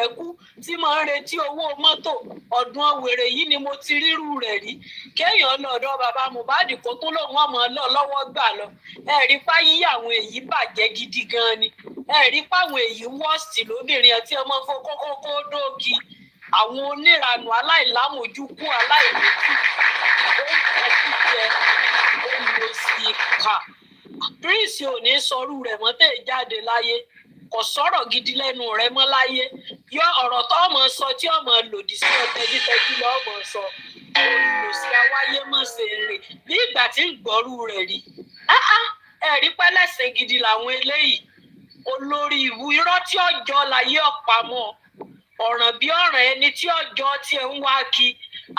rẹ̀ kú tí máa ń retí owó mọ́tò ọdún wèrè yìí ni mo ti rírú rẹ̀ rí kéèyàn lọ́dọ̀ bàbá Mohbad kó tó lóun ọmọ lọ lọ́wọ́ gbà lọ ẹ̀rí fáyí àwọn èyí bàjẹ́ gidi gan ni ẹ̀rí fáwọn èyí wọ́ọ̀sì lóbìnrin àti ọmọ fọkókókó dóògì àwọn oníranù aláìlámójúkú aláìlójú oúnjẹ olùsí ìkà Prince ò ní sọrú rẹ̀ mọ́ tẹ̀ jáde láyé kò sọ̀rọ̀ gidi lẹ́nu rẹ̀ mọ́ láyé yọ ọ̀rọ̀ tó ọmọ sọ tí ọmọ lòdì sí ọtẹjítẹjú lọmọ sọ olùsí awáyé mọ̀ ṣe rè bí ìgbà tí ń gbọ́rú rẹ̀ rí ẹ̀rí pẹ́lẹ́sẹ̀ gidi làwọn eléyìí olórí ìwú irọ́ tí ọjọ́ láyé ọ̀pamọ́ ọ̀ràn bí ọ̀ràn ẹni tí ọjọ́ tí ẹ ń wá kí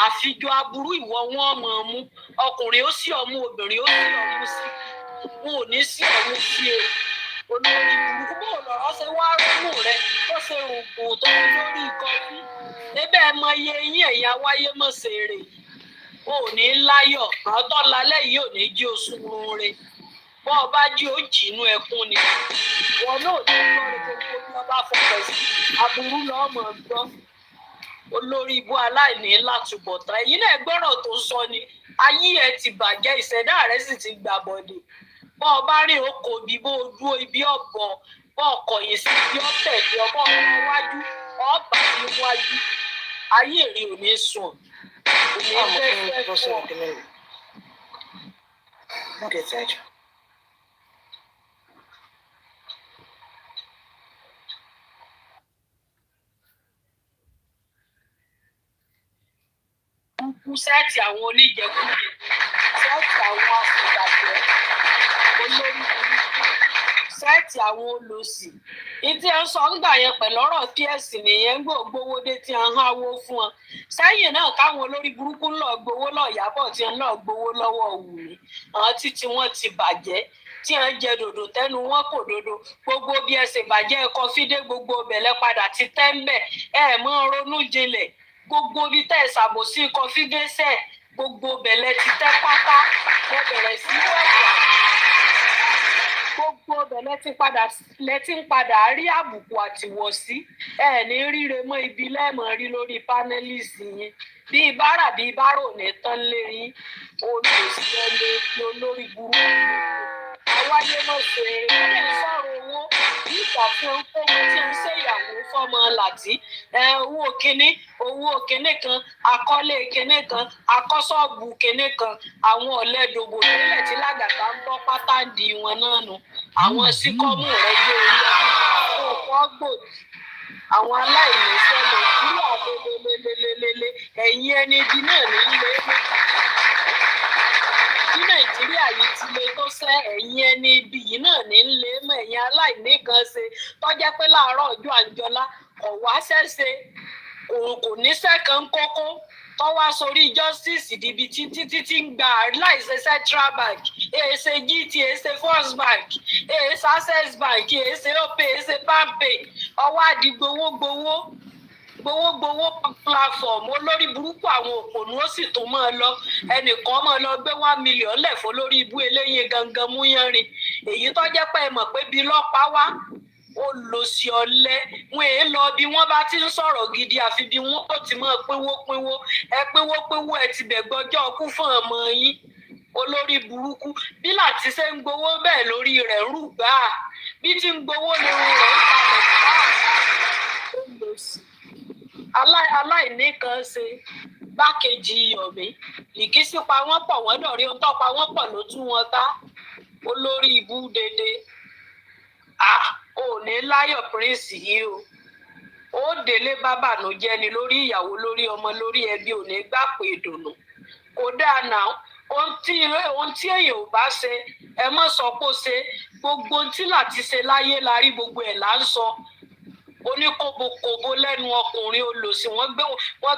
àfijọ́ aburú ìwọ wọn mọ̀ mú ọkùnrin ó sì ọmú obìnrin ó sì ọmú sí wọn ò ní sí ọmú sí e olórí burúkú bó lọ́rọ̀ ṣe wá rọ́mù rẹ tó ṣe rògbò tó ń lórí kọfí ebe mọ iye yín ẹ̀yà wáyé mọ̀ ṣeré ò ní láyọ̀ àtọ́ lálẹ́ yìí ò ní jí oṣù rúnre bọ́ ọ bá jí ó jìnnú ẹkún ni wọn náà ní lọ́rọ̀ gbogbo bí wọ́n bá fọkàn sí aburú lọ́mọ gbọ́ olórí ibú aláìní látúbọ̀tán èyí náà gbọ́rọ̀ tó sọ ni ayé ẹ ti bàjẹ́ ìṣẹ̀dá rẹ sì ti gbà bọ̀dẹ̀ bọ́ ọ bá rìn oko bí bó o dúró ibi ọ̀bọ bọ́ ọkọ̀ yìí sí ibi ọ̀tẹ̀ bí ọmọ ọmọ wájú ọ̀bà ní wájú ayé rí ò ní sùn ò ní fẹ́ fún ọ. Sẹ́ẹ̀tì àwọn oníjẹkújẹ sẹ́ẹ̀tì àwọn afọ̀dàjẹ́ olórí sẹ́ẹ̀tì àwọn olòṣì ìtí ẹ ń sọ ń gbà yẹn pẹ̀lú ọ̀rọ̀ pẹ́ẹ́sì nìyẹn gbowó dé tí ẹ ń háwó fún ọ sẹ́yìn náà káwọn olórí burúkú ń lọ gbowó lọ Ìyábọ̀ tí ẹ ń lọ gbowó lọ́wọ́ Wùmí àwọn títí wọn ti bàjẹ́ tí ẹ ń jẹ dòdò tẹnu wọn kò dòdò gbogbo bí ẹ ṣe bàjẹ́ kọfídé gbogbo bẹ̀lẹ́ padà ti tẹ́ ń bẹ̀ ẹ mọ́ ronú jinlẹ̀ gbogbo bí tẹ́ ìṣàbòsí kọfídẹ́sẹ̀ gbogbo bẹ̀lẹ̀ ti tẹ́ pátá mo bẹ̀rẹ̀ sí wẹ̀wà gbogbo bẹ̀lẹ̀ ti ń padà rí àbùkù àtiwọ̀sí ẹ̀ ní ríre mọ́ ibi lẹ́mọ̀ rí lórí pánẹ́lìsì yín bí ibára bí ibára ò ní tán lé yín olùsílẹ̀ lórí burúkú àwáyé mọ̀ ṣe é sọ̀rọ̀ owó nígbà tí ó ń kó wọn tí ń ṣèyàwó fọmọ làtí owó kínní kan àkọlé kínní kan àkọsọ́ọ̀bù kínní kan àwọn ọ̀lẹ́dògbò nílẹ̀ tí lágàtà ń bọ́ pátánì wọn náà nù àwọn síkọ́mù rẹ̀ gbé orí ọkọ̀ gbòdì àwọn aláìní sẹ́lẹ̀ ìpínlẹ̀ àbẹ̀lẹ̀lẹ̀lẹ̀lẹ̀ ẹ̀yìn ẹni ibi náà ní ilé bí Nàìjíríà yìí ti le tó sẹ́ ẹ̀yìn ẹni ibi yìí náà ní ilé mọ̀ ẹ̀yìn aláìní kan ṣe tọ́jẹ́ pé láàárọ̀ ọjọ́ àjọlá ọ̀wá ṣẹ̀ṣẹ̀ kò níṣẹ́ kan kókó tọ́wá sórí justice dìbì títí ń gbà láìsẹ̀ Central Bank èsè GT èsè First Bank èsè Access Bank èsè Opay èsè Palmpay ọwọ́ àdì gbowó platform olórí burúkú àwọn òpònú ó sì tún máa lọ ẹnìkan máa lọ gbé 1 million lẹ̀fọ́ lórí ibú eléyìí gangan mú yánrin èyí tó jẹ́ pé ẹ mọ̀ pé bí lọ́pàá wá ó lọ sí ọlẹ wọn èé lọ bí wọn bá ti ń sọ̀rọ̀ gidi àfi bí wọn ó ti máa pínwó ẹ ti bẹ̀gbọ́jọ́ ọkú fún ọmọ yín olórí burúkú bí láti ṣe ń gbowó bẹ́ẹ̀ lórí rẹ̀ rú gbà bí ti ń gbowó lórí rẹ̀ ń kalẹ̀ gbà aláìní kan ṣe bákejì Yọ̀mí ìkísí pa wọ́n pọ̀ wọ́n dọ̀rí ohun tó pa wọ́n pọ̀ ló tú wọn ká olórí ibú dédé ò ní láyọ̀ Prince yìí ó délé bábànújẹ́ ni lórí ìyàwó lórí ọmọ lórí ẹbí ò ní gbà pé ìdùnnú kò dáa náà ohun tí èèyàn ò bá ṣe ẹ mọ̀ sọ pé ó ṣe gbogbo ohun tí láti ṣe láyé la rí gbogbo ẹ̀ là ń sọ oníkóbókóbó lẹ́nu ọkùnrin olòṣì wọ́n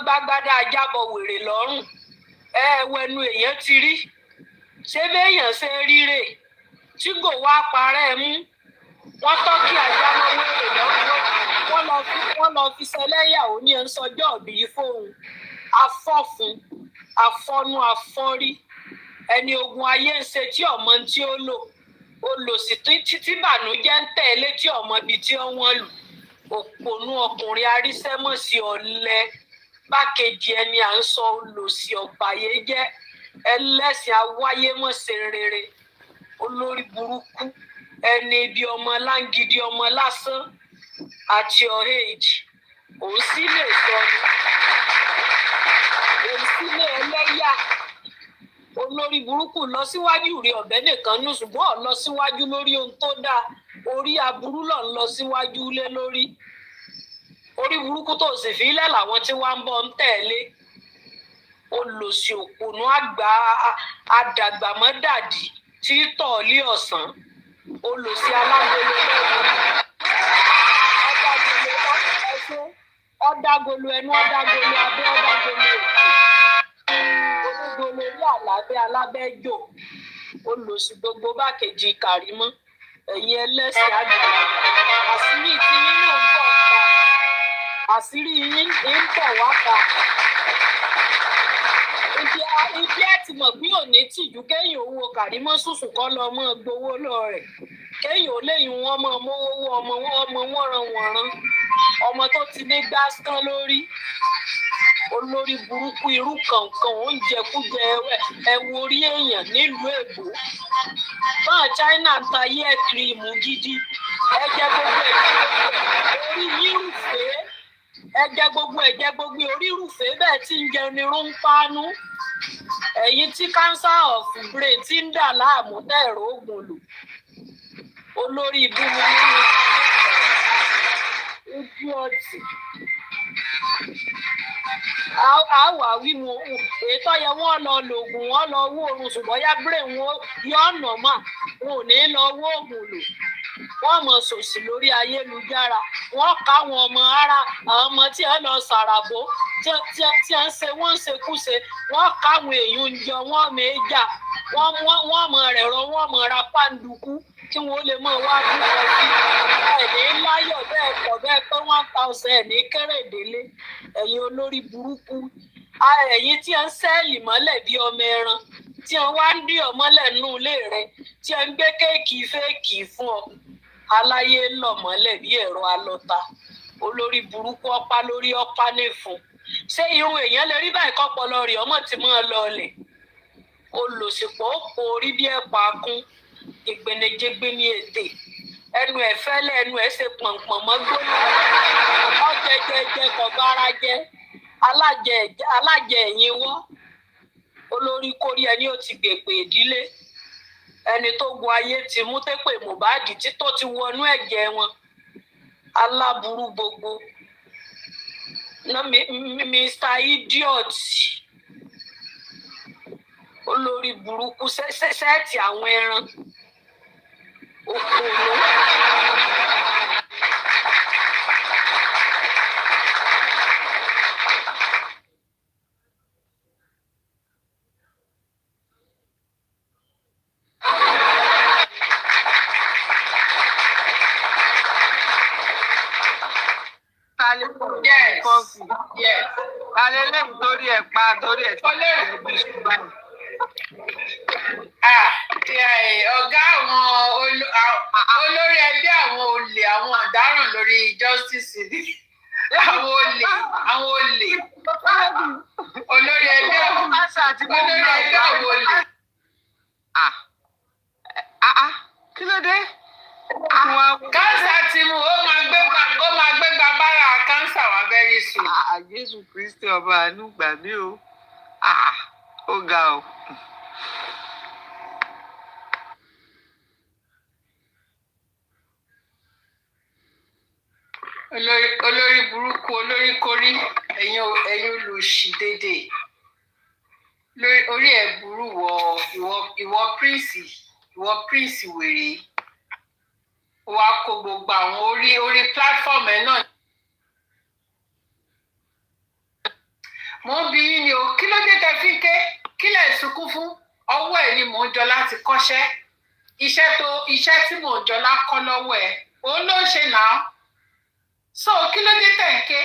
gbágbádá ajábọ̀ wèrè lọ́rùn ẹ̀wẹ̀nu èèyàn ti rí ṣé béèyàn ṣe ríre tí gò wá parẹ́ mú wọ́n tọ́kì àjábọ̀ wèrè lọ́rùn wọ́n lọ fi ṣẹlẹ́yàwó ní ẹ̀ ń sọjọ́ òbí fóun afọ́fun afọ́nú afọ́rí ẹni ogun ayé ń ṣe tí ọmọ tí ó lò olòṣì títí bànújẹ́ ń tẹ̀lé tí ọmọ ibi tí wọ́n lù òpònú ọkùnrin arísẹ́mọ̀sí ọ̀lẹ bákejì ẹni à ń sọ olòṣì ọ̀bàyéjẹ́ ẹlẹ́sìn awáyémọ̀ṣe rere olórí burúkú ẹni ibi ọmọ láǹgídí ọmọ lásán àti ọ̀hẹ́jì òun sì lè sọ ni òun sì lè ẹlẹ́yà olórí burúkú lọ síwájú rí ọ̀bẹ nìkan nù ṣùgbọ́n ọ̀ lọ síwájú lórí ohun tó dáa orí aburú lọ ń lọ síwájú lé lórí orí burúkú tó sì fi ilẹ̀ làwọn tí wọ́n ń bọ̀ ń tẹ̀lé olòṣì òpònú àgbà àdàgbàmọ́dàdì tí tọ̀ọ̀lì ọ̀sán olòṣì alágolo lẹ́nu ọ̀dàgolo ẹnu ọ̀dàgolo abẹ́ ọ̀dàgolo òkú onígolo ní àlábẹ́ alábẹ́jò olòṣì gbogbo bákejì Kàrímọ́ ẹ̀yin ẹlẹ́sìn àgbà àṣírí tí yín náà ń bọ̀ ta àṣírí yín ń bọ̀ wá ta ibi ẹ ti mọ̀ bí òní tìjú kéèyàn owó Kàrímọ́ sùsù kọ́ lọ mọ́ gbowó lọ rẹ̀ kéèyàn ò léyìn wọn mọ́ mówó ọmọ wọ́nranwọ̀nran ọmọ tó ti ní gbásán lórí olórí burúkú irú kankan oúnjẹ kújẹ ẹwọ orí èèyàn nílùú èbó báà China ń ta yẹ kírìmù gidi ẹjẹ gbogbo orí yírùfẹ́ ẹjẹ gbogbo orí rùfẹ́ bẹ́ẹ̀ tí ń jẹun irun ń pánú ẹ̀yin tí cancer of brain ti ń dà láàmú tẹ̀rọ oògùn lò olórí ibú mi nínú ojú ọtí àwà wíwo ètò yẹ wọn lọ lògùn wọn lọ wó oorun ṣùgbọ́n yá brain wọn yọ ọ̀nà mà wọn ò ní lọ wó oògùn lò wọn mọ sòsì lórí ayélujára wọn káwọn ọmọ ara àwọn ọmọ tí ẹ lọ sàràbó tí ẹ ń ṣe wọn ń ṣekúṣe wọn káwọn èèyàn jọ wọn méjà wọn mọ rẹ rọ wọn mọ ra pàǹdùkú kí wọn lè mọ wá bí wọn sí ẹni láyọ̀ bẹ́ẹ̀ pọ̀ bẹ́ẹ̀ pé 1000 ẹni kéré-délé ẹ̀yin olórí burúkú ẹ̀yin tí ẹ ń sẹ́ẹ̀lì mọ́lẹ̀ bí ọmọ ẹran tí ẹ wá ń dí ọmọlẹ̀ nù ilé rẹ tí ẹ ń gbé kéèkì fẹ́ẹ̀kì fún ọ aláyé lọ mọ́lẹ̀ bí ẹ̀rọ alọ́ta olórí burúkú ọpá lórí ọpá nìfun ṣé irun èèyàn lè rí báyìí kọ́pọ̀lọ rẹ̀ ọmọ tí mọ́ ọ lọlẹ̀ olòṣìpọ̀ òpó orí bí ẹ̀pà kún ìgbẹ̀nẹ̀jẹ̀gbẹ̀ ní ètè ẹnu ẹ̀ fẹ́lẹ́ ẹnu ẹ̀ ṣe pọ̀npọ̀n mọ́ gbóná ọ̀jẹ̀jẹ̀jẹ̀ kọ̀bára jẹ́ alájẹ ẹ̀yìn wọ́ olórí kórí ẹni ó ti gbèpè ìdílé ẹni tó gun ayé ti mú tépè Mohbad tí tó ti wọnú ẹ̀jẹ̀ wọn aláburú gbogbo Mr. Idiot olórí burúkú sẹ́ẹ̀tì àwọn ẹran òkòló. Yes. Alẹ́ torí ẹ̀ pa torí ẹ̀ tí ọ̀gá àwọn olórí ẹbí àwọn olè àwọn ọ̀daràn lórí justice ni àwọn olè olórí ẹbí àwọn olè. Kí ló dé? Kánsà ti mú ó máa gbé bàbára kánsà wá very soon. Jésù Kristi ọba àánú gbà mí o. Ó ga o. Olórí burúkú olórí kórí ẹ̀yin olùṣì dédé orí ẹ̀ burú ìwọ prince wèrè wàá kó gbogbo àwọn orí platform ẹ̀ náà. Mo ń bi yín ni o kí ló dé tẹ́ fi ké kí lẹ̀ sunkún fún ọwọ́ ẹ̀ ni mò ń jọ láti kọ́ṣẹ́ iṣẹ́ tí mò ń jọ lákọ́ lọ́wọ́ ẹ̀ òun ló ń ṣe náà. So kí ló dé tẹ̀ ń ké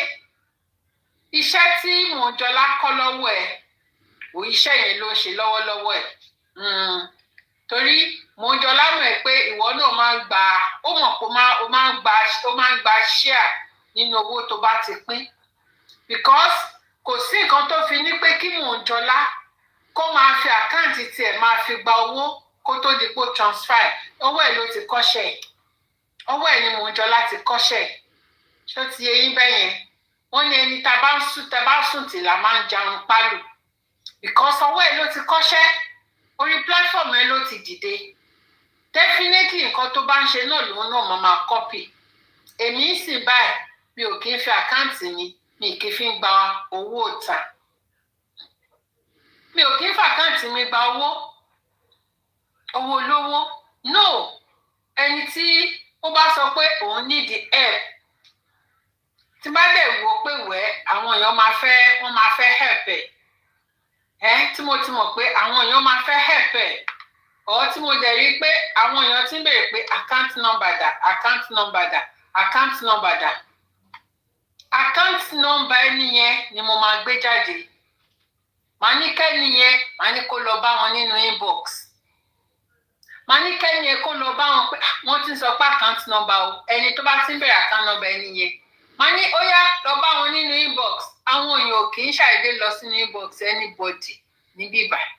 iṣẹ́ tí mò ń jọ lákọ́ lọ́wọ́ ẹ̀ ò iṣẹ́ yẹn ló ń ṣe lọ́wọ́lọ́wọ́ ẹ̀ torí mò ń jọ lámọ̀ ẹ̀ pé ìwọ náà máa ń gba ó mọ̀ pé ó máa ń gba share nínú owó tó bá ti pín because kò sí nǹkan tó fi ní pé kí Mọ́únjọlá kó máa fi àkáǹtì tiẹ̀ máa fi gba owó kó tó di pé transfer owó ẹ̀ ló ti kọ́ṣẹ́ owó ẹ̀ ni Mọ́únjọlá ti kọ́ṣẹ́ ṣó ti yé yín bẹ́yẹn wọ́n ní ẹni tá bá sùn tì là máa ń jarun pálù because owó ẹ̀ ló ti kọ́ṣẹ́ orí platform ẹ̀ ló ti dìde definitely nǹkan tó bá ń ṣe náà lòun náà máa copy èmi sì báyìí mi ò kí ń fi àkáǹtì mi kì í fi ń gba owó ìta mi ò kí ń fi àkáǹtì mi gba owó olówó no ẹni tí ó bá sọ pé òun need help tí bá dẹ̀ wò pé àwọn èèyàn máa fẹ́ help ẹ̀ tí mo ti mọ̀ pé àwọn èèyàn máa fẹ́ help ẹ̀ ọ̀ tí mo dẹ̀ rí pé àwọn èèyàn ti ń béèrè pé account number dà account number dà account number dà account number ẹni yẹn ni mo máa gbé jáde màá ní kẹ́ni yẹn màá ní kó lọ bá wọn nínú inbox màá ní kẹ́ni yẹn kó lọ bá wọn pé wọ́n ti sọ pé account number o ẹni tó bá ti ń béèrè account number ẹni yẹn màá ní ó yá lọ bá wọn nínú inbox àwọn èèyàn kì í ṣàìdé lọ sínú inbox anybody níbí báyìí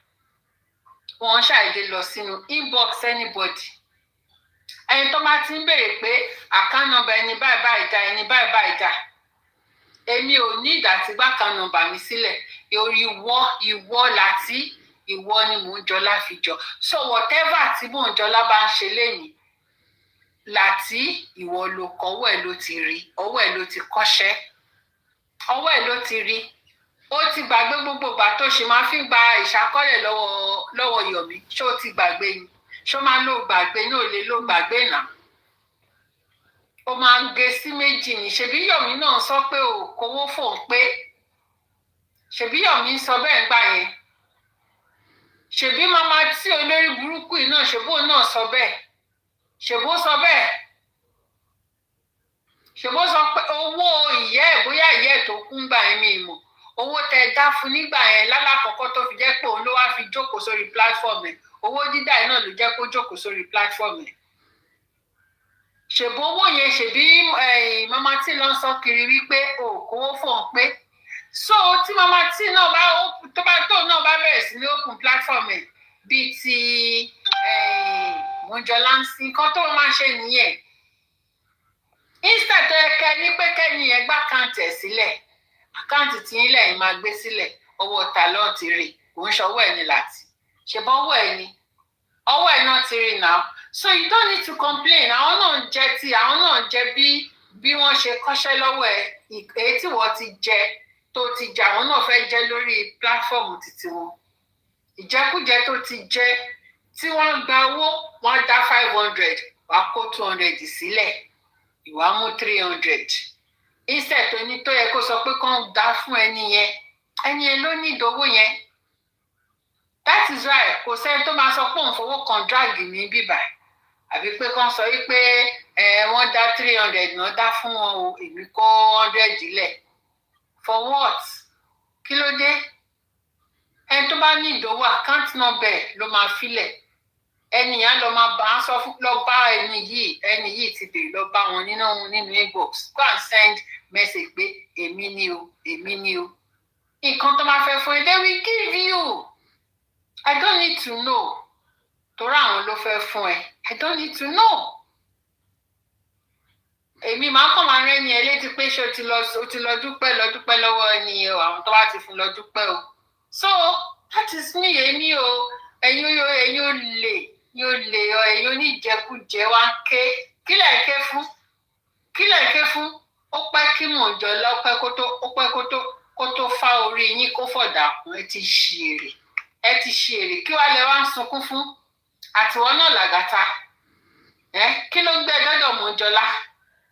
wọ́n ṣàìdé lọ sínú inbox anybody ẹni tó bá ti ń béèrè pé account number ẹni báyìí báyìí dá ẹni báyìí báyìí dá èmi ò ní ìdàtígbà account number mi sílẹ̀ orí ìwọ láti ìwọ ni Mọ́únjọlá fi jọ so whatever tí Mọ́únjọlá bá ń ṣe lẹ́yìn láti ìwọ ló kọ ọwọ́ ẹ̀ ló ti rí ọwọ́ ẹ̀ ló ti kọ́ṣẹ́ ọwọ́ ẹ̀ ló ti rí ó ti gbàgbé gbogbo ìgbà tó ṣe máa fi gba ìṣàkọọ́lẹ̀ lọ́wọ́ Yọ̀mí ṣó ti gbàgbé ni ṣó máa ló gbàgbé náà lè ló gbàgbé náà ó máa ń gé sí méjì ní ṣebí Yọ̀mí náà sọ pé ò kówó fóun pé ṣebí Yọ̀mí sọ bẹ́ẹ̀ gbà yẹn ṣebí mama tí olórí burúkú yìí náà ṣebó náà sọ bẹ́ẹ̀ ṣebó sọ bẹ́ẹ̀ ṣebó sọ pé owó ìyá ẹ̀ bóyá ìyá ẹ̀ tó kún gbà yẹn mi ìmọ̀ owó tẹ dá fún nígbà yẹn lálàkọ́kọ́ tó fi jẹ́ pé òun ló wá fi jókòó sórí platform ẹ̀ owó dídá ẹ̀ náà ló jẹ́ kó jókòó sórí platform ẹ̀ ṣèbó owó yẹn ṣèbí mama tí lọ sọ kiri wípé kówó fóun pé so tí mama tí náà náà bá bẹ̀rẹ̀ sí ní open platform ẹ̀ bíi ti Mọ́únjọlá ń sin nǹkan tó máa ṣe nìyẹn instead tó yẹ kẹ́ ní pé kẹ́ni yẹn gbá àkáǹtì ẹ̀ sílẹ̀ àkáǹtì tí yín lẹ́yìn máa gbé sílẹ̀ owó ta lọ́n ti rí kò ń ṣọwọ́ ẹ̀ ní láti ṣèbọn ọwọ́ ẹ̀ ni ọwọ́ ẹ̀ náà ti rí now so you don't need to complain àwọn náà jẹ bí wọ́n ṣe kọ́ṣẹ́ lọ́wọ́ ẹ̀ èyí tí wọ́n ti jẹ tó ti jẹ àwọn náà fẹ́ jẹ lórí pílátífọ́ọ̀mù títí wọn ìjẹkújẹ tó ti jẹ tí wọ́n gba owó wọ́n dá 500 wàá kó 200 sílẹ̀ ìwà mú 300 instead tó ní tó yẹ kó sọ pé kán dá fún ẹni yẹn ló ní ìdówó yẹn that is why kò sẹ́ni tó máa sọ pé òun fowó kan drag ní bíbá àbí pé kán sọ wípé wọ́n dá 300 náà dá fún wọn o èmi kó 100 lẹ̀ for what kí ló dé ẹni tó bá ní ìdówó account number ló máa filẹ̀ ẹni yẹn lọ máa bá sọ fún lọ bá ẹni yìí ti dè lọ bá wọn nínú inbox go and send message pé èmi ni o nǹkan tó máa fẹ́ fún ẹ they will give you I don't need to know torí àwọn ló fẹ́ fún ẹ I don't need to know èmi máa kàn máa rẹ́ ni ẹ létí pé ṣé o ti lọ dúpẹ́ lọ́wọ́ ẹni o àwọn tó bá ti fún lọ dúpẹ́ o so that is me èmi o ẹ̀yin olè ẹ̀yin oníjẹkújẹ wá ń ké kí lẹ̀ ké fún ó pẹ́ kí Mọ́únjọlá ó pẹ́ kó tó fá orí yín kó fọ̀dà kún ẹ ti ṣe èrè kí wàá lẹ wá ń sunkún fún àtiwọ́n náà làgàtà kí ló gbé dọ́dọ̀ Mọ́únjọlá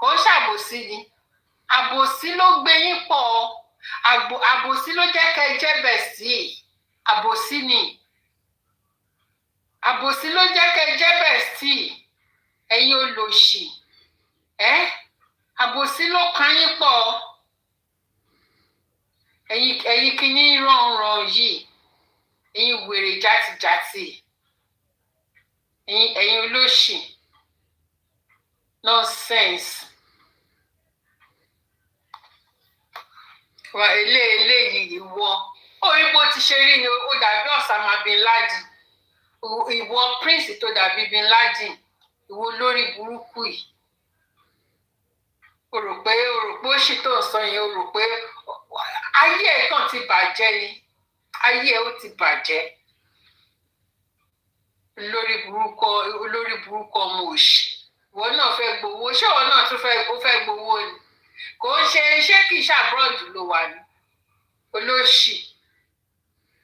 kò ń ṣàbòsí ni àbòsí ló gbé yín pọ̀ àbòsí ló jẹ́ kẹ́ ẹ jẹ́ bẹ̀sì àbòsí ni àbòsí ló jẹ́ kẹ́ ẹ jẹ́ bẹ̀sì ẹ̀yin olòṣì àbòsí ló kàn yín pọ̀ ẹ̀yin kìíní ràn yìí ẹ̀yin wèrè játijàti ẹ̀yin olóṣì nonsense Wà eléyìí ìwọ. Orí bó ti ṣe rí ni ó dàbí Osama bin Laden. Ìwọ Prince tó dàbí bin Laden. Ìwọ lórí burúkú yìí. O rò pé ó ṣì tó sọ yẹn, o rò pé ayé ẹ̀ kàn ti bàjẹ́ ni. Ayé ẹ̀ ó ti bàjẹ́. Olórí burúkú ọmọ òṣì. Ìwọ náà fẹ́ gbowó. Ṣé ìwọ náà tún fẹ́ gbowó ni? Kò ń ṣe kì í ṣàbúrọ̀dù ló wà ní.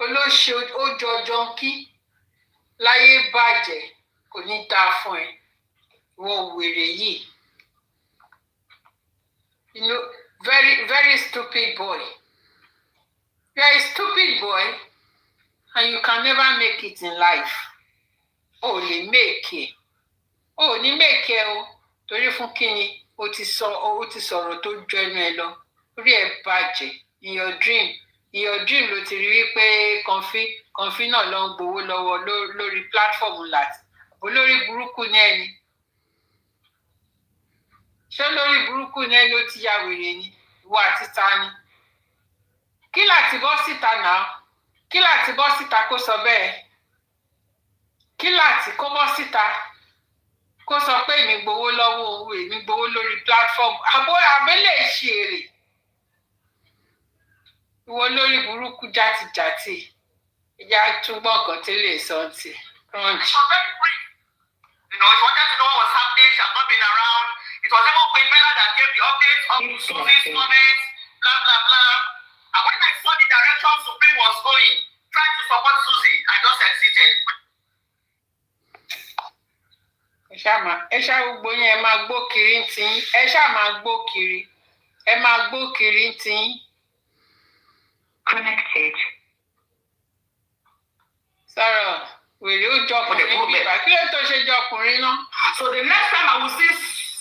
Olóṣì ó jọjọ kí láyé bàjẹ́ kò ní dáa fún ẹ. Ìwọ wèrè yìí. You know, very, very stupid boy. You are a stupid boy and you can never make it in life. O lè make it. O ní make it o. Torí fún kíni o ti sọ̀rọ̀ tó jọ ẹnu ẹ lọ. Orí ẹ bàjẹ́. In your dream ló ti rí wípé kọ̀ǹfì náà ló ń gbowó lọ́wọ́ lórí platform láti. Olórí burúkú ní ẹni. Ṣé lórí burúkú ní ẹni ó ti ya wèrè ni? Ìwọ àti ta ni? Kí láti bọ́ síta náà? Kí láti bọ́ síta kó sọ bẹ́ẹ̀? Kí láti kó bọ́ síta kó sọ pé èmi gbowó lọ́wọ́ owó, èmi gbowó lórí platform? Àbẹ́lẹ̀ ṣe èrè. Ìwọ lórí burúkú játijàti. Ìyá túnbọ̀ nǹkan tí lè sọ ti. Crunch. You know, if you wanted to know what was happening, she has not been around. It was even Queen Bella that gave the updates of Susie's comments, blah, blah, blah. And when I saw the direction Supreme was going, trying to support Susie, I just exited. Ẹ ṣá gbogbo yín ẹ máa gbó kiri ń tí. Ẹ ṣá máa gbó kiri. Ẹ máa gbó kiri ń tí. Connected. Sọ̀rọ̀ wèrè ó jọkùnrin bíbá. Kí ló tó ṣe jọkùnrin náà? So the next time I will see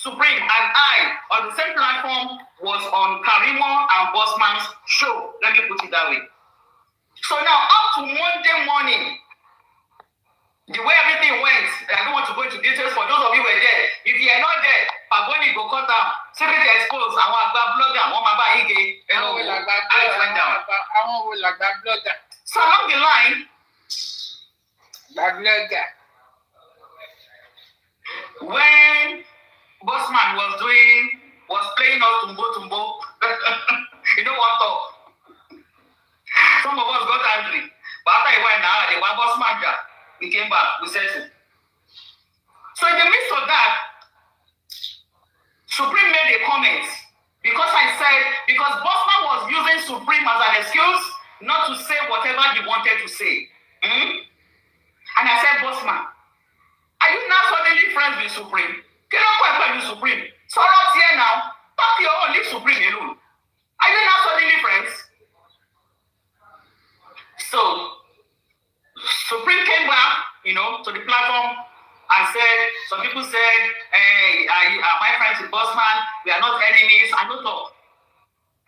Supreme and I on the same platform was on Karimo and Bossman's show. Let me put it that way. So now up to Monday morning, the way everything went, I don't want to go into details for those of you who were there. If you are not there, Pagoni go cut down. Secret expose àwọn àgbà blogger, wọ́n máa bá yín gé. Àwọn wo làgbà blogger? So along the line, blogger. When Bossman was playing us tumbo, you know what talk? Some of us got angry. But after a while now, they were Bossman. We came back, we settled. So in the midst of that, Supreme made a comment. Because Bossman was using Supreme as an excuse not to say whatever he wanted to say. And I said, Bossman, are you now suddenly friends with Supreme? Can you go with Supreme? So out here now, talk your own, leave Supreme alone. Are you now suddenly friends? So Supreme came back, to the platform and said, some people said, hey, are my friends with Bossman? We are not enemies. I don't know.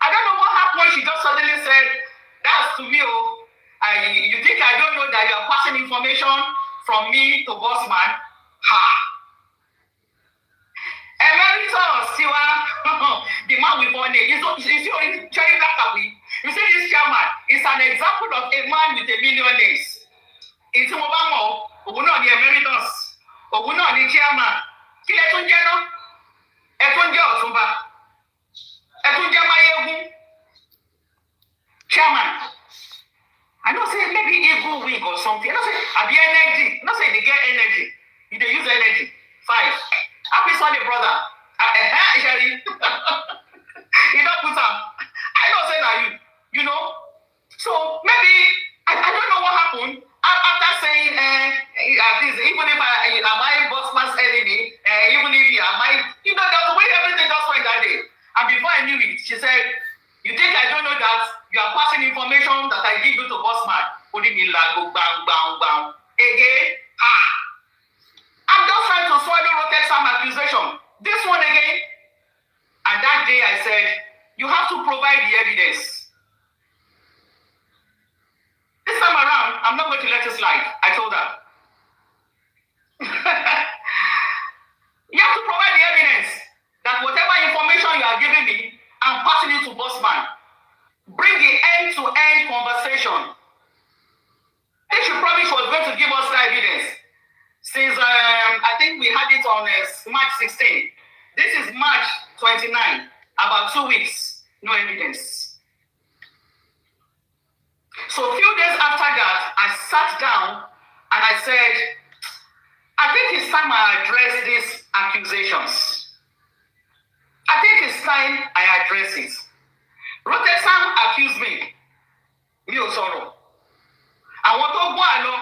I don't know what happened when she just suddenly said, that's to me, you think I don't know that you are passing information from me to Bossman? Ha! Emeritus, the man with one name. Is he cherry black away? You see, this chairman is an example of a man with a million names. It's Mobamo, Oguno, the emeritus, Oguno, the chairman. Kiletunjeno, Etunja Otumba, Etunja Mayehu, chairman. I don't say maybe evil wing or something. I don't say I be energy. I don't say they get energy. If they use energy, fine. Happy Sunday, brother. Sherry. You don't put up. I don't say that you know. So maybe I don't know what happened after saying this. Even if I am my Bossman's enemy, even if you are my, there was the way everything just went that day. And before I knew it, she said, "You think I don't know that you are passing information that I give you to Bossman?" Putting me like go bang. Again, I'm just trying to swallow rocket some accusation. This one again. And that day I said, you have to provide the evidence. This time around, I'm not going to let it slide. I told her. You have to provide the evidence that whatever information you are giving me, I'm passing it to Bossman. bring the end-to-end conversation. I think she promised she was going to give us the evidence. Since I think we had it on March 16. This is March 29. About 2 weeks, no evidence. So a few days after that, I sat down and I said, I think it's time I address these accusations. I think it's time I address it. Rotesan accused me. Mi ò sọ̀rọ̀. Àwọn tó gbọ́ àlọ́,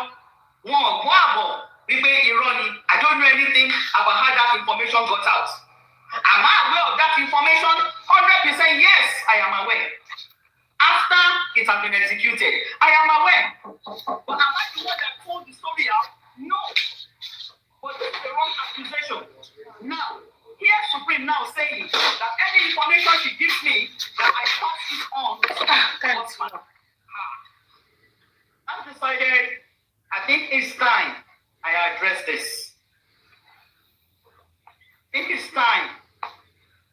wọn ò gbọ́ àbọ̀ wípé irọ́ ni. I don't know anything about how that information got out. Am I aware of that information? 100% yes, I am aware. After it has been executed, I am aware. But am I the one that told the story out? No. But it's the wrong accusation. Now, here's Supreme now saying that any information she gives me, that I pass it on to the ombudsman. I've decided, I think it's time I address this. I think it's time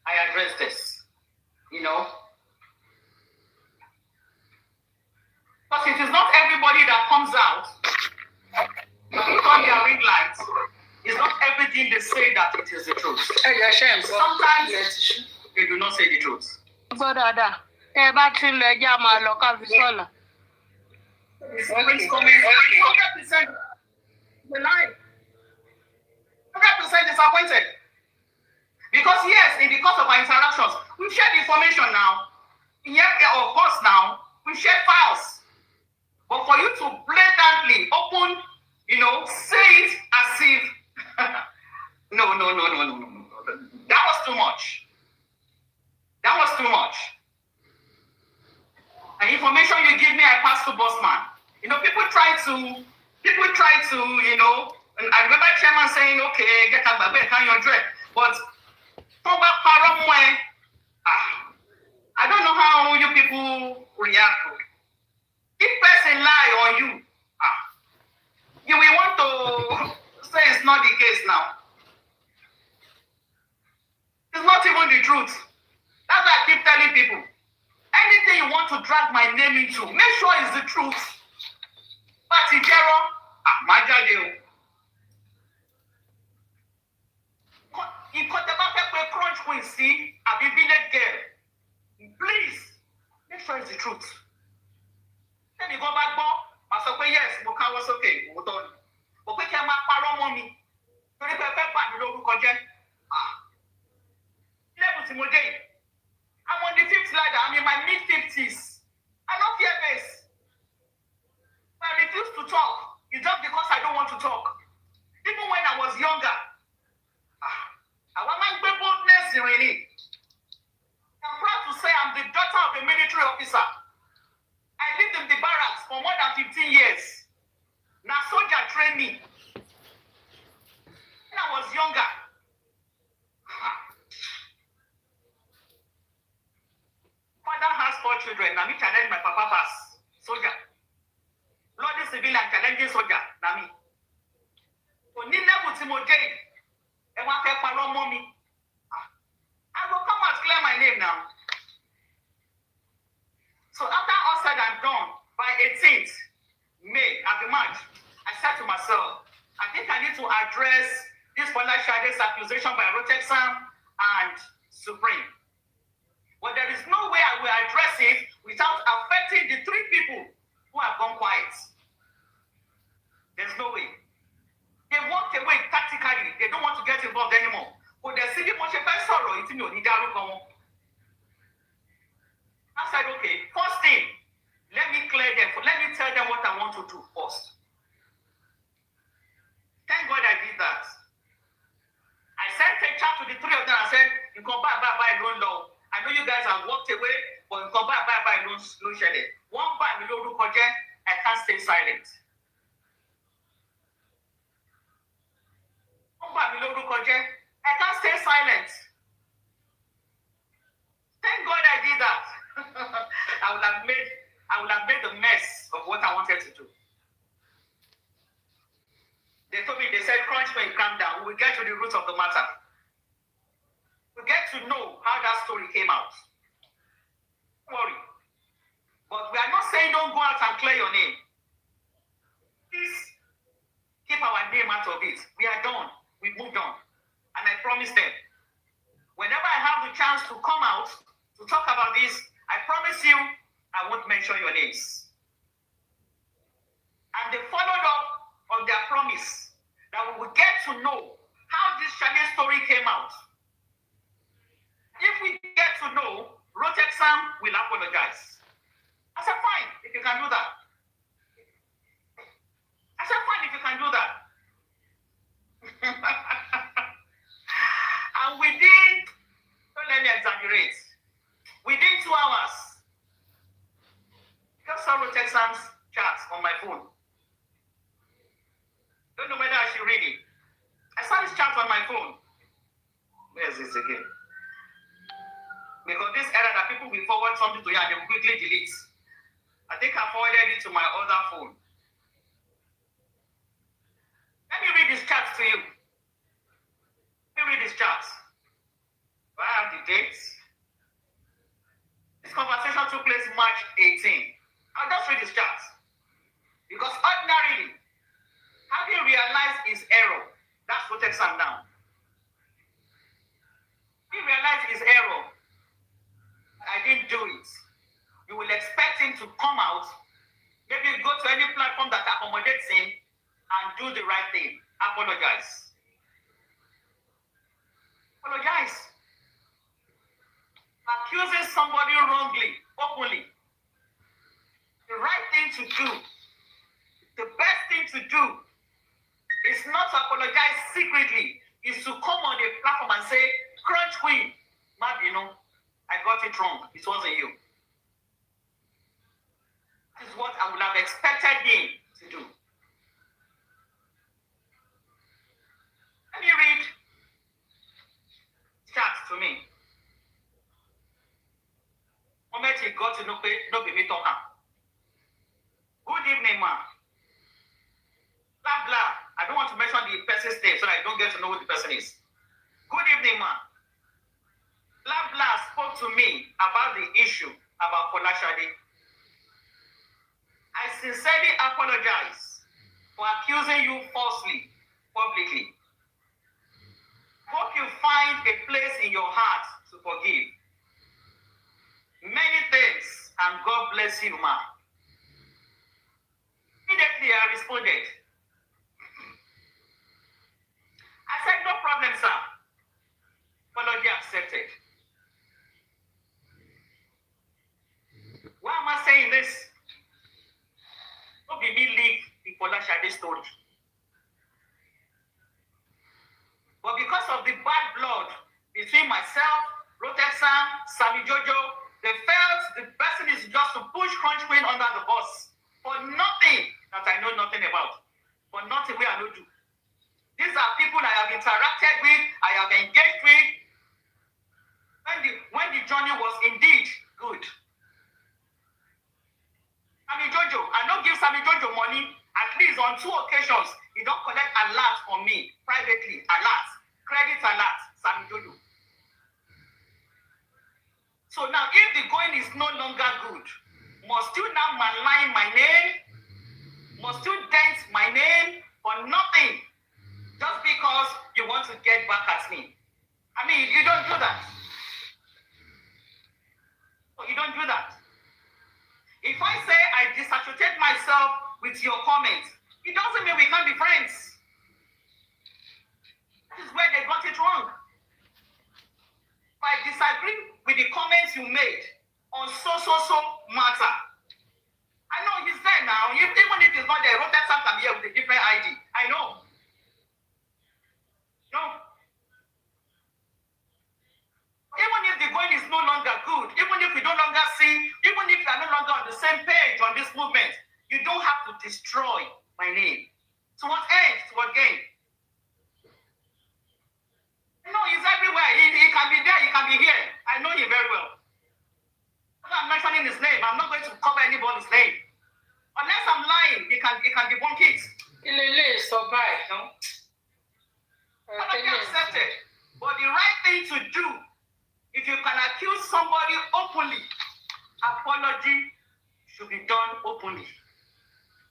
I address this. You know? Because it is not everybody that comes out, on their ring lights. It's not everything they say that it is the truth. Sometimes they do not say the truth. Somebody's coming 100% denied. 100% disappointed. Because yes, in the course of our interactions, we've shared information now. Of course now, we've shared files. But for you to blatantly open, say it as if no. That was too much. That was too much. And information you give me, I pass to Bossman. People try to, and I remember chairman saying, okay, get out of bed, hang your dread. But I don't know how you people react. If person lie on you, you will want to say it's not the case now. It's not even the truth. That's why I keep telling people. Anything you want to drag my name into, make sure it's the truth. But Ijero, Majadeo. You cut the back crunch queen, see, a village girl. Please, make sure it's the truth. Then you go back, I say, yes, Moka was okay. But we can make paro money. So they pay back the local project. Level to Mojay. I'm on the 5th ladder. I'm in my mid-50s. I don't fear this. I refuse to talk. It's just because I don't want to talk. Even when I was younger, I want my boldness in it. I'm proud to say I'm the daughter of a military officer. I lived in the barracks for more than 15 years. Now, soldier trained me. When I was younger, father has 4 children. Now, me challenge my papa pass. Soldier. Lord, the civilian challenging soldier. Now, me. So, ni level Timothy. And what I follow mommy. I will come and clear my name now. So, after all said and done, by 18th May, at the March, I said to myself, I think I need to address this Shades accusation by Rotexam and Supreme. But there is no way I will address it without affecting the 3 people who have gone quiet. There's no way. They walked away tactically. They don't want to get involved anymore. But the city I said, okay, first thing, let me clear them. Let me tell them what I want to do first. Thank God I did that. I sent a chat to the 3 of them and said, you come back, don't know. I know you guys have walked away, but you come back, don't share it. One by below the project, I can't stay silent. One by below the project, I can't stay silent. Thank God I did that. I would have made the mess of what I wanted to do. They told me, they said, Crunchman, calm down. We will get to the root of the matter. We get to know how that story came out. Don't worry. But we are not saying don't go out and clear your name. Please keep our name out of it. We are done. We moved on. And I promise them, whenever I have the chance to come out to talk about this, I promise you, I won't mention your names. And they followed up on their promise that we will get to know how this Shade story came out. If we get to know, Rotexam will apologize. I said, fine, if you can do that. I said, fine, if you can do that. And within, don't let me exaggerate, within 2 hours, I just saw Rotexam's chat on my phone. Don't know whether I should read it. I saw this chat on my phone. Where is this again? Because this error that people will forward something to you and they will quickly delete. I think I forwarded it to my other phone. Let me read this chat to you. Let me read this chat. I have the dates. This conversation took place March 18. I'll just read this chat. Because ordinarily, having realized his error, that's what takes him down. He realized his error. I didn't do it. You will expect him to come out, maybe go to any platform that accommodates him and do the right thing. Apologize. Apologize. Accusing somebody wrongly, openly. The right thing to do, the best thing to do is not to apologize secretly, is to come on a platform and say, Crunch Queen, you know, I got it wrong. It wasn't you. This is what I would have expected him to do. Let me read chat to me. Moment he got to know me talking. Good evening, ma. Blah blah. I don't want to mention the person's name so that I don't get to know who the person is. Good evening, ma. Blah blah spoke to me about the issue about Folashade. I sincerely apologize for accusing you falsely, publicly. Hope you find a place in your heart to forgive. Many thanks and God bless you, ma. Immediately I responded. I said, no problem, sir. Apology accepted. Why am I saying this? Don't be me leak the Folashade story. But because of the bad blood between myself, Rotexam, Sammy Jojo, they felt the person is just to push Crunch Queen under the bus for nothing that I know nothing about. For nothing we are not do. These are people I have interacted with, I have engaged with. When the journey was indeed good. Sammy Jojo, I don't give Sammy Jojo money. At least on 2 occasions, he don't collect alert from me privately. Alert, credit alert, Sammy Jojo. So now, if the going is no longer good, must you now malign my name? Must you dent my name for nothing? Just because you want to get back at me? I mean, you don't do that. You don't do that. If I say I disassociate myself with your comments, it doesn't mean we can't be friends. This is where they got it wrong. If I disagree with the comments you made on so matter, I know he's there now. Even if he's not there, Rotexam can be here with a different ID. I know. No. Even if the going is no longer good, even if we no longer see, even if we are no longer on the same page on this movement, you don't have to destroy my name. To what end? To what gain? No, he's everywhere. He can be there, he can be here. I know him very well. I'm mentioning his name. I'm not going to cover anybody's name. Unless I'm lying, he can debunk it. Survive, no? Accepted. But the right thing to do, if you can accuse somebody openly, apology be done openly.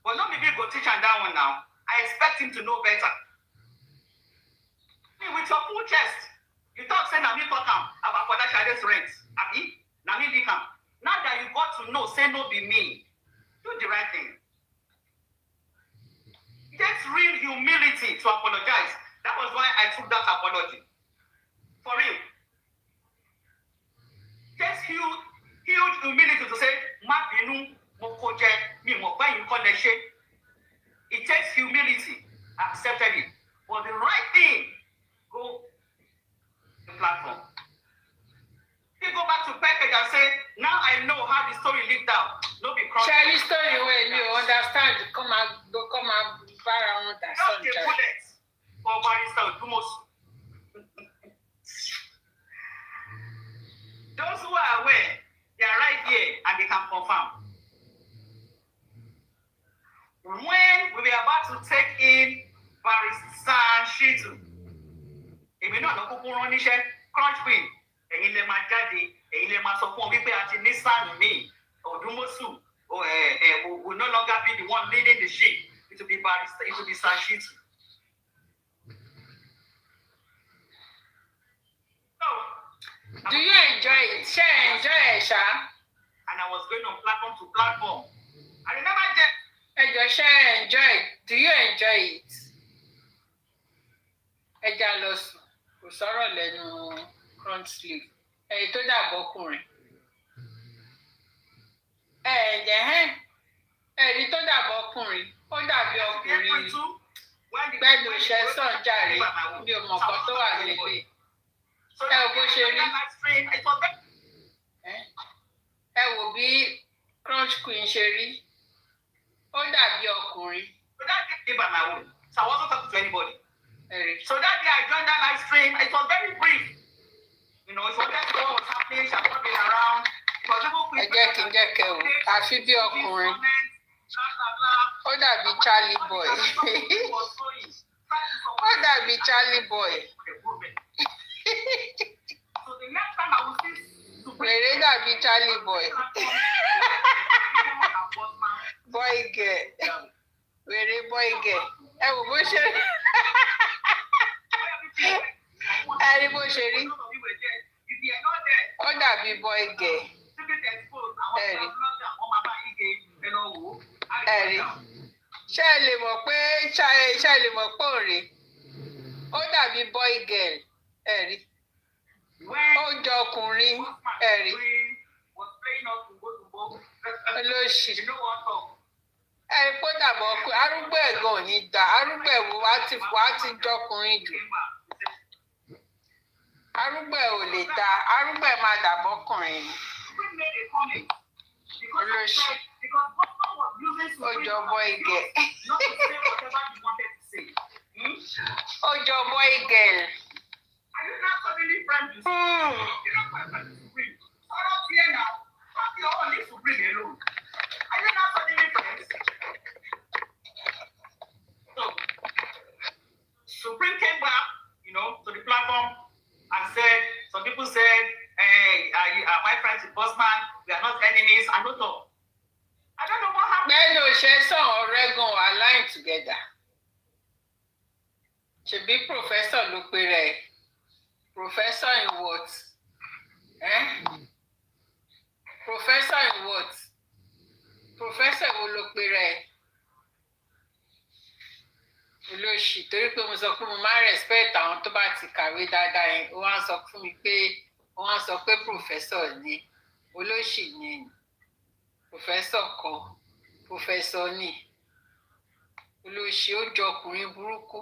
But not maybe go teach and that one now. I expect him to know better. With your full chest, you talk say na me talk am about for that child's rent. Abi, na me big am. Now that you got to know, say no be me. Do the right thing. It takes real humility to apologize. That was why I took that apology. For real. It takes huge humility to say, Ma binu mo koje mi mo gba yin connection. It takes humility. Accepted it. For the right thing, go the platform. You go back to package and say, now I know how the story leaked out. No be cross. Share the story when you understand. Come and around that. Just the bullet for barrister Dumosu. Those who are aware, they are right here and they can confirm. When we were about to take in Barrister Shitu, if you know the people running crunch queen, ẹ̀yin lè máa jáde, ẹ̀yin lè máa sọ fún wípé àti Nissan mi, Odumosu, will no longer be the one leading the ship. It will be Barrister, it will be Shitu. Do you enjoy it? Share, enjoy it, Sha. And I was going on platform to platform. I remember that. Share, enjoy it. Do you enjoy it? Ẹja lọ sùn, kò sọ̀rọ̀ lẹ́nu front sleeve. Èyí tó dàbọ̀ ọkùnrin. Ẹ̀rí tó dàbọ̀ ọkùnrin. Ó dàbí ọkùnrin. Gbẹ́nu iṣẹ́ sàn jàre. Mi ò mọ̀ kan tó wà lélẹ̀. Ẹ wo bó ṣe rí. Ẹ wò bí crunch queen ṣe rí. Ó dàbí ọkùnrin. So that day by my own. So I wasn't talking to anybody. So that day I joined that live stream. It was very brief. You know, it was just what was happening. She had not been around. It was even quick. Ẹ jẹ́ kí o. Àfi bí ọkùnrin. Ó dàbí Charlie boy. Ó dàbí Charlie boy. So the next time I will see Wèrè dàbí Charlie boy. Boy girl. Wèrè boy girl. Ẹ wò bó ṣe rí. Ẹ rí bó ṣe rí. Ó dàbí boy girl. Ẹ rí. Ẹ rí. Ṣé ẹ lè mọ̀ pé òrè? Ó dàbí boy girl. Ẹ rí. Ó jọ ọkùnrin. Ẹ rí. Olóṣì. Ẹ kó dàbọ̀ ọkùnrin. Arúgbó ẹ̀gàn ò ní gbà. Arúgbó ẹ̀wò wá ti jọkùnrin jù. Arúgbó ẹ̀ ò lè ta. Arúgbó ẹ̀ máa dàbọ̀ ọkùnrin ni. Olóṣì. Ó jọ boy girl. Ó jọ boy girl. Supreme came back, you know, to the platform and said, some people said, hey, my friends with Bossman, we are not enemies. I don't know. I don't know what happened. Gbẹ́nu òṣèṣàn Oregon align together. Ṣebí professor ló pe rẹ̀. Professor in what? Professor in what? Professor wo ló pe rẹ̀? Olóṣì torí pé mo sọ pé mo máa respect àwọn tó bá ti kàwé dáadáa yẹn. Ó wá sọ fún mi pé professor ni. Olóṣì ni. Professor kọ́. Professor ni. Olóṣì ó jọ ọkùnrin burúkú.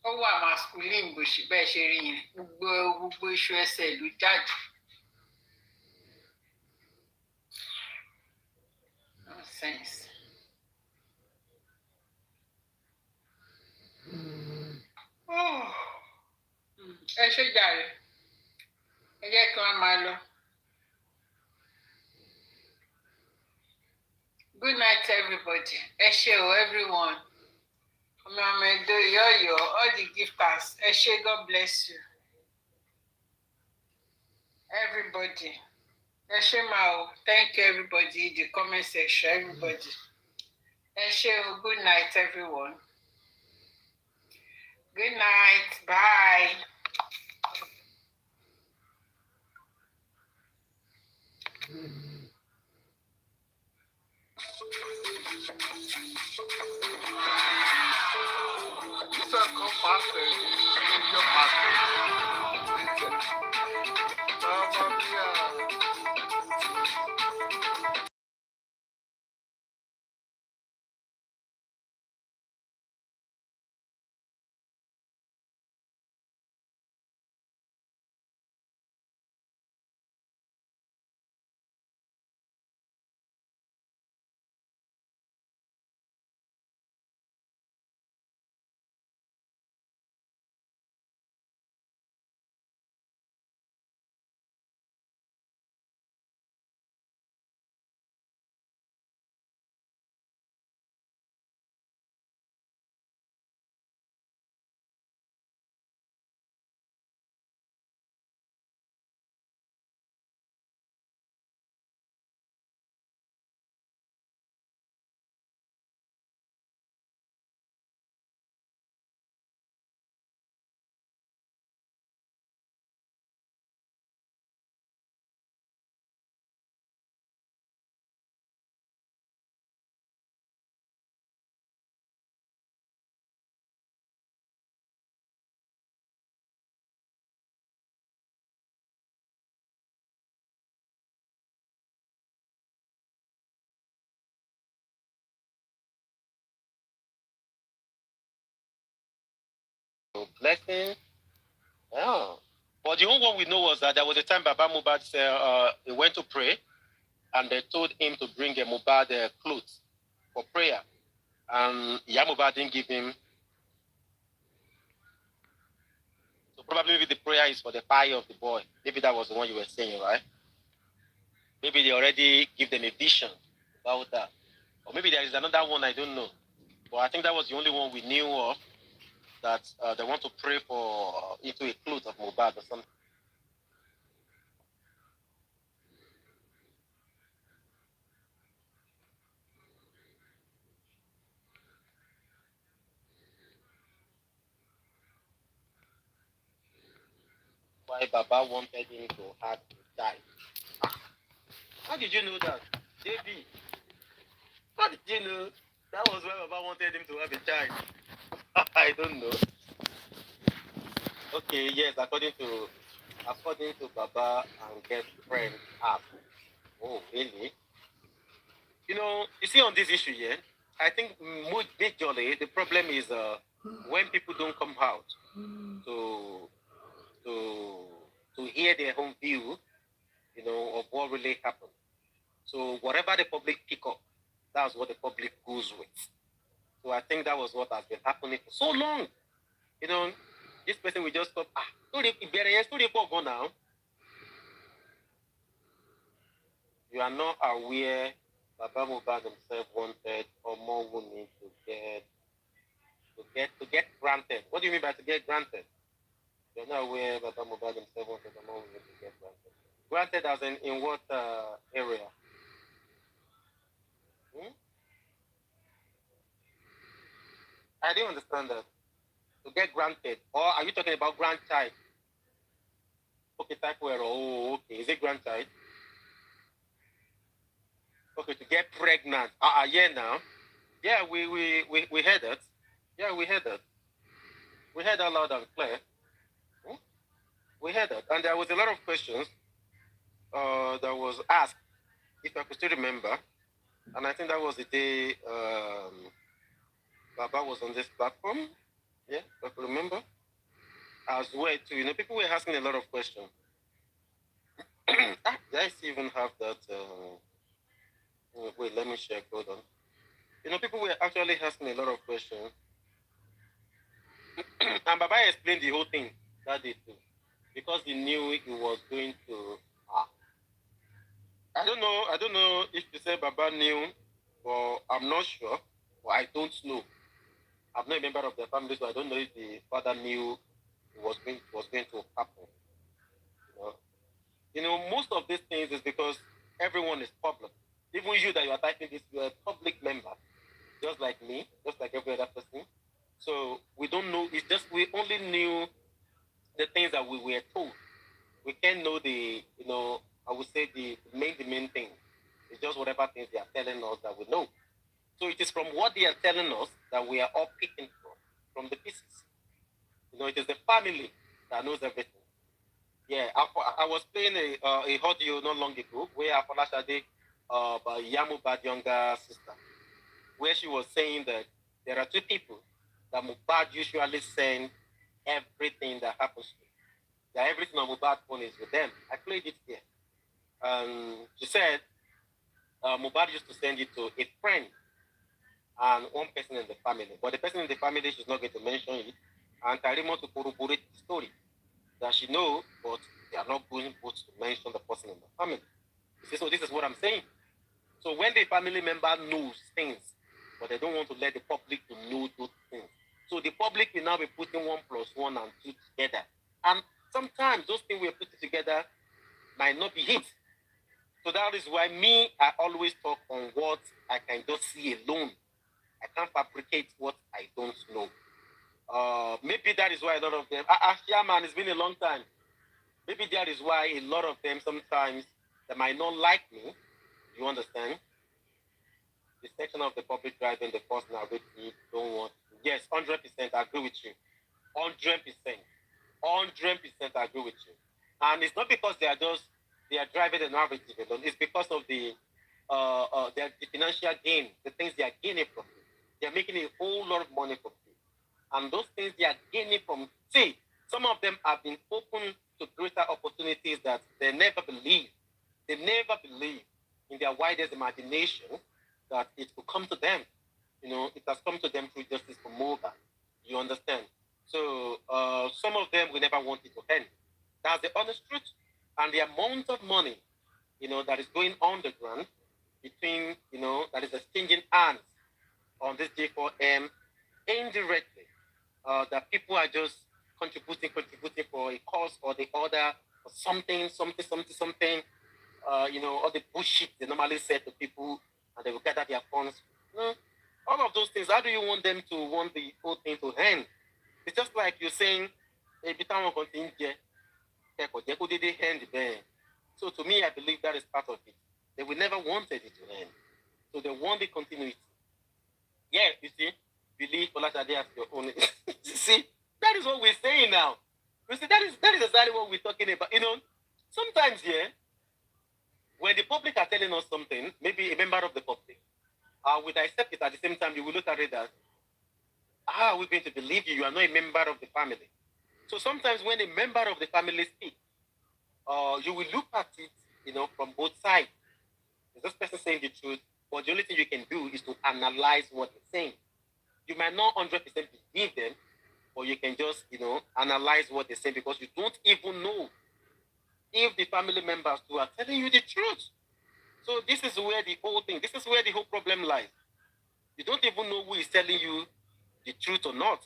Ó wà masculine bó ṣe bẹ́ẹ̀ ṣe rí yẹn. Gbogbo iṣu ẹsẹ̀ ló jáde. Nonsense. Ẹ ṣe jàre. Ẹ jẹ́ kí wọ́n máa lọ. Good night, everybody. Ẹ ṣé o, everyone. Ọmọ Ẹdó Yọ̀yọ̀, all the gifters. Ẹ ṣé, God bless you. Everybody. Thank you, everybody. The comment section, everybody. Good night, everyone. Good night. Bye. Blessing. Yeah. But the only one we know was that there was a time Baba Mohbad said he went to pray, and they told him to bring a Mohbad clothes for prayer, and Mohbad didn't give him. So probably maybe the prayer is for the fire of the boy. Maybe that was the one you were saying, right? Maybe they already give them a vision about that, or maybe there is another one I don't know. But I think that was the only one we knew of, that they want to pray for into a cloth of Mohbad or something. Why Baba wanted him to have to die. How did you know that? JB, how did you know? That was why Baba wanted him to have a child. I don't know. Okay, yes, according to Baba and get friend app. Oh, really? You know, you see on this issue here, I think majorly the problem is when people don't come out to to hear their own view, you know, of what really happened. So whatever the public pick up, that's what the public goes with. So I think that was what has been happening for so long. You know, this person will just stop. Go now. You are not aware Baba Mohbad himself wanted or more women to get granted. What do you mean by to get granted? You're not aware Baba Mohbad himself wanted or more women to get granted. Granted as in what area? Hmm? I didn't understand that. To get granted, or are you talking about grandchild? Okay, type error. Oh, okay. Is it grandchild? Okay, to get pregnant. Yeah, now. Yeah, we heard that. Yeah, we heard that. We heard that loud and clear. Hmm? We heard that. And there was a lot of questions that was asked, if I could still remember. And I think that was the day Baba was on this platform. Yeah, if I could remember. As well, too. You know, people were asking a lot of questions. Did I even have that? Wait, let me check. Hold on. You know, people were actually asking a lot of questions. And Baba explained the whole thing that day too, because he knew he was going to. I don't know if you say Baba knew, or I'm not sure, or I don't know. I'm not a member of the family, so I don't know if the father knew it was going to happen. You know? most of these things is because everyone is public. Even you that you are typing this, you are a public member, just like me, just like every other person. So we don't know. It's just we only knew the things that we were told. We can't know the, I would say the main thing. It's just whatever things they are telling us that we know. So it is from what they are telling us that we are all picking from the pieces. It is the family that knows everything. Yeah, I was playing a audio not long ago where Afolashade, Yamubad younger sister, where she was saying that there are two people that Mohbad usually send everything that happens to. That everything on Mohbad's phone is with them. I played it here. She said Mohbad used to send it to a friend and one person in the family. But the person in the family, she's not going to mention it. And Karimo to corroborate the story that she knows, but they are not going to mention the person in the family. You see, so this is what I'm saying. So when the family member knows things, but they don't want to let the public to know those things. So the public will now be putting 1 + 1 and 2 together. And sometimes those things we are putting together might not be hit. So that is why I always talk on what I can just see alone. I can't fabricate what I don't know. Maybe that is why a lot of them, man, it's been a long time. Maybe that is why a lot of them sometimes, they might not like me. You understand? The section of the public driving the first narrative don't want. Yes, 100% agree with you. 100%. 100% agree with you. And it's not because they are driving the narrative alone. It's because of the financial gain, the things they are gaining from it. They are making a whole lot of money from it. And those things they are gaining from, see, some of them have been open to greater opportunities that they never believed. They never believed in their widest imagination that it will come to them. It has come to them through justice for Mohbad. You understand? So some of them will never want it to end. That's the honest truth. And the amount of money, that is going on the ground between, that is exchanging hands on this J4M indirectly, that people are just contributing for a cause or the other, or something, all the bullshit they normally say to people, and they will gather their funds. All of those things, how do you want them to want the whole thing to end? It's just like you're saying, so to me, I believe that is part of it. They will never wanted it to end. So they want the continuity. Yeah, you see, believe Olashade as your own. You see, that is what we're saying now. You see, that is exactly what we're talking about. Sometimes, when the public are telling us something, maybe a member of the public, would accept it at the same time, you will look at it as, how are we going to believe you? You are not a member of the family. So sometimes when a member of the family speaks, you will look at it, from both sides. Is this person saying the truth? But the only thing you can do is to analyze what they're saying. You might not 100% believe them, but you can just, analyze what they're saying because you don't even know if the family members who are telling you the truth. So this is where the whole problem lies. You don't even know who is telling you the truth or not.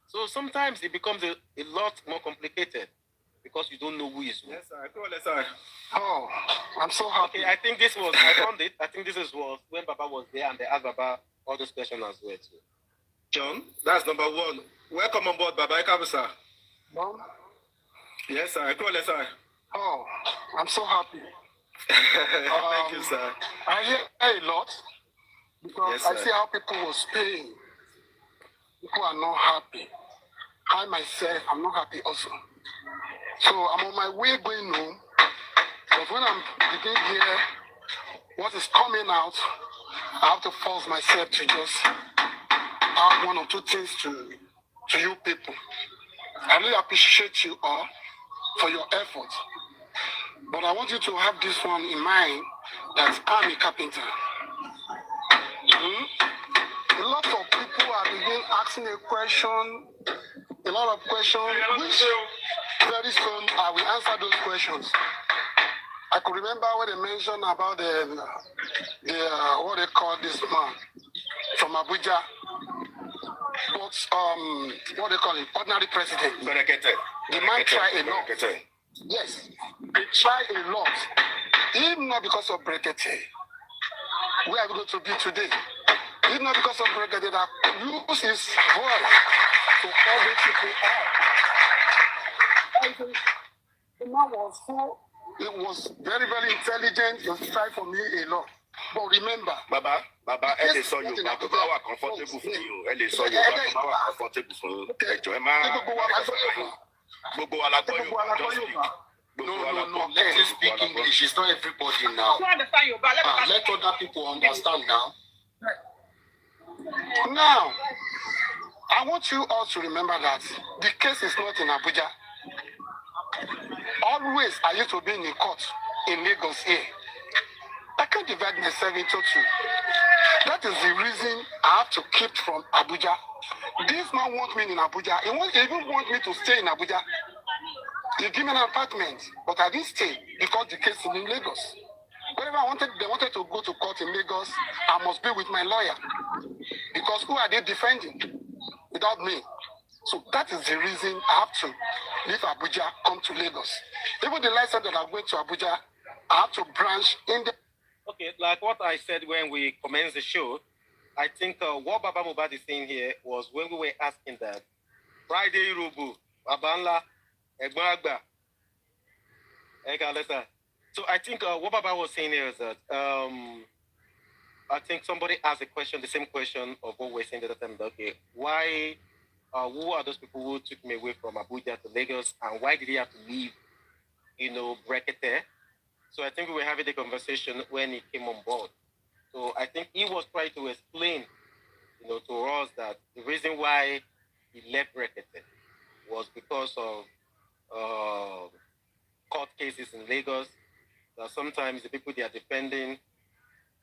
So sometimes it becomes a lot more complicated because you don't know who is who. Yes, sir. Go on, sir. Oh, I'm so happy. Okay, I think I found it. I think this was when Baba was there and they asked Baba all those questions as well too. John, that's number one. Welcome on board, Baba. Come, sir. Mom? Yes, sir. Go on, sir. Oh, I'm so happy. Thank you, sir. I hear a lot because Yes, I sir. see how people was paying. People are not happy. I myself, I'm not happy also. So I'm on my way going home. But when I'm beginning to hear what is coming out, I have to force myself to just add 1 or 2 things to you people. I really appreciate you all for your effort. But I want you to have this one in mind that I'm a carpenter. A lot of people are beginning asking a lot of questions, which very soon I will answer those questions. I could remember when they mentioned about the what they call this man from Abuja, but what they call it, ordinary president. The man tried a lot. Yes, they try a lot. If not because of Brekete, where are we going to be today? If not because of Brekete that lose his voice to call the people out. The man was so, it was very, very intelligent. He was trying for me a lot. But remember, Baba, ẹ saw you, Baba, wà comfortable fún you. Ẹ saw you, Baba, wà comfortable fún ẹjọ́. Ẹ má. Gbogbo wa la gbọ́ Yorùbá, just speak. No, let him speak English. It's not everybody now. Let other people understand now. Now, I want you all to remember that the case is not in Abuja. Always I used to be in the court in Lagos here. I can't divide myself into two. That is the reason I have to keep from Abuja. This man wants me in Abuja. He even wants me to stay in Abuja. He gave me an apartment, but I didn't stay because the case is in Lagos. Whenever they wanted to go to court in Lagos, I must be with my lawyer. Because who are they defending without me? So that is the reason I have to leave Abuja, come to Lagos. Even the last time that I went to Abuja, I have to branch in the... Okay, like what I said when we commenced the show, I think what Baba Mohbad is saying here was when we were asking that Friday Rubu, Abanla, Egbagba, Egalesa. So I think what Baba was saying here is that I think somebody asked a question, the same question of what we're saying at the time. Okay, why, who are those people who took me away from Abuja to Lagos, and why did he have to leave, Brekete? So I think we were having the conversation when he came on board. So I think he was trying to explain, to us that the reason why he left Brekete was because of court cases in Lagos. That sometimes the people they are defending,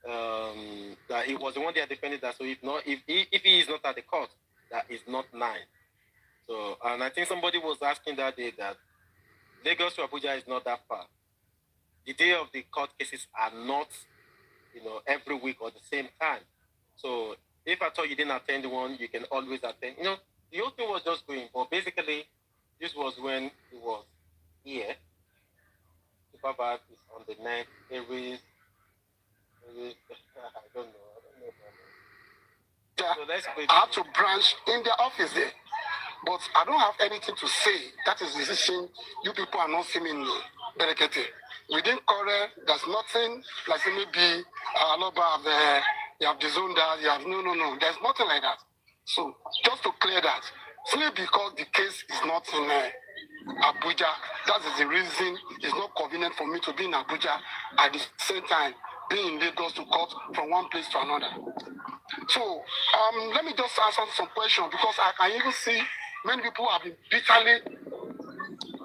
that he was the one they are defending. That so if he is not at the court, that is not nine. So and I think somebody was asking that day that Lagos to Abuja is not that far. The day of the court cases are not, every week or the same time. So if I thought you didn't attend one, you can always attend. The whole thing was just going. But basically, this was when he was here. Superbad is on the 9th. Aries, I don't know. So let's I have to branch in their office there. But I don't have anything to say. That is the decision. You people are not seeing in Berekete. Within Korea, there's nothing like maybe you have disowned us, you have no. There's nothing like that. So just to clear that, simply because the case is not in Abuja, that is the reason it's not convenient for me to be in Abuja at the same time being in Lagos to court from one place to another. So let me just answer some questions because I can even see many people have been bitterly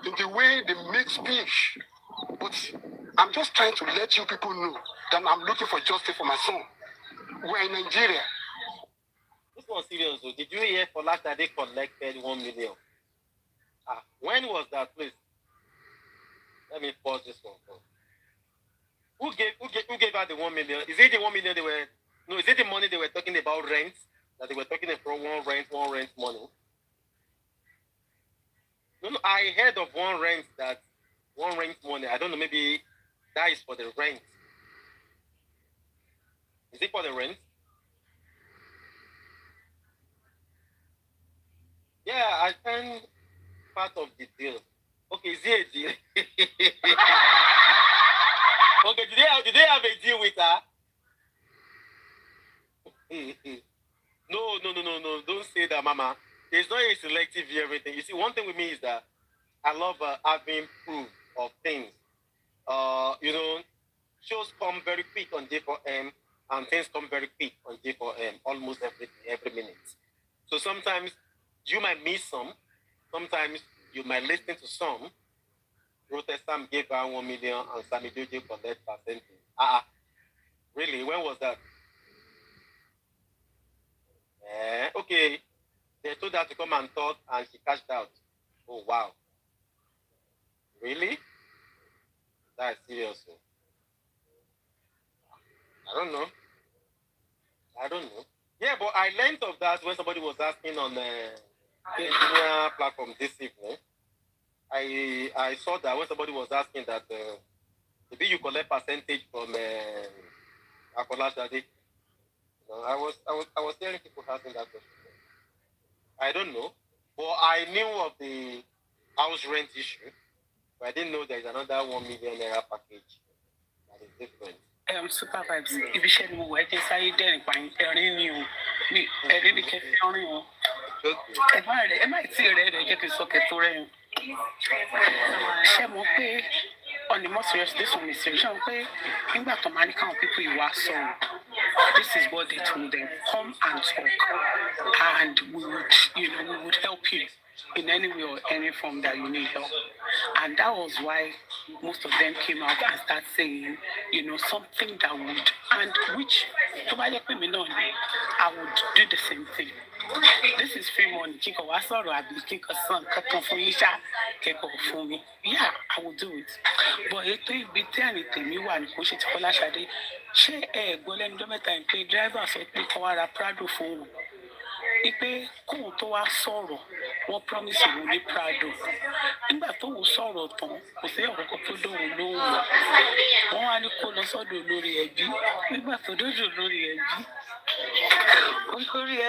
in the way they make speech. But I'm just trying to let you people know that I'm looking for justice for my son. We're in Nigeria. This was serious. So did you hear for last that they collected 1 million? When was that, please? Let me pause this one. Who gave out the 1 million? Is it the 1 million they were? No, is it the money they were talking about rent? That they were talking about one rent money? No, I heard of one rent money. I don't know, maybe that is for the rent. Is it for the rent? Yeah, I think part of the deal. Okay, is it a deal? Okay, did they have a deal with her? No. Don't say that, Mama. There's not a selective view everything. You see, one thing with me is that I love having proof of things. Shows come very quick on J4M and things come very quick on J4M almost every minute. So sometimes you might miss some. Sometimes you might listen to some. Protestant gave her 1 million and Sammy Jojo collect percentage. Really? When was that? Okay. They told her to come and talk and she cashed out. Oh, wow. Really? That's serious. I don't know. Yeah, but I learned of that when somebody was asking on the platform this evening. I saw that when somebody was asking that maybe you collect percentage from Akola Daddy. I was hearing people asking that question. I don't know, but I knew of the house rent issue, but I didn't know there is another 1 million naira package that is different. Super vibes. If you share the way, I say then fine. Erin ni Erin ni kefi orin o. Okay. Ẹ má tí rẹ̀ jẹ́ kí n sọ kẹ́tọ́ rẹ̀. Ṣé mo pé on the more serious, this one is serious. Ṣé mo pé nígbà tó máa ní káwọn people ìwà sọ̀rọ̀, this is what they told them. Come and talk, and we would help you in any way or any form that you need help. And that was why most of them came out and started saying, something that would, and which, I would do the same thing. This is free money. Yeah, I will do it. But if they be anything, you want to push it for Lashade. She go let me time pay driver so they call a Prado phone. Ipe kóhun tó wá sọ̀rọ̀ wọ́n promise ìwò ní Prado nígbà tó wò sọ̀rọ̀ tán kò sí ọ̀kọ̀ọ̀kan tó dóhùn lóhùn wọ́n wá ní kó lọ sọ́dọ̀ olórí ẹbí nígbà tó dójú olórí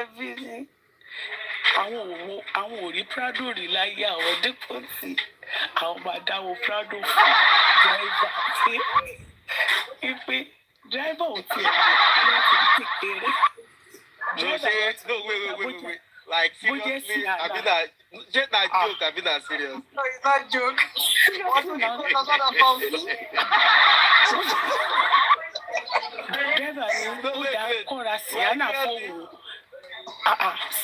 ẹbí ni àwọn ò rí Prado rí láyé àwọn dípò tí àwọn máa dáwọ́ Prado fún driver tí ipe driver ò tiẹ̀ láti kékeré. No, wait. Like, seriously, I mean that, just not joke, I mean that serious. No, it's not joke.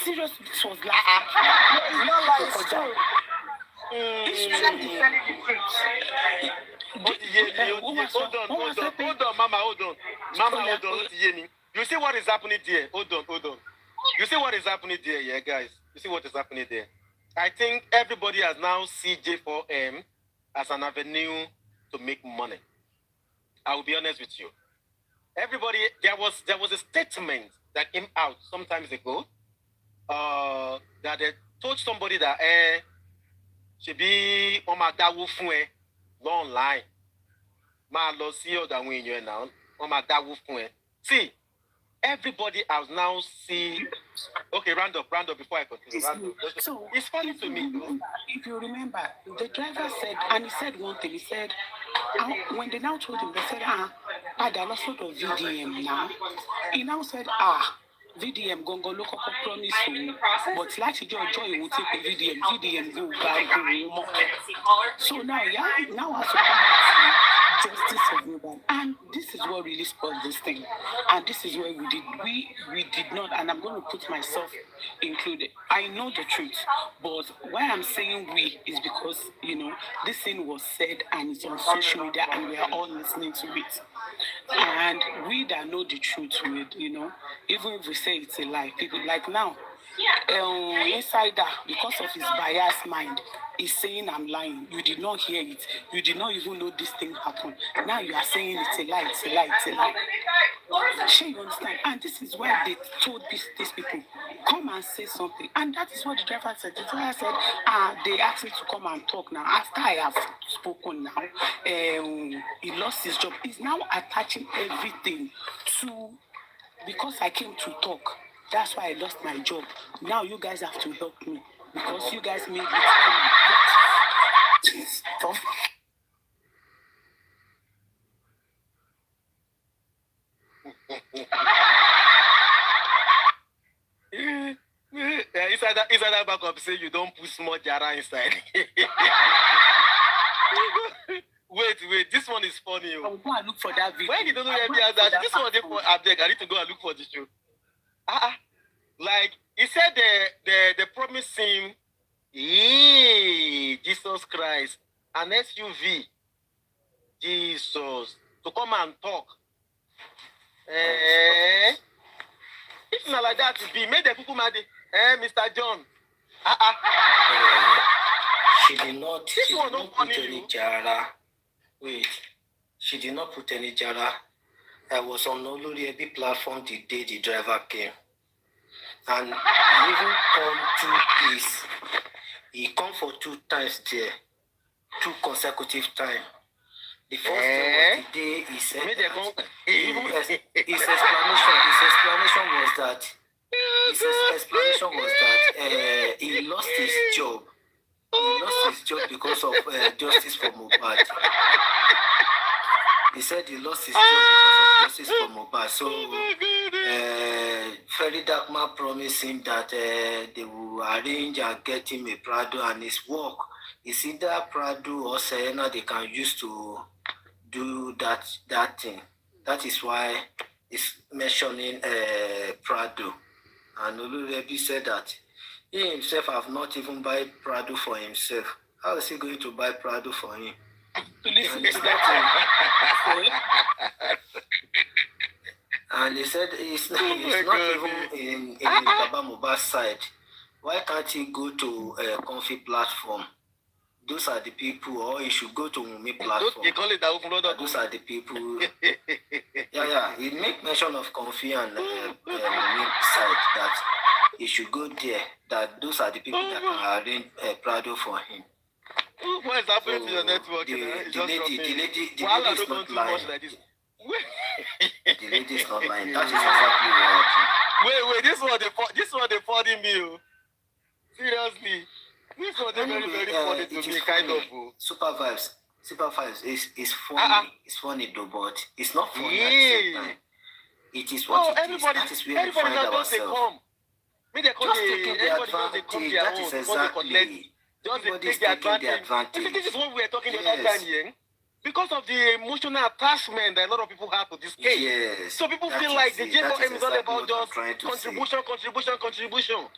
Serious, this was last. It's not like it's true. Hold on, Mama, hold on. You see what is happening there? Hold on. You see what is happening there, yeah, guys? You see what is happening there? I think everybody has now CJ4M as an avenue to make money. I will be honest with you. Everybody, there was a statement that came out some time ago that they told somebody that should be on my dawu fun online. Ma lo see you that when you now on my dawu fun. See, everybody has now seen. Okay, round up before I continue. So it's funny to me though. If you remember, the driver said, and he said one thing. He said, when they now told him, they said, there are sort of VDM now. He now said, VDM gongo local promise you, but like joy will take a VDM go back. So now, now I suppose justice of Mohbad, and this is what really spoiled this thing, and this is where we did not, and I'm going to put myself included. I know the truth, but why I'm saying we is because this thing was said and it's on social media and we are all listening to it. And we that know the truth with, even if we say it's a lie, people like now, insider, because of his biased mind, is saying I'm lying. You did not hear it. You did not even know this thing happened. Now you are saying it's a lie, it's a lie, it's a lie. Sure, you understand? And this is why they told these people, come and say something. And that is what the driver said. The driver said, they asked me to come and talk now. After I have spoken now, he lost his job. He's now attaching everything to, because I came to talk. That's why I lost my job. Now you guys have to help me. Because you guys made me stop. Inside that back up, say you don't put small jara inside. Wait, this one is funny. I'll go and look for that video. When you don't know that, this one is for Abdek. I need to go and look for the show. Like he said, they promised him, Jesus Christ, an SUV, Jesus, to come and talk. If not like that, it be made the kukumadi. Mr. John. She did not put any jara. Wait, she did not put any jara. I was on Oloriebi platform the day the driver came. And even come to this, he come for 2 times there. 2 consecutive times. The first time was the day he said that even his explanation was that he lost his job. He lost his job because of justice for Mohbad. He said he lost his job because of justice for Mohbad. So Ferry Darkman promised him that they will arrange and get him a Prado, and his work is either Prado or Serena they can use to do that thing. That is why he's mentioning Prado. And Olurebi said that he himself have not even buy Prado for himself. How is he going to buy Prado for him? And he said it's not even in Baba Mohbad's side. Why can't he go to a Comfy platform? Those are the people, or he should go to Mumi platform. Those are the people. Yeah. He make mention of Comfy and Mumi side that he should go there. That those are the people that can arrange Prado for him. What is happening to your network? The lady is not lying. The lady is not lying. That is exactly what. Wait, this one they funny me. Seriously. This one they very funny to me, kind of. Super vibes is funny. It's funny though, but it's not funny at the same time. It is what it is. That is where we find ourselves. Just taking the advantage. That is exactly. Everybody's taking the advantage. This is what we were talking about that time. Because of the emotional attachment that a lot of people have to this case. Yes. So people feel like the JFM is all about just contribution.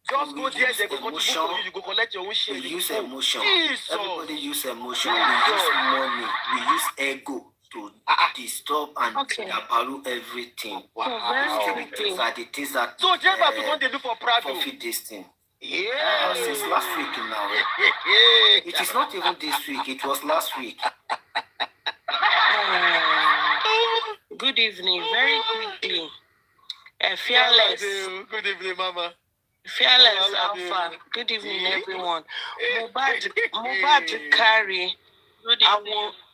Just go there, they go contribute to you, you go collect your own share. We use emotion. Jesus. Everybody use emotion. We use money. We use ego to disturb and apparel everything. Wow. These are the things that so JFM because they do for Prado. Forfeit this thing. Yeah. Since last week now. It is not even this week. It was last week. Good evening. Very quickly. Fearless. Good evening, Mama. Fearless Alpha. Good evening, everyone. Mohbad carry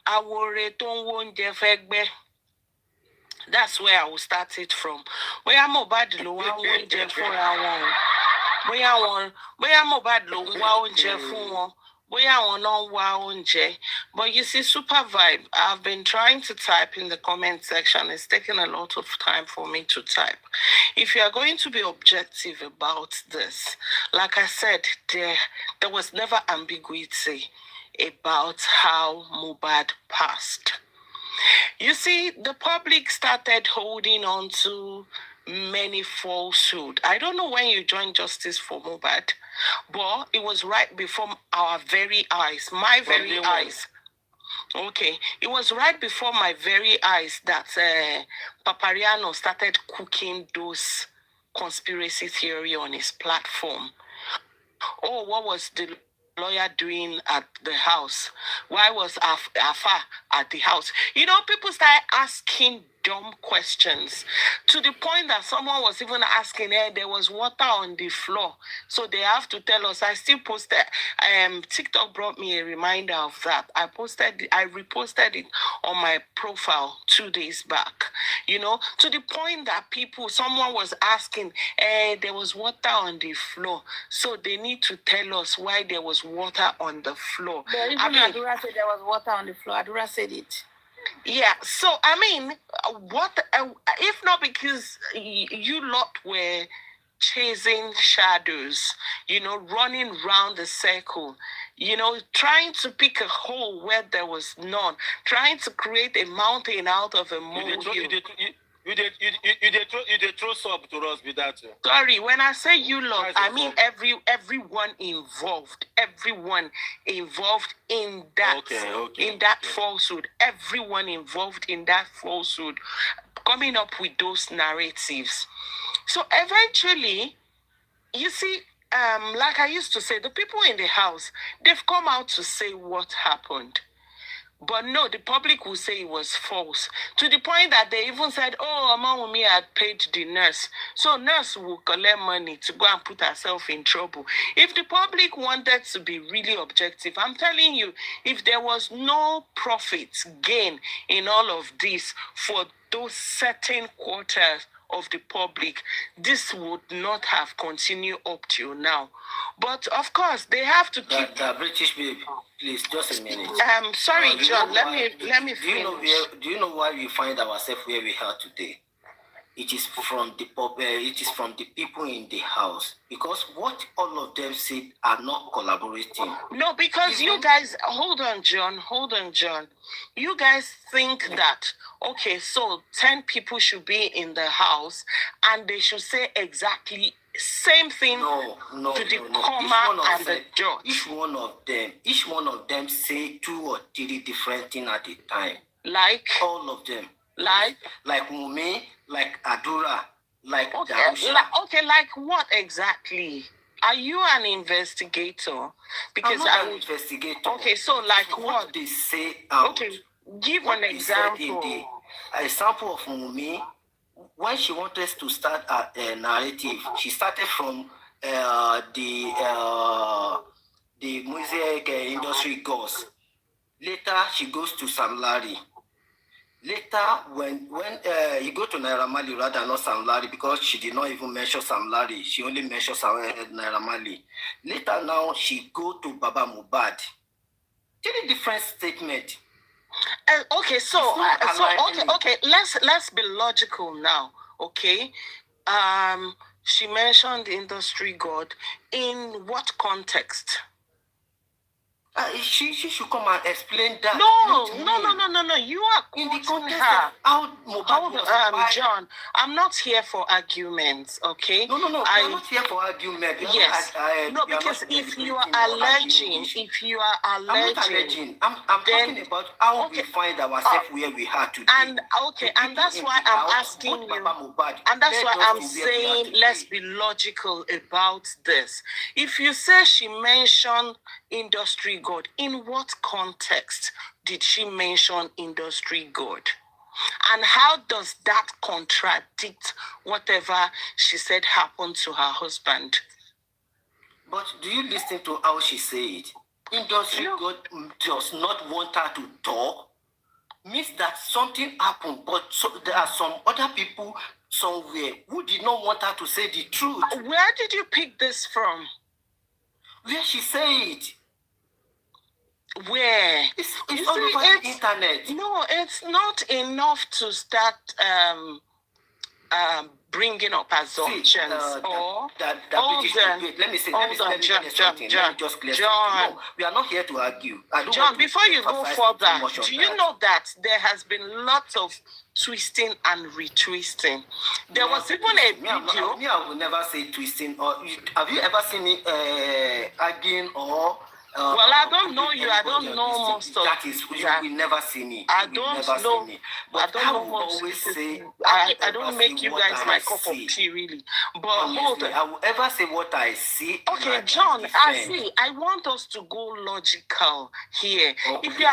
awore tó ń wóúnjẹ fẹ́gbẹ́. That's where I will start it from. Bóyá Mohbad ló wá oúnjẹ fúnra wọn. Bóyá Mohbad ló ń wá oúnjẹ fún wọn. Bóyá àwọn náà ń wá oúnjẹ. But you see, Super Vibe, I've been trying to type in the comment section. It's taking a lot of time for me to type. If you are going to be objective about this, like I said, there was never ambiguity about how Mohbad passed. You see, the public started holding on to many falsehood. I don't know when you joined Justice for Mohbad, but it was right before our very eyes, my very eyes. Okay, it was right before my very eyes that Papariano started cooking those conspiracy theory on his platform. Oh, what was the lawyer doing at the house? Why was Afa at the house? You know, people started asking dumb questions to the point that someone was even asking, there was water on the floor, so they have to tell us. I still posted, TikTok brought me a reminder of that. I reposted it on my profile 2 days back, you know, to the point that someone was asking, there was water on the floor, so they need to tell us why there was water on the floor. But even Adura said there was water on the floor. Adura said it. Yeah, so I mean, what if not because you lot were chasing shadows, you know, running round the circle, you know, trying to pick a hole where there was none, trying to create a mountain out of a molehill. You did throw sub to us with that. Sorry, when I say you lot, I mean everyone involved in that in that falsehood. Everyone involved in that falsehood, coming up with those narratives. So eventually, you see, like I used to say, the people in the house, they've come out to say what happened. But no, the public will say it was false. To the point that they even said, oh, Omawumi had paid the nurse. So nurse will collect money to go and put herself in trouble. If the public wanted to be really objective, I'm telling you, if there was no profit gain in all of this for those certain quarters of the public, this would not have continued up till now. But of course, they have to keep the British babe. Please, just a minute. Sorry, John. Let me finish. Do you know why we find ourselves where we are today? It is from the people in the house, because what all of them said are not collaborating. No, because you guys, hold on, John. You guys think that, okay, so 10 people should be in the house and they should say exactly same thing to the comma and the dot. Each one of them say 2 or 3 different things at a time. Like? All of them. Like Mume, like Adura, like Darusha. Like what exactly? Are you an investigator? Because I'm not an investigator. Okay, so like what they say out. Okay, give an example. The example of Mume, when she wanted to start a narrative, she started from the music industry goes. Later, she goes to Sam Larry. Later, when you go to Naira Marley rather not Sam Larry, because she did not even mention Sam Larry, she only mentioned Naira Marley. Later now, she go to Baba Mohbad. 3 different statements. Okay, let's be logical now. Okay, she mentioned industry god. In what context? She should come and explain that. No. You are in the context her. Hold on, John. I'm not here for arguments, okay? No. I'm not here for argument. Yes. Because if you are alleging, I'm not alleging. I'm talking about how we find ourselves where we are today. And that's why I'm asking you. And that's why I'm saying let's be logical about this. If you say she mentioned industry god, in what context did she mention industry god? And how does that contradict whatever she said happened to her husband? But do you listen to how she said? Industry god does not want her to talk. Means that something happened, but there are some other people somewhere who did not want her to say the truth. Where did you pick this from? Where she said. Where? It's all over the internet. No, it's not enough to start bringing up assumptions. Let me say something. John, we are not here to argue. John, before you go further, do you know that there has been lots of twisting and retwisting? There was even a video. I will never say twisting. Have you ever seen me arguing or? Well, I don't know you. I don't know most of that. You will never see me. I don't know. But I don't know always say. I don't make you guys my cup of tea, really. But hold on. I will ever say what I see. Okay, John. I see. I want us to go logical here. Okay. If you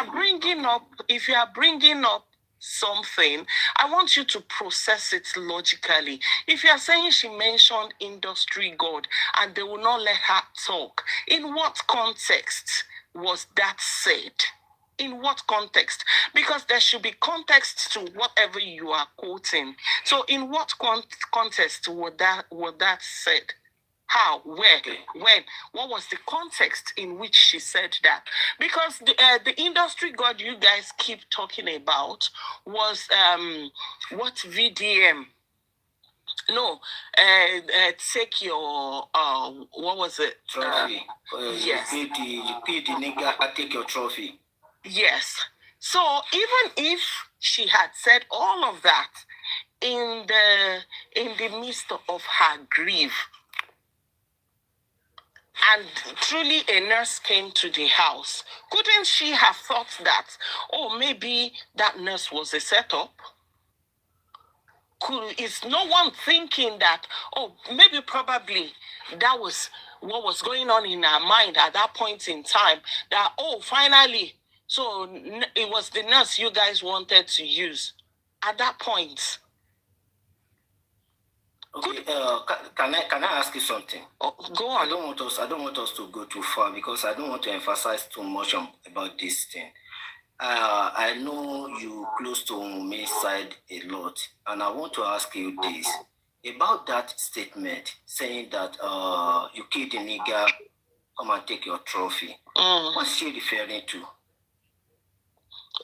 are bringing up something, I want you to process it logically. If you are saying she mentioned industry god and they will not let her talk, in what context was that said? In what context? Because there should be context to whatever you are quoting. So in what context was that said? How? Where? When? What was the context in which she said that? Because the industry god you guys keep talking about was what VDM? No, take your what was it? Trophy. Yes. You pay the nigga, I take your trophy. Yes. So even if she had said all of that in the midst of her grief, and truly a nurse came to the house, couldn't she have thought that, oh, maybe that nurse was a setup? Is no one thinking that, oh, maybe probably that was what was going on in her mind at that point in time, that, oh, finally, So it was the nurse you guys wanted to use at that point. Okay, can I ask you something? Oh, go on. I don't want us to go too far because I don't want to emphasize too much about this thing. I know you close to Mume's side a lot, and I want to ask you this about that statement saying that you killed the nigger, come and take your trophy. What's she referring to?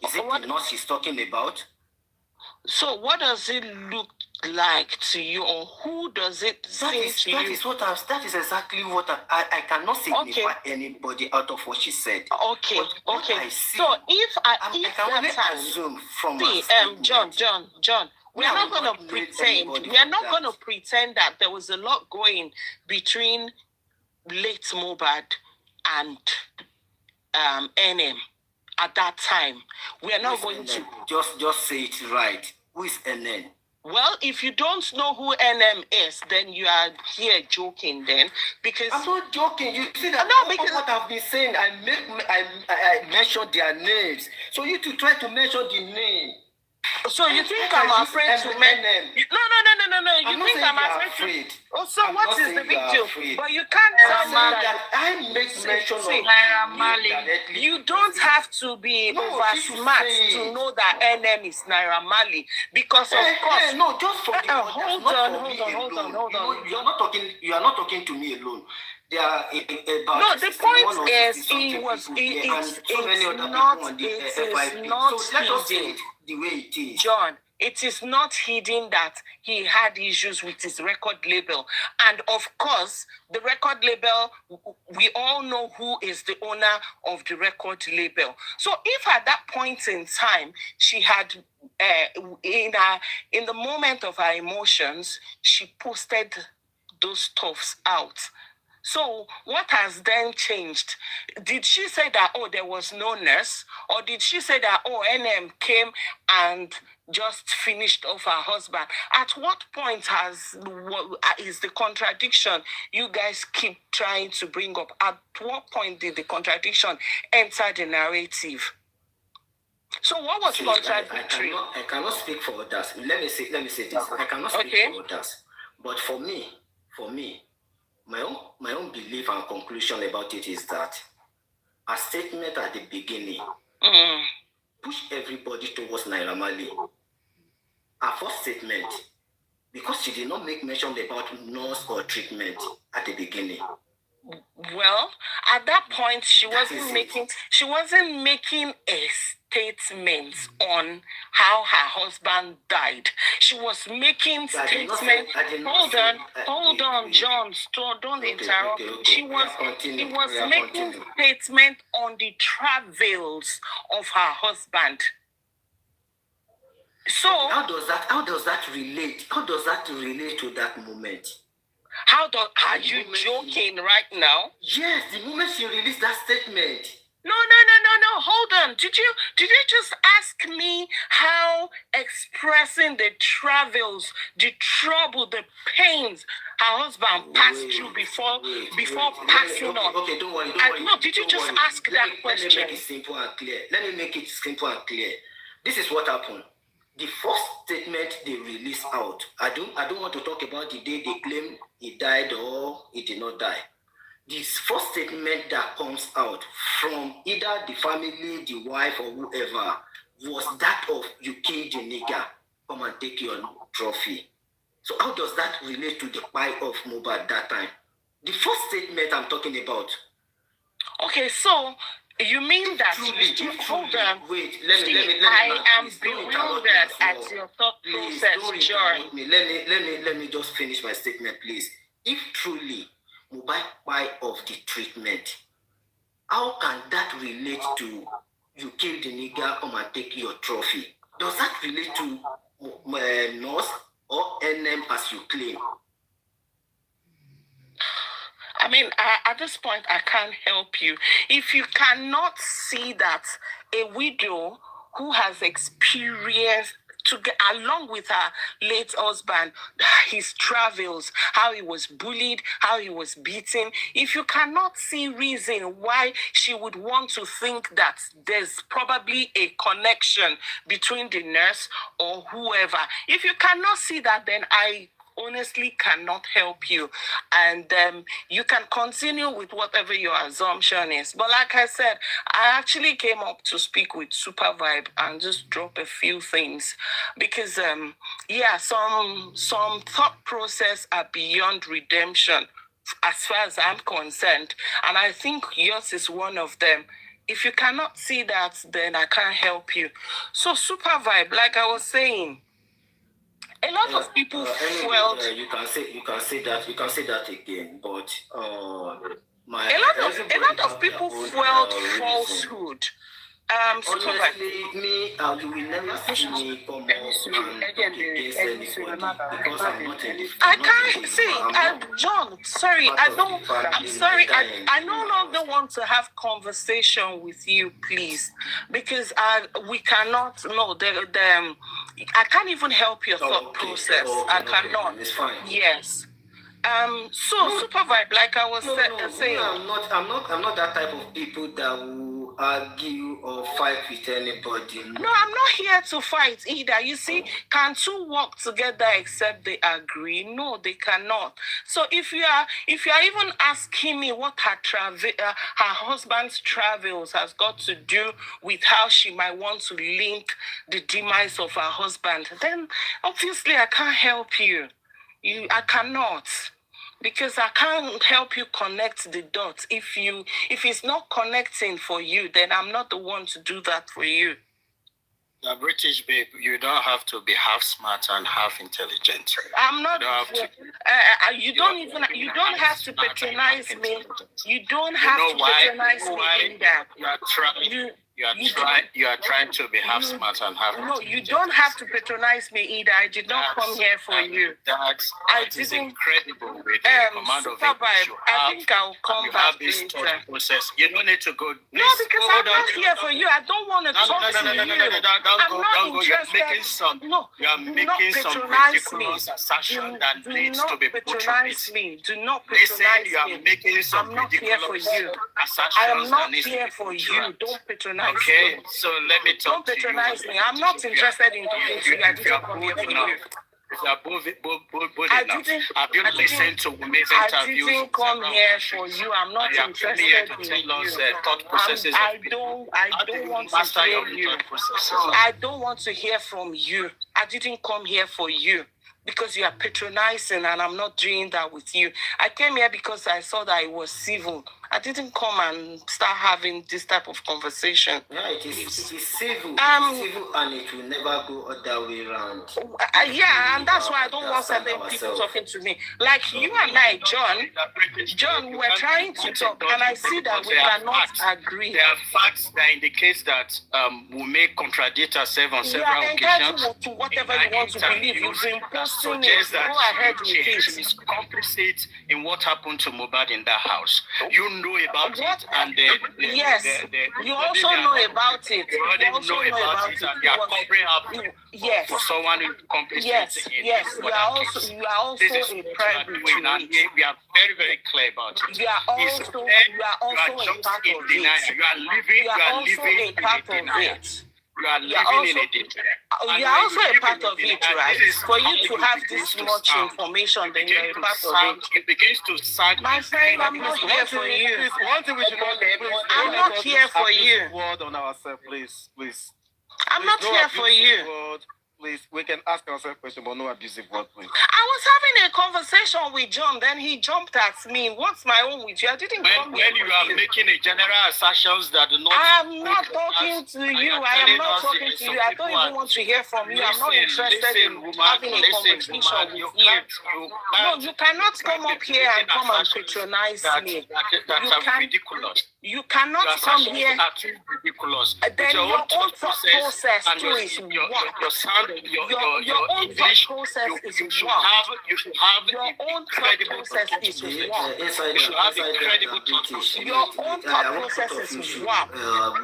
Is it the nurse she's talking about? So what does it look like to you, or who does it say to you? That is exactly what I cannot signify anybody out of what she said. Okay, but okay. See, so if I can only assume from John, we are not going to pretend. We are not going to pretend that there was a lot going between late Mohbad and NM at that time. We are not going to just say it right. Who is NM? Well, if you don't know who NM is, then you are here joking then, because I'm not joking. You see that because what I've been saying, I mentioned their names. So you to try to mention the name. So you think I'm afraid to mention? No. You think I'm afraid? Oh, so what is the big deal? But you can't tell me that I make mention of Naira Marley. You don't have to be over smart to know that NM is Naira Marley, because of course. No, just for the hold on. You are not talking to me alone. There are about no, the point is the way it is. John, it is not hidden that he had issues with his record label. And of course, the record label, we all know who is the owner of the record label. So if at that point in time, she had, in the moment of her emotions, she posted those stuffs out. So what has then changed? Did she say that, oh, there was no nurse? Or did she say that, oh, NM came and just finished off her husband? At what point is the contradiction you guys keep trying to bring up? At what point did the contradiction enter the narrative? So what was contradictory? I cannot speak for others. Let me say this. I cannot speak for others. But for me, my own belief and conclusion about it is that a statement at the beginning push everybody towards Naira Marley. Her first statement, because she did not make mention about nurse or treatment at the beginning. Well, at that point, she wasn't making a statement on how her husband died. She was making statements. Hold on, John. Don't interrupt. She was making statement on the travels of her husband. So how does that relate? How does that relate to that moment? Are you joking right now? Yes, the moment she released that statement. No. Hold on. Did you just ask me how expressing the travels, the trouble, the pains her husband passed through before passing on? Okay, don't worry. No, did you just ask that question? Let me make it simple and clear. This is what happened. The first statement they released out, I don't want to talk about the day they claim he died or he did not die. This first statement that comes out from either the family, the wife, or whoever was that of you killed the nigger, come and take your trophy. So how does that relate to the pie of Mohbad that time? The first statement I'm talking about. Okay, so you mean that hold on. Wait, I am bewildered at your thought process, John. Let me just finish my statement, please. If truly Mohbad pie of the treatment, how can that relate to you kill the nigger, come and take your trophy? Does that relate to nurse or NM as you claim? I mean, at this point, I can't help you. If you cannot see that a widow who has experienced along with her late husband, his travels, how he was bullied, how he was beaten. If you cannot see reason why she would want to think that there's probably a connection between the nurse or whoever, if you cannot see that, then I honestly cannot help you, and you can continue with whatever your assumption is. But like I said, I actually came up to speak with Super Vibe and just drop a few things because some thought process are beyond redemption as far as I'm concerned, and I think yours is one of them. If you cannot see that, then I can't help you. So Super Vibe, like I was saying, a lot of people felt you can say that again, but a lot of people felt falsehood. Honestly, you will never see me come up against anybody because I'm not in the. I can't see, John. Sorry, I'm sorry. I no longer want to have conversation with you, please, because we cannot. No, I can't even help your thought process. I cannot. It's fine. Yes. So Super Vibe, like I was saying, I'm not that type of people that will argue or fight with anybody. No, I'm not here to fight either. You see, can two work together except they agree? No, they cannot. So if you are even asking me what her husband's travels has got to do with how she might want to link the demise of her husband, then obviously I can't help you. I cannot. Because I can't help you connect the dots. If it's not connecting for you, then I'm not the one to do that for you. The British babe, you don't have to be half smart and half intelligent. I'm not. You don't have to patronize me. You don't have to patronize me in that. You are trying to be half smart and half. No, you don't have to patronize me either. I did not come here for you. That is incredible. With the command of I think I'll come back later. Process. You don't need to go. No, because I'm not here for you. I don't want to talk to you. I'm not interested. You are making some ridiculous assertion that needs to be put on it. Do not patronize me. You are making some ridiculous assertions. I am not here for you. Don't patronize. Okay, so let me talk to you. Don't patronize me. I'm not interested in talking to you. I didn't come here for you. If you are both enough, have you listened to Ume's interviews? I didn't come here for you. I'm not interested in you. I don't want to hear you. I don't want to hear from you. I didn't come here for you. Because you are patronizing and I'm not doing that with you. I came here because I saw that it was civil. I didn't come and start having this type of conversation. Yeah, it is civil. Civil and it will never go other way around. Yeah, and that's why I don't want certain people talking to me. Like you and I, John, we were trying to talk and I see that we cannot agree. There are facts that indicate that we may contradict ourselves on several occasions. To whatever you want to believe. You've been posting it. Go ahead with it. She is complicit in what happened to Mohbad in that house. You know about it, and you also know about it. You already know about it, and you are covering up for someone who is complicit. Yes. You are also a private. We are very, very clear about it. You are also a part of it. You are living in denial. You are living in a denial. You are also a part of it, right? For you to have this much information, then you are a part of it. It begins to sound. My friend, I'm not here for you. One thing we should not do. I'm not here for you. Word on ourselves, please. I'm not here for you. Please, we can ask ourselves questions, but no abusive word, please. I was having a conversation with John, then he jumped at me. What's my own with you? I didn't come here. When you are making a general assertions that do not... I'm not talking to you. I am not talking to you. I don't even want to hear from you. I'm not interested in having a conversation with you. No, you cannot come up here and come and patronize me. That's ridiculous. You cannot come here. Ridiculous. Then your own thought process too is what? your own English, thought process is you should wrong. have Your own thought process is wrong. You should have incredible thought process. Your own thought process is wrong.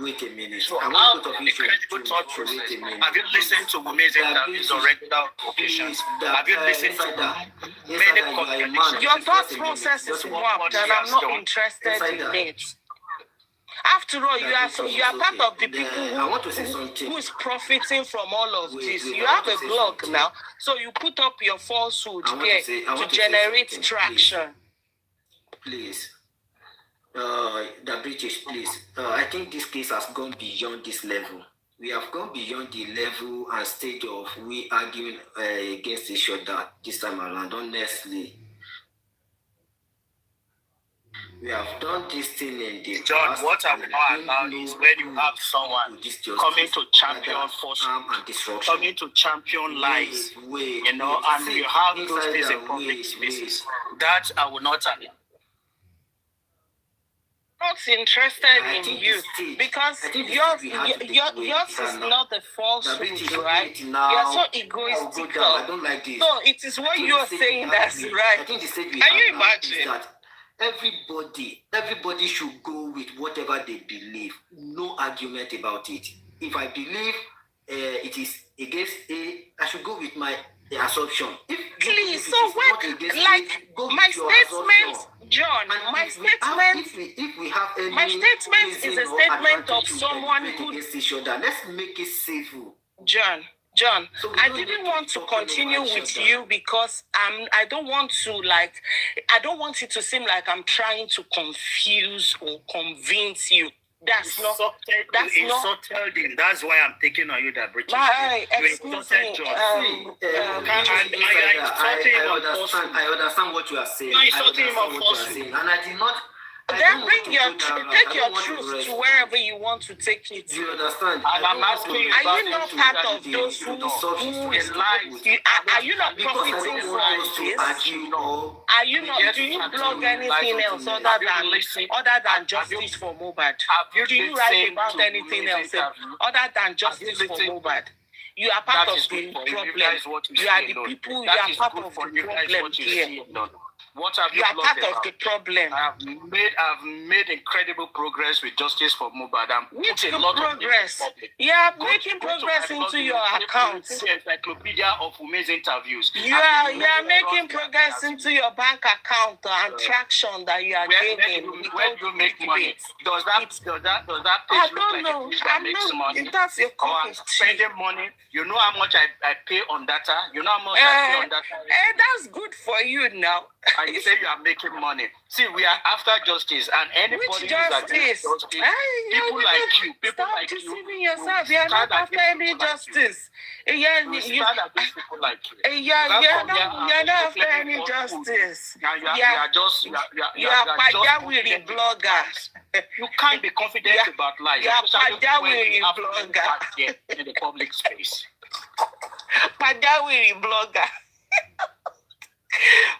Wait a minute. So I have want to put of incredible thought to process. wait a minute. Have you listened to Wume's interviews on regular occasions? Have you listened to many contradictions? Your thought process is warped, and I'm not interested in it. After all, you are part of the people who is profiting from all of this. You have a blog now, so you put up your falsehood there to generate traction. Please, the British, please. I think this case has gone beyond this level. We have gone beyond the level and stage of we arguing against each other this time around. Honestly, we have done this thing in the John, past. what I'm not allowed is when you have someone coming to champion falsehood, coming to champion lies, you know, and you have those things in public spaces. That I will not allow. Not interested in you because yours is not a falsehood, right? You're so egoistical. I don't like this. So it is what you're saying that's right. Can you imagine? Everybody should go with whatever they believe. No argument about it. If I believe it is against A, I should go with my assumption. Please, so what? Like my statement, John. My statement. If we have any my statement is a statement of someone who. Let's make it civil. John, so I didn't want to continue with you because I don't want it to seem like I'm trying to confuse or convince you. That's not. That's why I'm taking on you that British. Excuse me. I understand what you are saying. And I did not. Then take your truth to wherever you want to take it. Do you understand? And I'm asking you, are you not part of those who is lying? Are you not profiting from this? Are you not? Do you blog anything else other than justice for Mohbad? Do you write about anything else other than justice for Mohbad? You are part of the problem. You are the people. You are part of the problem here. What have you are part of the problem. I've made incredible progress with justice for Mohbad. Which progress? You are making progress into your account. The encyclopedia of Wume's interviews. You are making progress into your bank account and traction that you are gaining. When you make money, does that page look like a page that makes money? That's your I'm spending money. You know how much I pay on data. You know how much I pay on data. That's good for you now. And you say you are making money. See, we are after justice, and anybody who's against justice, people like you, stop deceiving yourself. You are not after any justice. You're not after any justice. You are pajawiri bloggers. You can't be confident about lies. You are pajawiri blogger in the public space. Pajawiri blogger.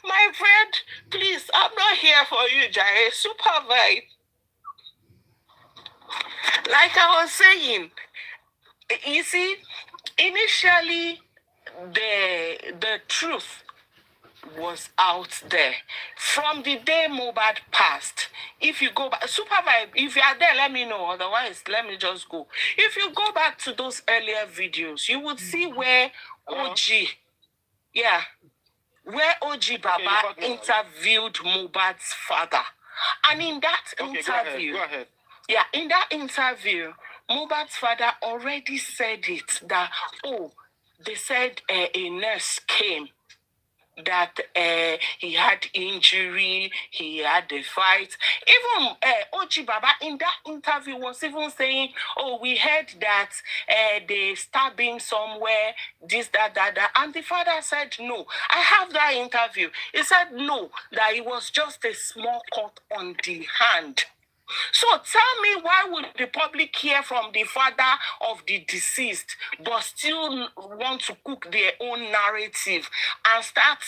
My friend, please, I'm not here for you, Jare. Supervise. Like I was saying, you see, initially, the truth was out there. From the day Mohbad passed, if you go back, Supervise, if you are there, let me know. Otherwise, let me just go. If you go back to those earlier videos, you would see where where OG Baba interviewed Mohbad's father. And in that interview, in that interview, Mohbad's father already said it, that, they said a nurse came, that he had injury, he had a fight. Even OG Baba in that interview was even saying, we heard that they stabbed him somewhere, this, that. And the father said, no. I have that interview. He said, no, that it was just a small cut on the hand. So tell me, why would the public hear from the father of the deceased but still want to cook their own narrative and start,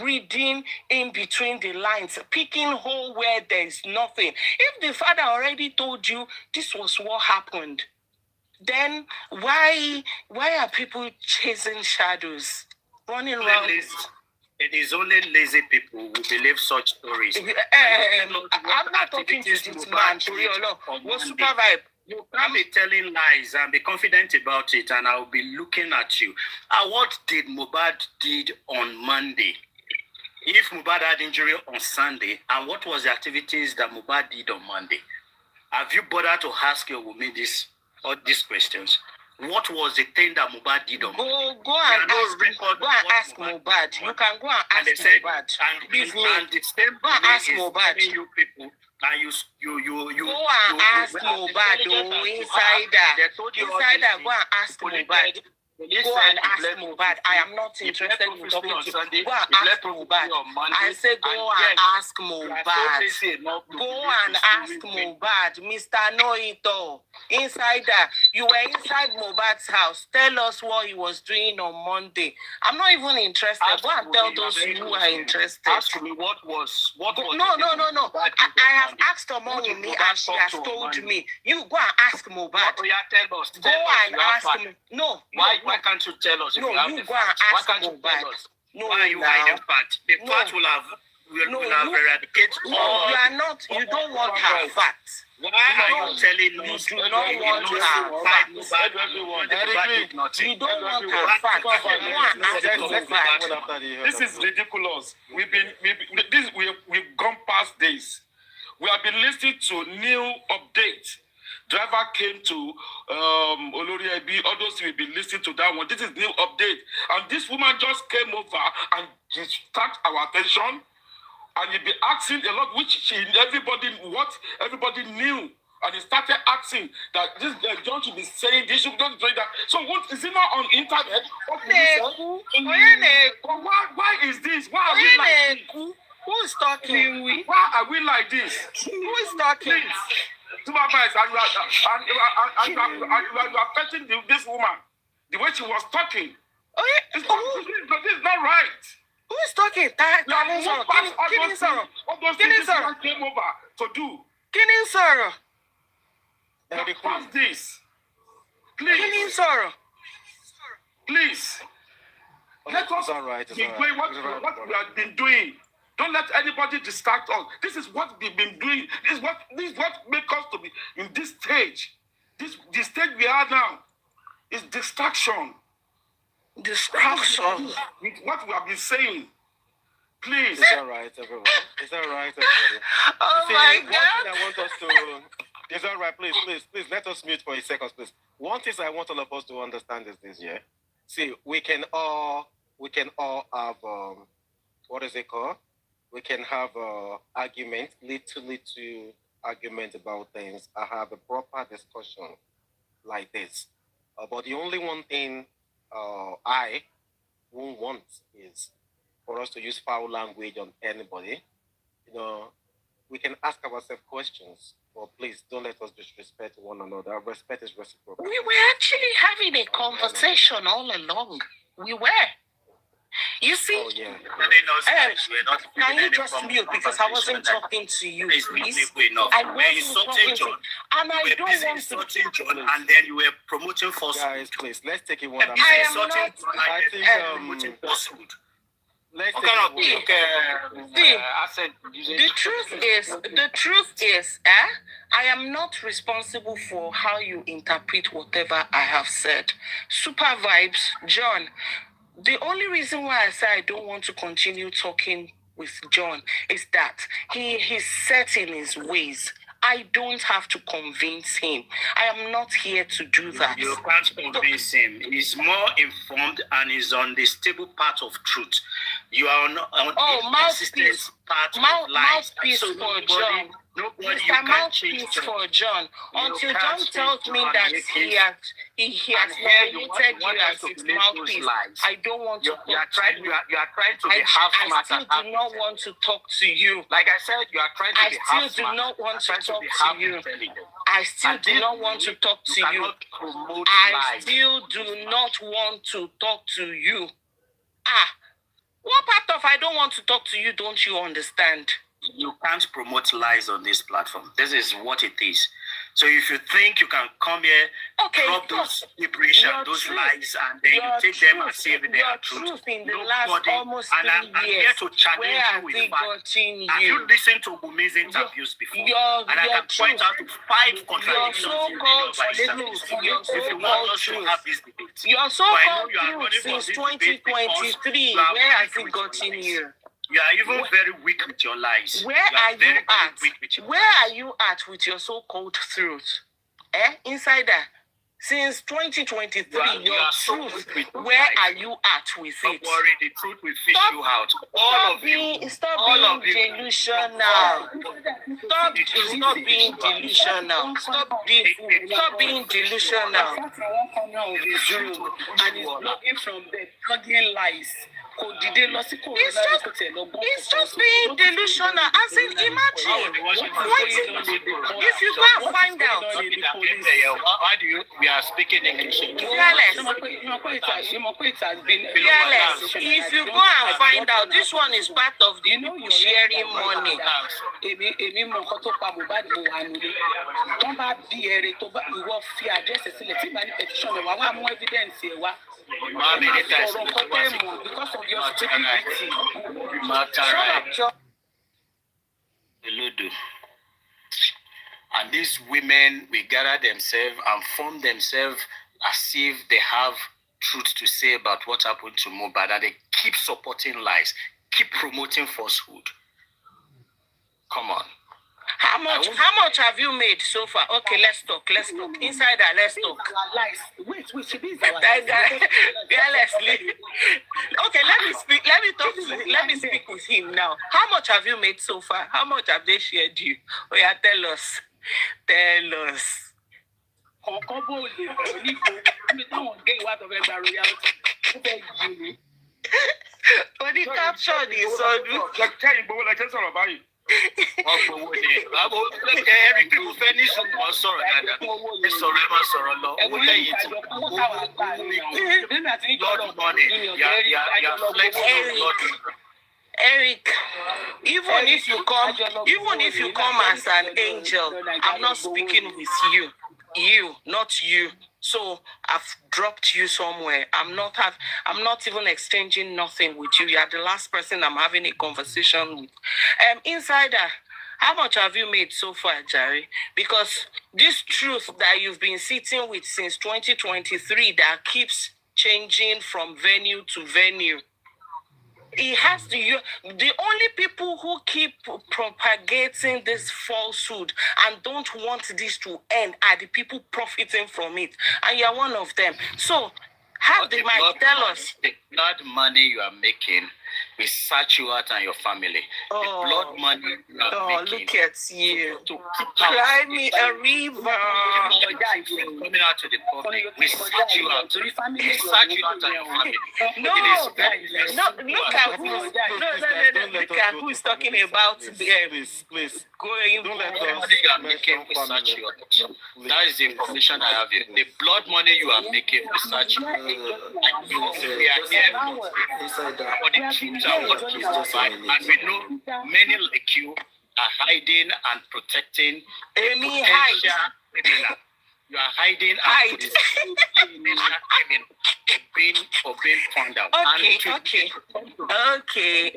reading in between the lines, picking hole where there is nothing? If the father already told you this was what happened, then why are people chasing shadows, running around? It is only lazy people who believe such stories. I'm not talking to this man. What's Super Vibe? You can't be telling lies and be confident about it, and I'll be looking at you. What did Mohbad did on Monday? If Mohbad had injury on Sunday, and what was the activities that Mohbad did on Monday? Have you bothered to ask your woman these questions? What was the thing that Mohbad did on Monday? Go and ask Mohbad. You can go and ask Mohbad. And the same go and ask Mohbad. You people, and you go and ask Mohbad. Insider. Insider, go and ask Mohbad. Go and ask Mohbad. I am not interested in talking to you. Go and ask Mohbad. I say go and ask Mohbad. Go and ask Mohbad. Mr. Noito, insider, you were inside Mohbad's house. Tell us what he was doing on Monday. I'm not even interested. Go and tell those who are interested. Ask me what was. No. I have asked Omoni and she has told me. You go and ask Mohbad. Go and ask me. No. Why can't you tell us? No, you go and ask Mohbad. No, why are you hiding facts? The facts will have eradicated all. You are not. You don't want her facts. Why are you telling us? You do not want her facts. You don't want her facts. This is ridiculous. We've gone past this. We have been listening to new updates. Driver came to Olori Ebi, all those we've been listening to that one. This is new update. And this woman just came over and distract our attention. And you've been asking a lot, which everybody knew. And he started asking that this John should be saying this, should be saying that. So what is it not on internet? What why is this? Why are we like this? Who is talking? Why are we like this? Who is talking? Supervise, and you are affecting this woman the way she was talking. This is not right. Who is talking? All those things came over to do. Pass this. Please. Please. Let us be doing what we have been doing. Don't let anybody distract us. This is what we've been doing. This is what makes us to be in this stage. The stage we are now is distraction. Distraction. With what we have been saying. Please. Is that right, everyone? Is that right, everybody? Oh my God. One thing I want us to... Is that right? Please, let us mute for a second, please. One thing I want all of us to understand is this, yeah? See, we can all have, what is it called? We can have argument, little argument about things. I have a proper discussion like this. But the only one thing I won't want is for us to use foul language on anybody. You know, we can ask ourselves questions, but please don't let us disrespect one another. Respect is reciprocal. We were actually having a conversation all along. We were. You see, can you just mute because I wasn't talking to you, please? I wasn't talking to you, and I don't want to. John, and then you were promoting falsehood. Guys, please, let's take it one at a I time. The truth is, I am not responsible for how you interpret whatever I have said. Super Vibes, John. The only reason why I say I don't want to continue talking with John is that he is set in his ways. I don't have to convince him. I am not here to do that. You can't convince him. He's more informed and is on the stable path of truth. You are on the mouthpiece path of life. Mouthpiece for John. Mr. Mouthpiece for John. Until John tells me that he has nominated you as his mouthpiece, I don't want to talk to you. You are trying to be half smart. I still do not want to talk to you. Like I said, you are trying to be half smart. I still do not want to talk to you. I still do not want to talk to you. I still do not want to talk to you. What part of I don't want to talk to you don't you understand? You can't promote lies on this platform. This is what it is. So if you think you can come here, drop those liberation, those lies, and then you take them and say they are truth. In the last almost 3 years, I'm here to challenge you with facts. Have you listened to Bumi's interviews before? And I can point out to 5 contradictions in many of my interviews. If you want us to have this debate. You're so-called truth since 2023. Where has it gotten you? You are even very weak with your lies. Where are you at? Where are you at with your so-called truth? Insider, since 2023, your truth, where are you at with it? Don't worry, the truth will fish you out. All of you. Stop being delusional. Stop being delusional. Stop being delusional. And he's blogging from there, plugging lies. It's just being delusional. As in, imagine, if you go and find out. Why do we are speaking English? Fearless. If you go and find out, this one is part of the people sharing money. Because of your stupidity. And these women will gather themselves and form themselves as if they have truth to say about what happened to Mohbad, and they keep supporting lies, keep promoting falsehood. Come on. How much have you made so far? Okay, let's talk. Insider, let's talk. Wait, she be Fearlessly. Okay, let me speak with him now. How much have you made so far? How much have they shared you? Oh yeah, tell us. But the caption is Every people finish Eric, even if you come as an angel, I'm not speaking with you. You, not you. So I've dropped you somewhere. I'm not even exchanging nothing with you. You are the last person I'm having a conversation with. Insider, how much have you made so far, Jerry? Because this truth that you've been sitting with since 2023 that keeps changing from venue to venue. It has to the only people who keep propagating this falsehood and don't want this to end are the people profiting from it, and you're one of them. So have the mic, tell us. The blood money you are making will search you out and your family. The blood money you are making. Look at you. Cry me a river. Coming out to the public, we search you out. We search you out and your family. Look at who's talking about please. Don't let us you are making, we search you out. That is the information I have here. The blood money you are making, we search you out. We are here for the truth and what is right. And we know many like you are hiding and protecting a potential criminal. You are hiding and protecting for being found out. Okay.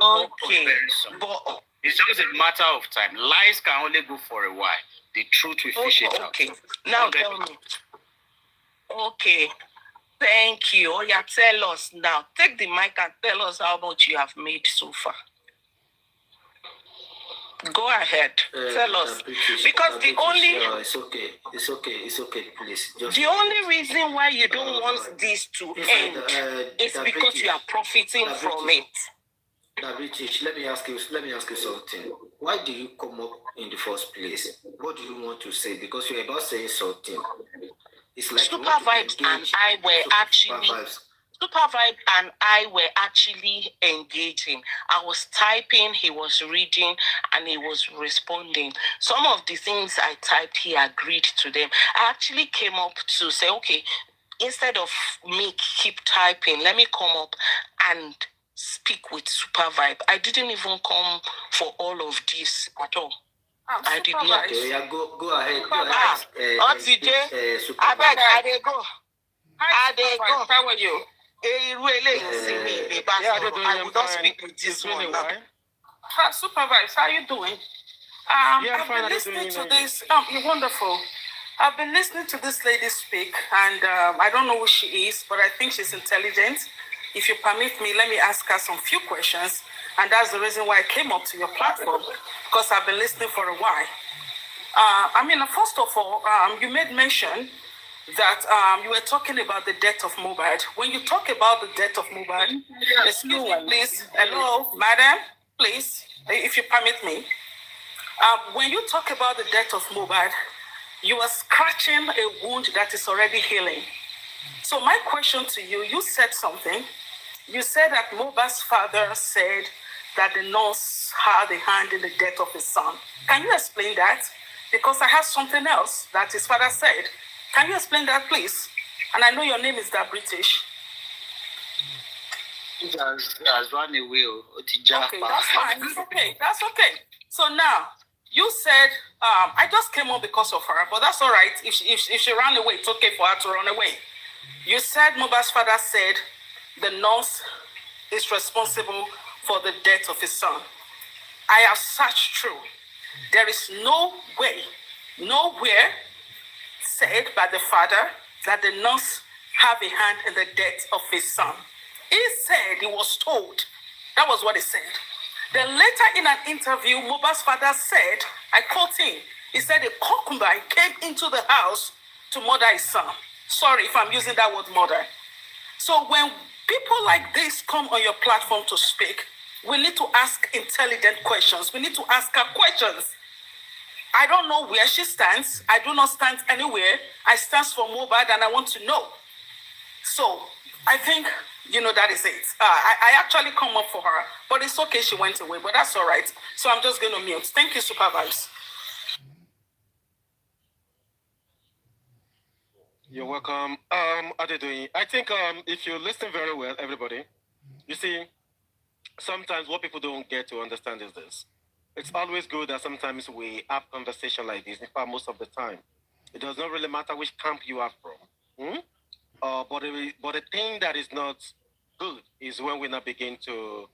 But it's just a matter of time. Lies can only go for a while. The truth will fish it out. Okay. Now tell me. Okay. Thank you. Oh yeah, tell us now. Take the mic and tell us how much you have made so far. Go ahead. Tell us. Because the only... It's okay, please. The only reason why you don't want this to end is because you are profiting from it. British, let me ask you something. Why do you come up in the first place? What do you want to say? Because you're about saying something. It's like Super Vibes and I were actually engaging. I was typing, he was reading, and he was responding. Some of the things I typed, he agreed to them. I actually came up to say, okay, instead of me keep typing, let me come up and speak with Super Vibe. I didn't even come for all of this at all. I did not. Okay, yeah, go ahead. Go ahead. I beg, I dey go. I dey go. How are you? I will not speak with this one. Supervisor, how are you doing? I've been listening to this. You're wonderful. I've been listening to this lady speak, and I don't know who she is, but I think she's intelligent. If you permit me, let me ask her some few questions, and that's the reason why I came up to your platform, because I've been listening for a while. First of all, you made mention that you were talking about the death of Mohbad. When you talk about the death of Mohbad, excuse me, please. Hello, madam, please, if you permit me. When you talk about the death of Mohbad, you are scratching a wound that is already healing. So my question to you, you said something. You said that Mohbad's father said that the nurse had a hand in the death of his son. Can you explain that? Because I have something else that his father said. Can you explain that, please? And I know your name is that British. He has run away. Okay, that's fine. That's okay. That's okay. So now, you said, I just came on because of her, but that's all right. If she ran away, it's okay for her to run away. You said Mohbad's father said the nurse is responsible for the death of his son. I have searched through. There is no way, nowhere said by the father that the nurse have a hand in the death of his son. He said, he was told. That was what he said. Then later in an interview, Mohbad's father said, I quote him, he said a concubine came into the house to murder his son. Sorry if I'm using that word murder. So when people like this come on your platform to speak, we need to ask intelligent questions. We need to ask her questions. I don't know where she stands. I do not stand anywhere. I stand for Mohbad and I want to know. So I think, that is it. I actually come up for her, but it's okay she went away, but that's all right. So I'm just going to mute. Thank you, Supervisor. You're welcome. Adedoyin, I think if you listen very well, everybody, you see, sometimes what people don't get to understand is this. It's always good that sometimes we have conversation like this. In fact, most of the time, it does not really matter which camp you are from. But the thing that is not good is when we now begin to,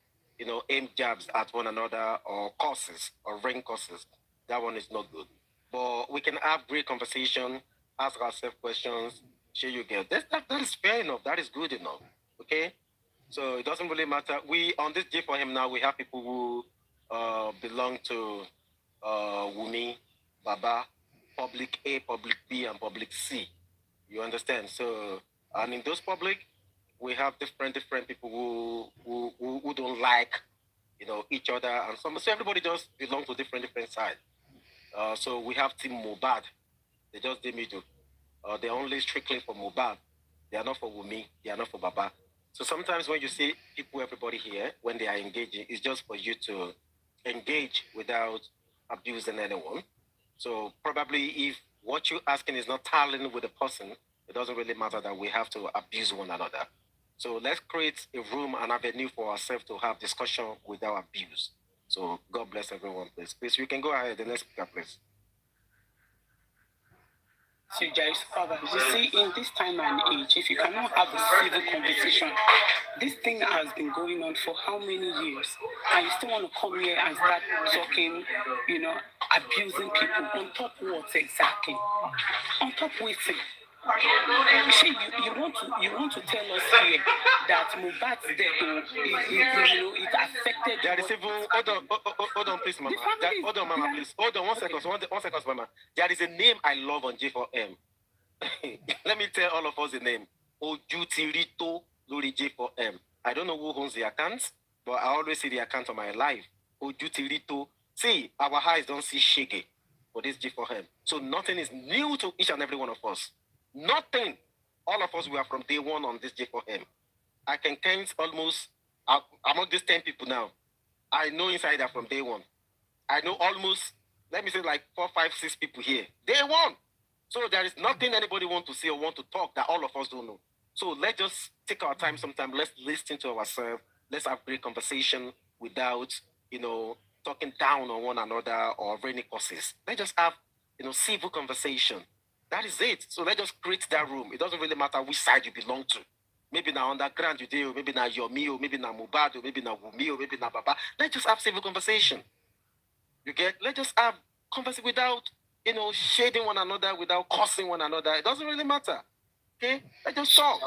aim jabs at one another or causes or rain causes. That one is not good. But we can have great conversation, ask ourselves questions, share you get. That is fair enough. That is good enough. Okay? So it doesn't really matter. We, on this day for him now, we have people who belong to Wumi, Baba, Public A, Public B, and Public C. You understand? So, and in those public, we have different people who don't like, each other, and so everybody just belongs to different sides. So we have Team Mohbad. They just the middle. They're only strictly for Mohbad. They are not for Wumi. They are not for Baba. So sometimes when you see people, everybody here, when they are engaging, it's just for you to engage without abusing anyone. So probably if what you're asking is not tallying with the person, it doesn't really matter that we have to abuse one another. So let's create a room, an avenue for ourselves to have discussion without abuse. So God bless everyone, please. Please, you can go ahead. The next speaker, please. You see, in this time and age, if you cannot have a civil conversation, this thing has been going on for how many years? And you still want to come here and start talking, abusing people. On top of what exactly? On top of what? See, you want to tell us here that Mohbad's death, it affected. There is even hold on, please, Mama. Hold on, Mama, please. Hold on, one second, Mama. There is a name I love on J4M. Let me tell all of us the name. Ojutirito Lori J4M. I don't know who owns the account, but I always see the account on my life. Ojutirito. See, our eyes don't see shake for this J4M. So nothing is new to each and every one of us. Nothing. All of us, we are from day one on this J4M. I can count almost, among these 10 people now, I know insider from day one. I know almost, let me say like 4, 5, 6 people here. Day one. So there is nothing anybody want to say or want to talk that all of us don't know. So let's just take our time sometime. Let's listen to ourselves. Let's have great conversation without, talking down on one another or raining causes. Let's just have, civil conversation. That is it. So let's just create that room. It doesn't really matter which side you belong to. Maybe now underground you do, maybe now Yomi, or maybe now Mohbad, or maybe now Wumi, or maybe now Baba. Let's just have civil conversation. You get? Let's just have conversation without, shading one another, without cursing one another. It doesn't really matter. Okay? Let's just talk.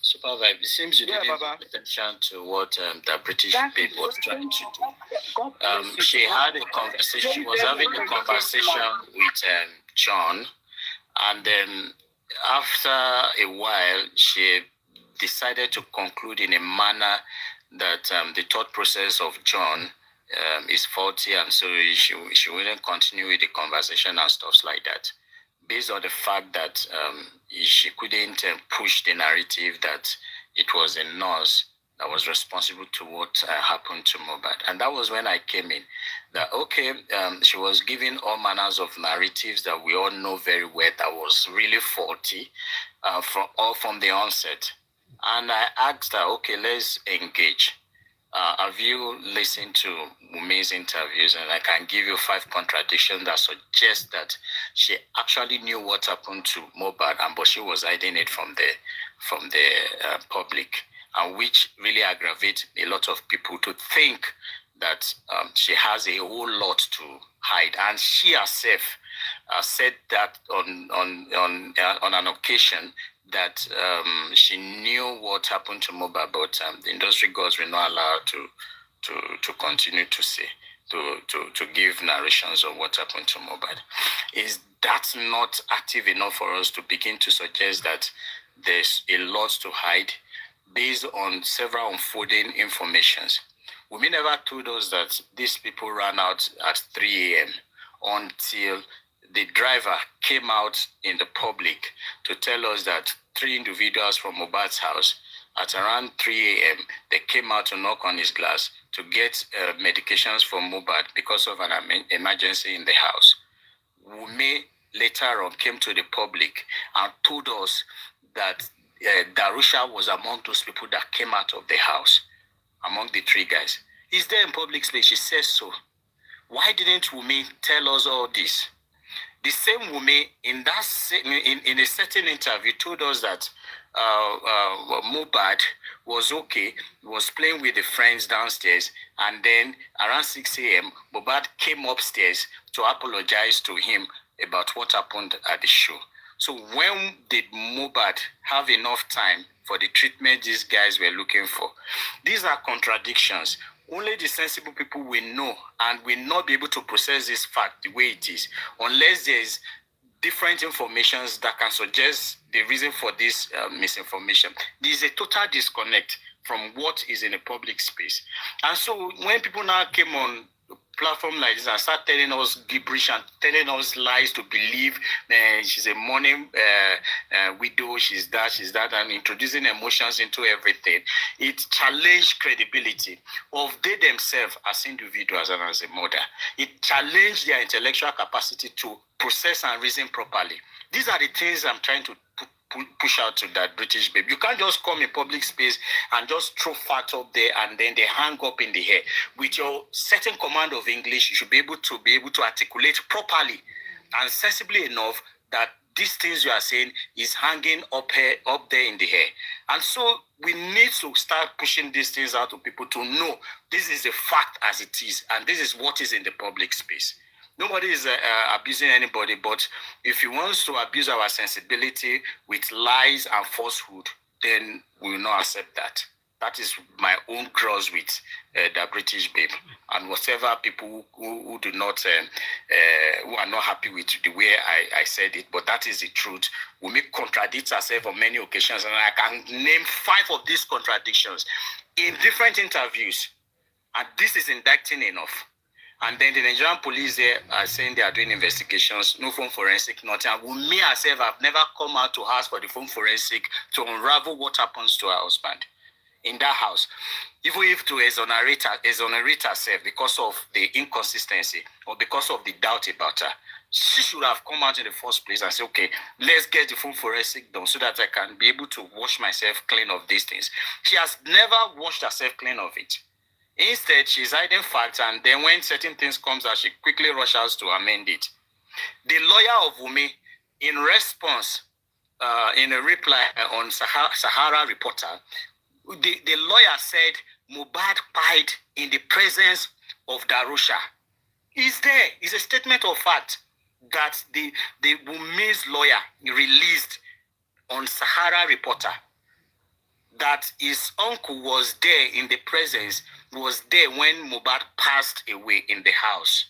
Super vibe. It seems you didn't pay attention to what the British people was trying to do. She had a conversation. She was having a conversation with John, and then after a while, she decided to conclude in a manner that the thought process of John is faulty, and so she wouldn't continue with the conversation and stuff like that, based on the fact that she couldn't push the narrative that it was a nurse that was responsible to what happened to Mohbad. And that was when I came in, that she was giving all manners of narratives that we all know very well that was really faulty from the onset. And I asked her, let's engage. Have you listened to Wumi's interviews? And I can give you 5 contradictions that suggest that she actually knew what happened to Mohbad, but she was hiding it from the public, and which really aggravates a lot of people to think that she has a whole lot to hide. And she herself said that on an occasion that she knew what happened to Mohbad, but the industry gods were not allowed to continue to say, to give narrations of what happened to Mohbad. Is that not active enough for us to begin to suggest that there's a lot to hide based on several unfolding informations? Wumi never told us that these people ran out at 3 a.m. until the driver came out in the public to tell us that 3 individuals from Mohbad's house at around 3 a.m. they came out to knock on his glass to get medications for Mohbad because of an emergency in the house. Wumi later on came to the public and told us that Darusha was among those people that came out of the house, among the 3 guys. Is there in public space? She says so. Why didn't Wumi tell us all this? The same Wumi, in a certain interview, told us that Mohbad was okay, was playing with the friends downstairs, and then around 6 a.m., Mohbad came upstairs to apologize to him about what happened at the show. So when did Mohbad have enough time for the treatment these guys were looking for? These are contradictions. Only the sensible people will know and will not be able to process this fact the way it is, unless there's different informations that can suggest the reason for this misinformation. There is a total disconnect from what is in the public space. And so when people now came on platform like this and start telling us gibberish and telling us lies to believe she's a mourning widow, she's that, and introducing emotions into everything, it challenged credibility of they themselves as individuals and as a mother. It challenged their intellectual capacity to process and reason properly. These are the things I'm trying to push out to that British babe. You can't just come in public space and just throw facts up there and then they hang up in the air. With your certain command of English, you should be able to articulate properly and sensibly enough that these things you are saying is hanging up there in the air. And so we need to start pushing these things out to people to know this is a fact as it is, and this is what is in the public space. Nobody is abusing anybody, but if he wants to abuse our sensibility with lies and falsehood, then we will not accept that. That is my own cross with the British babe. And whatever people who do not, who are not happy with the way I said it, but that is the truth. We may contradict ourselves on many occasions, and I can name 5 of these contradictions in different interviews. And this is indicting enough. And then the Nigerian police there are saying they are doing investigations, no phone forensic, nothing. And me herself, I've never come out to ask for the phone forensic to unravel what happens to her husband in that house. Even if to exonerate herself because of the inconsistency or because of the doubt about her, she should have come out in the first place and say, okay, let's get the phone forensic done so that I can be able to wash myself clean of these things. She has never washed herself clean of it. Instead, she's hiding facts, and then when certain things comes out, she quickly rushes to amend it. The lawyer of Wunmi, in response, in a reply on Sahara Reporter, the lawyer said Mohbad died in the presence of Darusha. Is a statement of fact that the Wunmi's lawyer released on Sahara Reporter, that his uncle was there in the presence, was there when Mohbad passed away in the house.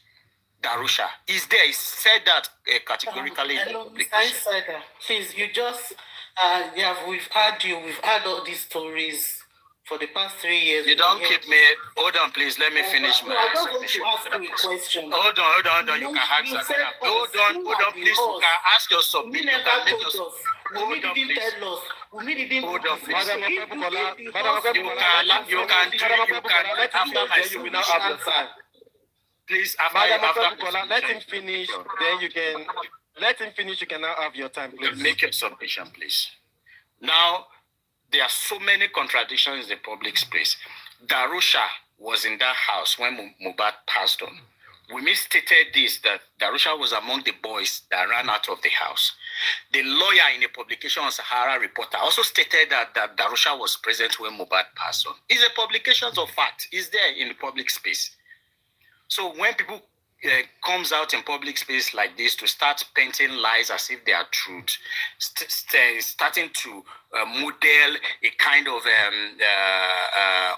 Darusha is there. He said that categorically. Hello, Mr. Insider. Please, you just, we've had all these stories for the past 3 years. You don't keep me. Hold on, please. Let me finish my. I don't want to ask you a question. Hold on. You can ask that. Hold on, please. You can ask your submission. You can make your. Hold on, please. Hold on, please. You can. After my submission. Please, let him finish. Then you can let him finish. You can now have your time, please. Make your submission, please. Now, there are so many contradictions in the public space. Darusha was in that house when Mohbad passed on. We misstated this, that Darusha was among the boys that ran out of the house. The lawyer in a publication on Sahara Reporter also stated that Darusha was present when Mohbad passed on. It's a publication of fact. It's there in the public space. So when people comes out in public space like this to start painting lies as if they are truth, starting to model a kind of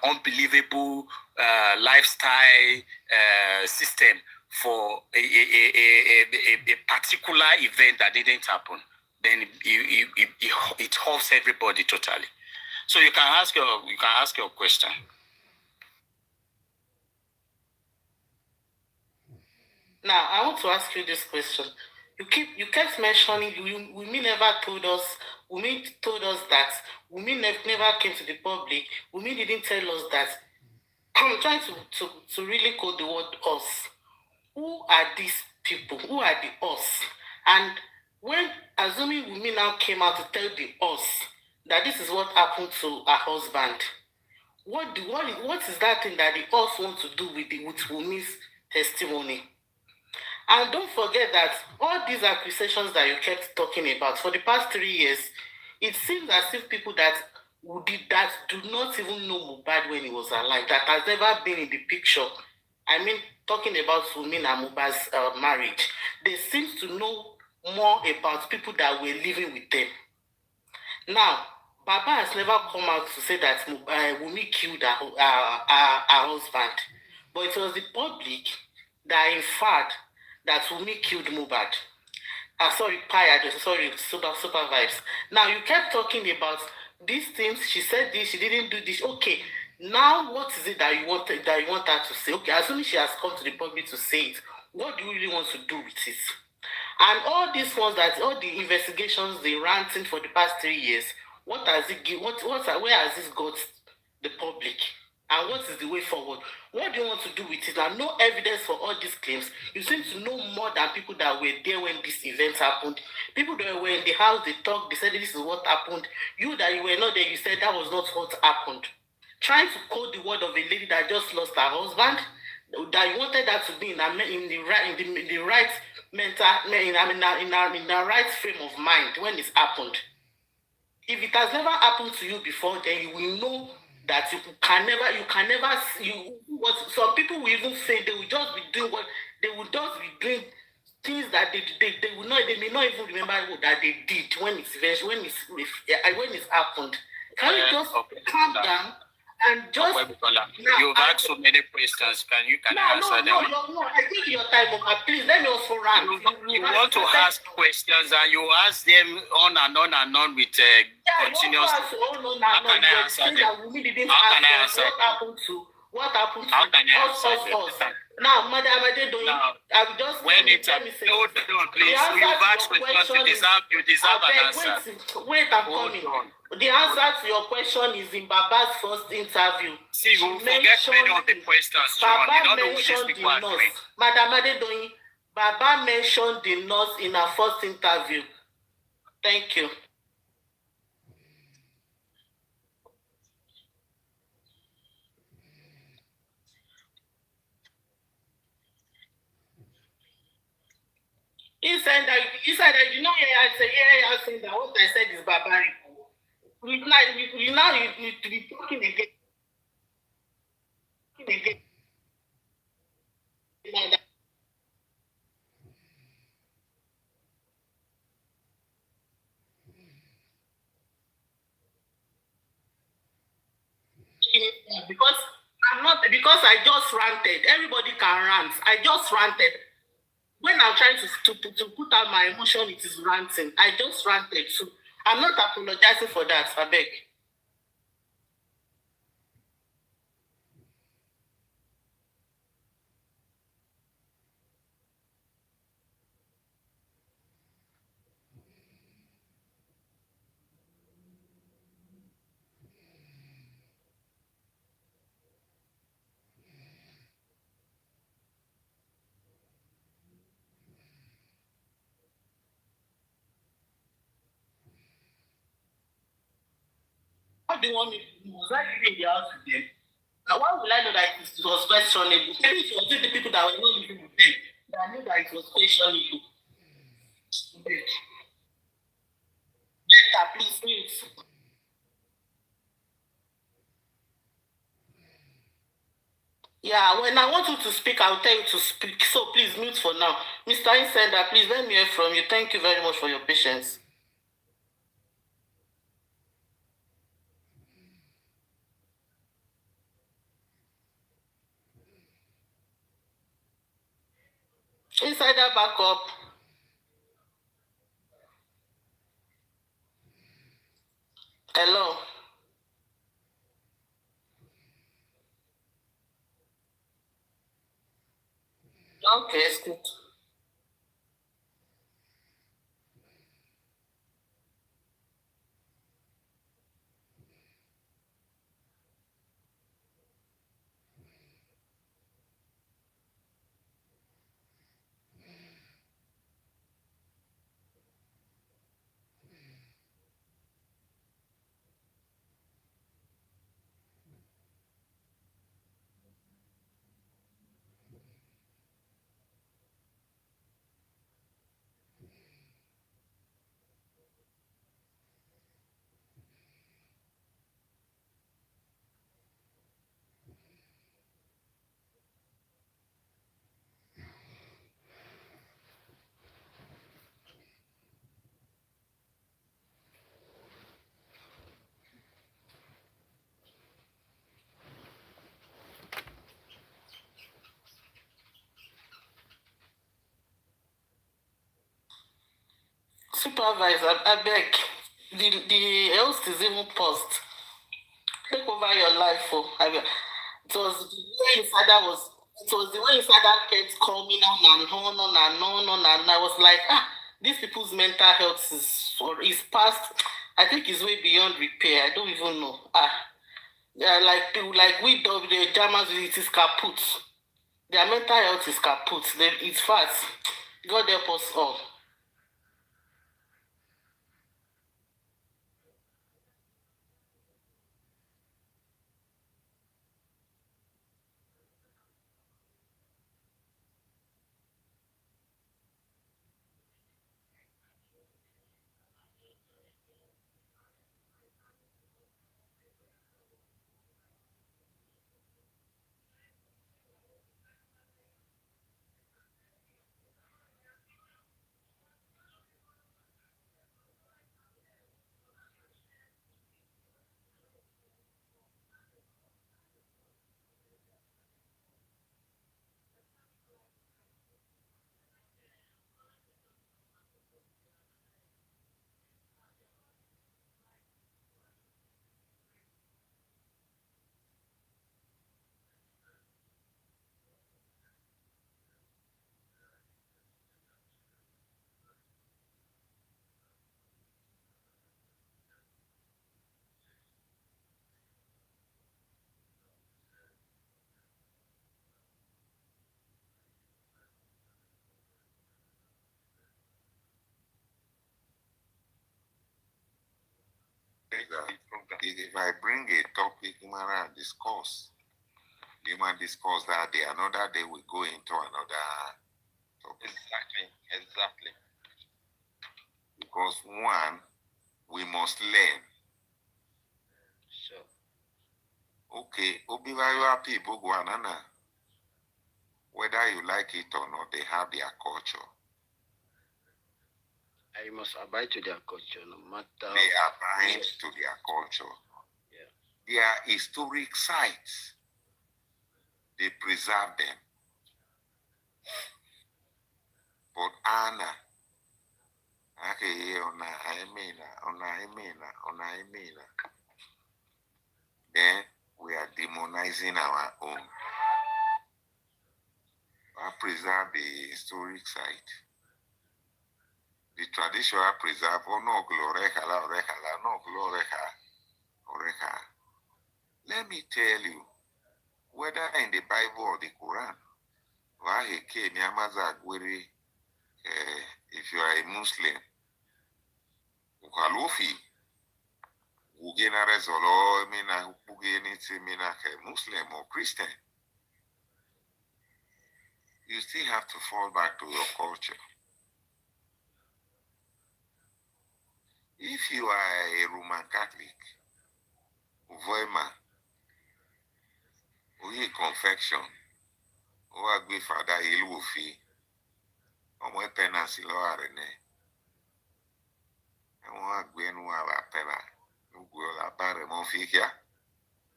unbelievable lifestyle system for a particular event that didn't happen, then it hurts everybody totally. So you can ask your question. Now, I want to ask you this question. You kept mentioning Wunmi never told us. Wunmi told us that Wunmi never came to the public. Wunmi didn't tell us that. I'm trying to really code the word us. Who are these people? Who are the us? And when assuming Wunmi now came out to tell the us that this is what happened to her husband, what is that thing that the us want to do with Wunmi's testimony? And don't forget that all these accusations that you kept talking about for the past 3 years, it seems as if people that do not even know Mohbad when he was alive, that has never been in the picture, I mean, talking about Wunmi and Mohbad's marriage, they seem to know more about people that were living with them. Now, Baba has never come out to say that Wunmi killed her husband, but it was the public that inferred that Wunmi killed Mohbad. Super vibes. Now, you kept talking about these things. She said this, she didn't do this. Okay, now what is it that you want her to say? Okay, assuming she has come to the public to say it, what do you really want to do with it? And all these ones, all the investigations, the ranting for the past 3 years, what has it give? Where has this got the public? And what is the way forward? What do you want to do with it? And no evidence for all these claims. You seem to know more than people that were there when these events happened. People that were in the house, they talked, they said this is what happened. You that you were not there, you said that was not what happened. Trying to quote the word of a lady that just lost her husband, that you wanted that to be in the right right frame of mind when it's happened. If it has never happened to you before, then you will know that some people will even say they will just be doing things that they may not even remember what that they did when it's happened. Can you just calm down and just you've asked so many questions. Can I answer them? No, I give you your time, please let me also run. You want to ask questions and you ask them on and on with continuous. How can I answer them? What happened to us? Now, Madam Adedoyin, I will just when it's please. You've asked questions. You deserve an answer. Wait, I'm coming. The answer to your question is in Baba's first interview. See, you will forget many of the questions. Baba mentioned the nurse. Madam Adedoyin, Baba mentioned the nurse in her first interview. Thank you. He said that, you know, I said that what I said is barbaric. You to be talking again. Because I just ranted. Everybody can rant. I just ranted. When I'm trying to put out my emotion, it is ranting. I just ranted. So I'm not apologizing for that, I beg. What do you want me to do? Was I living in the house with them? Now, why would I know that it was questionable? Maybe it was the people that were not living with them that knew that it was questionable. Better, please, mute. Yeah, when I want you to speak, I'll tell you to speak. So please mute for now. Mr. Insider, please let me hear from you. Thank you very much for your patience. Insider backup. Hello. Okay, it's good. Supervisor, I beg. The host is even paused. Take over your life for. It was the way Insider kept coming on, and I was like, these people's mental health is past. I think it's way beyond repair. I don't even know. Yeah, like we the Germans, it is kaput. Their mental health is kaput. It's fast. God help us all. If I bring a topic, you might discuss. You might discuss that day. Another day we go into another topic. Exactly. Because one, we must learn. Sure. Okay, Obivayo people Guanana. Whether you like it or not, they have their culture. I must abide to their culture no matter. They abide to their culture. Yeah. Their historic sites, they preserve them. But Anna, then we are demonizing our own. I preserve the historic site. The traditional preserve, no gloreja, no gloreja, oreja. Let me tell you, whether in the Bible or the Quran, if you are a Muslim, Muslim or Christian, you still have to fall back to your culture. If you are a Roman Catholic, Voima, Oye confection, or a good father, Ilufi, or my penance, Loarene, and one Gwen Wala Pella, Ugola Barremoficia,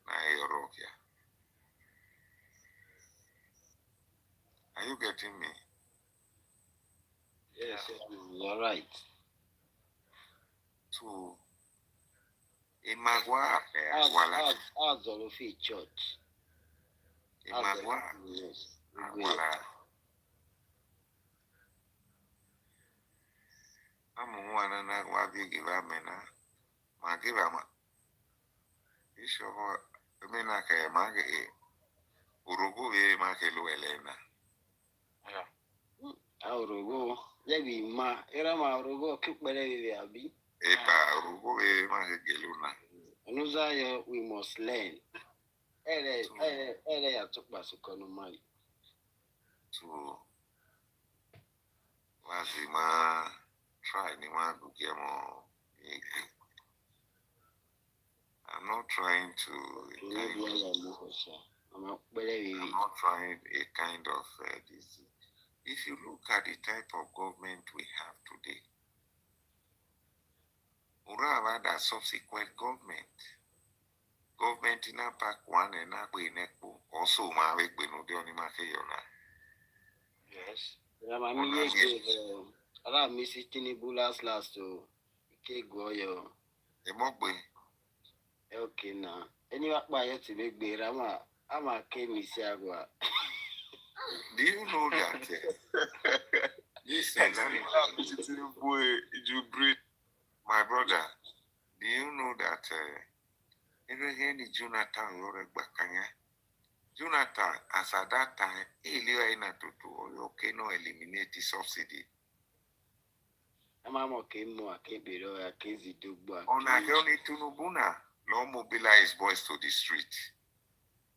Naerokia. Are you getting me? Yes, you're right. So, in Magua, as the church. In Magua, I'm one and I want to give a mena. Magivama. You show her, I mean, I can't make it. Urugu, Makelu Elena. Urugu, Levi Ma, Irama Urugu, keep whatever be. Epa, Urugu, Mageluna. Another we must learn. I took Basukonomali. So, Lazima, try Nima Gugemo. I'm not trying to. I'm not trying a kind of this. If you look at the type of government we have today, Ura that subsequent government in a pack one and a way neckbo, also my way no deoni makeyona. Yes. I miss it in Bulas last to Kegoyo. A mogbe. Okay, now. Anyway, by it to make beer, I'm a Kemisiagua. Do you know that? Listen, you breathe. My brother, do you know that Jonathan, as at that time, he no eliminate the subsidy. I'm okay, more, I can't be there, I can't do back. On a journey to Nubuna, no mobilize boys to the street.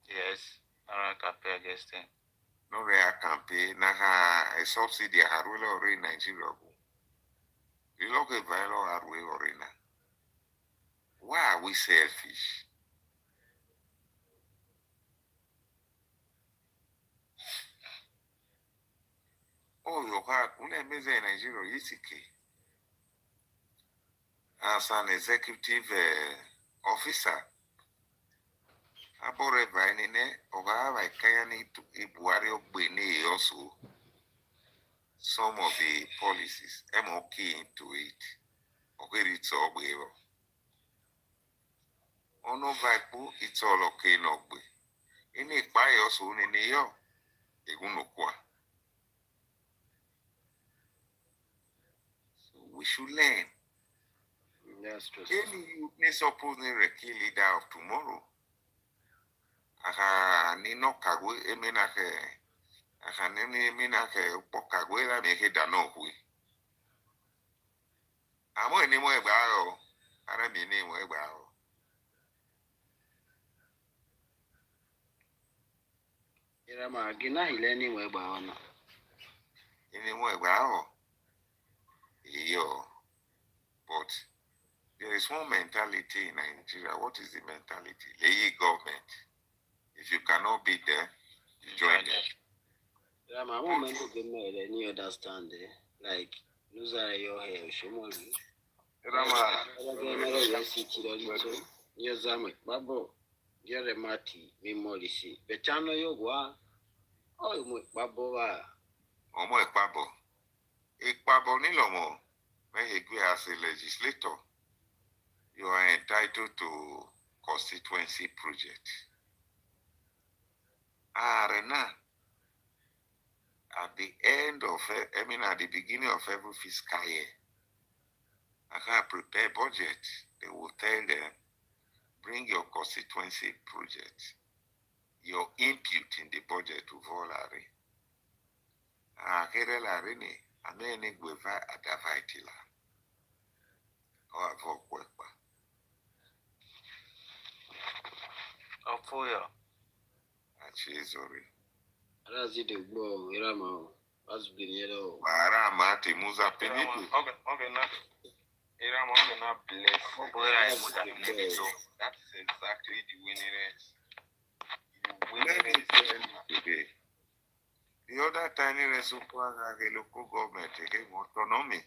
Yes, I can't guess them. No rare campaign, a subsidy, I will already in Nigeria. You look at Vilo, are we already? Why are we selfish? Oh, your heart, when I measure in Nigeria, it's okay. As an executive officer, I bought a vine or I can to a Buari of Bene also. Some of the policies, I'm okay into it. Okay, it's all well. Oh, no, Vipo, it's all okay, no way. In a buy also in a year, so we should learn. That's true. Any you suppose a key leader of tomorrow. Aha, Nino Kagwe, Emenake, Aha, Nene Minake, Pokaguela, make it a no way. I'm only more about, I don't mean about. Irama, Gina, he learning where by honor. But there is one mentality in Nigeria. What is the mentality? Lay government. If you cannot be there, you join them. Yeah, my woman to get married, and you understand it. Like, lose your hair, Shomoli. Babo, you're a mati, memorisi. Betano Yogua, oh, Babo. Omo Ekpabo. Ekpabo Nilomo, when he go as a legislator, you are entitled to constituency project. Arena. At the end of, at the beginning of every fiscal year, I can prepare budget. They will tell them, bring your constituency project, your input in the budget to Volare. Akere la rene, amene gweva adavaitila. O avokwepa. Afoya. Achizori. Razi de Bo, Irama, has been yellow. Marama Timuza Penipu. Okay, not Irama, not blessed. That is exactly the winning today. The other tiny resupply local government again autonomy.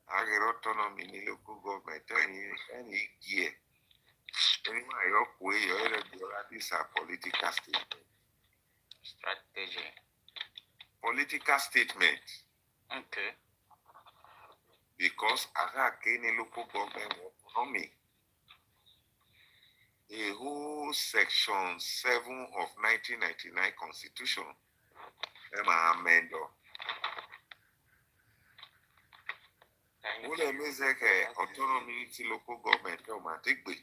Autonomy in local government any year. Anyway, your way, these are political statements. Strategy. Political statement. Okay. Because any local government autonomy. A whole section 7 of 1999 Constitution. Amendo. What means autonomy to local government automatically.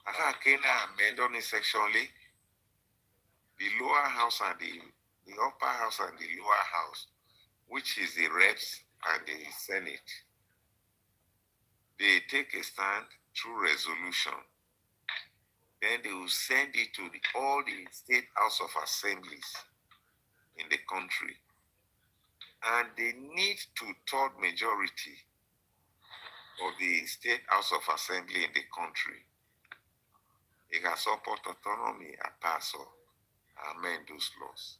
Amendo in sectionally. The lower house and the upper house and the lower house, which is the reps and the Senate, they take a stand through resolution. Then they will send it to all the state house of assemblies in the country. And they need 2/3 majority of the state house of assembly in the country. They can support autonomy and pass or amend those laws.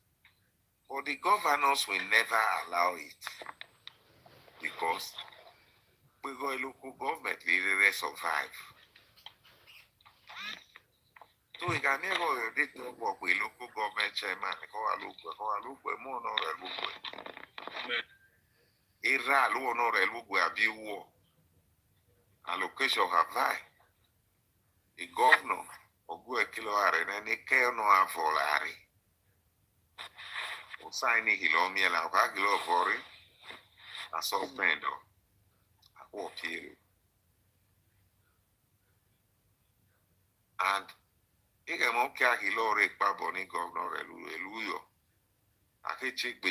But the governors will never allow it because we go a local government, they survive. So we can never work with local government chairman, allocation have high. The governor Ogwe kilo are na ne ke no avolari. O saini hilomi la ka kilo fori. Aso mendo. Akwo kiri. And ike mo kia hilore pa boni governor eluyo. Ake check be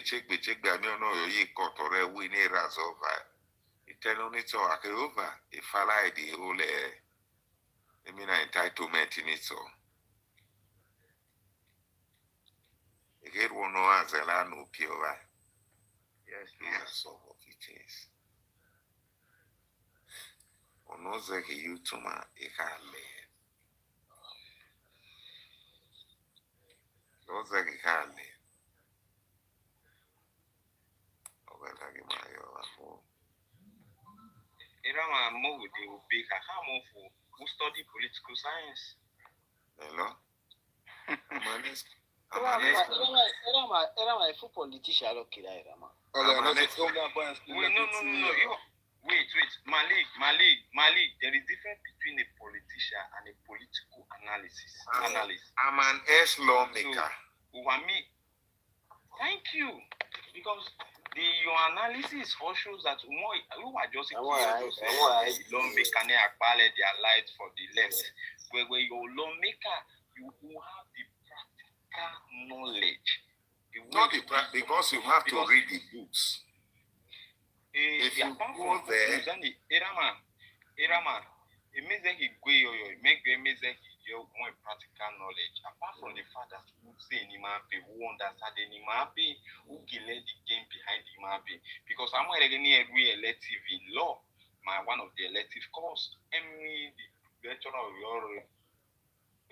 ami ono yo yi kotore wi ni razova. Itenonito ake over. Ifala di ole entitlement in it so. Again, one no answer, no pure. Yes, yes, so of it is. On knows that you to my ekale. Knows that ekale. Irama Mohu, they will be a harmful. Who study political science? Hello? Erama, a full politician, okay, Erama. Wait, Malik. There is difference between a politician and a political analyst. I'm an ex-lawmaker. So, thank you. Because your analysis all shows that who are just lawmaker their light for the left. Where your lawmaker, you have the practical knowledge. Because you have to read the books. If you go there, Irama, it means that he go make the amazing more practical knowledge, apart from the fact that who say Nimabe, who understand the Nimabe, who can let the game behind the Nimabe. Because I'm already every elective in law, one of the elective course, the lecturer of your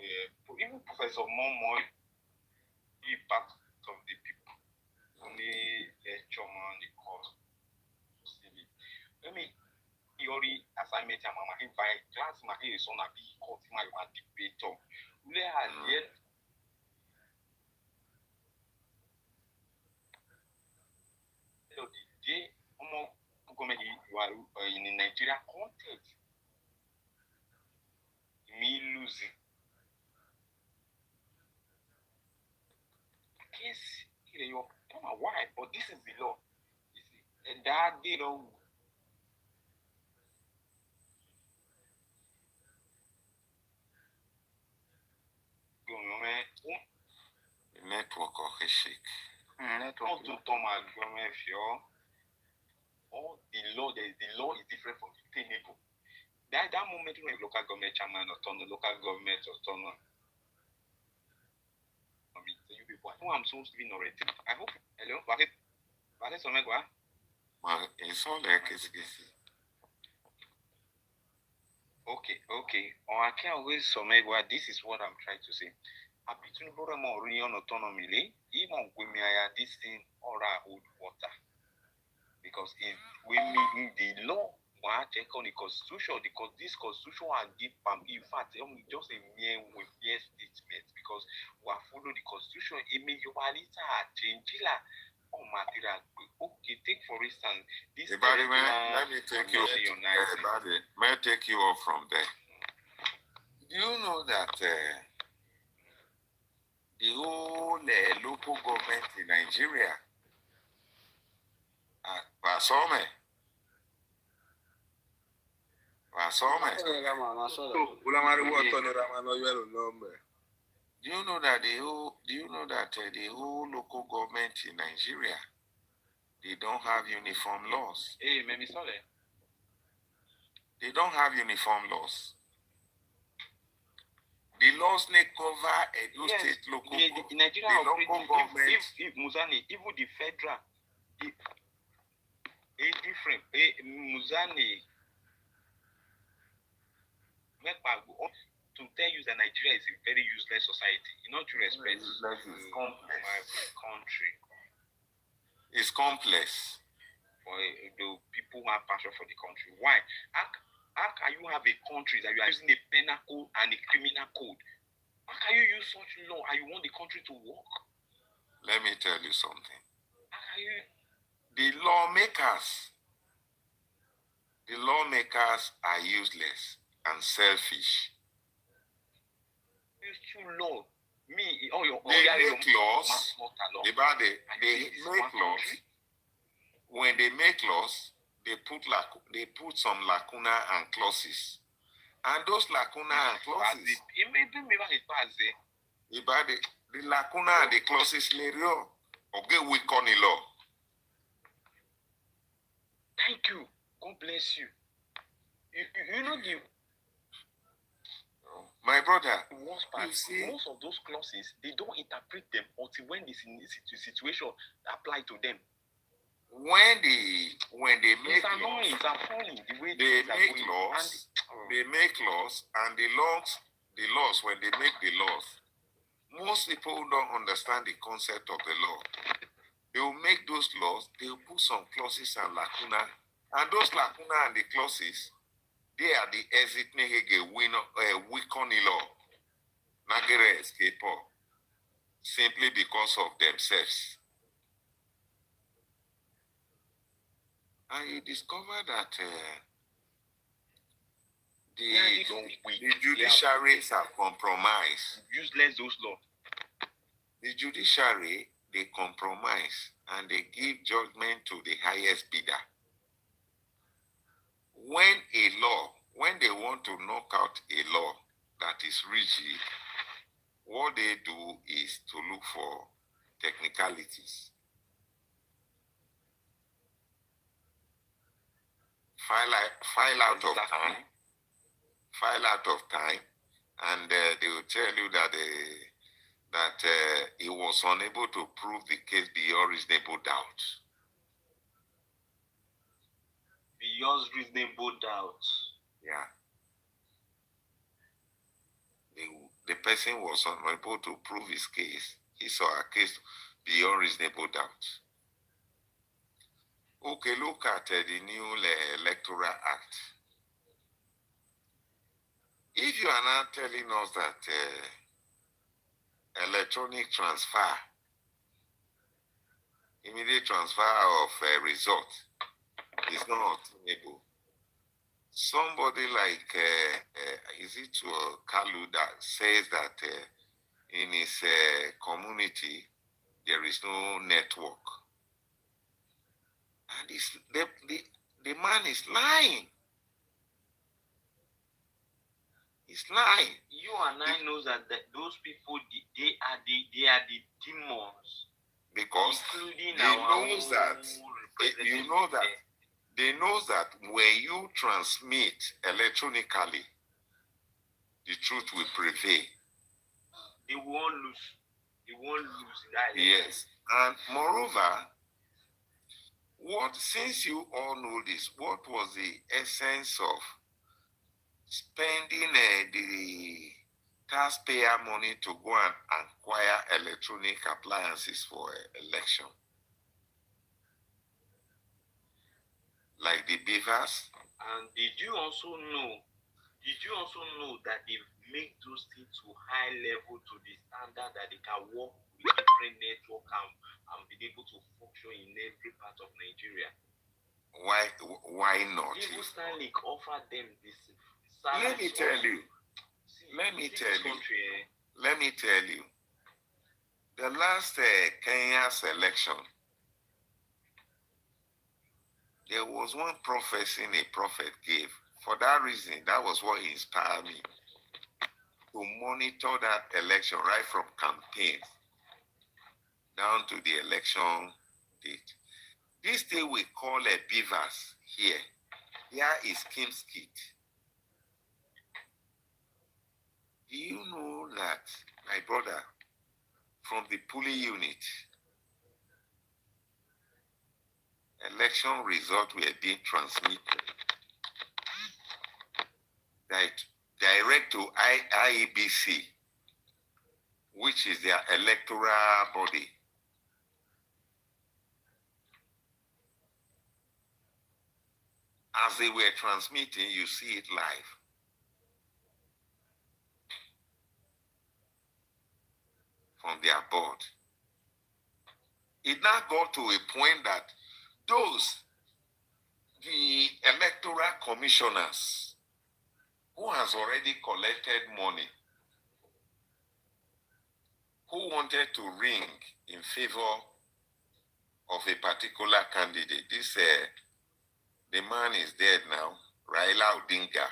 even Professor Momo, he part of the people, only lecture on the course. Let me theory assignment and mama invite class my is on a big court my debater. Where are yet the day you are in Nigeria context. Me losing. Yes, you are why, but this is the law. You see, and that they don't. Network or a shake. Network to Thomas Gomez, all the law is different from the tenable. That moment when local government chairman or turn the local government or turn on. You people, I'm so speaking already. I hope. Hello, what is on my It's all like it's Okay. I can't always submit what this is what I'm trying to say. A between more union autonomy, even when me this thing or hold water. Because if we meet the law, we check on the constitution, because this constitution will give in fact just a mere statement, because we follow the constitution, it may you change material. Okay, take for instance this. Let me take you. May I take you off from there? Do you know that the whole local government in Nigeria, Basome. Do you know that the whole local government in Nigeria, they don't have uniform laws? Hey, maybe sorry. They don't have uniform laws. The laws may cover Edo State local government. The Nigeria local government. If Muzani, even the federal, different. Muzani. To tell you that Nigeria is a very useless society. In all due respect, my country. It's complex. For the people who have passion for the country. Why? How can you have a country that you are using a penal code and a criminal code? How can you use such law and you want the country to work? Let me tell you something. How can you? The lawmakers are useless and selfish. Use true law. They make laws. When they make laws, they put some lacuna and clauses. And those lacuna and clauses, the lacuna and the clauses, we call the law. Thank you. God bless you. You know the. My brother, most of those clauses, they don't interpret them until when the situation apply to them. When they make laws, and the laws when they make the laws, most people don't understand the concept of the law. They will make those laws, they will put some clauses and lacuna, and those lacuna and the clauses, they are the exit weaken the law. Nagere escape simply because of themselves. And you discover that the judiciaries are compromised. Useless those laws. The judiciary, they compromise and they give judgment to the highest bidder. When they want to knock out a law that is rigid, what they do is to look for technicalities. File out of time, and they will tell you that he was unable to prove the case beyond reasonable doubt. Beyond reasonable doubt. Yeah. The person was unable to prove his case. He saw a case beyond reasonable doubt. Okay, look at the new Electoral Act. If you are now telling us that electronic transfer, immediate transfer of result is not obtainable, somebody like, is it Kalu that says that in his community there is no network? And the man is lying. He's lying. You and I know that those people, they are the demons. Because including they know that when you transmit electronically, the truth will prevail. They won't lose. They won't lose that. Yes. And moreover, since you all know this, what was the essence of spending the taxpayer money to go and acquire electronic appliances for election? Like the beavers? And did you also know that they make those things to high level, to the standard that they can work with different network and be able to function in every part of Nigeria? Why not? Even Stanley offered them this service. Let me tell you. The last Kenya's election, there was one prophecy a prophet gave. For that reason, that was what inspired me to monitor that election right from campaign down to the election date. This thing we call a beavers here. Here is Kim's kit. Do you know that, my brother, from the polling unit, election results were being transmitted direct to IEBC, which is their electoral body. As they were transmitting, you see it live. From their board. It now got to a point that the electoral commissioners who has already collected money, who wanted to ring in favor of a particular candidate. The man is dead now, Raila Odinga.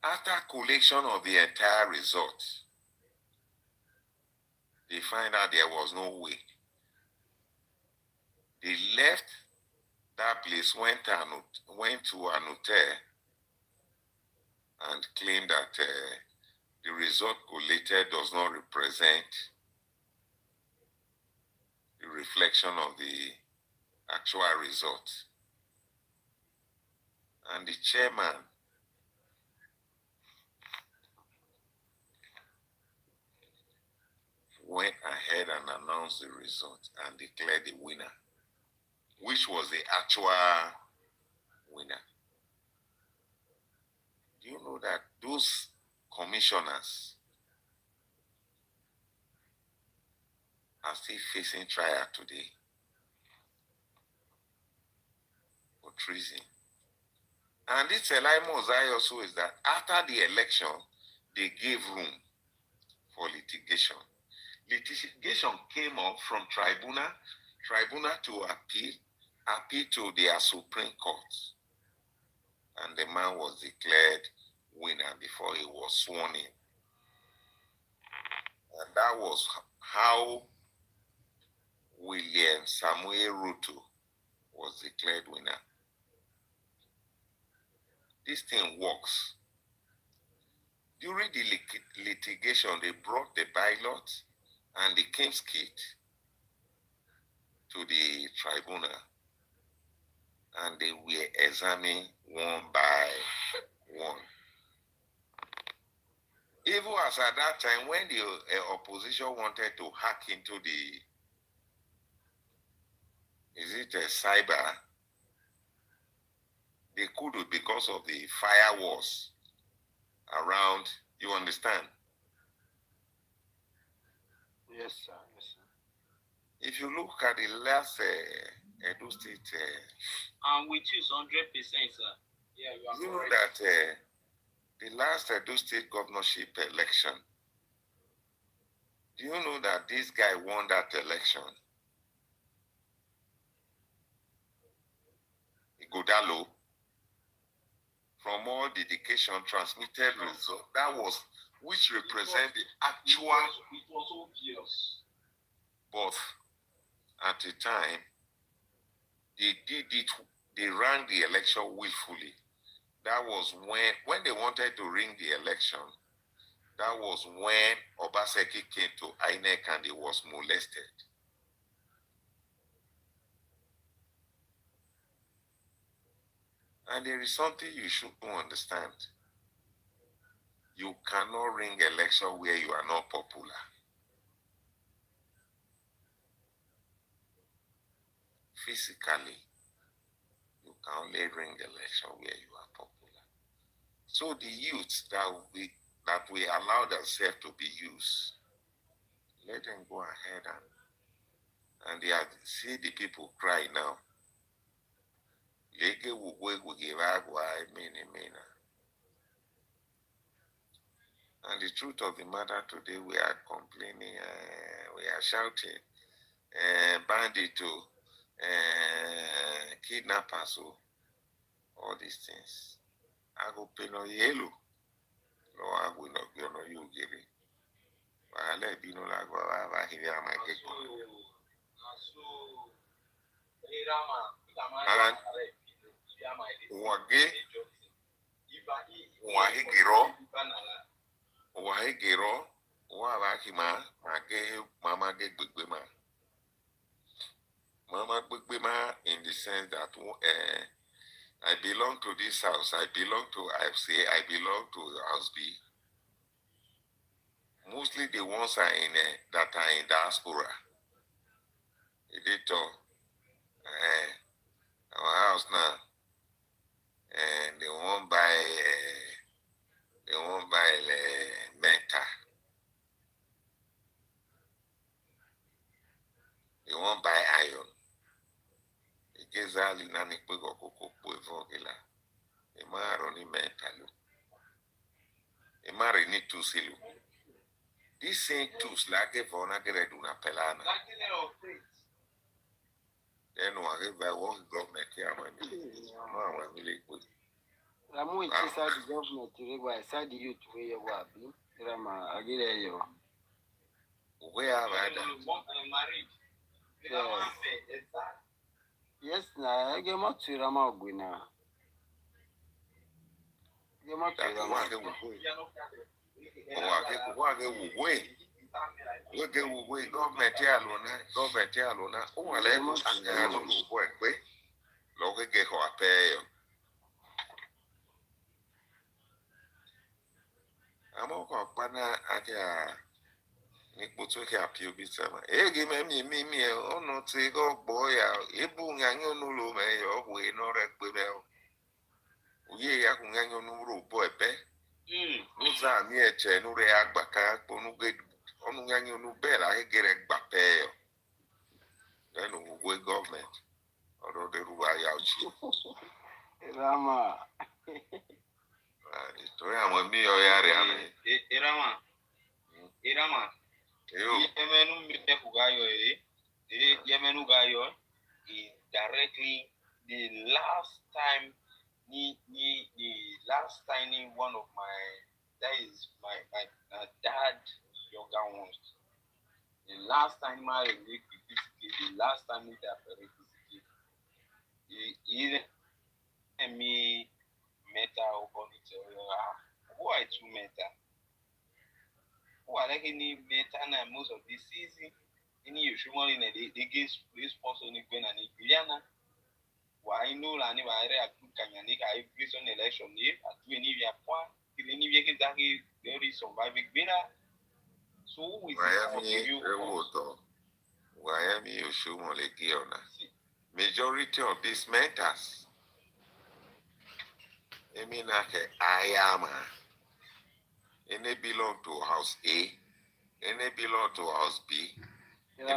After collation of the entire results, they find out there was no way. They left that place, went to an hotel and claimed that the result collated does not represent the reflection of the actual result. And the chairman went ahead and announced the result and declared the winner, which was the actual winner. Do you know that those commissioners are still facing trial today for treason? And this Eli Mosai also is that after the election, they gave room for litigation. Litigation came up from tribunal to appeal to their Supreme Court. And the man was declared winner before he was sworn in. And that was how William Samuel Ruto was declared winner. This thing works. During the litigation, they brought the ballot and the king's kit to the tribunal, and they were examined one by one. Even as at that time, when the opposition wanted to hack into the, cyber, they couldn't because of the firewalls around, you understand? Yes, sir. Yes, sir. If you look at the last Edo State... I'm with you 100%, sir. Yeah, you know correct. that the last Edo State governorship election, do you know that this guy won that election? Godalo, from all the dedication transmitted result, that was which represent the actual. It was obvious. But at the time, they did it. They ran the election willfully. That was when they wanted to ring the election. That was when Obaseki came to INEC and he was molested. And there is something you should understand. You cannot ring election where you are not popular. Physically, you can only ring election where you are popular. So the youths that we allow themselves to be used, let them go ahead and they are, see the people cry now. And the truth of the matter today, we are complaining, we are shouting, bandit to kidnappers, all these things. I go pay no yellow. No, I will not be on you, Gary. I let you know, like, I hear my cake. Wahegero, Wahakima, Mama get Bigma. Mama Bigma in the sense that I belong to this house, I belong to house B. Mostly the ones are in that are in diaspora. Our house now, and they won't buy mental. They won't buy iron. It gives all in an equivocal vogula. A maroni mental. A marry need to see you. This same tools like a phone, I get a duna pelana. Then one give one government here, I'm going to say the government to require the youth where you are being. I get you. Where have I done? Yes, now I get more to Rama Gwina. Get more to Rama. Government here alone. Oh, I let us work. Look at get her pay. I'm all partner at Nick Butuki appeal be sama. Give me, oh, no, take off boy out. Ebung Yango Nulu may or way nor a quibble. We are Yango boy pay. Nuza near Chenure Agbaka, Ponuget, Onyango Nubel, I get a bapeo. Then we government. Or the Ruayauchi. Rama. I'm me or Yariana. Irama. Yemenu Gayo, Yemenu Gayo is directly the last time one of my, that is my dad younger ones. The last time I the last time we me meta or bonita, who I two meta. like any metana most of the season. Any usual in the gates, this person is going and Iliana. Why no Lani Vare Kanyanika, I place on election if at any of your point, if any of you there is surviving winner. So we why am you sure majority of these matters? I mean, I am. Any belong to house A, any belong to house B. Marie,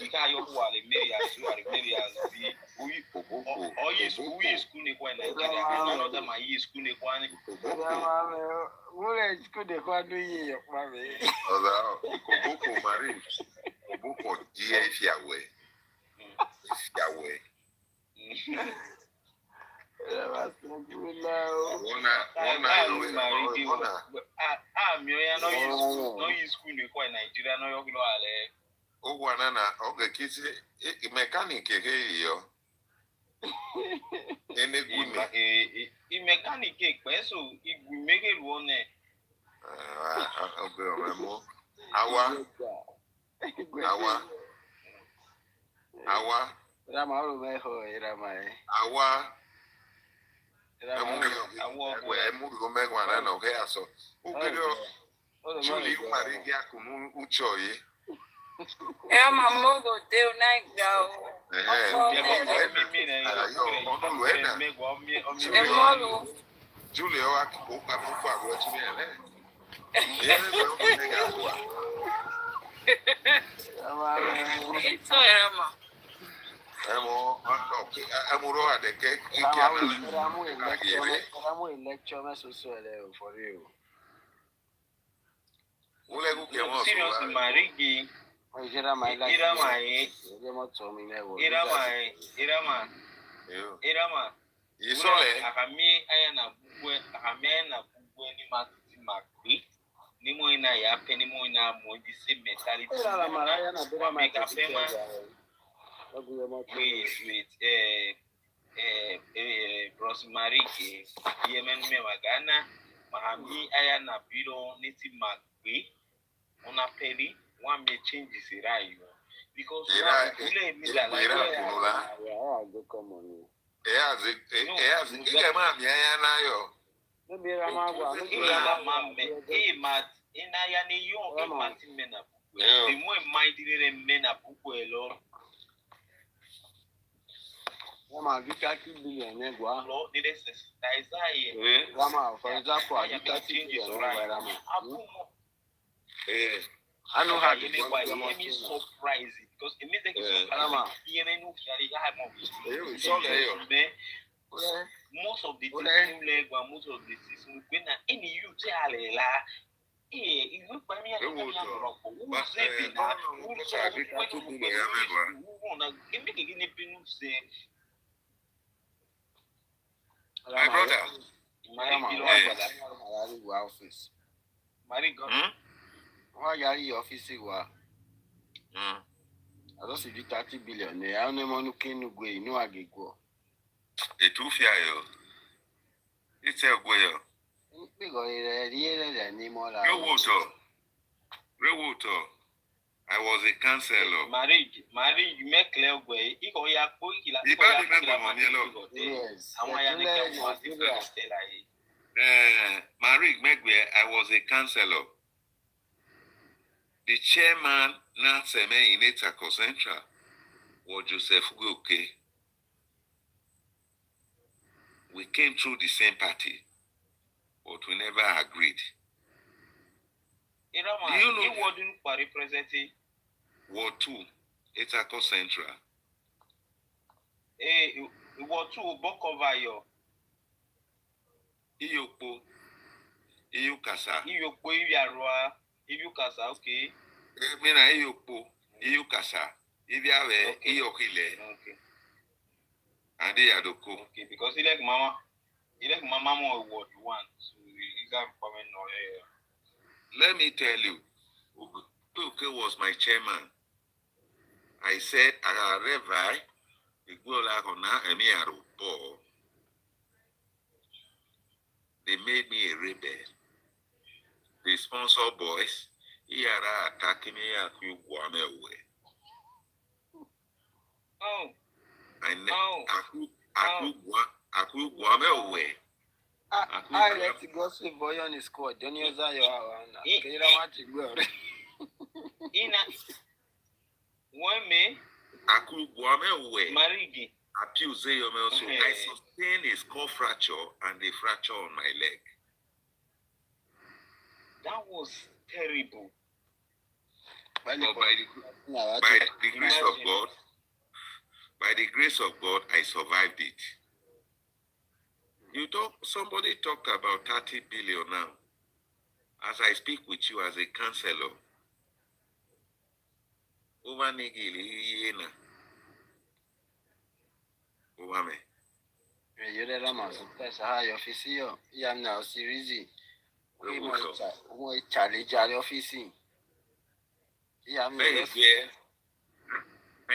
you can't you are the Marias, you are the Marias. Oh, yes, who is school in Nigeria? None of them are school in one. Where is good the quadri of Marie? Koboko Marie, Koboko dear if Yahweh. Oh, one okay, kids, a mechanic here. Any good mechanic, so if we make it one. Rosemary, Yemen Magana, Mahami Ayana Biro, Niti Magwe, on a penny, one may change his right. Because I know how to make why me surprise because immediately most of the things most of the things when any you tell it look by me my brother. Why are you office? I don't see 30 billion. I don't know can go. No, I go. A two fair. It's a way. Rewater. I was a counselor. Marriage, you make clear way. Yes. Marie Megwe, I was a counselor. The chairman, Natseme in Etako Central, was Joseph Goke. We came through the same party, but we never agreed. You know, you wouldn't represent Ward 2, Etako Central. Ward 2, Bokover yo. Iyoko, Iyukasa. Iyoko, Iyarwa. Iyukasa, okay. Mina Iyoko, Iyukasa. Iyawe, Iyokile. Okay. And they are the cool. Okay, because he like mama more what you want. So he's a comment no. Let me tell you, Uke was my chairman. I said, I revive the Gola Hona Emiaro Paul. made me a rebel. The sponsor boys, he are attacking me at you away. Oh. Aku guame away. I let it go see boy on the squad. Don't use that you are. Can you watch it go? Ina. Women. Aku guame away. Marigi. Abuse your so I sustained a skull fracture and a fracture on my leg. That was terrible. But by the grace of God, I survived it. Somebody talked about 30 billion now. As I speak with you as a counselor, over Nigili, over me. You let them as a person, your office, you are now series. We might challenge your office. Yeah, I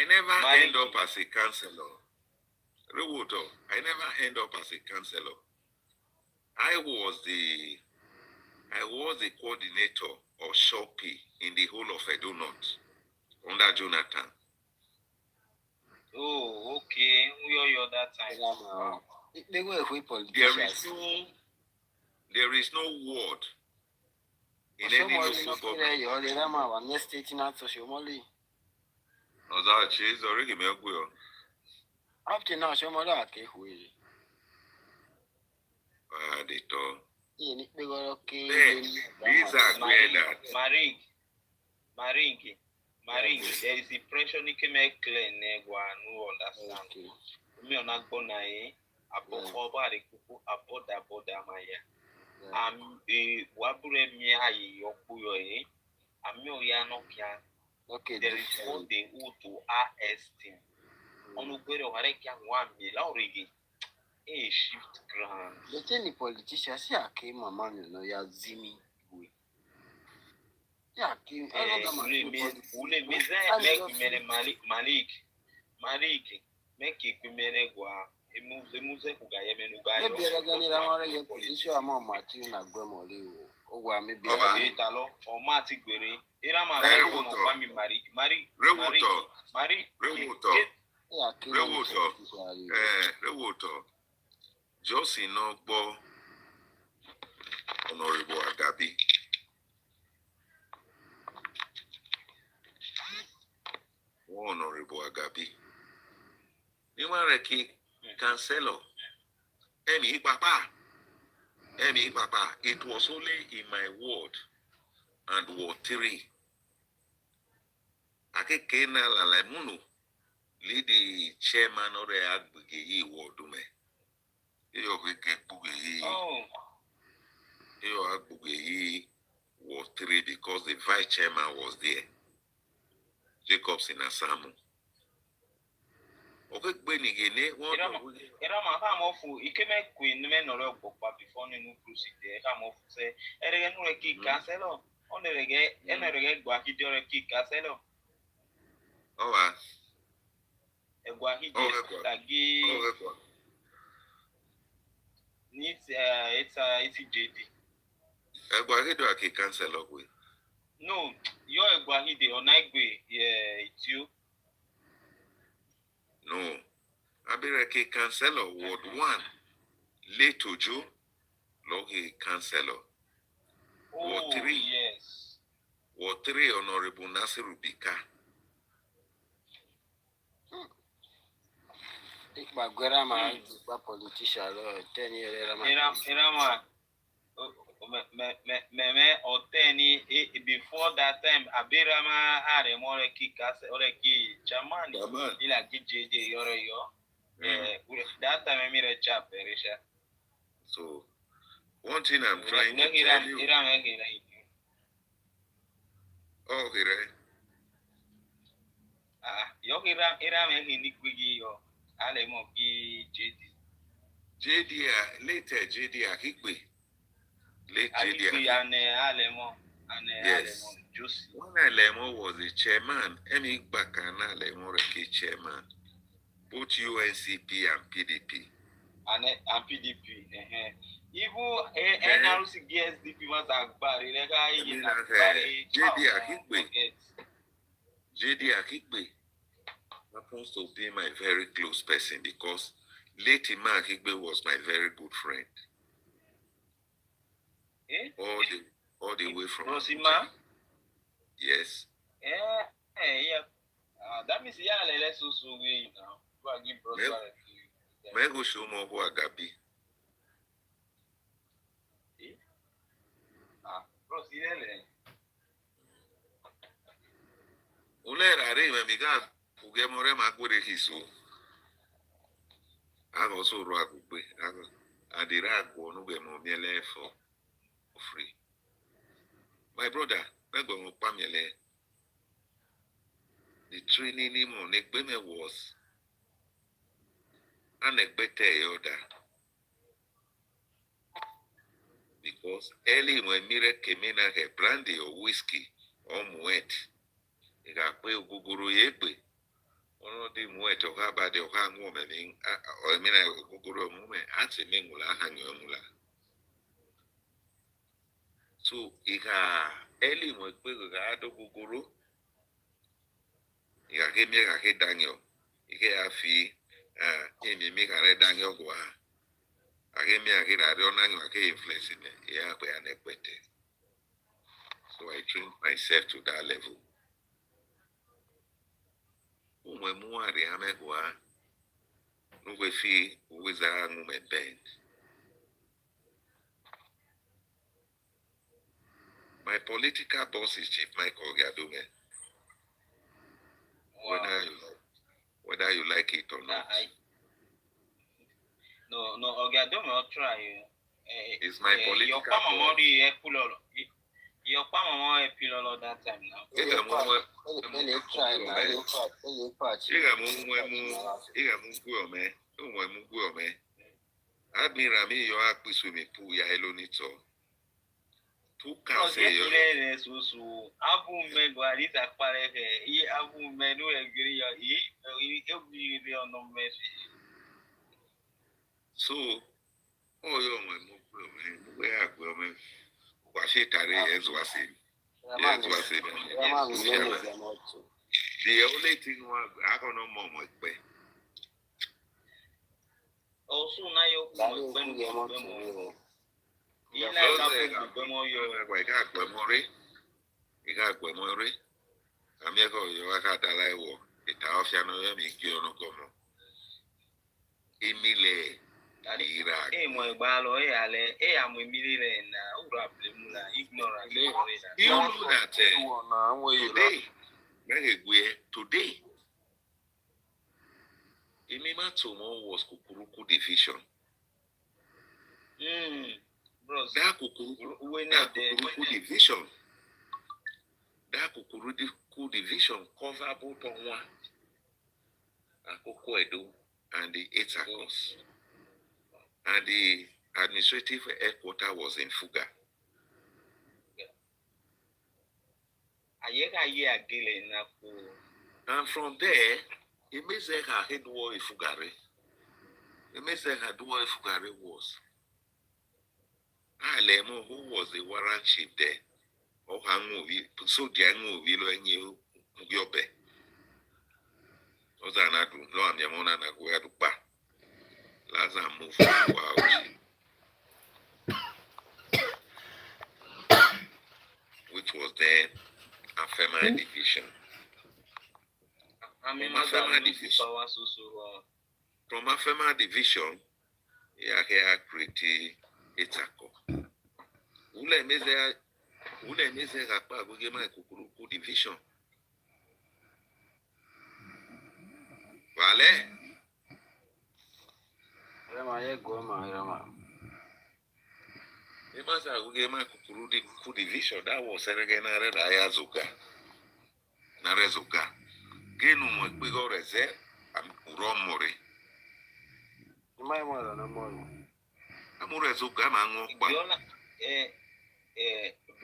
never end up as a counselor. I never end up as a counselor. I was the coordinator of Shopee in the whole of Edo North under Jonathan. Oh, okay. We are that time. There is no word in any local government. Up to now, show more like a wheel. Maring, there is the pressure you can make clear negwa no understand. Me on not gonna aboda maya. Wabure mi ayi yokuyo okay, there is what they owe to our esteem. On the way of Arekia 1 million already. A shift grand. The thing the politicians see I came a man, you know, ya zimi. Yeah, Kim, Malik, make it Menegua. He moves the music who got him maybe I'm going to among Martin and Gromoli. Oh, maybe Italo or Matiguri. Irama, Mari, Josie no bo Honorable Agabi. Honorable Agabi. Nimareki Cancelo. Emi Papa. It was only in my ward and ward 3. Ake kena la lemunu. Lead the chairman of the Agbugi ward me. Agbugi ward 3 because the vice chairman was there. Jacobs in Asamu. Okay, Benigene, one Iramafu, Ikeme Queen, men or before the new proceed, Hamafu say, Eregan key Cancelo, on the reggae, and a reggae Guahidore key Cancelo. Oh, a Guahid, needs it's a JD. A Guahido key Cancelo with. No, you're a Guahide or Nightway, yeah, it's you. No, Abireke Cancelo, Ward 1, Leto Joe, Logi Cancelo. Ward 3, yes. Ward 3, Honorable Nasiru Bika. My grandma, a politician, 10 years. Irama, or 10 before that time, Abirama had a more kick as or a key chairman. Ila JJ that time I made a chap, Berisha. So, one thing I'm trying to tell you. Oh, here. Iram Nikwigi or Alemoki JD, later JD Akikwe. Late JD yes. When Alemo was the chairman, Emi Bakana Alemo the chairman, both UNCP and PDP. and PDP. Even NRC GSDP was agbari. JD Akigbe happens to be my very close person because late Ima Akigbe was my very good friend. All the way from Rosima? Yes. Yeah. That means let's also wait now. Go and give brother. May go show more who Agabi. Ule rare me miga uge more magure hisu. Ago so ro agbe. Ago adira agbo no be mo miele for free. My brother, I go mo pamiele. The training him on Egbeme was unexpected order. Because early when Mire came in and had brandy or whiskey or moet, he got pay Guguru Yegbe. One of the moet or Habade or Hang woman, or I mean, I Guguru woman, answer Mingula, hang your mula. So, he got early when Pego Guguru. He gave me a head Daniel. He gave a fee, he make a red Daniel go. I gave me a head, I don't know, I gave influence in it. Yeah, but I never went there. So I trained myself to that level. When more the Amegua, no way fee, always a moment bend. My political boss is Chief Michael Gadume. Whether you like it or not. No, okay, don't try. It's my political boss. Your mama pillow that time now. Admirami, your acquis with me, Puya Elonito. Two cancer. Abu Megwarit Aquare, Abu Menu agree, no message. So, oh, you where I go, man. Washi Tare, as was it. Yes, was it. The only thing was, I don't know more much. Also, now you're You got Guemore. Amigo, you got a live it off your make you no come. Emile, Iraq. My ballo, I'm with Millie ignorant. You know that today, Imima Tomo was Kukuruku division. That Kukuruku division. That Kukuruku division cover both on one. Akoko Edo and the Etakos. And the administrative headquarters was in Fuga. And from there, it means that her head war in Fugare. It means that her door in Fugare was. Alemo, who was the warrant chief there? Or Hamu, so Jango, Vilo, and you, Yobe. Ozanadu, no, I'm Yamona, Naguadupa. Laza move out. Which was then a Afema division. From Afema division, Yahya Kriti Etako. Ule meze rapa gugema kukuruku division. Vale? Imasa gugema kukuruku division. That was Serena Red Ayazuka. Narezuka. Genu mwekbigo reze uromore. My mother, no more. Amurezuka mango.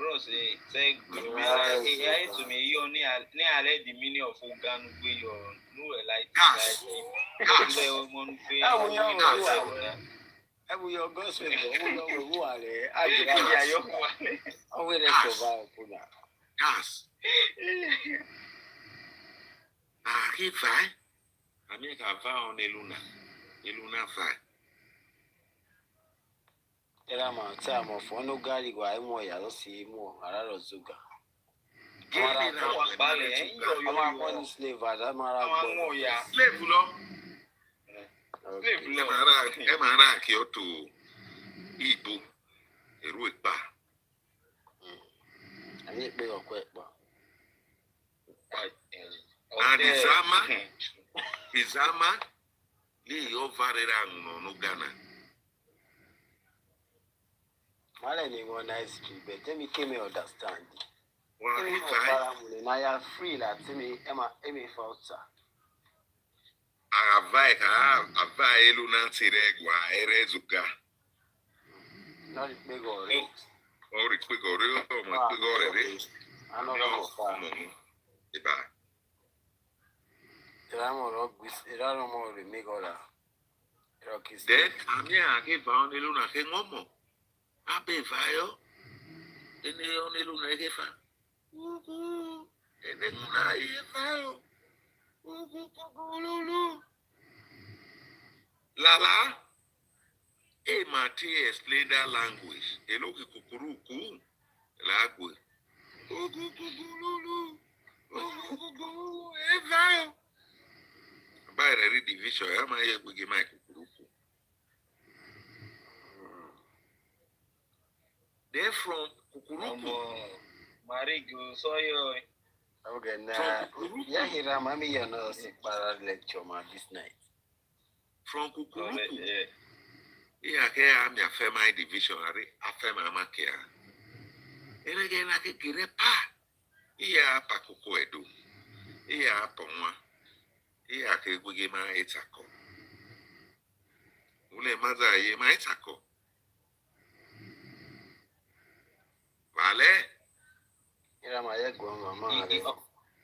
bro say AI to me you ni ale the meaning of organ we your no like your gospel who are there? I will survive. Yes. He fine. I make a vow on Eluna fine. Era ma time of one gari go ai mo ya lo si mo ara ro zuga. Ama money slave ada mara go. Slave lo. Slave lo. Emara ki o to Igbo eru ipa. Ani pe okwe pa. And Izama li overera no Ghana. Mala ni one nice street, but let me came understand. Well, if I am free, like me, Emma Fausa. Avai Eluna Tiregua, Erezuka. Not big or it. Or it quick or real, or my big already. I know then Amia gave on Eluna Hengomo. Abe Vayo, and the only Luna Gefa. And then I Vayo. Lala, a Mati explain that language. A look at Kukuruku, Lagwe. By the division, am I able to get my Kukuruku? They're from Kukuruku. Marigo, so you. Okay, now, yeah, he ramami you know para lecture this night. From Kukuruku. Yeah, I'm your family division. I family makia. And again, I can get a pa. Yeah, Pakuko Edu. Yeah, Poma. Yeah, I can give my etako. Ule mother, ye my etako. Vale?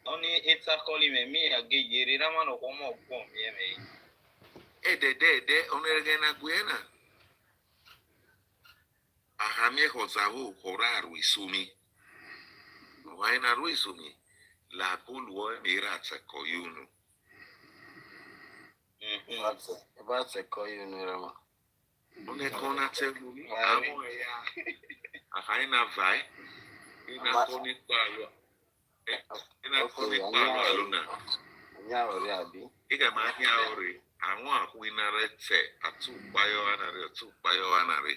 Only it's a calling me a gay year, Raman or Homo bomb, ye may. De only again a Guiana. Ahame Hozahu, Horaru Isumi. Why not Ruisumi? La Pulwa Mirata Koyunu. That's a Koyunu Rama. On a corner tell me, Ahina Vai. In a conic palo. In a conic palo, Luna. Yabi. Igamania ori. I want winner a 2 bio anare.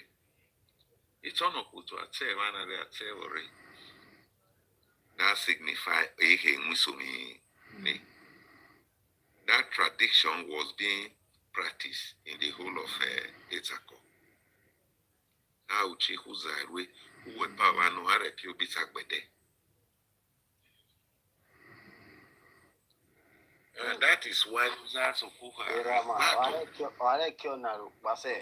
It's on a put a tail anare a theory. That signifies a musumi. That tradition was being practiced in the whole of Etako. How Chihuzarwe, who were Pavano Harepio Bisagbede. And that is why that's of I like your now, Basse.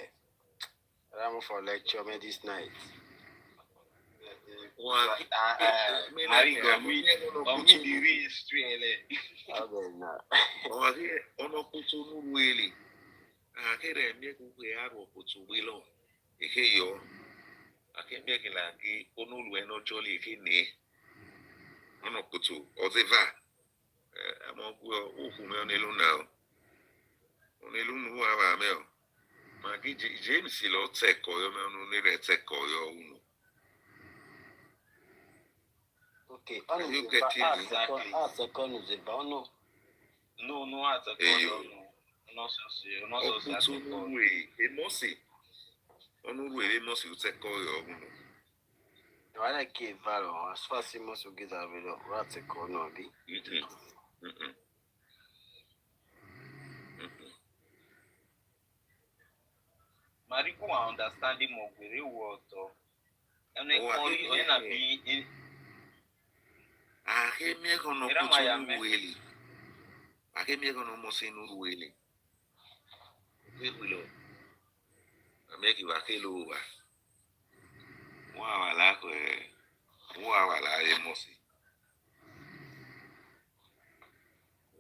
Ram for lecture me this night. Marigo, me the real straight. Okay, now. Oh, here, on a putu really. I can't make we are putu willow. Here, I can't make it like Onulu no jolly kidney. On a putu, or the va. I'm on Elu now. On Elu who have a mail. My James Silo take or your man only take or your own. Okay, you get it. Second is a bono. No, at a corner. No, so way. It must see. On way, it must you take or your own. I like it, Valo, as far as you must get a video, what's a corner be? Marigo understanding of the real world. And they call you in I came here on a wheelie. I came here on almost in wheelie. We will. I make you a kilo over. Wow, I like Uawala emosi.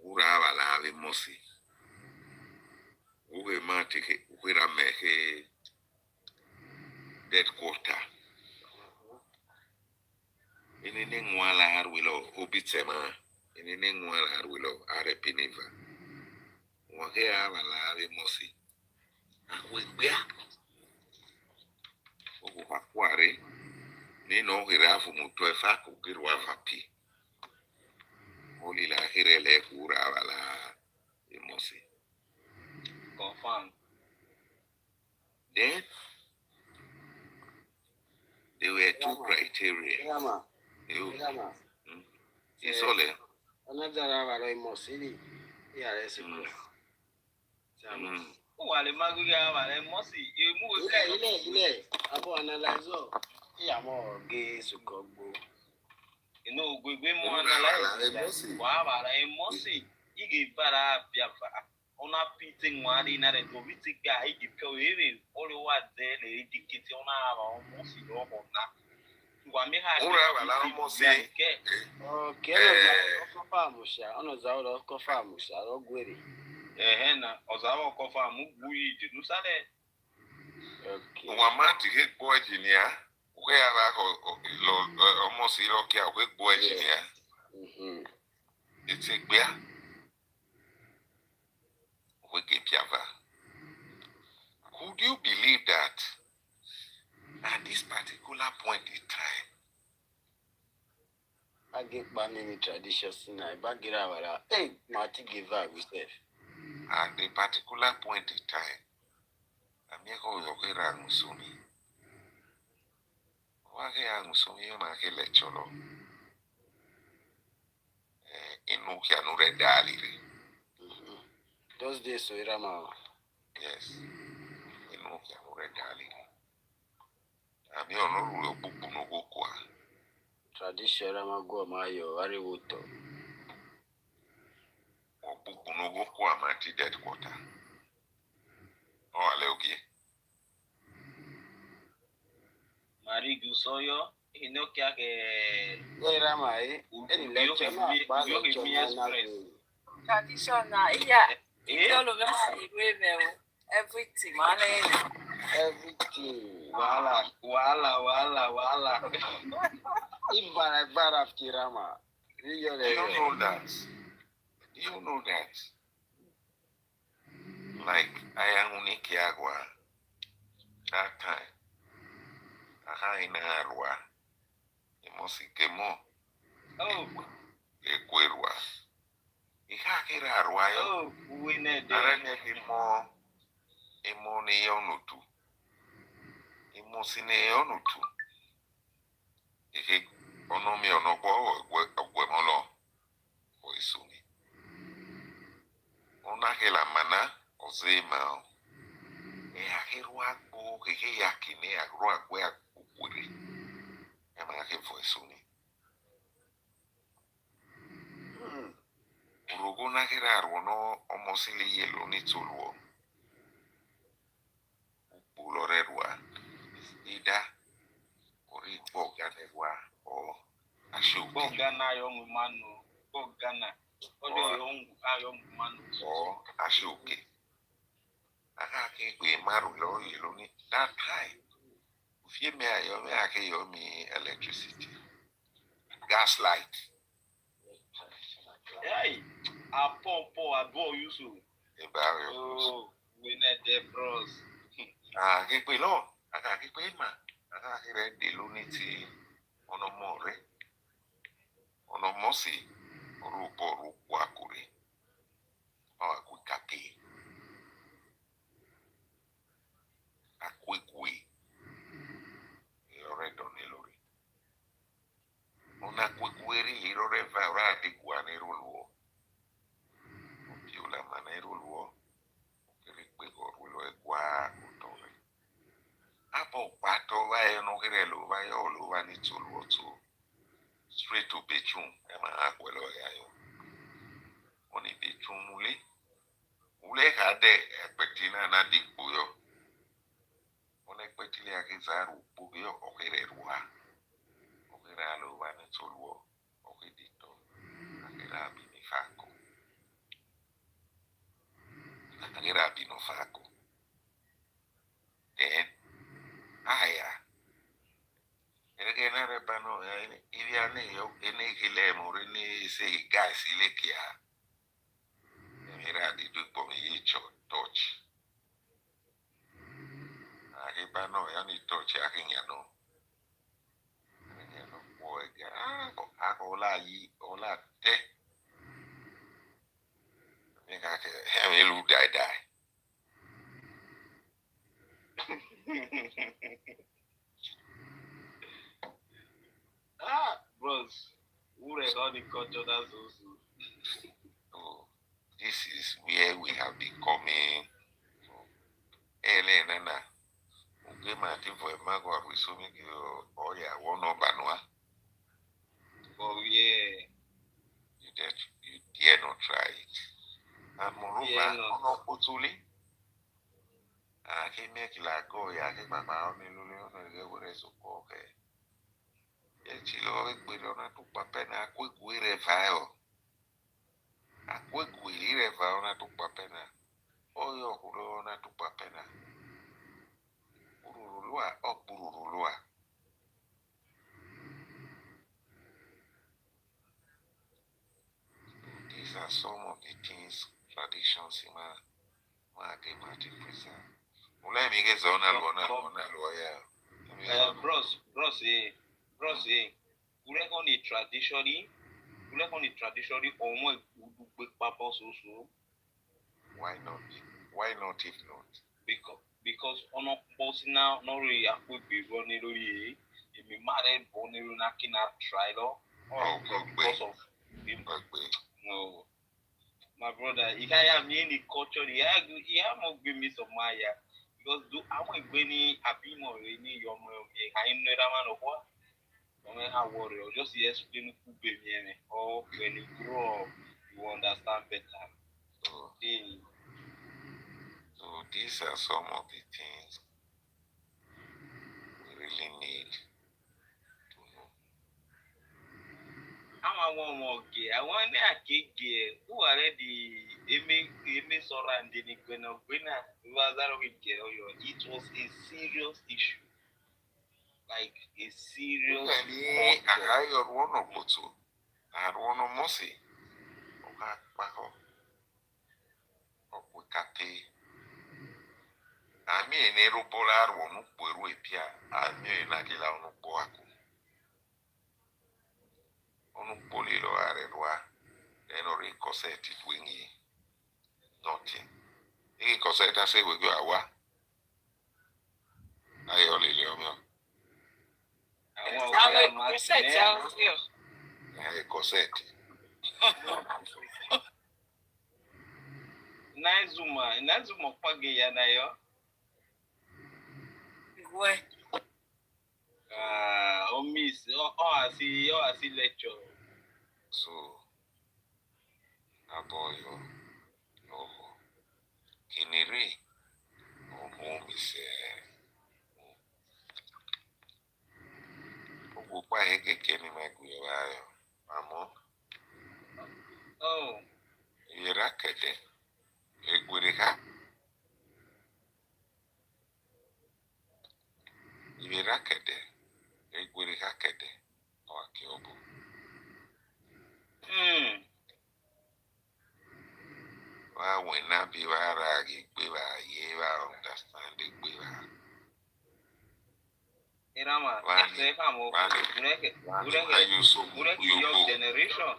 Urawala emosi. Uwe matike uwira mehe dead quarter. Inene ngwala harwilo obitsema. Inene ngwala harwilo arepiniva. Wake awala emosi. Akwembia. Uwakware. Nino hirafu mutuefa kukirwa fapi. Oli la hirele kura wala emosi. Confirm. Then there were two criteria. It's all in. Another wala emosi. Yes. Wale maguya wale mosi. Ile. Abo analyze. Yeah, more gay sukogbo. You know, we more analyze. Wow, wale mosi. Igi bara biafa. Ona pitting one in a movie guy. If you're even all what there, they indicate on our mosi or not. Okay, Kofamusha, Onozawa Kofamusha, Ogwiri. Hena, Ozawa Kofamu, we didn't say. Okay. Wamati hit boy engineer, where I almost okay, a weak boy engineer. It's a beer. We get Java. Could you believe that at this particular point in time, I get banning tradition in I back it out. Hey, Marty give up with it. At the particular point in time, Amigo Yokera Musumi. Wage Musumi Make Lecholo. Inukia Nure Daliri. Those days, so Irama. Yes. Inukia Nure Daliri. I'm your no Bukunogokwa. Tradition Ramago Mayo, Ariwuto. Or Bukunogokwa Mati dead quarter. Oh, Aleoki. Marie Gusoyo, Inokia, Ramai, any lecture, traditional, yeah. All of us, everything, man. Everything. Wala. Even I of Kirama. You know that. You know that. Like, I am Unikiagua. That time. Ahaina Arwa. Imosikemo. Oh. Equerwa. Ihakira Arwayo. Oh, we need Aranekimo. Imoni Yonutu. Imosine Yonutu. Ihe onomi onogbo ogwemolo. Oisuni. Onahela mana. Ozema. Ehakirwa bo. Hehe yakine agro agwe agwiri. Yamake voisuni. Urugo nakira arwono omosili yelo ni tuluo. Bulorerwa. Ida. Ori boganerwa. O ashuki. Bogana young manu. Bogana. O ashuki. Akake kwe maru lo yelo ni. That time. Ufie me ayomi ake yomi electricity. Gas light. Hey, a popo, a go yusu. Oh, we need the pros. Ke pe no, ke pe ma. Ke re de luniti onomore. Onomosi rupo akure. O akutape. Akwekwe. Lore donelori. Una kwekweri lore vaurati guaneruluo. Piula maneruluo. Rikpegoruluo egua utore. Apo pato va no gerelo va yo va ni tuluo to. Straight to bedroom. Ema akwelo yayo. Oni bedroom mule. Ule kade ekpetina na dikbuyo. One ekpetile akizaru bugyo ogererua. era lo van a solo o que dito era bini faco era bino faco then aya era que na repano y viene yo ene que le more ni se gas ile kia era di tu por mi touch aquí pano ya ni touch aquí ya no ako la yi ola te me ka ke he lu die bros, who record the culture that's also. So this is where we have been coming. Elena okay Martin for a mago of resuming you oh yeah one no banwa. Oh yeah. You dare not try it. And moreover, no potuli. I can make like go ya ke papa on lulu no ge wore so okay. E chilo we don't have to papa na quick we revive. A quick we revive na to papa na. Oh yo kulo na to papa na. Urulua o burulua. These are some of the things, traditions in my Martin preserve. Ula mi get zona lawyer. Bros, we reckon it traditionally, almost big papa also. Why not? Why not if not? Because on a personal, not really a quick be running really. If we married, born in a trial, because of him. No, my brother, if I am in the culture, he must give me some Maya. Because I want to be happy more in your I know that man of what? No matter how worry, just explain who baby or when you grow up, you understand better. So these are some of the things we really need to know. I want more gay. I want a gay who already Amy Sora and Denny Gwena was that with gay. It was a serious issue. Like a serious I had one of Botu. I had one of Mosi. I mean, a polar one who will appear. I mean, like a long boaco. On polilo aredwa, then or a corset it wingy. Nothing. A corset I say we go awa. I only live. A corset. Nazuma Pagaya Nayo. Where? Miss, I see lecture. So, aboyo, no, kiniri, no, miss, Ogupa heke keni maguyo, amo. Oh, Irakete, egurika. Irakete, egurika kete, o akiobo. Well, when not be ragi, we understand it. We Irama, young generation.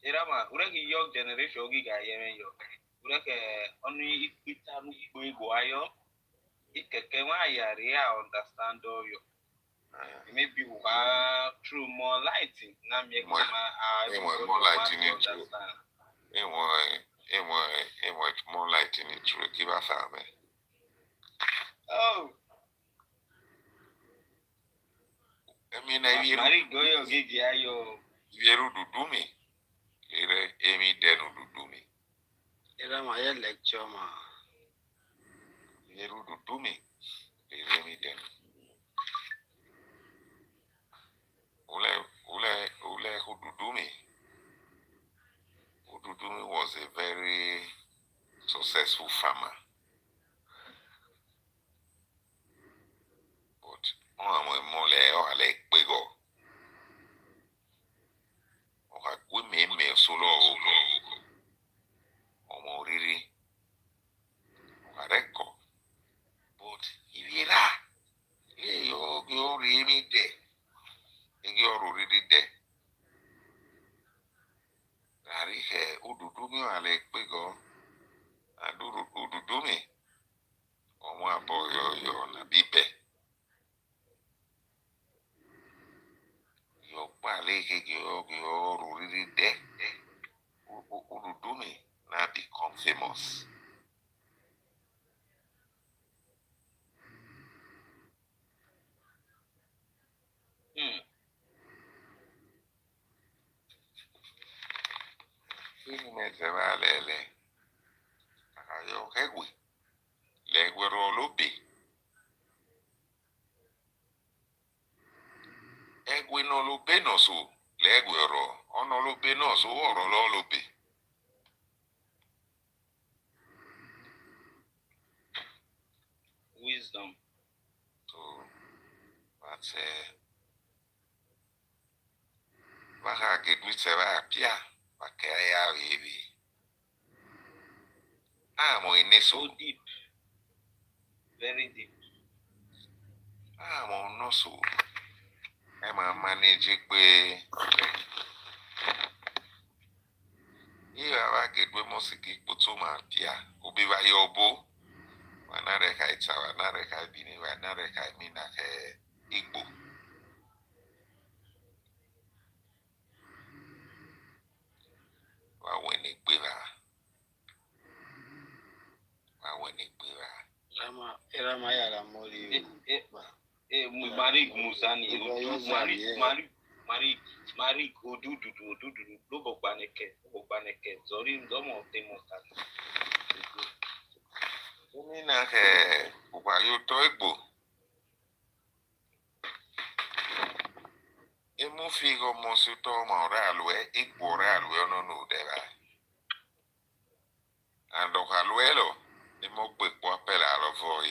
Irama, ureki young generation giga yemen yo. Ureki only itamu guayo. Ikeke wa yari understand all yo. Maybe we are through more lighting. Now me more lighting into more lighting into it. Give us a oh. I mean, I go yo gigi ayo. Yeru do me. Emi denu do me. Era my lecture ma. Yeru do me. Emi denu. successful farmer. But I'm more like bigger. We may solo or more really. Record. But if you're really there. You're already there. Arihe ududumi ale pego aduru ududumi omwa boyo yo na bibe yo pale ke yo already there. Ududumi na become famous. Lele ayo hegwi legwero lobi egwi no lobe no so legwero ono lobe no so oro lo lobe wisdom. So that's Baha get with Pia Bakaya baby. I'm in so deep. Very deep. I'm on no so. I'm a managing way. Here I get with Mosiki Putuma Pia, who be by your bow. Another heights are another high being another high mean a Igbo. When it Marik Musani, Marik, Odudu, Lobobaneke, Zorin, Domo, Demostat. You toibo. Emu figo mosuto moralwe, ikboralwe no deva. And ohaluelo, emo quick wapela avoy.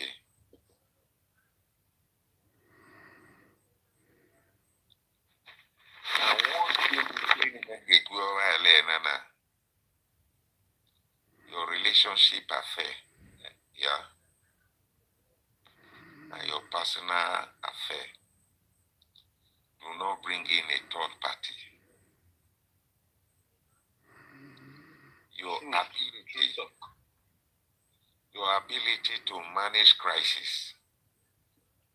I want you to get your relationship affair. Yeah. And your personal affair. Do not bring in a third party. Your ability to manage crisis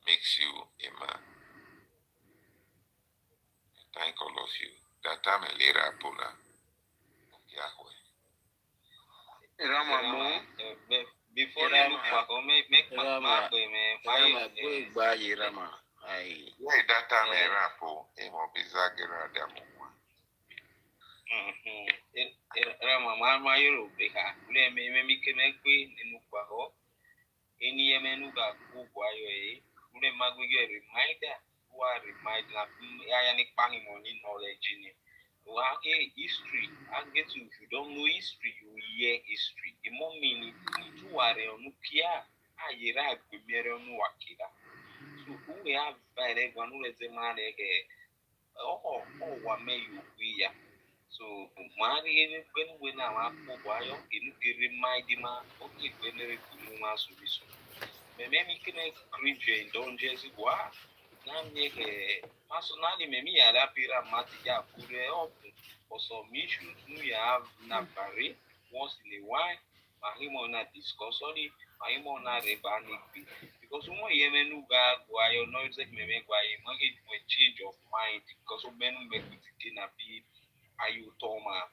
makes you a man. Thank all of you. That time a later Puna. Before you look back, make my that time a rapo, him of Bizagira Damu. Rama Yoro Beka, let me make a queen in Nupaho. Any Yemenuga, who Ule Maguire reminder, who are reminding Ionic Panimoni knowledge in it. History, I get you. If you don't know history, you hear history. The more meaning, you are on Nukia, I hear I could be on Wakida. So, who we have by the one who is a man, what may you be? So, Mari, when I have Mobayo, it remind him, okay, when there is no solution. Maybe can I create don't just go out. Personally, maybe I have a matia for some issues we have Nabari once in a while. Mahimona discuss only, Mahimona rebanic because one Yemen why you know exactly why you might change of mind because of men make it dinner be Ayutoma.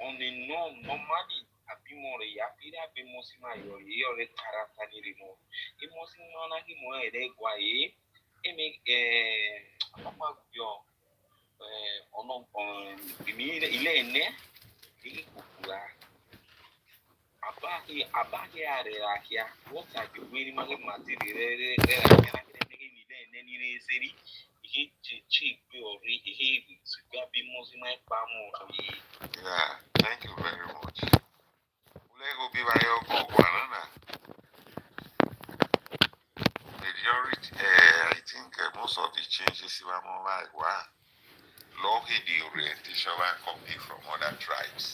Only no normally a bit more yapida be mosima your year character anymore. It must not him more a leg why make what are the winning material? Yeah, thank you very much. Ulego be by your because of the changes in my life. Lucky the orientation I copy from other tribes.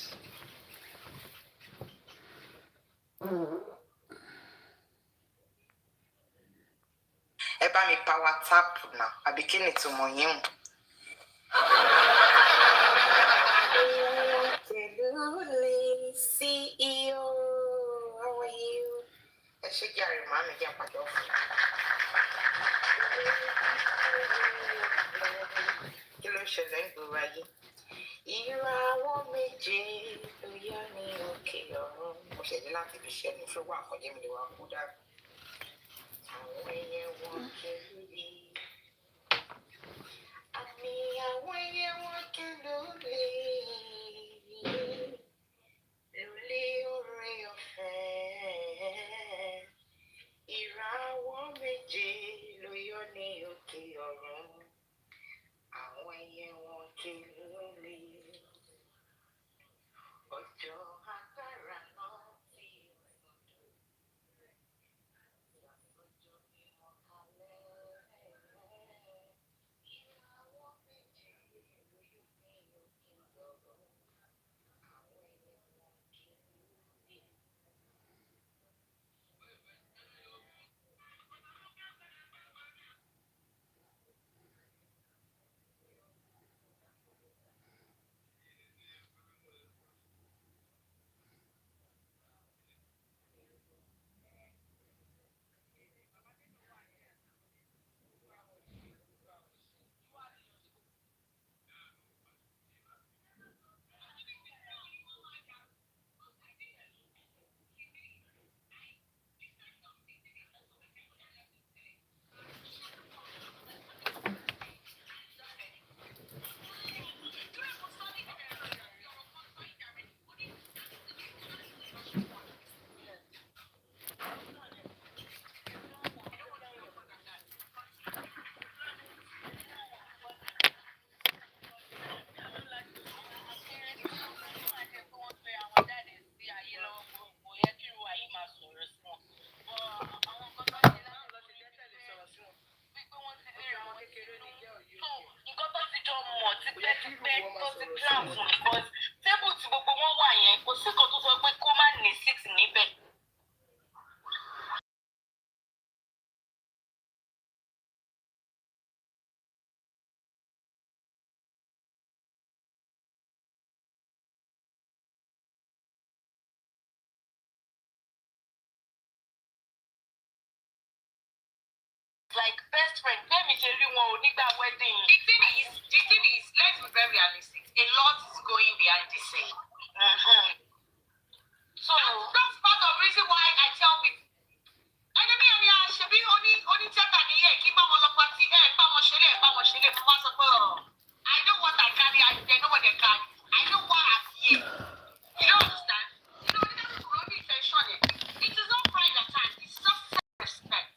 Eba mi power tap now. I begin it to MOUJOLA. CEO, how are you? I should get your mom and get my dog. Hello, Shazan Gurayi. You are one major, you are okay. Mo ṣe ní láti fi ṣe ní fún wa kọjá mi lè wá kú dá. Àwọn ẹyẹ wọn kéré. Àmì àwọn ẹyẹ wọn kéré lè. Lórí orí ọ̀fẹ́. Ìràwọ̀ méje ló yọ ní òkè ọ̀run. Àwọn ẹyẹ wọn kéré lè. Ọjọ́ agbára náà ti ọjọ́ mímọ́ kalẹ̀. Ìràwọ̀ méje ló yọ ní òkè ọ̀run. Àwọn ẹyẹ wọn kéré lè. Like best friend, let me tell you one that wedding. The thing is, let's be very realistic. A lot is going behind the scene. So that's part of the reason why I tell people. Enemy and ya should be only check at the year, keep on the party, I know what I carry, they know what they carry. I know what I'm here. You don't understand? You know, that's the intention. It is not pride at times, it's just self-respect.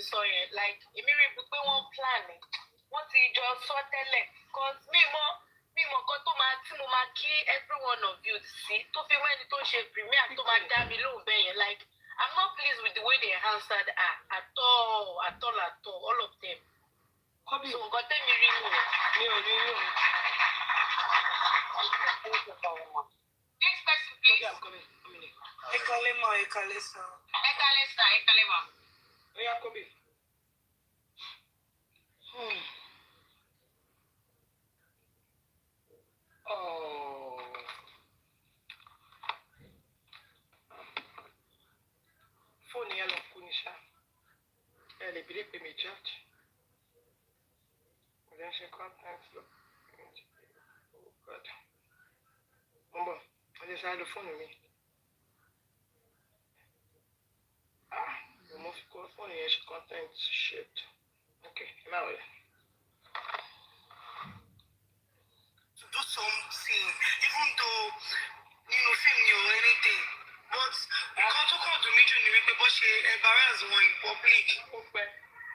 ti sọ yẹn like èmi rí i pé wọ́n plan ẹ̀ wọ́n ti jọ sọ tẹ́lẹ̀ cause mímọ̀ kan tó máa tí mo máa kí every one of you sí tó fi wẹ́ni tó ṣe premier tó máa dá mi lóhùn bẹ́ẹ̀ yẹn like I'm not pleased with the way they answered her at all, all of them. So nǹkan tẹ́mi rí mi ò rí rí o. Next person please. I'm coming. Ekale ma, ekale sa. Ekale sa, ekale ma. Oya Kobe. Oh. Fóònù yẹn lọ kú ní ṣá. Ẹ lè bí pé mi charge. Kò lè ṣe contact lọ. Oh God. Mo bọ̀, ọjọ́ sáré lo fóònù mi. Mo fi kọ́ fóònù yẹn ṣe content shit. Okay, ẹ máa wọlé. To do something, even though film or anything, but nǹkan tó kàn dùn mí jù ni wípé bó ṣe embarrass wọn in public.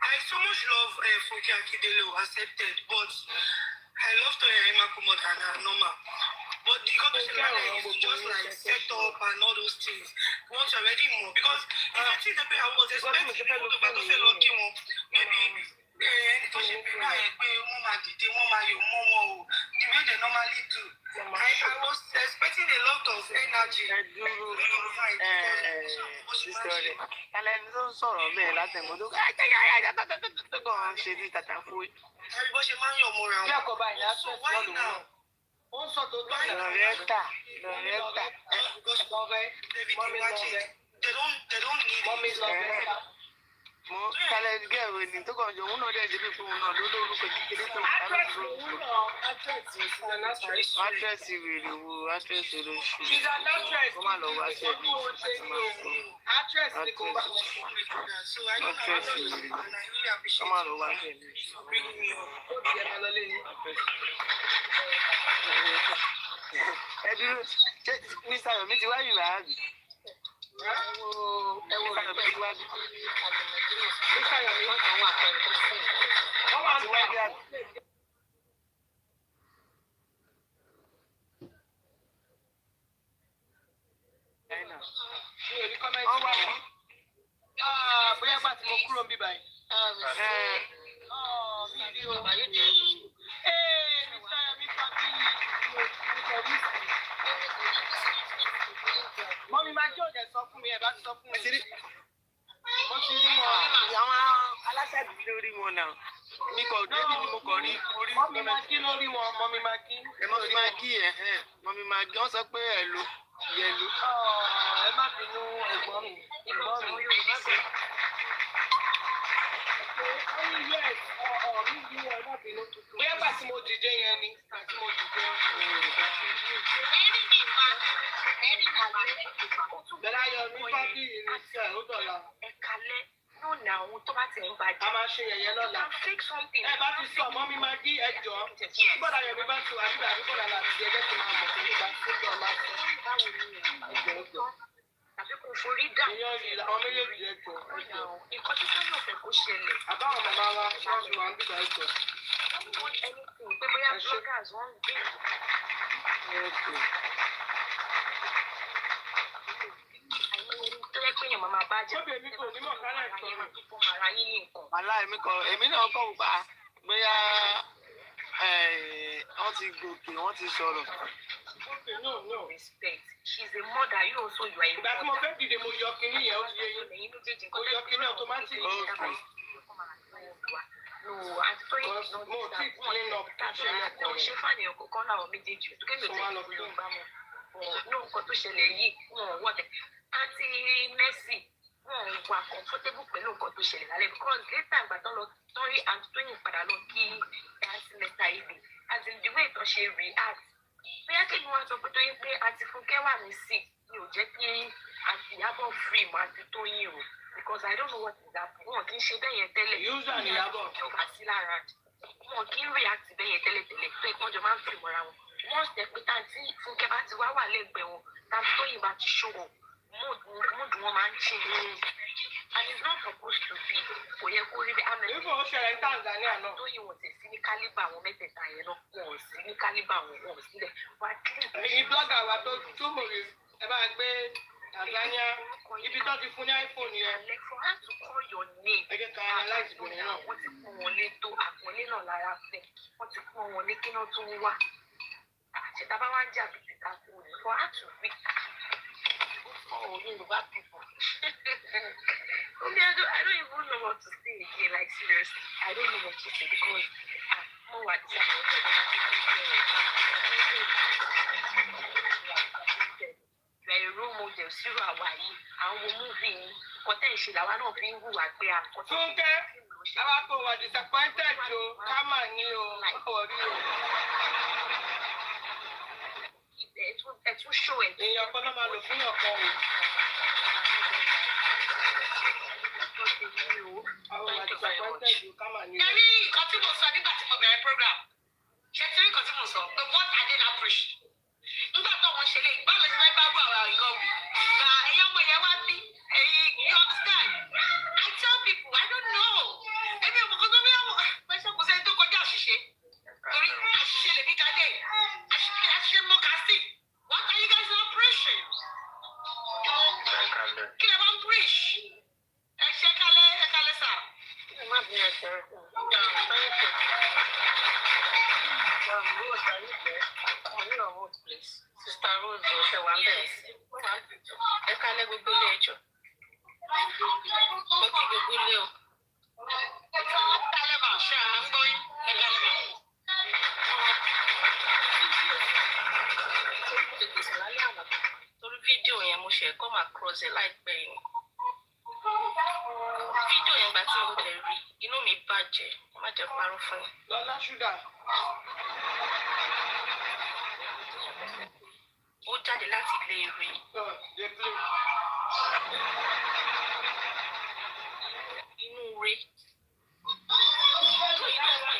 I so much love Funke Akindele accepted, but I love Toyin more than her normal. But the conversation is just like set up and all those things. We want to already more because if I think the I was expecting people to say lucky one, maybe any to say people wọ́n máa dìde wọ́n máa yọ̀ mọ́ wọn o the way they normally do. I was expecting a lot of energy. Kálẹ̀ ní tó ń sọ̀rọ̀ bẹ́ẹ̀ látẹ̀mọ́ tó kàn ṣe ní tàtàkó. Bó ṣe máa ń yọ̀ mọ́ra wọn. Bí àkọ́bá ìyá tó ń sọ̀rọ̀ náà. Ó ń sọ tó tọ́ lọ́rẹ́tà. They don't need it. Mo kálẹ̀ gẹ̀rọ ni tó kàn jọ òun náà dẹ̀ débi fún un náà ló lórúkọ kékeré tó ń kálẹ̀ fún un. Actress wèrè wo actress olóṣù. Ó má lọ wá ṣẹ́bi àti máa sọ. Actress wèrè ó má lọ wá ṣẹ́bi. Ẹ dúró ṣé Mr. Yomi ti wá yìí wá àbí? Bóyá gbà tí mo kúrò ń bí báyìí. Mọ́mí máa jẹ́ òjẹ̀ sọ fún mi, ẹ̀ bá ti sọ fún mi. Mo ti rí wọn. Àwọn aláṣàbí lórí wọn náà. Mi kò débi ni mo kàn rí orí. Mọ́mí máa kí lórí wọn, mọ́mí máa kí. Mọ́mí máa kí mọ́mí máa kí. Wọ́n sọ pé ẹ̀lú. Ẹ má bínú ẹ̀gbọ́n mi. Bóyá gbà tí mo dìde yẹn ni. Bẹ́ẹ̀ ayọ̀ mi bá bí ìrìnsẹ̀ ó dọ̀la. Ẹ̀kalẹ́ yóò na àwọn tó bá ti ń bàjẹ́. A máa ṣe yẹ̀yẹ́ lọ́la. Ẹ bá ti sọ ọmọ mi máa gí ẹjọ́. Bọ́dà yọ̀ mi bá tu àbíbà àbíbọ̀dà láti di ẹgbẹ́ tí máa mọ̀ pé nígbà tí ó máa sọ. Báwo ni ẹ̀jọ̀ tàbí kò forí dà? Ìyọ́n rí àwọn méjèèjì ẹjọ́. Nǹkan tí sọ́yìn òfin kò ṣẹlẹ̀. Àbáwọn màmá wa ṣáàṣì wa ń bíbá ẹjọ́. Pé bóyá bloggers wọ́n ń gbé. Tó yẹ pé èèyàn máa bá jẹ́. Bóbi èmi kò ní mọ̀ kálẹ̀ ìtọ́rọ̀. Ara yín ní nǹkan. Èmi náà kọ̀ wá bóyá wọ́n ti gòkè wọ́n ti sọ̀rọ̀. No respect. She's a mother. You also you are a mother. Ìgbà tí mo fẹ́ dìde mo yọ kinní yẹn ó ti yé yín. Mo yọ kinní automatic. No, àti tó yẹ kí mo ti clean up tó ṣe lẹ́kọ̀ọ́ rẹ̀. Ṣé fàníyàn kọ̀ọ̀kan láwọn méjèèjì? Kémi ò tẹ̀ ló ń bá wọn. Ní nǹkan tó ṣẹlẹ̀ yìí, wọn wọ̀ tẹ̀. Àti Mercy, wọn wà comfortable pẹ̀lú nǹkan tó ṣẹlẹ̀ lálẹ́. Because later ìgbà tó lọ tọ́rí àti Tóyìn padà lọ kí àti Mẹ́ta ibi. Àti the way tó ṣe react. Bóyá kí ni wọ́n sọ pé Tóyìn pé àti Fúnkẹ́ wà ní sí ni ò jẹ́ kí àti Ìyábọ̀ free mọ́ àti Tóyìn o. Because I don't know what is happening. Wọn kì í ṣe bẹ́ẹ̀ yẹn tẹ́lẹ̀. User ni Ìyábọ̀. Ìjọba sí lára. Wọn kì í react bẹ́ẹ̀ yẹn tẹ́lẹ̀ tẹ́lẹ̀. Tó ẹ̀kọ́ jọ máa ń free mọ́ra wọn. Wọ́n ṣe pé tàǹtí Fúnkẹ́ bá ti wá wà lẹ́gbẹ̀ẹ́ wọn. Tàǹtí Tóyìn bá ti ṣó wọn. mood woman change. And it's not supposed to be. For your holy, I'm a little share in Tanzania. No, you want to see caliber or make it. I know, see caliber or see the. But you blogger, what two movies about Tanzania. If you don't phone iPhone, like for her to call your name. I get analyze what you want to Aquilino Lara thing. What you want to know to what. For her to read. Oh, you know what people. I don't even know what to say again. Like seriously, I don't know what to say because I'm more very role model. Zero Hawaii. And we're moving. Potentially, I want to bring who I pay. I'm disappointed. Come on, you. It will show it. You're going to look in your phone. Thank you very much. Any continuous program. Check continuous. But what I did not push. You got to watch it. Balance my Bible. You understand? I tell people, I don't know. What are you guys not preaching? Can I preach? Sister Rose, she one best. I can't let go below. Video yẹn mo ṣe come across it láìpẹ́ yìí. Video yẹn gbà tí mo lè rí inú mi bàjẹ́ má jẹ́ parọ́ fún yín. Lọ́lá ṣúgà. Ó jáde láti ilé ìwé. Inú rẹ̀. Tó inú ọmọ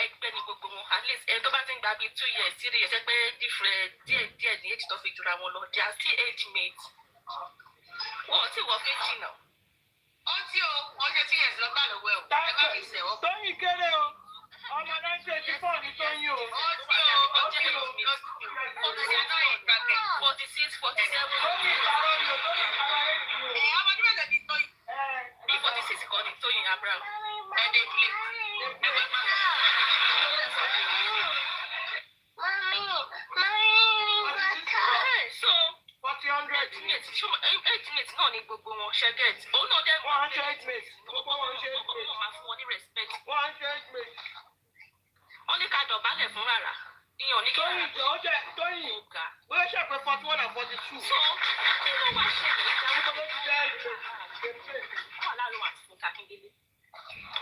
ẹgbẹ́ ni gbogbo wọn. At least ẹni tó bá ti ń gba bíi 2 years 3 years ẹ pé different díẹ̀ ní age tó fi jura wọn lọ. They are still age mates. Wọ́n ti wọ 50 náà. Ó tí o, wọ́n ṣe 2 years lọ́gbà lọ́wọ́ ẹ̀ o. Ẹ bá mi sẹ̀ ọ́. Tóyìn kéré o. Ọmọ 1984 ní Tóyìn o. Ó tí o, ó tí o. 46, 47. Tóyìn ìparọ́ ni o, Tóyìn ìparọ́ ẹ̀ ni o. Ọmọdé mẹ́lẹ̀ ni Tóyìn. Bí 46 kọ́ ni Tóyìn Abraham. Ẹ̀dẹ̀ play. So, 8 náà ni gbogbo wọn ṣe get. Òun náà dẹ́ 100 mates. Gbogbo wọn ṣe get. Wọ́n máa fún wọn ní respect. 100 mates. Wọ́n ní ká dọ̀bálẹ̀ fún rárá. Ìyàn ní kí wọ́n jẹ́ ó jẹ́ Tóyìn. Ó yẹ ṣe pé 41 and 42. So, kí ló wá ṣẹlẹ̀ ìjáwé tó ti jẹ́ ìgbésẹ̀? Wọ́n láàárọ̀ àti fún Kakíndélé.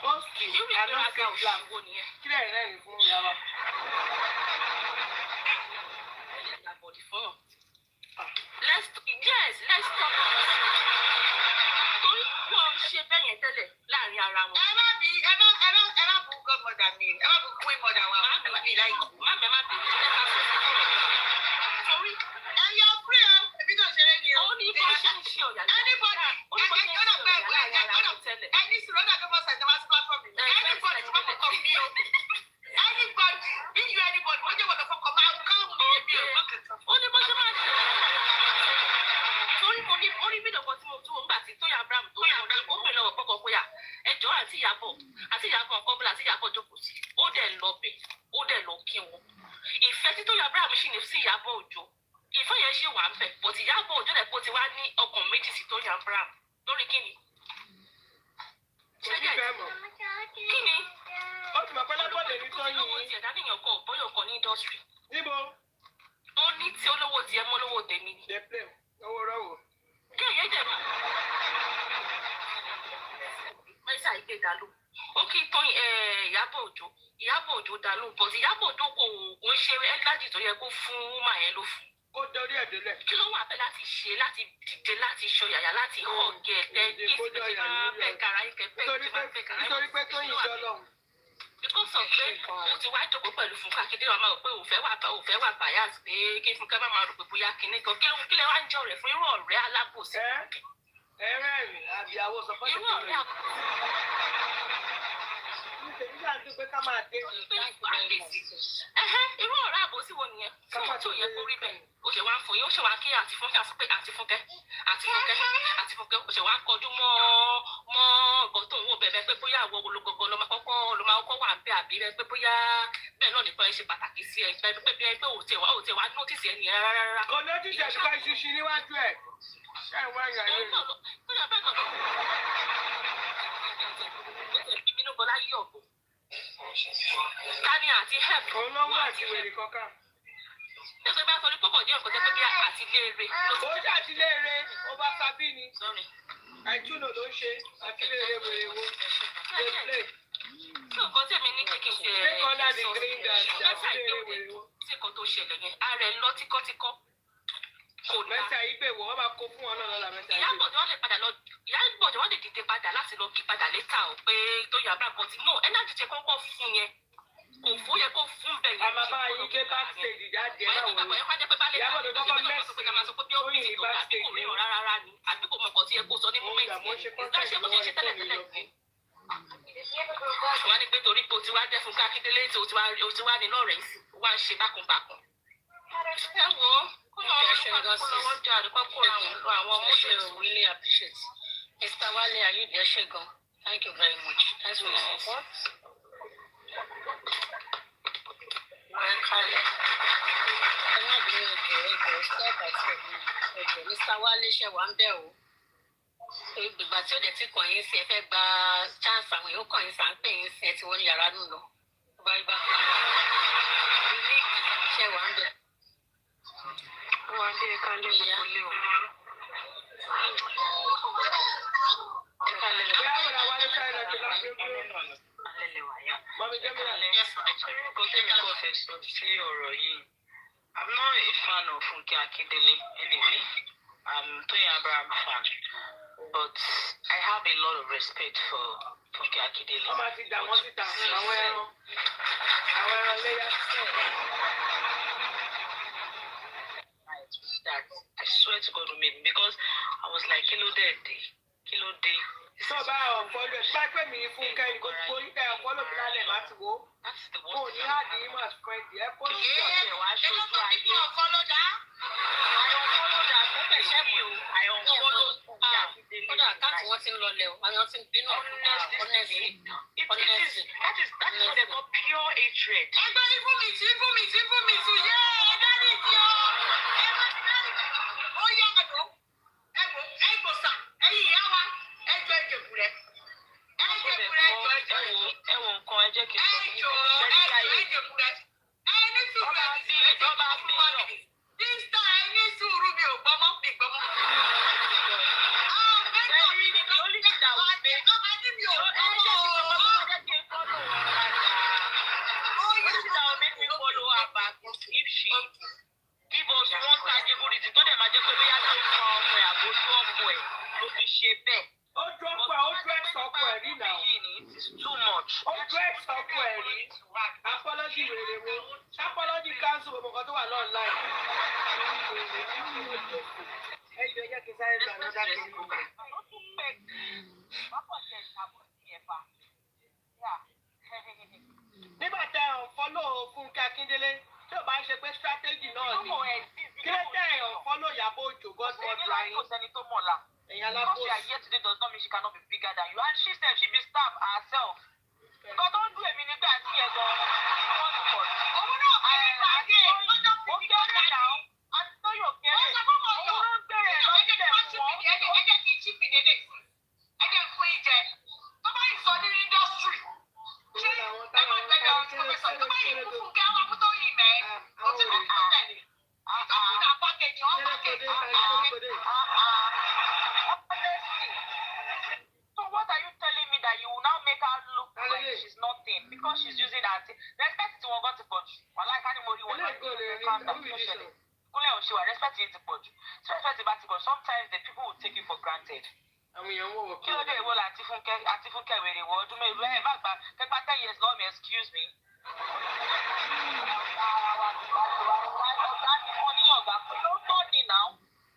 Wọ́n sì àná sí ìlànà nìyẹn. Kí lẹ́yìn rẹ̀ fún yàrá? Let's talk about it. Torí wọ́n ṣe bẹ́ẹ̀ yẹn tẹ́lẹ̀ láàrin ara wọn. Ẹ má bú godmother mi, ẹ má bú queen mother wa. Má bí láì kú. Má bẹ́ẹ̀ má bí ẹ ká sọ sí ọ̀rọ̀ wa. Torí ẹ̀yà free o, èmi náà ṣeré ni o. Ó ní bó ṣe ń ṣe ọ̀yà láàrin ara wọn tẹ́lẹ̀. Ẹni sùúrù ọ̀dà tó bá ṣàìsàn wá sí platform mi. Anybody tó bá kọ̀ mí o. Anybody, bí you anybody, wọ́n jẹ́ wọ́n lọ fọkàn máa ń káwọn mi ẹbí o. Ó ní bó ṣe máa ṣe torí mo ní orí bí lọ́pọ̀ tí mo gbà tí Tóyìn Abraham tó yà ó pè lọ́wọ́ pọ́kọ̀ pé ẹjọ́ àti Ìyábọ̀ ọ̀kọ́bùlà àti Ìyábọ̀ jókòó sí ó dẹ̀ lọ bẹ̀ ó dẹ̀ lọ kí wọn. Ìfẹ́ tí Tóyìn Abraham ṣì ní sí Ìyábọ̀ Òjó ìfẹ́ yẹn ṣì wà ń bẹ̀ but Ìyábọ̀ Òjó dẹ̀ kó ti wá ní ọkàn méjì sí Tóyìn Abraham lórí kíni. Kíni? Ó ti mọ̀ pé lábọ̀ lè ní Tóyìn. Olówó tiẹ̀ dáníyàn kọ̀ bóyá ọkọ̀ ní industry. Níbo? Ó ní tí olówó tiẹ̀ mọ́ olówó tèmi ni. Owó rọ̀wọ̀. Kéèyàn jẹ̀ mọ́. Mẹ́sà ìgbé dàlú. Ó kí Tóyìn Ìyábọ̀ Òjó dàlú but Ìyábọ̀ Òjó kò ń ṣe ẹ́gílájì tó yẹ kó fún wúmà yẹn ló fún. Ó dorí ẹ̀ délẹ̀. Kí ló wà bẹ́ẹ̀ láti ṣe láti dìde láti ṣọ yàyà láti hàn gẹ̀ẹ́tẹ́ kí ìsìnkú ti máa bẹ̀ kára yín kẹ́pẹ́ tí máa bẹ̀ kára yín. Nítorí pé Tóyìn ṣọlọ́run. because of pé mo ti wá jókòó pẹ̀lú Fúnkẹ́ Akíndélé máa rò pé òfẹ́ wà bias pé kí Fúnkẹ́ máa rò pé bóyá kinní kan kí lẹ wá ń jọ rẹ̀ fún irú ọ̀rẹ́ alábòsí. Ẹ̀rẹ́rìn àbíyàwó sọ fún irú ọ̀rẹ́ àbòsí. Nígbà tó pé ká máa dé irú ọ̀rẹ́ àbòsí wo nìyẹn fún ọ̀tún yẹn kó rí bẹ́ẹ̀ ó ṣe wá ń fún yín ó ṣe wá kí àti Fúnkẹ́ àti pé àti Fúnkẹ́ ó ṣe wá ń kọjú mọ́ ọ̀gọ́ tó ń wò bẹ̀rẹ̀ pé bóyá àwọn olùgbọ̀gbọ̀ ló máa kọ́kọ́ wà ń bẹ́ àbí rẹ pé bóyá bẹ́ẹ̀ náà nìkan ẹ ṣe pàtàkì sí ẹ pé bí ẹ pé ò tiẹ̀ wá nọ́tìsì ẹ nìyẹn rárá. kò nọ́tìsì ẹ̀ nípa ìṣiṣi níwájú ẹ̀ ṣé ìwọ ẹ̀yà yẹn. Tani àti help. Olówó àti wèrè kankan. Ṣé bá sọ ní kókò díẹ̀ nǹkan tẹ́ pé bí àtiléèrè. Ó ṣe àtiléèrè, ó bá Sabini. Àìtúnò ló ń ṣe àtiléèrè wèrè wo. Ṣé nǹkan tẹ̀mí ní kékeré ṣe ṣé kọ́lá ní green gas àtiléèrè wèrè wo. Ṣé nǹkan tó ṣẹlẹ̀ yẹn? Ara ẹ̀ lọ tíkọ́tíkọ́. Mẹ́ta yìí pé wọ́n máa kó fún wọn náà lọ́la mẹ́ta yìí. Ìyá Ìgbọ̀dọ̀ wọ́n lè dìde padà láti lọ kí padà létà ó pé tó yà bá bọ̀ tí no ẹnájì ṣe kọ́kọ́ fún yẹn kò fún yẹ kó fún bẹ̀rẹ̀. Àmọ́ bá yín gbé backstage jáde náà wọ̀ ní. Ìyá Ìgbọ̀dọ̀ kọ́kọ́ mẹ́sì ó yìn ní backstage ní. Àbí kò mọ̀ nǹkan tí ẹ kó sọ ní mọ́mẹ́ntì yẹn. Ìdáṣe bó ṣe ṣe tẹ́lẹ̀tẹ́lẹ̀ sí. Wọ́n á ní pé torí pé o ti wá jẹ́ Fúnkẹ́ Akíndélé tí o ti wá ní lọ́rẹ̀ẹ́ sí wá ń ṣe bákùnbákùn. Ẹ wo really appreciate. Mr. Wale, are you there, Shegon? Thank you very much. Thanks for your support. Mr. Wale ṣe wà ń bẹ̀ o. Ìgbà tí ó dẹ̀ ti kàn yín sí ẹ fẹ́ gba chance àwọn yóò kàn yín sí à ń pè yín sí ẹ tí wọ́n ní yàrá nù lọ. Báyìí bá kàn yín. Ṣe wà ń bẹ̀. Wọ́n á dé ẹ̀ka lé gbogbo lé o. I'm not a fan of Fúnkẹ́ Akíndélé anyway. I'm Toyin Abraham fan, but I have a lot of respect for Fúnkẹ́ Akíndélé. That I swear to God, made me because I was like, kilo day. So about follow back with me Fúnkẹ́ you go follow plan láti wo. That's the worst. Oh, you had the image friend there. Follow that. That's what's in Loleo. I don't think you know. Honestly. That is what they call pure hatred. Nígbà tẹ ọ̀ follow Fúnkẹ́ Akíndélé tí ò bá ń ṣe pé strategy náà ni kí ló tẹ ọ̀ follow Ìyábọ̀ Òjó godmother line. Ẹ̀yin alábòsí. What she here today does not mean she cannot be bigger than you, and she said she be staff herself. Nǹkan tó ń dùn èmi nígbà tí ẹ gan wọ́n ti pọ̀ jù. Òun náà kéré gbàgbé ó kéré náà àti tó yóò kéré òun ló ń gbèrè lọ́sílẹ̀ fún wọn. Ẹ̀jẹ̀ kì í chípì dédé sí ẹ̀jẹ̀ fún ìjẹ tó bá yìí sọ ní indọ́sítírì. Ṣé ẹ máa gbẹ̀gbẹ̀ ọ̀hún tí mo fẹ́ sọ tó bá yìí kú fún kí àwọn akútó yìí mẹ́ o ti mọ̀ kọ́ tẹ̀lé. Ìtọ́kùn náà pákéjì wọn pákéjì. So what are you telling me that you will now make her look like she's nothing because she's using her respect tí wọ́n gbọ́ ti pọ̀ jù wàhálà ìkànnì mo rí wọn náà kúnlẹ̀ òṣèwà respect yẹn ti pọ̀ jù tí respect bá ti pọ̀ sometimes the people will take you for granted. Kí ló dé ìwọ láti Fúnkẹ́ wèrè wọ ọdún mélòó ẹ̀ má gbà kẹ́gbà 10 years lọ́wọ́ mi excuse me.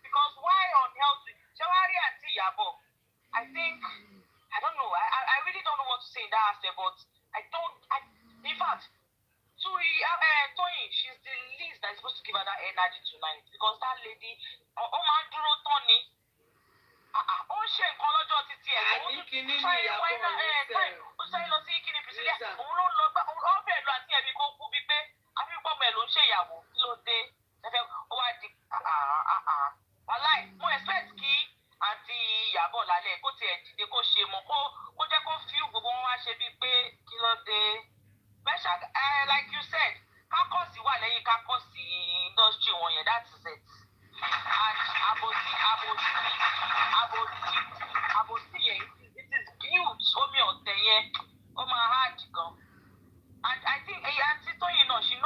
Because why unhealthy? Shawari àti Ìyábọ̀, I think, I don't know, I really don't know what to say in that aspect, but in fact, Toyin, she's the least that is supposed to give her that energy tonight because that lady, ó máa ń dúró tán ni. Ó ń ṣe nǹkan lọ́jọ́ títí ẹ̀. Ó sáré lọ sí kíní Priscilla. Òun ló ń lọ gbá, ó fẹ́ lọ àti ẹ̀mí kó kú bí pé àbíkọ́mọ ẹ̀ ló ń ṣèyàwó kí ló dé. Ó wá di wàláì mo expect kí àǹtí Ìyábọ̀ lálẹ́ kó tiẹ̀ dìde kó ṣe mọ́ kó jẹ́ kó fíù gbogbo wọn wá ṣe bíi pé kí ló dé. Bẹ́ṣà like you said kákọ́sì wà lẹ́yìn kákọ́sì industry wọn yẹn that is it. And àbòsí yẹn it is built omi ọ̀tẹ̀ yẹn ó máa hard gan. And I think àǹtí Tóyìn náà she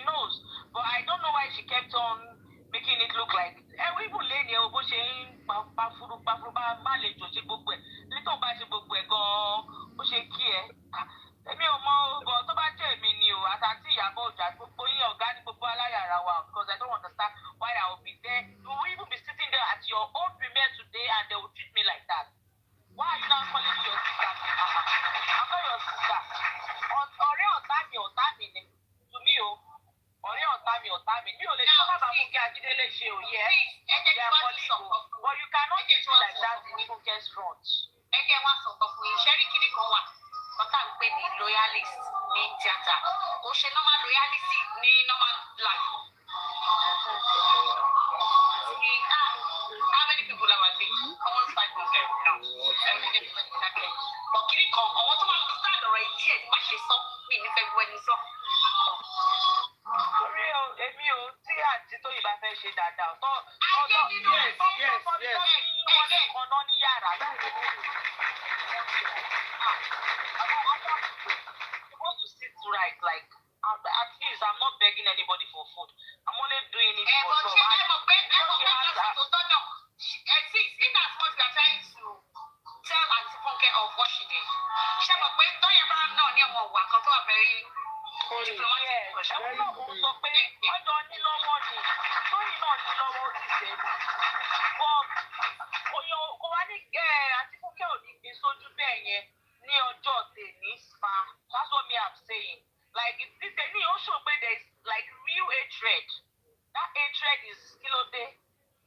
knows but I don't know why she kept on making it look like even lẹ́ni ẹ̀ bó ṣe ń pàfúrú bá má lè jò ṣe gbogbo ẹ̀ nítorí bá ṣe gbogbo ẹ̀ gan-an ó ṣe kí ẹ̀. Èmi ò mọ ọgbọ̀n tó bá jẹ́ èmi ni o àtàntí Ìyábọ̀ Ọjà gbogbo yín ọ̀gá ní gbogbo aláyàrá wa because I don't understand why I will be there. You will even be sitting there at your own premiere today and they will treat me like that. Why are you now calling me your sister? I'm not your sister. Ọ̀rẹ́ ọ̀tá mi ni to me o. Ọ̀rẹ́ ọ̀tá mi mi ò lè ṣe bàbá Fúnkẹ́ Akíndélé ṣe ò yẹ. But you cannot treat me like that in Fúnkẹ́'s front. Ẹgbẹ́ wa sọ̀tọ̀ fún iṣẹ́ rí kiri kan wà. Kọ́tà ń pè ní loyalist ní tíátà. Ó ṣe normal loyalty ní normal life. How many people are there? Almost 500 now. But kiri kan, àwọn tó máa ń stand ọ̀rọ̀ ìdí ẹ̀ bá ṣe sọ mí ní fẹ́ gbọ́ ẹni sọ. Èmi ò tí àǹtí Tóyìn bá fẹ́ ṣe dáadáa. Ọ̀nà ní yàrá. Supposed to sit right, like at least I'm not begging anybody for food. I'm only doing it for love. In as much as we are trying to tell Auntie Funke of what she did, she was going to your brand now near one work until a very diplomatic question. Ní ọjọ́ tèmi spa, that's what me I'm saying. Like this tèmi ó show pé there is like real hatred. That hatred is kí ló dé.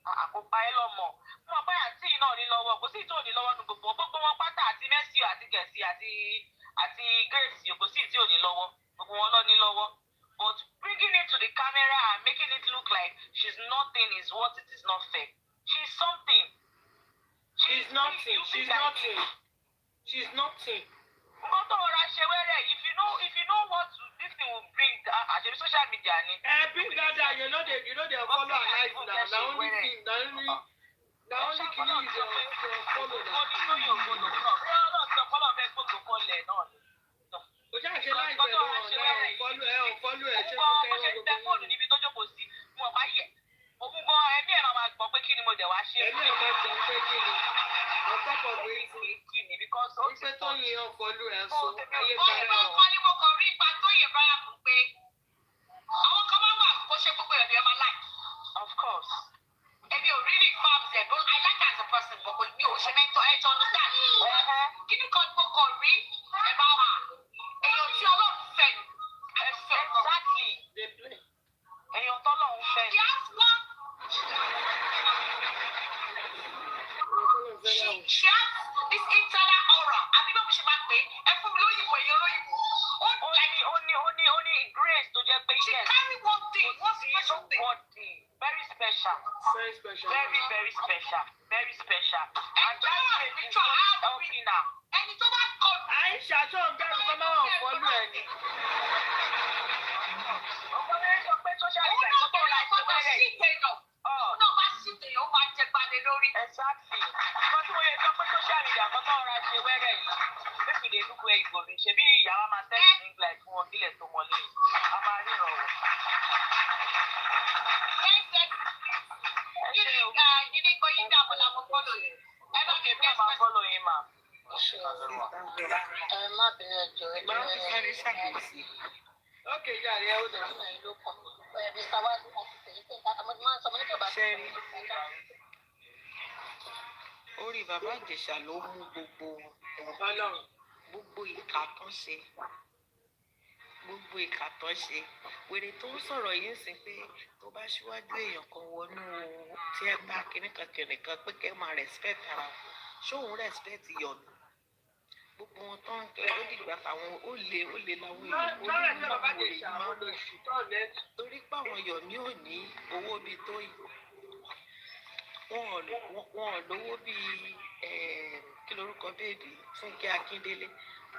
Àkópa ẹ lọ́mọ. Mo bá àǹtí náà ní lọ́wọ́, kò sí ìtò ní lọ́wọ́ nu gbogbo wọn pátá àti Mercy àti Kẹ̀sì àti Grace kò sí ìtì ò ní lọ́wọ́. Gbogbo wọn lọ ní lọ́wọ́. But bringing it to the camera and making it look like she's nothing is what it is not fair. She's something. She's nothing. She's nothing. If you know what this thing will bring, social media. Bring that down. You know they follow our life now. The only thing, the only thing is follow now. Of course. If you really farm them, but I like her as a person, but with me, she meant to understand. Give me God for Corey about her. And you'll see a lot of sense. Exactly. They play. And you're talking about sense. Yes, one. She has this internal aura. I think we should back pay. And from low you were, only grace to just pay. She carry one thing, one special thing. Very special. Very special. Very special. Very special. And that's it. Helping now. And it's over. I shall show them that come out for me. Exactly. Because we are talking social media, but not right here. Where is it? If you look where it goes, she be Yama text English for English to Mole. I'm a hero. You didn't go in there, but I'm a follow you. máa follow yín mà. Má bínú ẹjọ́ ẹjọ́. Okay, jàre ẹ ó dà. Mr. Wise àti tèyí tèyí máa ń sọ mo ní kí o bá ṣe rí orí bàbá Ìjẹ̀ṣà ló mú gbogbo ìkà tán ṣe wèrè tó ń sọ̀rọ̀ yìí ń sìn pé tó bá ṣíwájú èèyàn kan wọnú tíẹ́tà kìnnìkan pé kẹ́ máa respect ara wọn ṣóun respect yọ̀nù gbogbo wọn tán ó dìgbà táwọn ó lè láwọn èèyàn ó lè láwọn èèyàn máa ń lò torí pé àwọn Yọ̀mí ò ní owó bíi Tóyìn wọn ò lówó bíi kí lorúkọ bèbí Fúnkẹ́ Akíndélé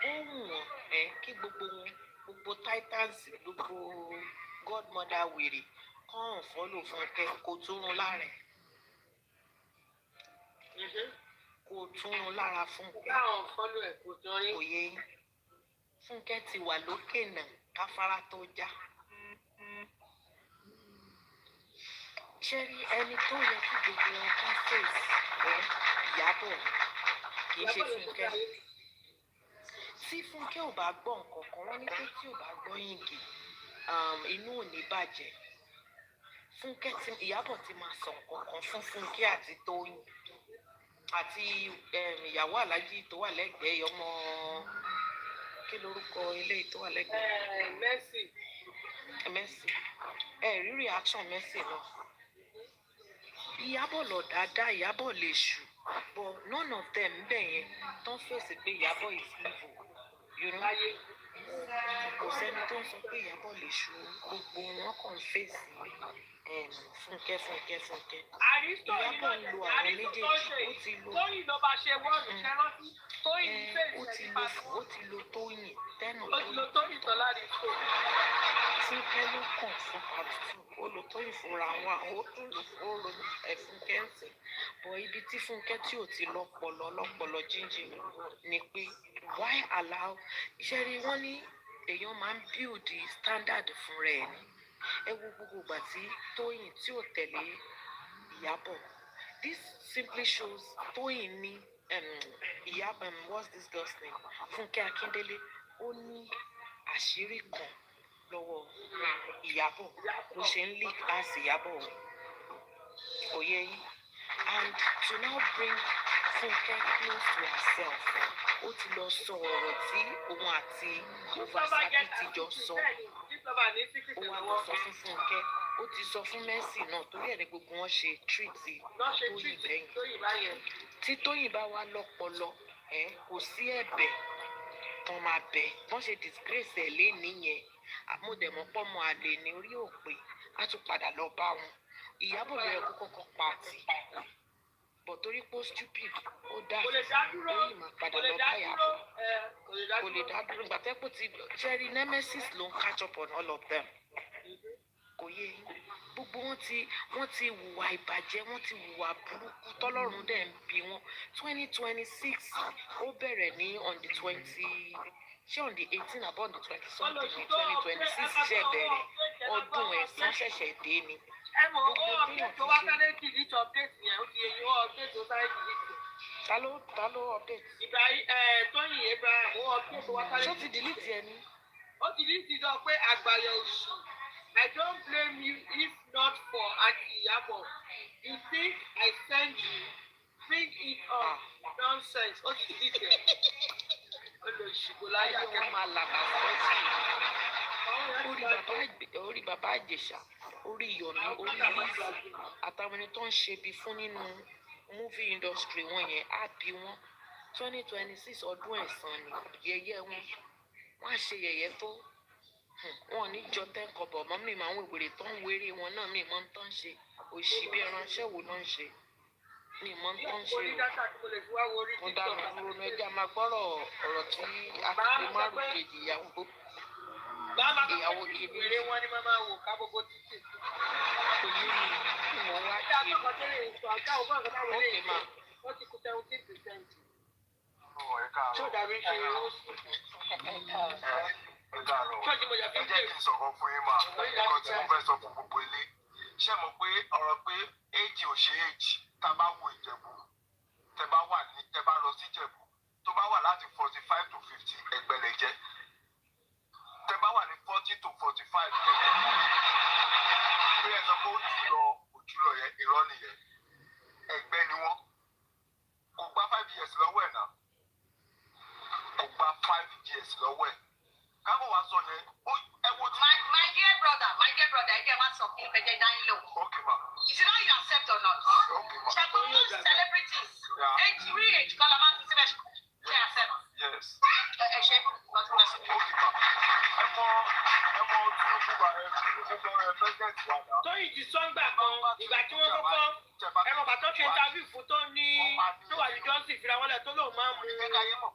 ó wù wọ́n kí gbogbo titans gbogbo godmother wèrè kàn fọ́lò Fúnkẹ́ kò túrun lára ẹ̀ kò túrun lára Fúnkẹ́ kò yé yín Fúnkẹ́ ti wà lókè náà káfárá tó já ṣé rí ẹni tó yẹ kí gbogbo wọn ká fèsì Ìyábọ̀ kì í ṣe Fúnkẹ́ tí Fúnkẹ́ ò bá gbọ́ nǹkan kan wọ́n ní pé tí ò bá gbọ́ yìngì inú ò ní bàjẹ́ Fúnkẹ́ tí Ìyábọ̀ ti máa sọ nǹkan kan fún Fúnkẹ́ àti Tóyìn àti ìyàwó Aláàjì tó wà lẹ́gbẹ̀ẹ́ ọmọ kí lorúkọ ilé tó wà lẹ́gbẹ̀ẹ́ Mercy rí reaction Mercy náà Ìyábọ̀ lọ dáadáa Ìyábọ̀ lè ṣù but none of them bẹ̀ yẹn tán fèsì pé Ìyábọ̀ is evil kò sẹ́ni tó ń sọ pé Ìyábọ̀ lè ṣù gbogbo wọn kàn fèsì Fúnkẹ́ Ìyábọ̀ ń lo àwọn méjèèjì ó ti lo Tóyìn ló bá ṣe wọ́ọ̀lù ṣẹ́rántí Tóyìn ní fèsì ó ti lo Tóyìn tẹ́nà Tóyìn tọ́lá ní fò. Fúnkẹ́ ló kàn fún àtúntò ó lo Tóyìn fúnra wọn ó tún lò ó lo Fúnkẹ́ ń sìn bọ̀ ibi tí Fúnkẹ́ tí ò ti lọ́pọlọ jíjìn ni pé why allow iṣẹ́ rí wọ́n ní èèyàn máa ń build standard fún rẹ̀ ni ẹ wo gbogbo ìgbà tí Tóyìn tí ò tẹ̀lé Ìyábọ̀ this simply shows Tóyìn ní what's this girl's name Fúnkẹ́ Akíndélé ó ní àṣírí kan lọ́wọ́ Ìyábọ̀ ló ṣe ń leak as Ìyábọ̀ òye yìí and to now bring Fúnkẹ́ close to herself ó ti lọ sọ ọ̀rọ̀ tí òun àti Oversabi ti jọ sọ ó wá lọ sọ fún Fúnkẹ́ ó ti sọ fún Mercy náà torí ẹ̀ ní gbogbo wọn ṣe treat Tóyìn lẹ́yìn tí Tóyìn bá wá lọ́pọlọ kò sí ẹ̀bẹ̀ tán máa bẹ̀ wọ́n ṣe disgrace ẹ̀ lé nìyẹn àmúdẹ̀mọ́pọ̀ mọ́ àlè ní orí òpè á tún padà lọ bá wọn Ìyábọ̀ ló yẹ kó kọ́kọ́ pa àtì bọ̀ torí pé ó stupid ó dá lóyìn máa padà lọ bá Ìyábọ̀ kò lè dá dúró gbàtẹ́pọ̀ ti ṣẹ́rí nemesis ló ń catch up on all of them kò yé yín gbogbo wọn ti hùwà ìbàjẹ́ wọn ti hùwà burúkú tọ́lọ́run dẹ̀ ń bí wọn 2026 ó bẹ̀rẹ̀ ní on the 20 ṣé on the 18 àbọ̀ on the 20 something ní 2026 ṣe bẹ̀rẹ̀ ọdún ẹ̀san ṣẹ̀ṣẹ̀ dé ni. ẹ mọ̀ ó update tó wá sáré delete update yẹn ó ti yẹ ó update tó sáré delete. ta ló update. Tóyìn Abraham ó update tó wá sáré. ṣó ti delete ẹ ni. ó ti delete sọ pé àgbàyà òṣù I don't blame you if not for Aunty Iyabo. You think I send you? Bring it on. Nonsense. Ó ti delete ẹ. Olùṣìgbòláyà kẹ́ máa làbà sọ́ọ̀tì orí bàbá Ìjẹ̀ṣà orí Yọ̀mí orí Lizzy àtàwọn ẹni tó ń ṣe bí fún nínú movie industry wọn yẹn á bí wọn 2026 ọdún ẹ̀san ni yẹ̀yẹ́ wọn á ṣe yẹ̀yẹ́ tó wọn ní jọ tẹ́ńkọ̀bọ̀ mọ́ mi máa ń wèrè tó ń wéré wọn náà mi máa ń tán ṣe òṣì bí ẹranṣẹ́ wo ló ń ṣe mi máa ń tán ṣe o mo dáná dúró ní ẹjẹ́ a máa gbọ́rọ̀ ọ̀rọ̀ tí akéde márùn kejì ìyàwó kejì ìwéré wọn ni máa máa wò ká gbogbo títì. kò yé mi kí mo wá ṣe ókè máa wọ́n ti kú 17%. tó dàbí ṣe ó sùn. Ẹ jẹ́ kí n sọ̀rọ̀ fún yín máa nǹkan tí mo fẹ́ sọ fún gbogbo ilé ṣé mo pé ọ̀rọ̀ pé éèjì ò ṣe éèjì tá a bá wo Ìjẹ̀bú tẹ bá wà ní ẹ bá lọ sí Ìjẹ̀bú tó bá wà láti 45 to 50 ẹgbẹ̀lẹ̀ jẹ́ tẹ bá wà ní 40 to 45 bí ẹ sọ pé òjúlọ yẹn irọ́ nìyẹn ẹgbẹ́ ni wọ́n kò gba 5 years lọ́wọ́ ẹ̀ náà kò gba 5 years lọ́wọ́ ẹ̀ kábọ̀ wá sọ yẹn ẹ wo tí. My dear brother, ẹ jẹ́ wá sọ fún ìfẹ́jẹ́ dání lò. Okay ma. Is it not you accept or not? Okay ma. Ṣàgbọ́n most celebrities age kọ́ la máa fi síbẹ̀ ṣe accept. Yes. Ẹ ṣe lọ́tún lọ́sùn. Okay ma. ẹ mọ Tinubu president wa náà. Tóyìn ti sọ́ngbà kan ìgbà tí wọ́n kọ́kọ́ ẹ̀rọ bàtọ́ ṣe interview fún tó ní tó wà ní Johnson fìlà wọlé tó lóun máa ń mu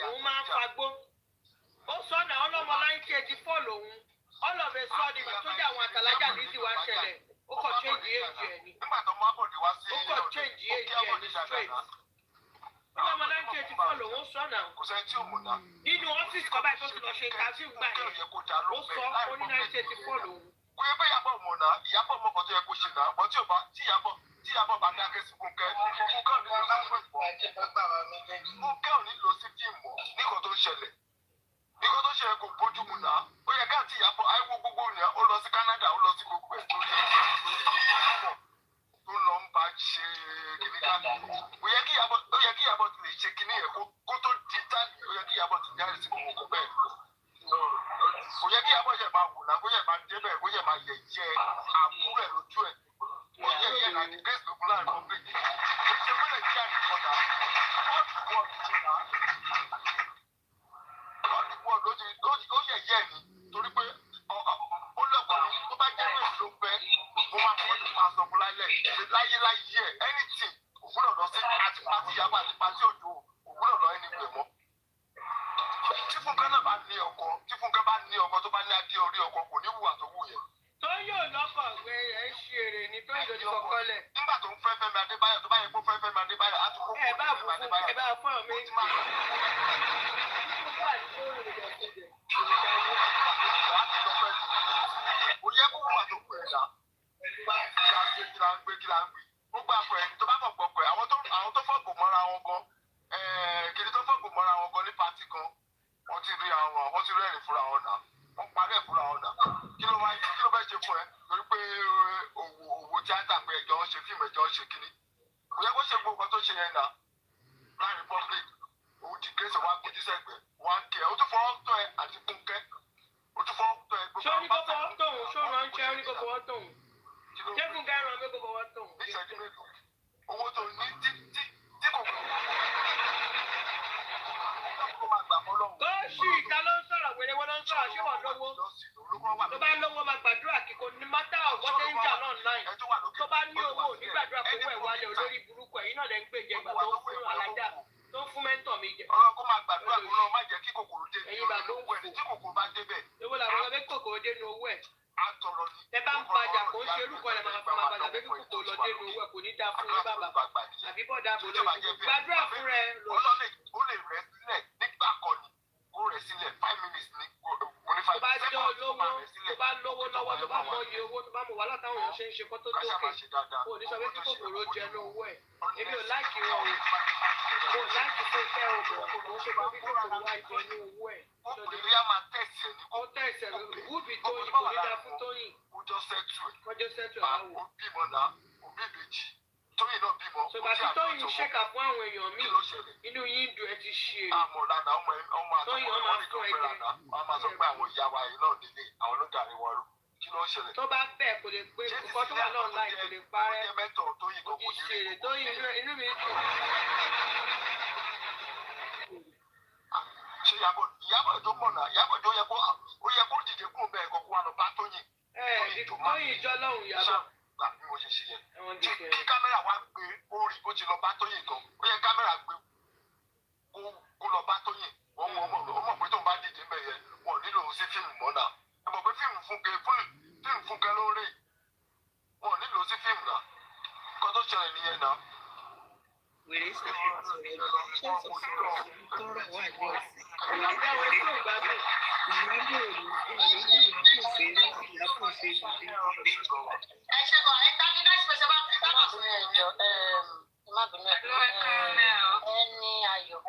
òun máa ń fagbó. Ó sọ̀nà ọlọ́mọ 1984 lòun ọlọ́bẹ sọ ni ìgbà tó jẹ́ àwọn àtàlájà ní ti wá ṣẹlẹ̀ ó kọ̀ change age ẹ̀ ni. Nígbà tó mọ Abọ̀dé wá sí ó kọ̀ change age ẹ̀ ni straight. Ọlọ́mọ 1984 lòun ó sọ̀nà. Kò sẹ́ni tí ò mọ̀ náà. Nínú ọ́fíìsì kan báyìí tó ti lọ ṣe interview gbà yẹn ó sọ ó ní 1984 lòun. Kò yẹ pé Ìyábọ̀ mọ̀ náà Ìyábọ̀ mọ̀ kan tó yẹ kó ṣe náà bọ́ tí Ìyábọ̀ bá dákẹ́ sí Fúnkẹ́ Fúnkẹ́ ò ní lọ sí fíìmù nígbà tó ń ṣẹlẹ̀ nígbà tó ṣẹlẹ̀ kò bójú mu náà ó yẹ káàtì Ìyábọ̀ àìwò gbogbo yẹn ó lọ sí Canada ó lọ sí gbogbo ẹ̀ tó lọ ń bá ṣe kìnní káàkiri ó yẹ kí Ìyábọ̀ ti lè ṣe kìnní yẹn kó tó di táàgì ó yẹ kí Ìyábọ̀ ti jáde sí gbogbo bẹ́ẹ̀ kò yẹ kí Ìyábọ̀ yẹ máa wò náà kó yẹ máa débẹ̀ kó yẹ máa yẹ̀yẹ́ àbúrò ẹ̀ lójú ẹ̀ ó yẹ yẹ náà ní grace lókun láàrin public kò ṣe fún Nàìjíríà nìkan náà ó yẹ yẹ ni torí pé ó lọ́kọ̀ọ́ tó bá jẹ́ pé ló pẹ́ mo máa kọ́ ní máa sọ fún láyé ẹ̀ anything òwúrọ̀ lọ sí àti pàtí Ìyábọ̀ àti pàtí Òjó òwúrọ̀ lọ ẹni pè mọ́. Tí Fúnkẹ́ náà bá ní ọkọ tí Fúnkẹ́ bá ní ọkọ tó bá ní adé orí ọkọ kò ní wùwà tó wù yẹn. Tó yóò lọ́kọ̀ pé ẹ̀ ń ṣe èrè ni tó yóò ní kọ́kọ́ lẹ̀. Nígbà tó ń fẹ́ Fẹ́mi Adébáyọ̀ tó bá yẹ kó fẹ́ Fẹ́mi Adébáyọ̀ á tún kó ẹ bá fún ẹ bá fún ọmọ méjì. Kò yẹ kó wùwà tó wù ẹ̀ dá. Kí la ń gbé ó gbà pẹ̀ tó bá kàn gbọ́ pẹ̀ àwọn tó fọ́gbò mọ́ra wọn gan kìnì tó fọ́gbò mọ́ra wọn gan ní pátì gan wọ́n ti rí ẹ̀rìn fúnra wọn náà wọ́n parí ẹ̀ fúnra wọn náà kí ló fẹ́ ṣe fún ẹ torí pé òwò tíátà pé ẹjọ́ ń ṣe fíìmù ẹjọ́ ń ṣe kíní kò yẹ kó ṣe gbogbo tó ṣe yẹn náà láàrin public òun ti gbèsè wá gbójú sẹ́gbẹ̀ẹ́ wá ń kẹ́ ó tún fọwọ́ tọ́ ẹ àti Fúnkẹ́ ó tún fọwọ́ tọ́ ẹ gbogbo àwọn bàtà ṣé Fúnkẹ́ ràn mí gbogbo wọn tó. Ìṣẹ́jú mélòó owó tó ní tí kò kọ́ kó máa gbà mọ́ lọ́wọ́. Kóòṣì ìta ló ń sọ̀rọ̀ wèrè wọn ló ń sọ̀rọ̀ ṣé wọ́n lówó. Tó bá lówó máa gbàdúrà kíkó ní mátà ọ̀gbọ́n tẹ́ ń jà náà láì. Tó bá ní owó nígbàdúrà kó wẹ̀ wálé olórí burúkú ẹ̀yìn náà lẹ́ ń gbèjẹ ìgbà tó fún alájà tó fún mẹ́ńtọ̀ mi jẹ. Ọlọ́run kó máa gbàdúrà kó lọ́ọ́ má jẹ́ kí kòkòrò dé ní owó ẹ̀ tí kòkòrò bá débẹ̀. Èwo làwọn ọlọ́bẹ̀ kòkòrò dé ní owó ẹ̀. Àtọ̀rọ̀ ni. Ẹ bá ń bàjà kó ń ṣe irúkọ ẹ̀ máa fọmọ àbàdà bébí kòkò lọ dé inú owó ẹ̀ kò ní dáa fún yín bàbá àbí bọ́dà bò lóyún gbàdúrà fún rẹ lò. Ó lè rẹ̀ sílẹ̀ nígbà kan ni ó rẹ̀ sílẹ̀ 5 minutes ní mo ní 5 minutes. Tó bá jẹ́ olówó tó bá lówó lọ́wọ́ tó bá mọ iye owó tó bá mọ wàhálà táwọn èèyàn ṣe ń ṣe kó tó tókè kò ní sọ pé kí kòkòrò jẹ ní owó ẹ̀ èmi ò láìkì wọn o kò láìkì fún ìfẹ́ òbò kò ṣe kó kí kòkòrò wá jẹ ní owó ẹ̀. Obìnrin á máa tẹ̀sí ẹ̀ ní kó tẹ̀sí ẹ̀ wúbi Tóyìn kò ní dáa fún Tóyìn. Kọjọ́ sẹ́tù ẹ̀. Kọjọ́ sẹ́tù ẹ̀ láwù. Ó bímọ náà òbí ìbejì Tóyìn náà bímọ. Ṣùgbọ́n tí Tóyìn ṣèkà fún àwọn èèyàn míì inú yín dùn ẹ ti ṣe. Àmọ̀ lànà ọmọ àtọkùnrin wọn ní kò fẹ́ lànà wọn máa sọ pé àwọn ìyá wa yìí náà nílé àwọn ló dàrí wọn rú. Kí ló ń ṣẹlẹ̀? Tó bá bẹ̀ kò lè pé nǹkan tó wà náà láì kò lè parẹ́. Ó ti ṣèrè Tóyìn inú mi dùn. Ṣé Ìyábọ̀ tó mọ̀ náà Ìyábọ̀ tó yẹ kó dìde kúrò bẹ́ẹ̀ kó wà lọ bá Tóyìn. Tóyìn jọ lọ́hùn Ìyábọ̀. Gbà bí mo ṣe ṣe yẹn. Kí kámẹ́rà wá gbé orí ó ti lọ bá Tóyìn gan. Ó yẹ kámẹ́rà gbé kó lọ bá Tóyìn. Ó mọ̀ pé tó ń bá dìde bẹ́ẹ̀ yẹn wọ́n nílò sí fíìmù mọ́ náà. Ẹ mọ̀ pé fíìmù Fúnkẹ́ ló ń rè. Wọ́n nílò sí fíìmù náà. Kọ́ tó ṣẹlẹ̀ nìyẹn náà. Wèrè sọ̀rọ̀ tọrọ wà ní ọ̀sẹ̀. má bínú ẹ ní ayọ̀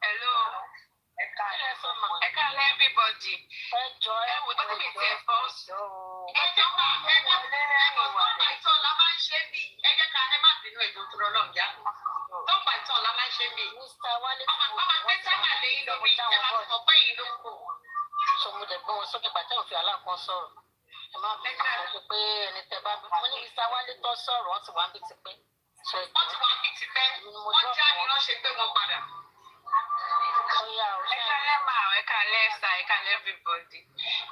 hello ẹ̀ka lẹ́ everybody ẹjọ́ ẹ wò tó tẹ̀lé tiẹ̀ fọ́ ìtàn la máa ń ṣe bí ẹ jẹ́ ká ẹ má bínú ẹ̀jọ̀ tó rọlọ́ ọ̀gá tó ń pa ìtàn la máa ń ṣe bí ọmọ pé sábà lẹ́yìn lórí ẹ máa fi mọ̀ pé yìí ló kù. sọmọdé gbọ́n wọn sókè pàtẹ́ òfin aláàkọ́ sọ̀rọ̀ ẹ má bínú sọ pé ẹni tẹ bá mo ní Mr. Wálé tó sọ̀rọ̀ wọ́n ti wá ń bí ti pé. wọ́n ti wá ń bí ti pẹ́ wọ́n jáde lọ́ ṣe pé wọ́n padà. ẹ̀ka lẹ́sà ẹ̀ka everybody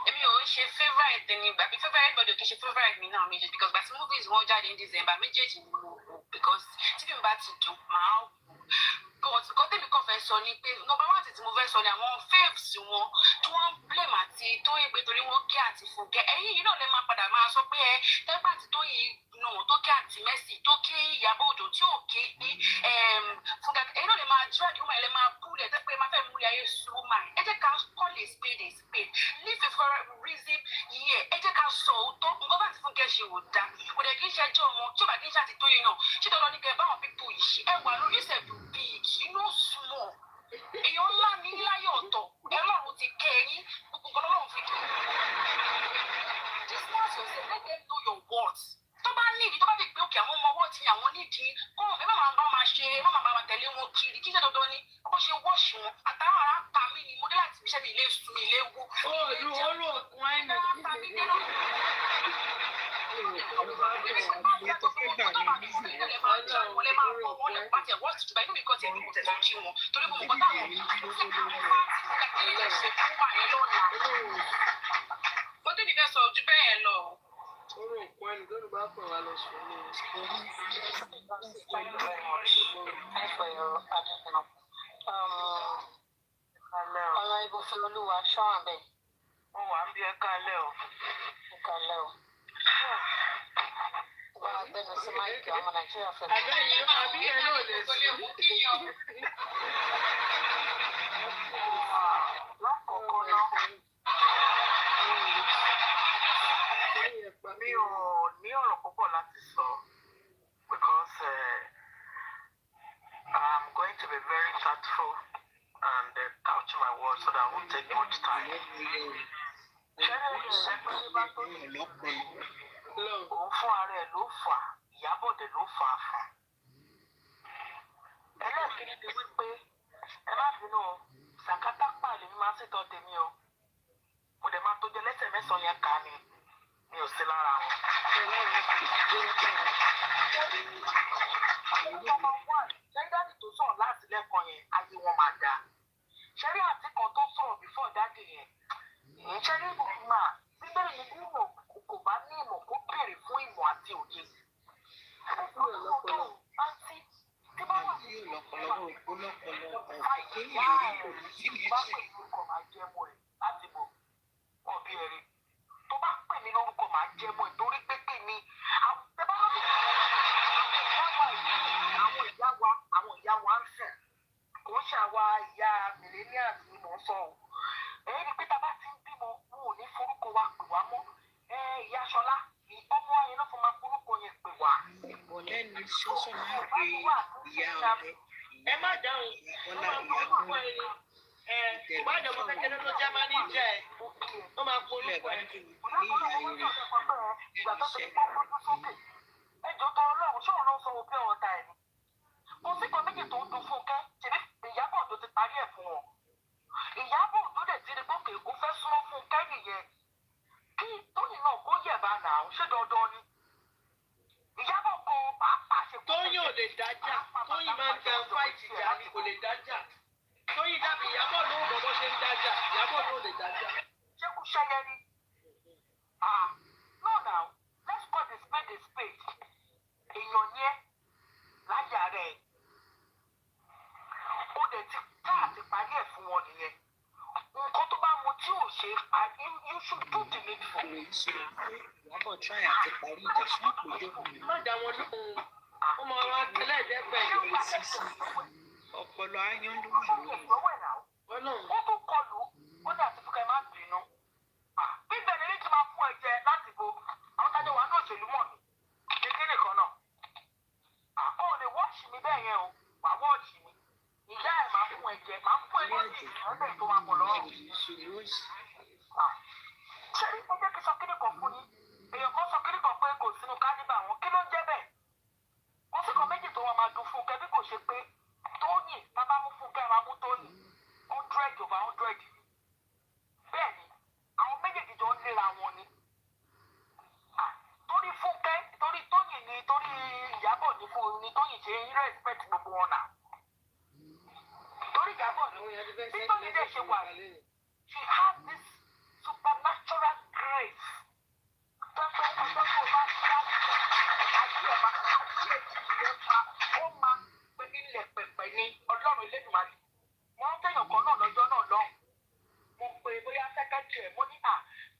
èmi ò ń ṣe favourite ní ìgbà bí favourite body ò kì í ṣe favourite mi náà méjèèjì because gbàtí movies wọn jáde ní December méjèèjì ni mo wò because tí mi bá ti dùn máa kọ́ tèmi kàn fẹ́ sọ ni pé number one tí mo fẹ́ sọ ni àwọn faves wọn tí wọ́n ń blame àti Tóyìn pé torí wọ́n kí àti Fúnkẹ́ ẹ̀yìn yìí náà lè máa padà máa sọ pé ẹ tẹ́gbà tí Tóyìn náà tó kí àti Mercy tó kí Ìyábọ̀ Òjó tí ò kí ní Fúnkẹ́ ẹ̀yìn náà lè máa drag woman ẹ̀ lè máa búlẹ̀ tẹ́ pé máa fẹ́ múlẹ̀ ayé súnmọ́ ẹ jẹ́ ká call a spade a spade live a for reason yẹ ẹ jẹ́ ká sọ òótọ́ nǹkan bá ti Fúnkẹ́ ṣe ò dá kò dẹ̀ kí n ṣẹjọ́ wọn tí ò bá kí n ṣe àti Tóyìn náà ṣé dandan ní kẹ́ báwọn pípò yìí ṣe ẹ wà lórí ìṣẹ̀dù bíi inú small èèyàn ńlá ní láyé ọ̀tọ̀ Ọlọ́run ti kẹ́ ẹ̀yìn gbogbo nǹkan Ọlọ́run fi kẹ́ distance yourself let them know your words tó bá nídìí tó bá lè gbé òkè àwọn ọmọ ọwọ́ tí àwọn nídìí kọ́ ẹ má máa bá wọn ṣe má máa bá wọn tẹ̀lé wọn kiri kí iṣẹ́ dandan ni bó ṣe wọ́ọ̀ṣì wọn àtàwọn ará ta mí ni mo dé láti iṣẹ́ mi ilé sùn mi ilé wú. Mo tẹ́ mi fẹ́ sọ ojú bẹ́ẹ̀ lọ. Ọ̀rọ̀ ìbò fún olúwa ṣọ́ràn bẹ́ẹ̀. Wọ́n wà ń bí ẹ̀ka alẹ́ o. Ẹ̀ka alẹ́ o. Wọ́n á gbẹ́nu sí máìkì ọmọ Nàìjíríà fẹ́. Àbí ẹ̀ náà lè sùn. Lákòókò náà. Mi ò ní ọ̀rọ̀ púpọ̀ láti sọ because I'm going to be very tactful and couch my words so that I won't take much time. Òun fún ara ẹ̀ ló fà, Ìyábọ̀dé ló fà á fún. Ẹlẹ́ẹ̀kejì ni wípé ẹ má bínú sàkátà pàlè mi máa ń ṣètò tèmi o. Mo dẹ̀ máa tó jẹ lẹ́sẹ̀ mẹ́sàn-án yẹn kà ni. Mi ò sí lára wọn. Ṣẹ́dáàdì tó sọ̀rọ̀ láti lẹ́kọ̀ọ́ yẹn, ayé wọn máa dá. Ṣẹ́rí àti kan tó sọ̀rọ̀ before dáàdì yẹn. Ṣẹ́rí ìbùkún máa bíbélì ní bí ìmọ̀ kò bá ní ìmọ̀ kó béèrè fún ìmọ̀ àti òye. Àǹtí tí bá wà ní ìlọ́pọ̀lọpọ̀ ìyá ẹ̀ bá pè ní orúkọ máa jẹ́ mọ́ ẹ̀ láti bọ̀ ọ̀bí ẹ̀rí. Tó bá pè mí lórúkọ máa jẹ́ mọ́ ẹ̀ torí pé kí ni àwọn ìyá wa ń sìn kò ń ṣàwa ìyá millennials ni mò ń sọ o. Èyí ni pé tá a bá ti ń bímọ wọn ò ní forúkọ wa pè wá mọ́. Ìyá Ṣọlá ọmọ ayé náà fún ma forúkọ yẹn pè wá. Ìbọ̀lẹ́ ni ṣoṣo máa ń pe ìyá rẹ̀. Ẹ má dáhùn orúkọ ẹni ìbájọ́ ọmọ kékeré tó Jámánì jẹ́ ẹ̀ ó máa polúkọ ẹ̀. Ẹjọ́ tó Ọlọ́run ṣóun ló ń sọ òbí ọ̀tá ẹ̀ ni. Kò sí kan méjì tó ń dun Fúnkẹ́ ṣèbí Ìyábọ̀ Òjó ti parí ẹ̀ fún wọn. Ìyábọ̀ Òjó dẹ̀ ti rí gòkè kó fẹ́ súnmọ́ Fúnkẹ́ nìyẹn. Kí Tóyìn náà kó yẹ̀bá nà ó ṣé dandan ni. Ìyábọ̀ kan pàápàá ṣe kó. Tóyìn ò lè dájà, Tóyìn máa ń jẹ fáìtì ìjà ni kò lè dájà. Tóyìn dàbí Ìyábọ̀ ló ń bọ̀ bó ṣe ń dájà, Ìyábọ̀ ló lè dájà. Ṣé kò ṣẹyẹ ni? No now, let's call the spade a spade. Èèyàn yẹn láyà rẹ̀. Ó dẹ̀ ti tá àti parí ẹ̀ fún wọn nìyẹn. Nǹkan tó bá mu tí ò ṣe pa you should do the needful. Ìyábọ̀ try àti parí ìjà fún ìpèjọ. Má dá wọn lóhùn. Ó máa wá tẹ́lẹ̀ dẹ́gbẹ̀ ìwé sísè. Ọpọlọ ayán ló wà lórí. Ó tún kọlù ó ní àti Fúnkẹ́ má bínú. Bíbẹ̀ ni ní ti máa fún ẹ̀jẹ̀ láti bo àwọn tájọ́ wà náà òṣèlú mọ̀ ní bẹ́ẹ̀ yẹn o wà wọ́ọ̀tì ni ìyá ẹ̀ máa fún ẹ̀jẹ̀ máa fún ẹ lóṣì ẹ̀ẹ́dẹ̀ tó máa pọ̀ lọ́rùn. ṣé ẹ jẹ́ kí sọ kíni kan fún yín èèyàn kan sọ kíni kan pé kò sínú káníbà wọn kí ló ń jẹ́ bẹ́ẹ̀ wọ́n sì kan méjì tó wọn máa dùn fún kẹ́ bí kò ṣe pé tóyìn bàbá mú fún kẹ́ máa mú tóyìn 100 over 100 bẹ́ẹ̀ ni àwọn méjèèjì jọ ń léra wọn ni torí fúnkẹ́ torí tóyìn ni torí ìyábọ̀ ní fún ni tóyìn ṣe ń respect gbogbo wọn náà torí ìyábọ̀ ni bí tóyìn dẹ̀ ṣe wà she has this supernatural grace tọ́pẹ́ ọjọ́ tó bá ṣá ayé ẹ̀ máa ó máa pé nílẹ̀ pẹ̀pẹ̀ ní ọlọ́run Elédùmarè wọ́n tẹ̀yàn kan náà lọ́jọ́ náà lọ́hùn mo pe bóyá sẹ́kẹ́tì ẹ̀ mo ní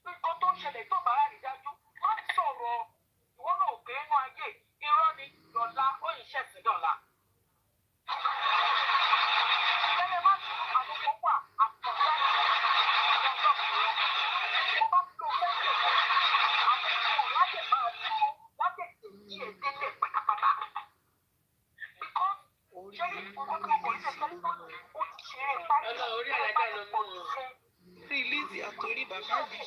nǹkan tó ń ṣẹlẹ̀ tó bá rí dájú má sọ̀rọ̀ ìwọ náà gbé inú ayé irọ́ ni dọ̀la ó yìí ṣẹ̀sìn dọ̀la. Tẹ́lẹ̀ má tún àwọn kan wà àkọ́kọ́ ọjọ́ mìíràn. Mo bá tún lò fẹ́ẹ́ àwọn ọmọ láti máa dúró láti èyí èdélé pátápátá. Because ṣé ìfowópamọ́ kò ṣe kẹ́kọ̀ọ́ ó ti ṣe é báyìí. Ọlọ́run orí àlàdà lọ mú wọn. Sí Lizzy àtòrí bàbá mi.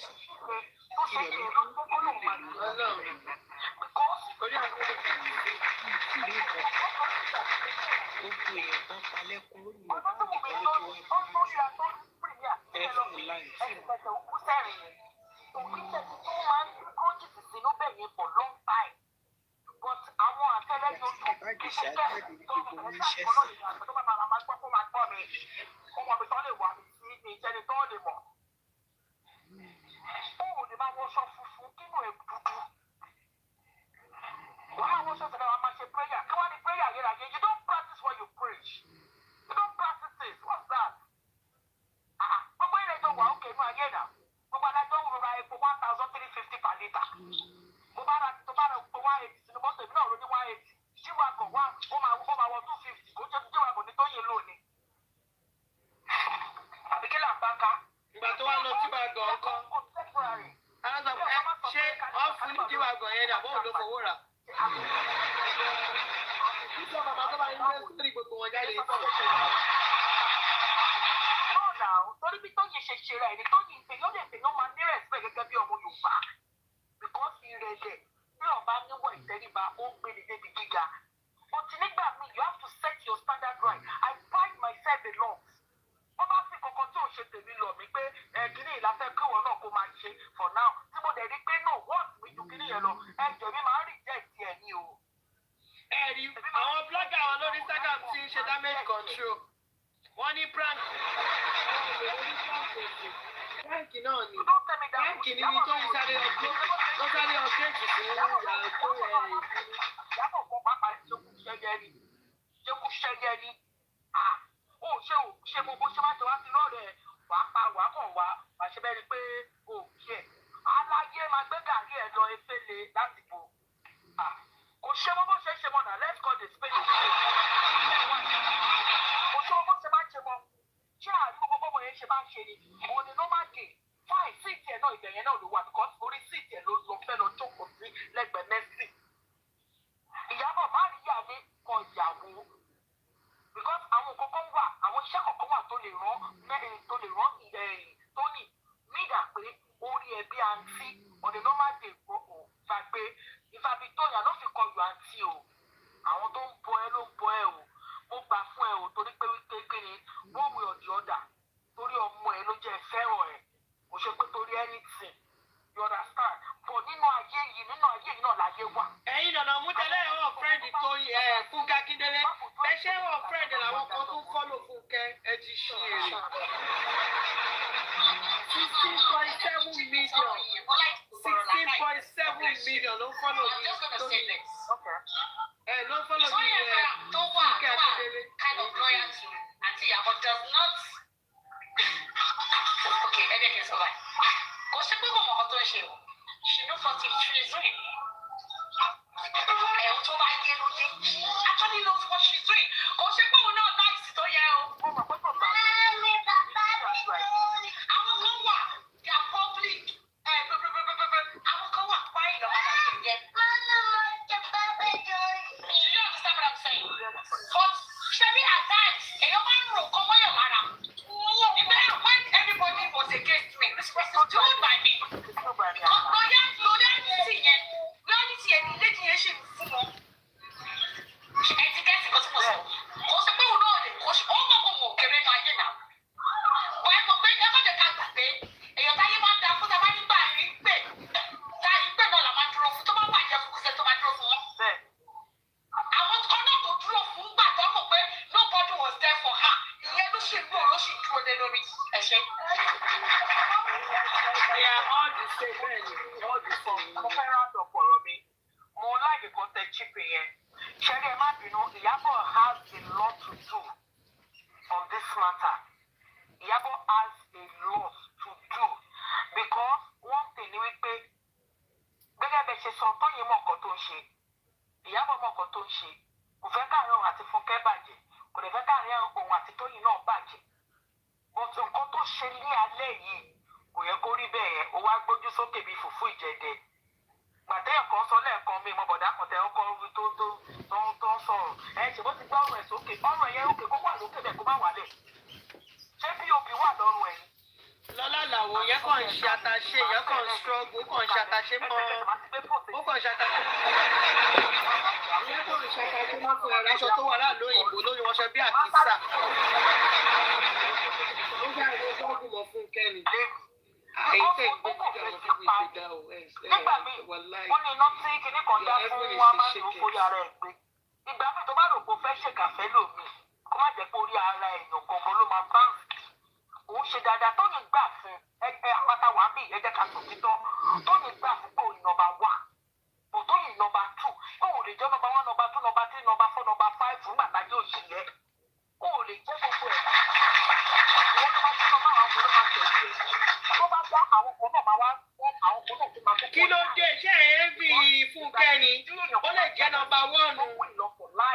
Ṣebí at times, èèyàn máa ń rò kọ́ mọ́yàn lára. When everybody was against me, this person stood by me. Loyalty yẹn ni lady yẹn ṣe fún wọn. Ẹ ti gẹ́sì kan tí mo sọ. Kò sí pé òun náà lè kó ṣe, ó mọ̀ kó mọ̀ òkèrè máa yé náà. Wọ́n ẹ mọ̀ pé ẹ má jẹ́ ká gbà pé èèyàn táyé máa ń da fún tábà nígbà yìí pé táyé pé náà la máa dúró fún tó bá bàjẹ́ fún kúṣẹ́ tó máa dúró fún wọn. Àwọn kan náà tó dúró fún gbà tó mọ̀ pé nobody was there for her. Ìyẹn ló ṣì dúró ló ṣì dúró lé lórí. Ẹ ṣe. All the same, all the same. Mo fẹ́ round up ọ̀rọ̀ mi. Mo like nǹkan tẹ chip yẹn. Ṣẹ́rí ẹ má bínú, Ìyábọ̀ has a lot to do on this matter. Ìyábọ̀ has a lot to do because one thing ni wípé gẹ́gẹ́ bẹ́ẹ̀ ṣe sọ Tóyìn mọ̀ nǹkan tó ń ṣe. Ìyábọ̀ mọ̀ nǹkan tó ń ṣe. Kò fẹ́ káàrin òun àti Fúnkẹ́ bàjẹ́. Kò lè fẹ́ káàrin òun àti Tóyìn náà bàjẹ́. But nǹkan tó ṣe ní alẹ́ yìí kò yẹ kó rí bẹ́ẹ̀ yẹn. Ó wá gbójú sókè bíi fùfú ìjẹ̀dẹ̀. Gbàtẹ́yàn kan sọ lẹ́ẹ̀kan mi mọ bọ̀dá kan tẹ ọkọ tó ń sọ̀rọ̀. Ẹ ṣe bó ti gbọ́ ọ̀rọ̀ ẹ̀ sókè. Ọ̀rọ̀ ẹ̀yẹ òkè kó wà lókè bẹ̀ kó má wálẹ̀. Ṣé POP wà lọ́rùn ẹ̀? Lọ́lá làwọn yẹn kàn ń ṣe àtàṣe, yẹn kàn ń struggle, ó kàn ń ṣe àtàṣe mọ́. Ó kàn ń ṣe àtàṣe mọ́. Ìyẹn kàn ń ṣe àtàṣe mọ́ fún ẹ̀rọ aṣọ tó wà láàlú òyìnbó lórí wọn ṣe bí àkísà. Ó gbà ìwé sọ́ọ̀gù mọ́ fún kẹ́ni. Èyí tẹ̀ ń gbé jíjà wọn fún ìgbéga o. Nígbà míì, wọ́n ní iná tí kinní kan dá fún wa máa ń lò ó kó yára ẹ̀ gbé. Ìgbà míì tó bá rò pé ó fẹ́ ṣèkàfẹ́ lòmíì, kó má jẹ́ pé orí ara èèyàn gangan ló máa bá òun ṣe dáadáa tó ní gbà fún ẹgbẹ́ àpáta wà bí ẹjẹ́ ká tòun títọ́ tó ní gbà fún pé òun nọ́mbà 1 òtó yìí nọ́mbà 2 òun lè jẹ́ nọ́mbà 1 nọ́mbà 2 nọ́mbà 3 nọ́mbà 4 nọ́mbà 5 fún gbàgbà yóò ṣì yẹ òun lè jẹ́ gbogbo ẹ̀ wọ́n ló máa tún nọ́mbà àwọn ọmọ máa tẹ̀lé tó bá dá àwọn kan náà máa wá àwọn kan náà tó máa tó kí ló dé ṣé ẹ ń fi Fúnkẹ́ ni ó lè jẹ́ nọ́mbà 1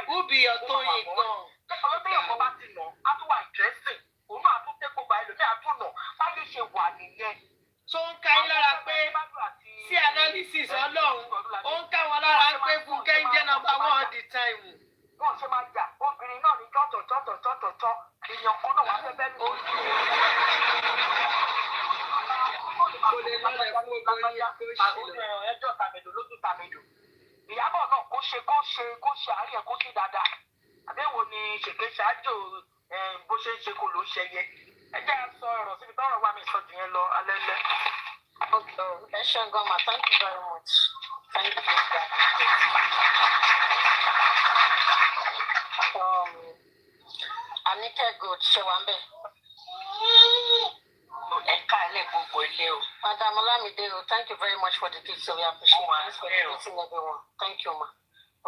Wúbi Ọ̀tóyìn gan. ọlọ́dẹ́yìn kan bá ti nà á tún wà interesting òun náà tún tẹ́kọ̀ọ́ bá ẹlòmíà tún nà báyé ṣe wà nìyẹn. tó ń ka yín lára pé sí analysis Ọlọ́run ó ń ká wọn lára pé Fúnkẹ́ ń jẹ́ nọ́mbà 1 all the time. wọ́n ṣe máa jà obìnrin náà ní tọ́tọ̀tọ̀tọ̀tọ̀ èèyàn kan náà wà fẹ́ bẹ́ẹ̀ ló ń ṣe. kò lè lọ́lẹ̀ fún obìnrin tó ṣe lọ. ẹjọ́ tàmẹ̀dò lójú tàmẹ̀dò. Ìyábọ̀ náà kó ṣe àárẹ̀ kó ṣe dáadáa. àbẹ̀wò ni ṣèké ṣáájú bó ṣe ń ṣe kò ló ṣe yẹ. ẹ jẹ́ à sọ ọ̀rọ̀ síbi tọ́rọ̀ wà mí sọ jù yẹn lọ alẹ́ lẹ́. ẹ ṣe gan ma thank you very much. Thank you. Anike good ṣe wà ń bẹ̀. ẹ káàlẹ̀ gbogbo ilé o. Madam Olamide o, thank you very much for the gift, so we appreciate it. Thanks for meeting everyone. Thank you, ma.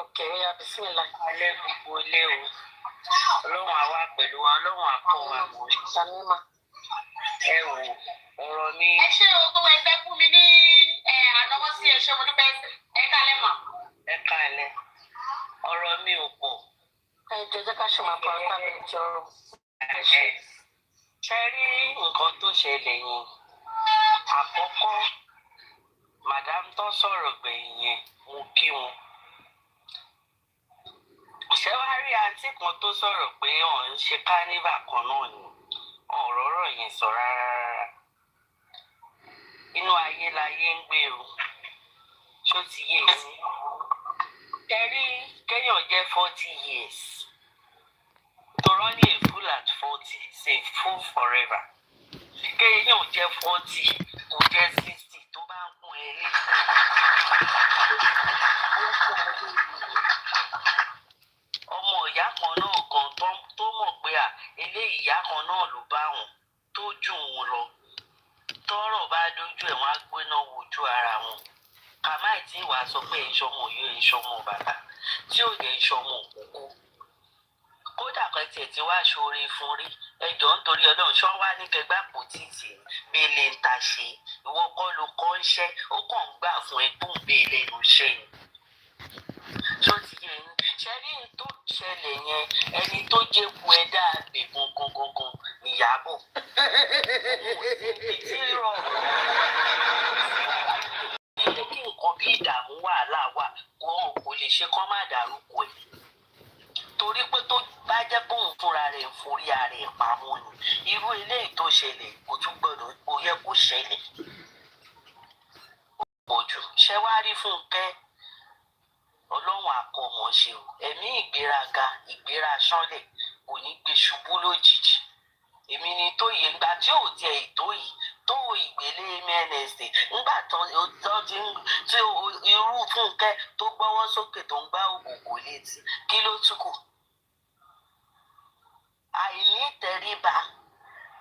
Okay, we are bismillah. Alẹ́ gbogbo ilé o. Ọlọ́run àwa pẹ̀lú wa, Ọlọ́run àkọ́ wa mọ̀. Sàmímà. Ẹ wò ọ̀rọ̀ mi. Ẹ ṣé o, gbogbo ẹgbẹ́ fún mi ní ànáwọ́ sí ẹ̀ṣẹ́ mo dúpẹ́ ẹ kálẹ̀ mà. Ẹ káàlẹ̀. Ọ̀rọ̀ mi ò pọ̀. Ẹ jẹ́ ká ṣe máa pa ọ̀tá mi jọrọ. Ṣé rí nǹkan tó ṣẹlẹ̀ yẹn? Àkọ́kọ́, Madam tó sọ̀rọ̀ gbẹ̀yìn yẹn, mo kí wọn. Ṣé wàá rí àǹtí kan tó sọ̀rọ̀ pé òun ń ṣe kánífà kan náà ni? Ọ̀rọ̀ ọ̀rọ̀ yẹn sọ rárá. Inú ayé láyé ń gbé o. Ṣó ti yé sí? Ṣé rí kéèyàn jẹ́ 40 years? To run a fool at 40 is a fool forever. Kéèyàn jẹ́ 40 kò jẹ́ 60 tó bá ń kún ẹ lẹ́sìn. Ọmọ ìyá kan náà gan tó mọ̀ pé eléyìí ìyá kan náà ló bá wọn tó jù wọn lọ. Tọ́rọ̀ bá dójú ẹ̀ wọ́n á gbéná wojú ara wọn. Kàmáì tí ìwà sọ pé ìṣọmọ yóò ìṣọmọ bàbá tí ò yẹ ìṣọmọ òkúkú. Kódà kan tiẹ̀ ti wá ṣoore fún rí ẹjọ́ nítorí Ọlọ́run ṣọ́ wá ní kẹgbà kò tí ì tì bẹ́ẹ̀lẹ̀ ń ta ṣe ìwọ kọ́ ló kọ́ ń ṣẹ́ ó kàn ń gbà fún ẹgbọ́n bẹ́ẹ̀lẹ̀ ló ṣe ni. Ṣó ti yẹ yín ṣe rí ní tó ṣẹlẹ̀ yẹn ẹni tó jẹ́ ku ẹ dáàbẹ̀ gangan níyàbọ̀. Tí rọrùn ilé kí nǹkan bí ìdààmú wàhálà wà kò lè ṣe kán má dárúkọ ẹ̀. Tó rẹ̀ ń forí ara ẹ̀ pamọ́ ni irú eléyìí tó ṣẹlẹ̀ kò tún gbọ́dọ̀ kò yẹ kó ṣẹlẹ̀ ojú ṣẹ wá rí Fúnkẹ́ Ọlọ́run àkọmọ̀ ṣe o ẹ̀mí ìgbéraga ìgbéra ṣánlẹ̀ kò ní gbé ṣubú lójijì èmi ni tó yẹ ńgbà tí ò tiẹ̀ ètò yìí tó ìgbélé MNSA ńgbà tó ti tí irú Fúnkẹ́ tó gbọ́wọ́ sókè tó ń gbá ògògò létí kí ló tún kù àìní tẹríba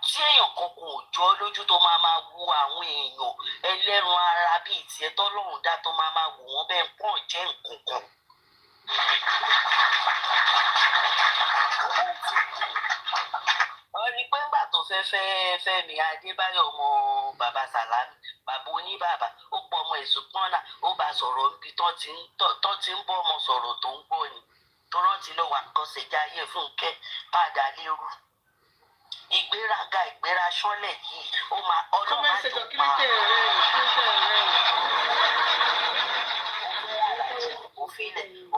tí èèyàn kankan ò jọ lójú tó máa wo àwọn èèyàn ẹlẹ́ran ara bíi tiẹ̀ tọ́lọ́run dá tó máa wò wọ́n bẹ́ẹ̀ pọ́n jẹ́ nǹkan kan. wọ́n rí pé ńgbà tó fẹ́ Fẹ́mi Adébáyọ̀ ọmọ bàbá Sàlámì bàbá oníbàbà ó pọ̀ ọmọ èso pọ́nà ó bá sọ̀rọ̀ níbi tó ti ń bọ́ ọmọ sọ̀rọ̀ tó ń gbọ́ ni tó rántí lọ́wọ́ àkọsẹ̀já ayé Fúnkẹ́ padà lérú ìgbéraga ìgbéra ṣánlẹ̀ yìí ó máa ọlọ́run máa tó pa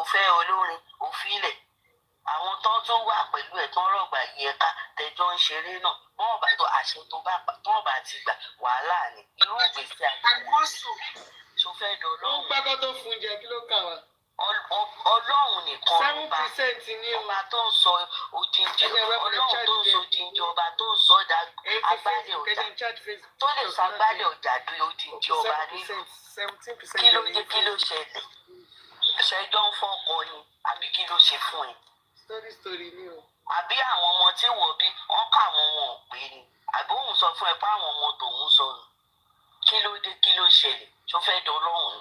òfẹ́ olórin òfilẹ̀ àwọn tó tún wà pẹ̀lú ẹ̀ tó ń rọ̀gbà yí ẹ̀ka tẹjọ́ ń ṣeré náà wọ́n bá tó àṣẹ tó bá ti gbà wàhálà ni irú ìgbésí ayé tó fẹ́ dọ̀ lọ́wọ́. ó gbàgbọ́ tó fún jẹ kí ló kà wá. Ọlọ́run nìkan ọba tó ń sọ òjijì Ọlọ́run tó ń sọ òjijì ọba tó ń sọ agbálẹ̀ ọjà tó lè sọ agbálẹ̀ ọjà dé òjijì ọba nílùú kí ló ṣẹlẹ̀ ṣẹjọ́ ń fọ́kọ ni àbí kí ló ṣe fún ẹ. àbí àwọn ọmọ tí wọ́n bí wọ́n kà wọ́n wọn ò pé ni àbí òun sọ fún ẹ pé àwọn ọmọ tòun sọnù kí ló dé kí ló ṣẹlẹ̀ tó fẹ́ dọ́lọ́hùn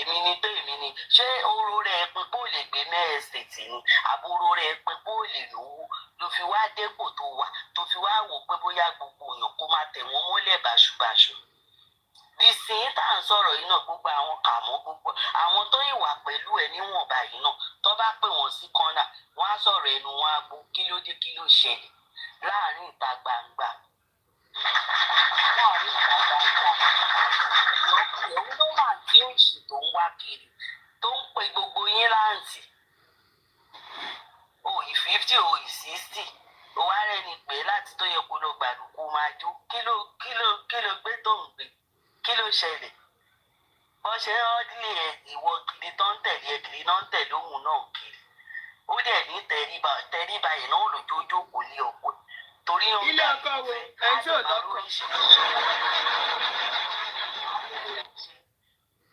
èmi ni pé èmi ni ṣé oró rẹ̀ pin kó lè gbé mẹ́ẹ̀sìtì ni àbúrò rẹ̀ pin kó lè lówó ló fi wá dépò tó wà tó fi wá wò pé bóyá gbogbo èèyàn kó máa tẹ̀ wọ́n mọ́lẹ̀ báṣubàṣu ìsìn tá à ń sọ̀rọ̀ yìí náà gbogbo àwọn kàmọ́ gbogbo àwọn tó ìwà pẹ̀lú ẹ̀ níwọ̀nba yìí náà tó bá pè wọ́n sí kọ́nà wọ́n á sọ̀rọ̀ ẹnu wọn á gbó kí ló dé kí ló ṣẹlẹ̀ láàrin ìta gbangba òun ló wà tí òṣì tó ń wá kiri tó ń pe gbogbo yín láǹtì òyì 50 òyì 60 ó wá rẹ́ni pé láti tó yẹ kó lọ gbàdúkú máa jó kí ló gbé tó ń gbé kí ló ṣẹlẹ̀ bọ́n ṣe ń ọ́dílé ẹ̀ ìwọ kiri tó ń tẹ̀lé ẹ kiri náà ń tẹ̀lé òun náà kiri ó dẹ̀ ní tẹríba ẹ̀ náà lójoojó kò lé ọ̀pọ̀ torí ó ń gbà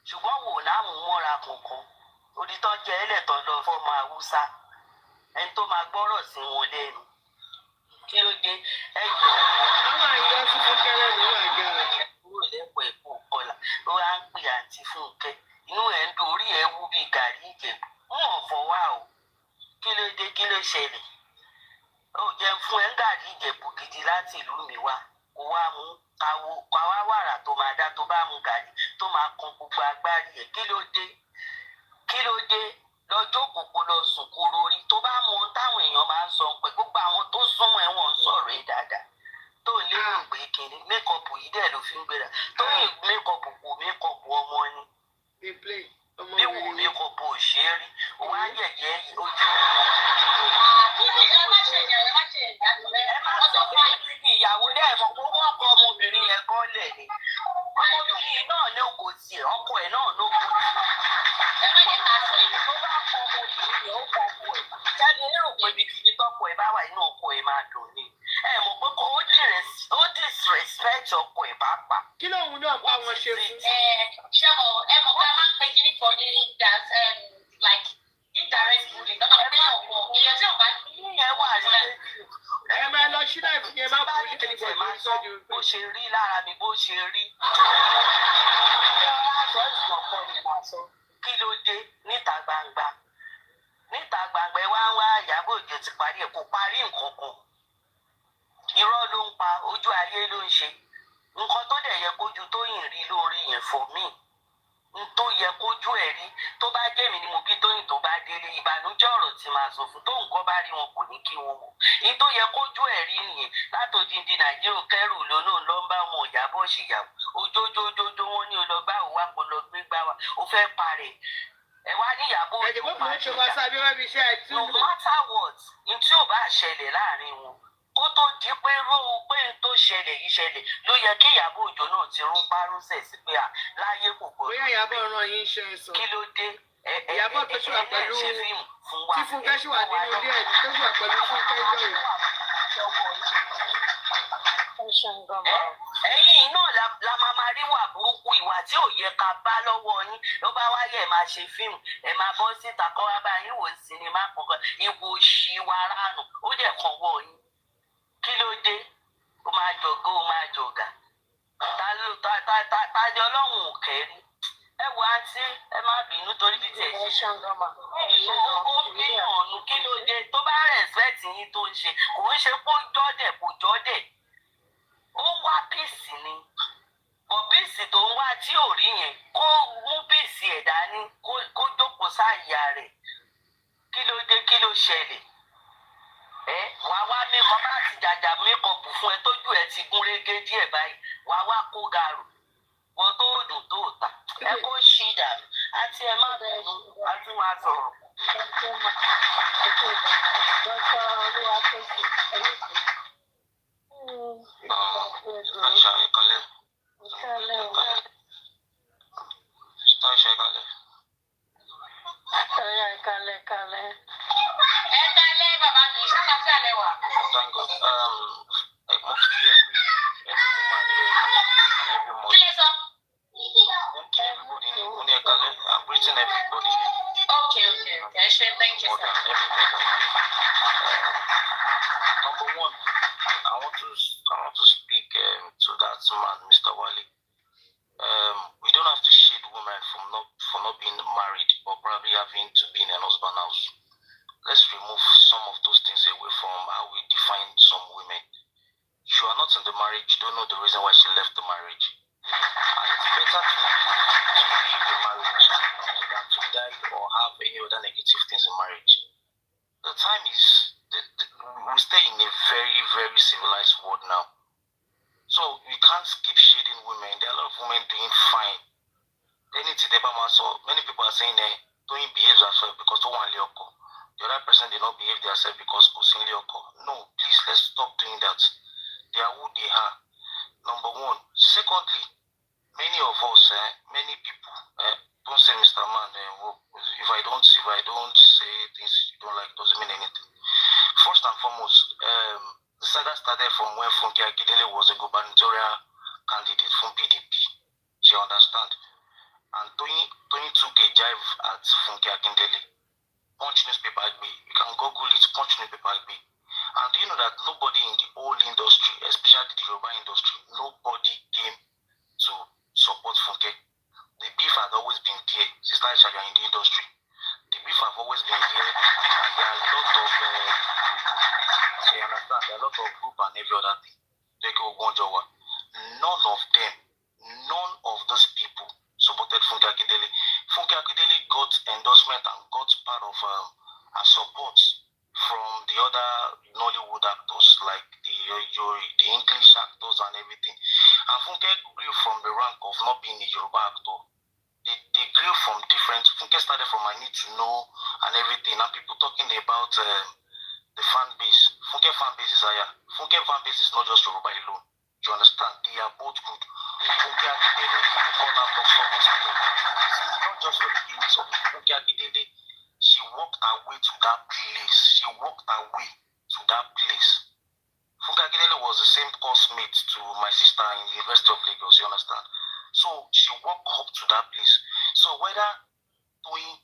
ṣùgbọ́n wò láàmú mọ́ra kankan onítọ́ jẹ́ ẹlẹ́tọ̀ lọ fọ́mọ Haúsá ẹni tó máa gbọ́rọ̀ sí wọn lẹ́nu kí ló dé ẹjọ́ àwọn àyè tuntun kẹrẹ ní àjà rẹ̀ kúrò lẹ́pọ̀ ẹ̀kọ́ kọlà ó wá ń pè àǹtí Fúnkẹ́ inú ẹ̀ ń dorí ẹ̀ wú bíi gàrí Ìjẹ̀bú wọn fọwọ́ o kí ló dé kí ló ṣẹlẹ̀ ó jẹ́ fún ẹ̀ ń gàrí Ìjẹ̀bú gidi láti ìlú mi wá kó wá mú káwá wàrà tó máa dá tó bá mú gàrí tó máa kan gbogbo agbárí ẹ̀ kí ló dé lọ́jọ́ òkòkò lọ sùn kóró rí tó bá mọ ohun táwọn èèyàn máa ń sọ pé gbogbo àwọn tó súnmọ́ ẹ̀ wọ́n ń sọ̀rọ̀ ẹ̀ dáadáa tó lérò pé kìnní mékọ̀pù yìí dẹ̀ ló fi ń gbéra tó yìn mékọ̀pù kò mékọ̀pù ọmọ ni bí wò mékọ̀pù ò ṣe é rí òun á yẹ̀yẹ́ yìí ó jù. ẹ má sọ pé ìyàwó dẹ́ mọ̀ pé wọ́n kọ ọmọbìnrin yẹn gan lẹ̀ ni ọmọbìnrin náà ló kò tiẹ̀ ọkọ ẹ̀ náà ló kò tiẹ̀. ẹ má yẹ ká sọ èyí tó bá kọ ọmọbìnrin yẹn ó kọ ọkọ ẹ̀ jáde lérò pé ibi tí tọkọ ẹ̀ bá wà inú ọkọ ẹ̀ máa dùn ni ẹ mọ̀ pé ó disrespect ọkọ ẹ̀ pàápàá. kí lóun náà bá wọn ṣe fún. ṣé ẹ mọ̀ ká máa ń pe kíní kan ní that like indirect bullying lọ́ba pé ọ̀pọ̀ ìyẹn tí ọ̀gá yẹn wà ní. ẹ máa lọ sí náà fún yẹn má bú ní ẹnìkan máa sọ bó ṣe rí lára mi bó ṣe rí. kí ló dé níta gbangba ẹ wá ń wá Ìyábọ̀ Òjó ti parí ẹ̀ kò parí nǹkan kan irọ́ ló ń pa ojú ayé ló ń ṣe nǹkan tó dẹ̀ yẹ kójú Tóyìn rí lórí yẹn for me n tó yẹ kójú ẹ̀ rí tó bá jẹ́ mi ni mo bí Tóyìn tó bá délé ìbànújẹ́ ọ̀rọ̀ tí máa sọ fún tóun kọ́ bá rí wọn kò ní kí wọn wò ní tó yẹ kójú ẹ̀ rí nìyẹn látòdìdí Nàìjíríà kẹrù lónà ló ń bá ọmọ Ìyábọ̀ ṣèyàwó ojoojoojo wọn ní olọgbà òwà kò lọ gbé gbá wa ó fẹ́ parẹ́ ẹ wá ní Ìyábọ̀ Òjó parí ìjà. No matter what, n tí ò bá ṣẹlẹ̀ láàrin wọn kó tó di pé pé n tó ṣẹlẹ̀ yìí ṣẹlẹ̀ ló yẹ kí Ìyábọ̀ Òjó náà ti rún párúsẹ̀ sí pé láyé kò gbọdọ̀. bóyá Ìyábọ̀ ràn yín ṣe é sọ. Kí ló dé? Ìyábọ̀ tó ṣùwà pẹ̀lú tí Fúnkẹ́ ṣùwà nínú ilé ẹ̀ tó ṣùwà pẹ̀lú Fúnkẹ́ jọ̀yìn. Ẹ̀yin náà la máa rí wà burúkú ìwà tí ò yẹ ká bá lọ́wọ́ yín ló bá wáyé ẹ̀ máa ṣe fíìmù ẹ̀ máa bọ́ síta kọ́ wá bá yín wò sinimá kankan ìwò òṣì wa ránù ó dẹ̀ kàn wọ̀ yín. Kí ló dé? Ó máa jọ̀gọ́ ó máa jọ̀gà. Tàjọ ọlọ́run ò kẹ́rí. Ẹ wo àǹtí ẹ má bínú torí bí tiẹ̀ ṣe ṣàǹgàmà. Ó ń bíyàn ọ̀nù kí ló dé tó bá respect yín tó ń ṣe kò ń ṣe kó jọ́dẹ̀ kò jọ́dẹ̀. Ó wá píìsì ni. Bọ̀ píìsì tó ń wá tí ò rí yẹn kó mú píìsì ẹ̀ dání kó jókòó sáàyà rẹ̀. Kí ló dé kí ló ṣẹlẹ̀? Wàá wá mẹ́kọ̀ọ́ bá ti jàjà mẹ́kọ̀ọ́ fún ẹ tójú ẹ ti gún régé díẹ̀ báyìí wàá wá kó gàrú wọ́n tó dùn tó tà ẹ kó ṣí dànù àti ẹ má bẹ̀rù àti wàá sọ̀rọ̀. Thank you, sir. Number one, I want to speak to that man, Mr. Wale. We don't have to shade women for not being married or probably having to be in an husband's house. Let's remove some of those things away from how we define some women. You are not in the marriage, you don't know the reason why she left the marriage. And it's better to leave the marriage than to die or have any other negative things in marriage. The time is, we stay in a very, very civilized world now. So we can't keep shading women. There are a lot of women doing fine. Many people are saying don't behave yourself because don't want Lioko. The other person did not behave themselves because Kosin Lioko. No, please let's stop doing that. They are who they are. Number one. Secondly, many of us, many people, don't say Mr. Man, if I don't say things you don't like, doesn't mean anything. First and foremost, the saga started from when Funke Akindele was a gubernatorial candidate from PDP. You understand? And Tony took a jive at Funke Akindele. Punch newspaper Agbe. You can Google it, Punch newspaper Agbe. And do you know that nobody in the whole industry, especially the Yoruba industry, nobody came to support Funke. The beef had always been there. Sister Aisha, you are in the industry. The beef have always been there, and there are a lot of you understand, there are a lot of group and every other thing. None of those people supported Funke Akindele. Funke Akindele got endorsement and got part of support from the other Nollywood actors like the English actors and everything. And Funke grew from the rank of not being a Yoruba actor. They grew from different. Funke started from I need to know and everything. And people talking about the fan base. Funke fan base is higher. Funke fan base is not just Yoruba alone. You understand? They are both good. Funke Akindele all out of focus. It's not just for the gimmicks of Funke Akindele. She walked her way to that place. Funke Akindele was the same course mate to my sister in the University of Lagos, you understand? So she walked up to that place. So whether Toyin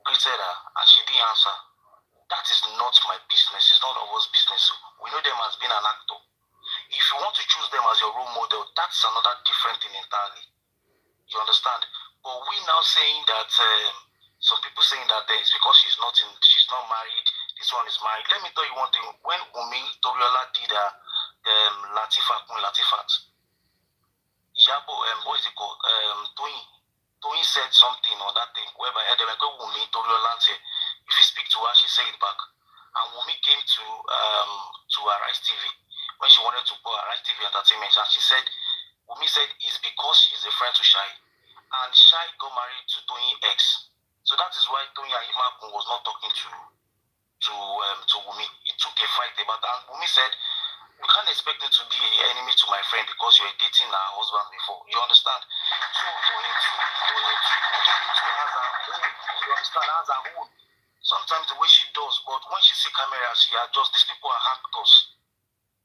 greeted her and she didn't answer, that is not my business. It's not our business. We know them as being an actor. If you want to choose them as your role model, that's another different thing entirely. You understand? But we now saying that some people saying that it's because she's not married, this one is married. Let me tell you one thing. When Umi Toriola did Latifat, Yabo, what is it called? Toyin said something on that thing whereby Umi Toriola said, if you speak to her, she say it back. And Umi came to Arise TV when she wanted to put Arise TV Entertainment, and Umi said it's because she's a friend to Shai. And Shai got married to Toyin X. So that is why Tonya Imakun was not talking to Wumi. He took a fight about that. And Wumi said, you can't expect me to be an enemy to my friend because you were dating her husband before. You understand? So Tonya has her own. You understand? Has her own. Sometimes the way she does, but when she see cameras, she adjusts. These people are actors.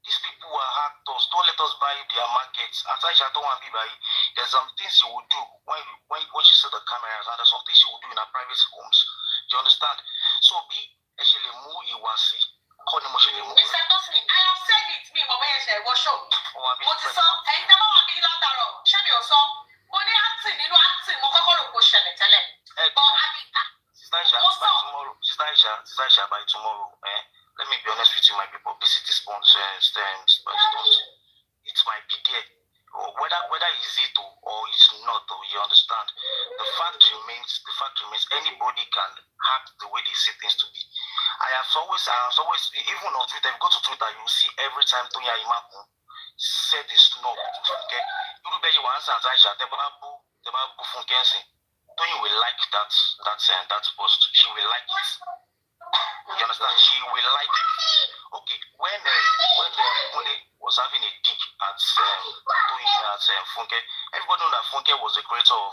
These people are actors. Don't let us buy their markets. As I don't want to be by. There's some things she will do when she see the cameras, and there's some things she will do in her private homes. You understand? So be actually move Iwasi. Mr. Tosmi, I have said it me, but when I was show. What is up? I never want to be like that. Show me your song. Money acting, you know, acting. Mo kọ́kọ́ rò kó ṣẹlẹ̀ tẹ́lẹ̀. But Sister Aisha, by tomorrow, let me be honest with you, my people. Publicity sponsors, it might be there. Whether it's it or it's not, you understand. The fact remains, anybody can act the way they see things to be. I have always, even on Twitter, if you go to Twitter, you see every time Tonya Imakun said this snob. Okay, you bet you answer Aisha, Tebabu Funkensi. Tonya will like that post. She will like it. You understand? She will like it. Okay, when Mule was having a dig at Funke, everybody know that Funke was the creator of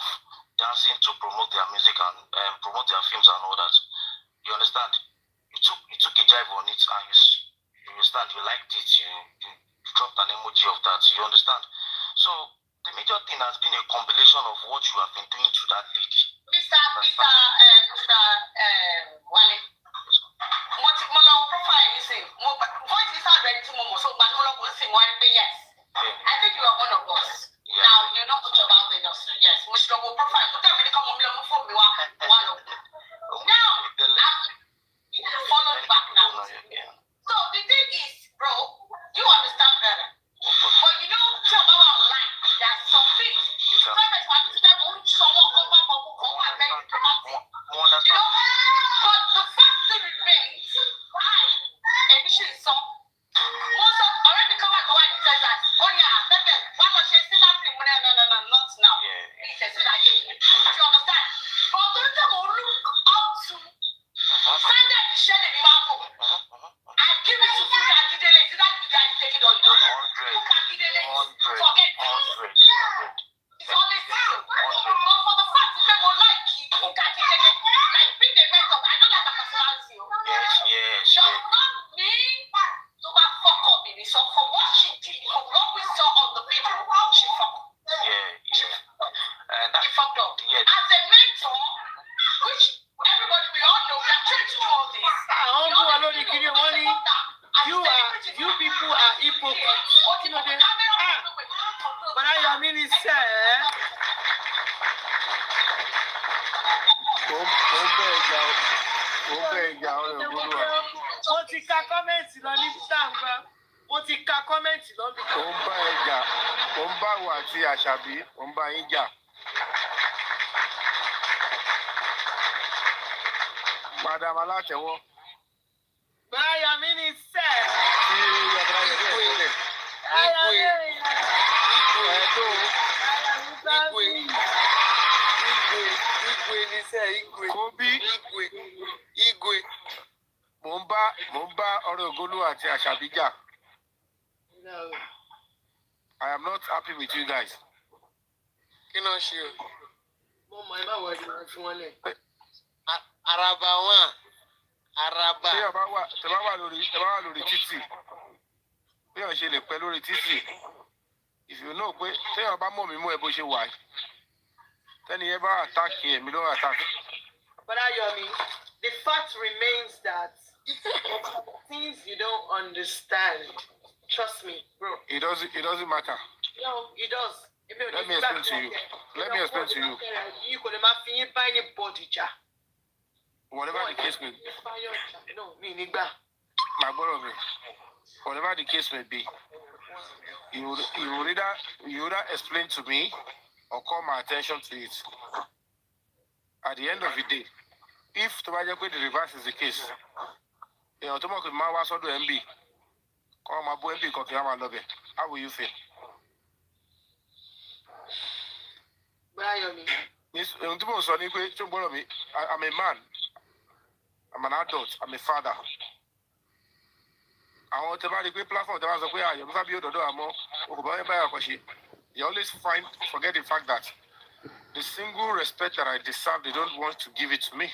dancing to promote their music and promote their films and all that. You understand? You took a jive on it and you understand, you liked it, you dropped an emoji of that, you understand? So the major thing has been a compilation of what you have been doing to that lady. Mr. Wale. Mo profile you say, voice is already to Momo, so but no one say one yes. I think you are one of us. Yeah. Now you're not much about the industry. Yes, we should go profile. But then we come on for me one of them. Now follow back now. So the thing is, bro, you understand better. But you know, about online, there's some things. You know, but the fact that remains, initially saw most of already come out and says that, oh yeah, Pepe, why not she still have him? No, not now. He says that again. Do you understand? But don't look up to standard to share the Bible. I give it to Fuka Kidele. Is that you guys take it or you don't? Fuka Kidele, forget it. It's always true. But for the fact that people like Fuka Kidele, like being a mentor, I don't like a personality. Yes. Does not mean to fuck up in it. So for what she did, for what we saw on the video, she fucked up. She fucked up. As a mentor, which everybody we all know, we are trying to do all this. You people are hypocrites. You know they, but I mean it's mo ti ka kọ́mẹ̀ntì lọ ní sàǹgbà mo ti ka kọ́mẹ̀ntì lọ bí. ó ń bá ẹ jà ó ń bá wà àti àṣàbí ó ń bá yín jà. madam alátẹ̀wọ́. báyà mi ní sẹ́. tí yàrá yẹn lè sílẹ̀. Igwe ní sẹ́ Igwe. Kóbí Igwe. Mo ń bá ọ̀rẹ́ Ògolú àti Àṣàbí jà. I am not happy with you guys. Kí ló ń ṣe o? Mo mọ̀ ẹ́ báwo ni wọ́n fi wọ́n lẹ̀. Araba wọn. Araba. Tí ọba wà lórí títì, bí wọ́n ṣe lè pẹ́ lórí títì, if you know pé tí ọba mọ̀ mí mú ẹ bó ṣe wà, tẹ́ni yẹn bá attack yẹn, mi ló attack. But Ayomi, the fact remains that things you don't understand. Trust me, bro. It doesn't matter. No, it does. Let me explain to you. You could imagine by anybody, whatever the case may be. No, me nigga. My brother, whatever the case may be, you would either explain to me or call my attention to it. At the end of the day, if the reverse is the case, you know, tomorrow my was on the MB. Call my boy MB, how will you feel? Brian, I'm a man. I'm an adult. I'm a father. I want to buy the platform. You always forget the fact that the single respect that I deserve, they don't want to give it to me.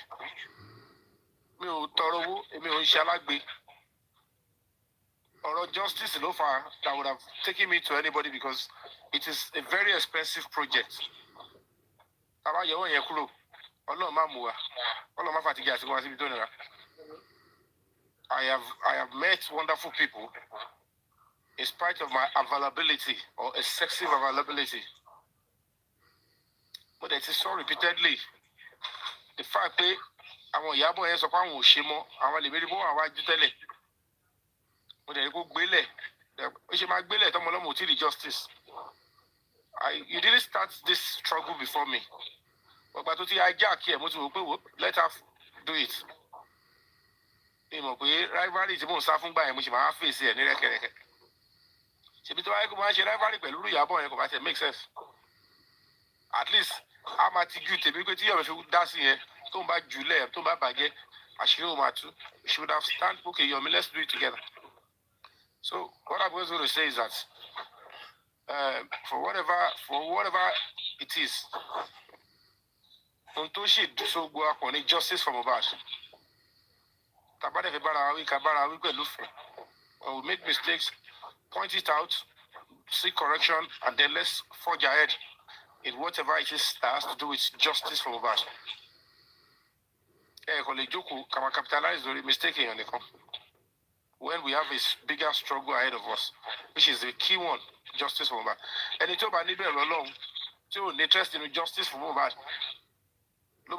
Or justice so far that would have taken me to anybody because it is a very expensive project. I have met wonderful people in spite of my availability or excessive availability. But it is so repeatedly. The fact that I want Yabo as a pound will shimo, I want to be more about you tell it. But they go Billy, which might be let on justice. You didn't start this struggle before me. But I jack here, let her do it. Rivalry is most often by which my face here. She be to I go my rivalry, but Louis makes sense. At least I'm at you to be good to you. That's here. Don't buy July, don't buy Bagay. I should have stand. Okay, let's do it together. So what I'm going to say is that for whatever it is, Untoshi do so go up on justice from Mohbad. When we make mistakes, point it out, seek correction, and then let's forge ahead in whatever it is that has to do with justice for Mohbad. Capitalize the mistake when we have a bigger struggle ahead of us, which is the key one, justice for Mohbad. And it's about Libya alone, so interest in justice for Mohbad. But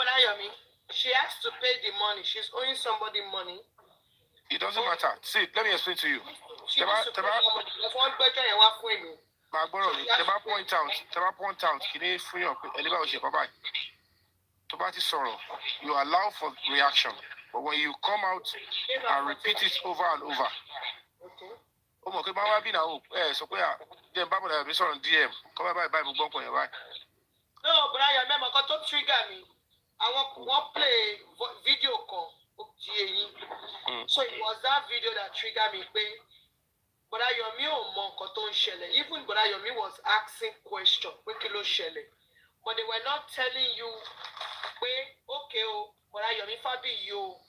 Ayomi, she has to pay the money. She's owing somebody money. It doesn't matter. See, let me explain to you. She has to pay the money. There's one better and one for you. You allow for reaction, but when you come out and repeat it over and over, no, but I remember got to trigger me. I want play video call. So it was that video that triggered me. But Ayomi even but Ayomi was asking questions. But they were not telling you, okay, but Ayomi Fabi, you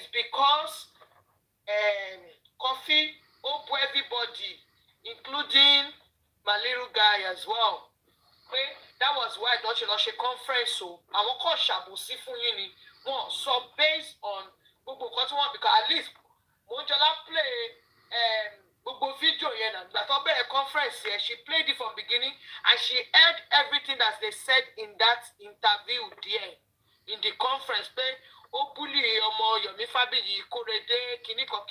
is because coffee everybody, including my little guy as well. That was why don't you know she conference so I won't call Shabusi for you. So based on because at least Mojola play video that a conference here. She played it from beginning and she heard everything that they said in that interview there in the conference. Opuli Yomi Fabi Korede Kiniko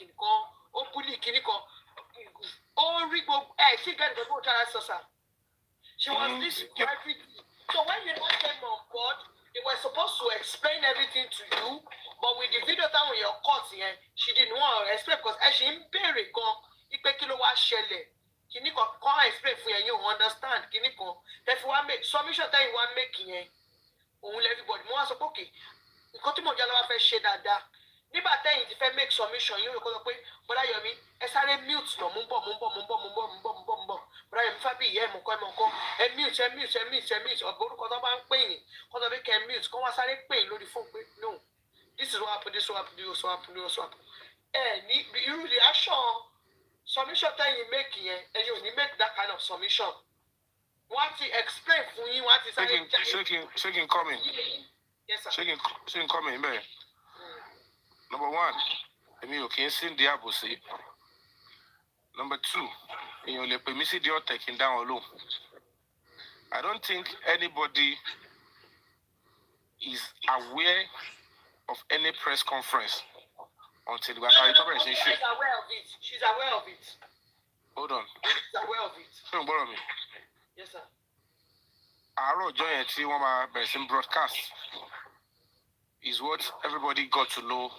Opuli Kiniko she got the she was listening to everything. So when you not came on board, they were supposed to explain everything to you, but with the video time with your court here, she didn't want to explain because as she impaired Kiniko can't explain for you, understand Kiniko. Therefore, I make submission that you want making everybody more so okay. Because Mojola share that. Nígbà tẹ́yìn ti fẹ́ make submission yóò kọ́ pé bọ́dá Yomi ẹ sáré mute lọ mú bọ̀ bọ́dá Yomi Fabi ìyá ẹ̀ mọ̀kọ́ ẹ mute ọ̀bọ̀ orúkọ tó bá ń pè yín kọ́ tó bí kẹ́ mute kọ́ wá sáré pè yín lórí fóònù pé no this is what happened this what happened ní irú reaction submission tẹ́yìn make yẹn ẹ̀yin ò ní make that kind of submission wọ́n ti explain fún yín wọ́n ti sáré jáde. Shaking coming. Yes sir. Shaking coming bẹ́ẹ̀. Number one, you can't see the abuse. Number two, you let me see the taking down alone. I don't think anybody is aware of any press conference until we are she's aware of it. She's aware of it. Hold on. She's aware of it. Don't borrow me. Yes, sir. I wrote join a broadcast. Is what everybody got to know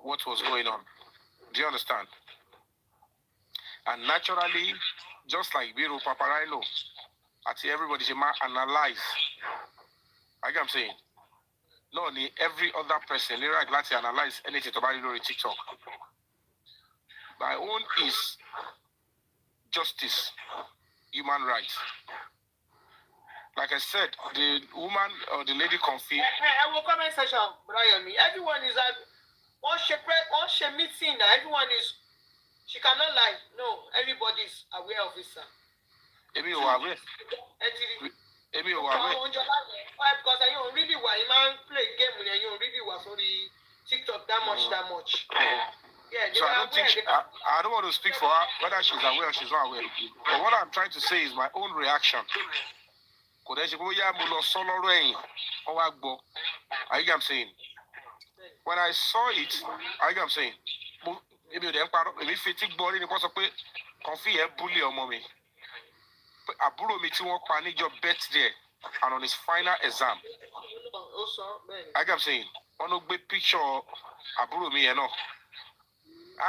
what was going on. Do you understand? And naturally, just like Biro Paparino, I see everybody should analyze. Like I'm saying, no, every other person, they like to analyze anything about TikTok. My own is justice, human rights. Like I said, the woman or the lady confused. I will comment section, Brian. Everyone is at one she meeting. Everyone is. She cannot lie. No, everybody is aware of this. Emi o aware. Emi o aware. Because I don't really want man play game when you really want for the TikTok that much. Yeah. So I don't think I don't want to speak for her whether she's aware or she's not aware. But what I'm trying to say is my own reaction. Are you get I'm saying? When I saw it, are you get I'm saying? Maybe if you think body the person pé confuse bully or mommy. Àbúrò mi tí wọ́n pa níjọ́ birthday and on his final exam. I get I'm saying? On a big picture àbúrò mi yẹn náà.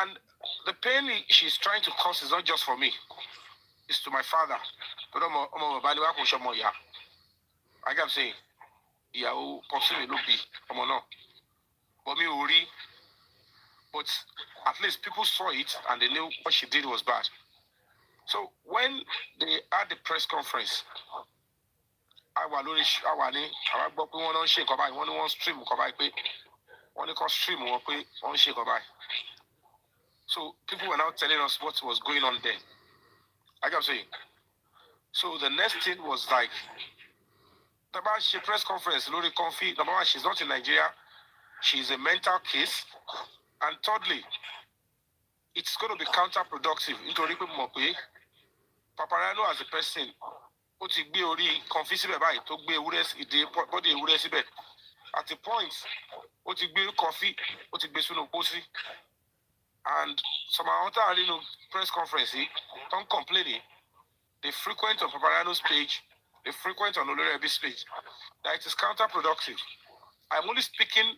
And the pain she's trying to cause is not just for me. It's to my father. I get I'm saying? Ìyàwó possibly no be. But me worry. But at least people saw it and they knew what she did was bad. So when they had the press conference, I so people were now telling us what was going on there. Like I'm saying. So the next thing was like the she press conference, Lori Confi, number one, she's not in Nigeria, she's a mental case. And thirdly, it's going to be counterproductive into Paparano as a person. At the point, and some other press conference, don't complain. They frequent on Paparano's page, they frequent on Olorebi's page. That it is counterproductive. I'm only speaking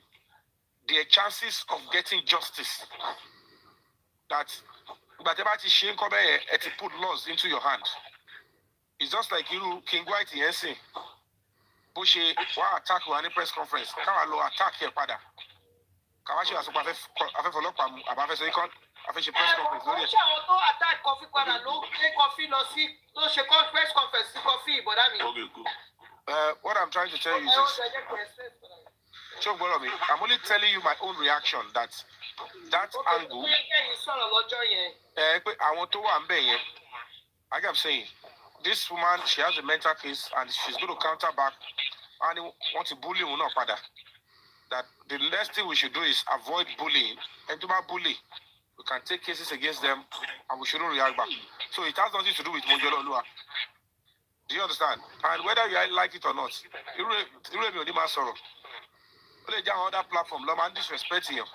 the chances of getting justice. That to put laws into your hand. It's just like you, King White, yes, Bush, attack or any press conference. Come on, attack here, father. Kawashi has a press conference. Attack coffee, press conference, coffee, but I mean. What I'm trying to tell you is this. I'm only telling you my own reaction that angle. I want to like I'm saying, this woman, she has a mental case and she's going to counter back and want to bully or not father. That the next thing we should do is avoid bullying. And to my bully, we can take cases against them and we shouldn't react back. So it has nothing to do with Mojola Olua. Do you understand? And whether you like it or not, you really sorrow. Other platform, I'm disrespecting you.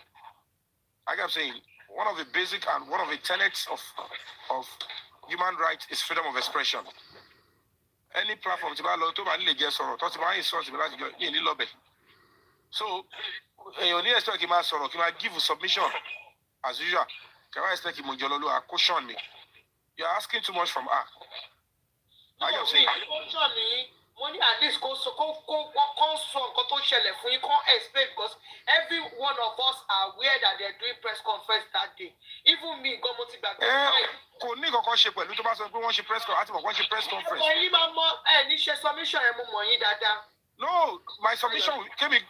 Like I'm saying, one of the basic and one of the tenets of human rights is freedom of expression. Any platform, so you need to expect him to give you submission as usual. Can I expect him to caution me? You're asking too much from her. Like I'm saying. Money at least go explain because every one of us are aware that they're doing press conference that day. Even me, go back. No, my submission came in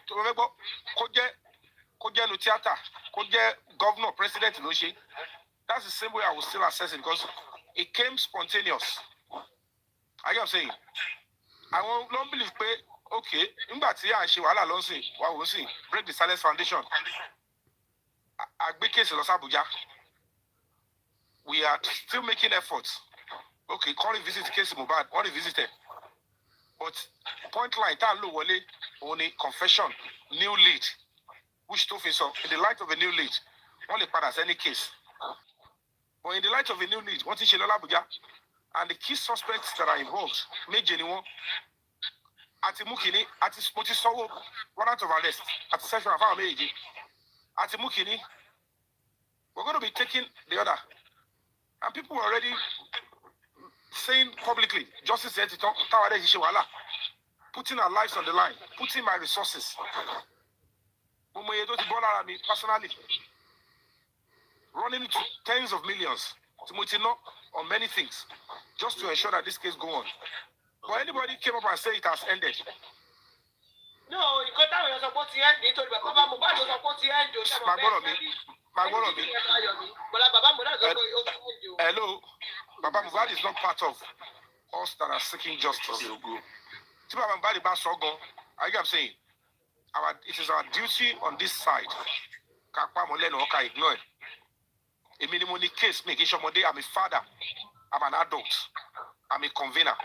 governor, president. That's the same way I was still assessing because it came spontaneous. I am saying. I won't not believe okay, break the silence foundation. We are still making efforts. Okay, call visit the case of Mohbad, only visited. But point line, only confession, new lead, which to face in the light of a new lead, only part as any case. But in the light of a new lead, what is Abuja? And the key suspects that are involved, major anyone, at the Mukini, at the Spotisowo, warrant of arrest, at the session of our age, at the Mukini, we're going to be taking the other. And people were already saying publicly, justice said to Tawade Jishewala, putting our lives on the line, putting my resources. Personally, running into tens of millions, on many things, just to ensure that this case go on. But anybody came up and said it has ended. No, you got that when supposed to end. They told me, Baba Mohbad was supposed to end. Hello, Baba Mohbad is not part of us that are seeking justice. Baba Mohbad is not. I'm saying, it is our duty on this side. Ignore it. A minimum case, making sure I'm a father, I'm an adult, I'm a convener.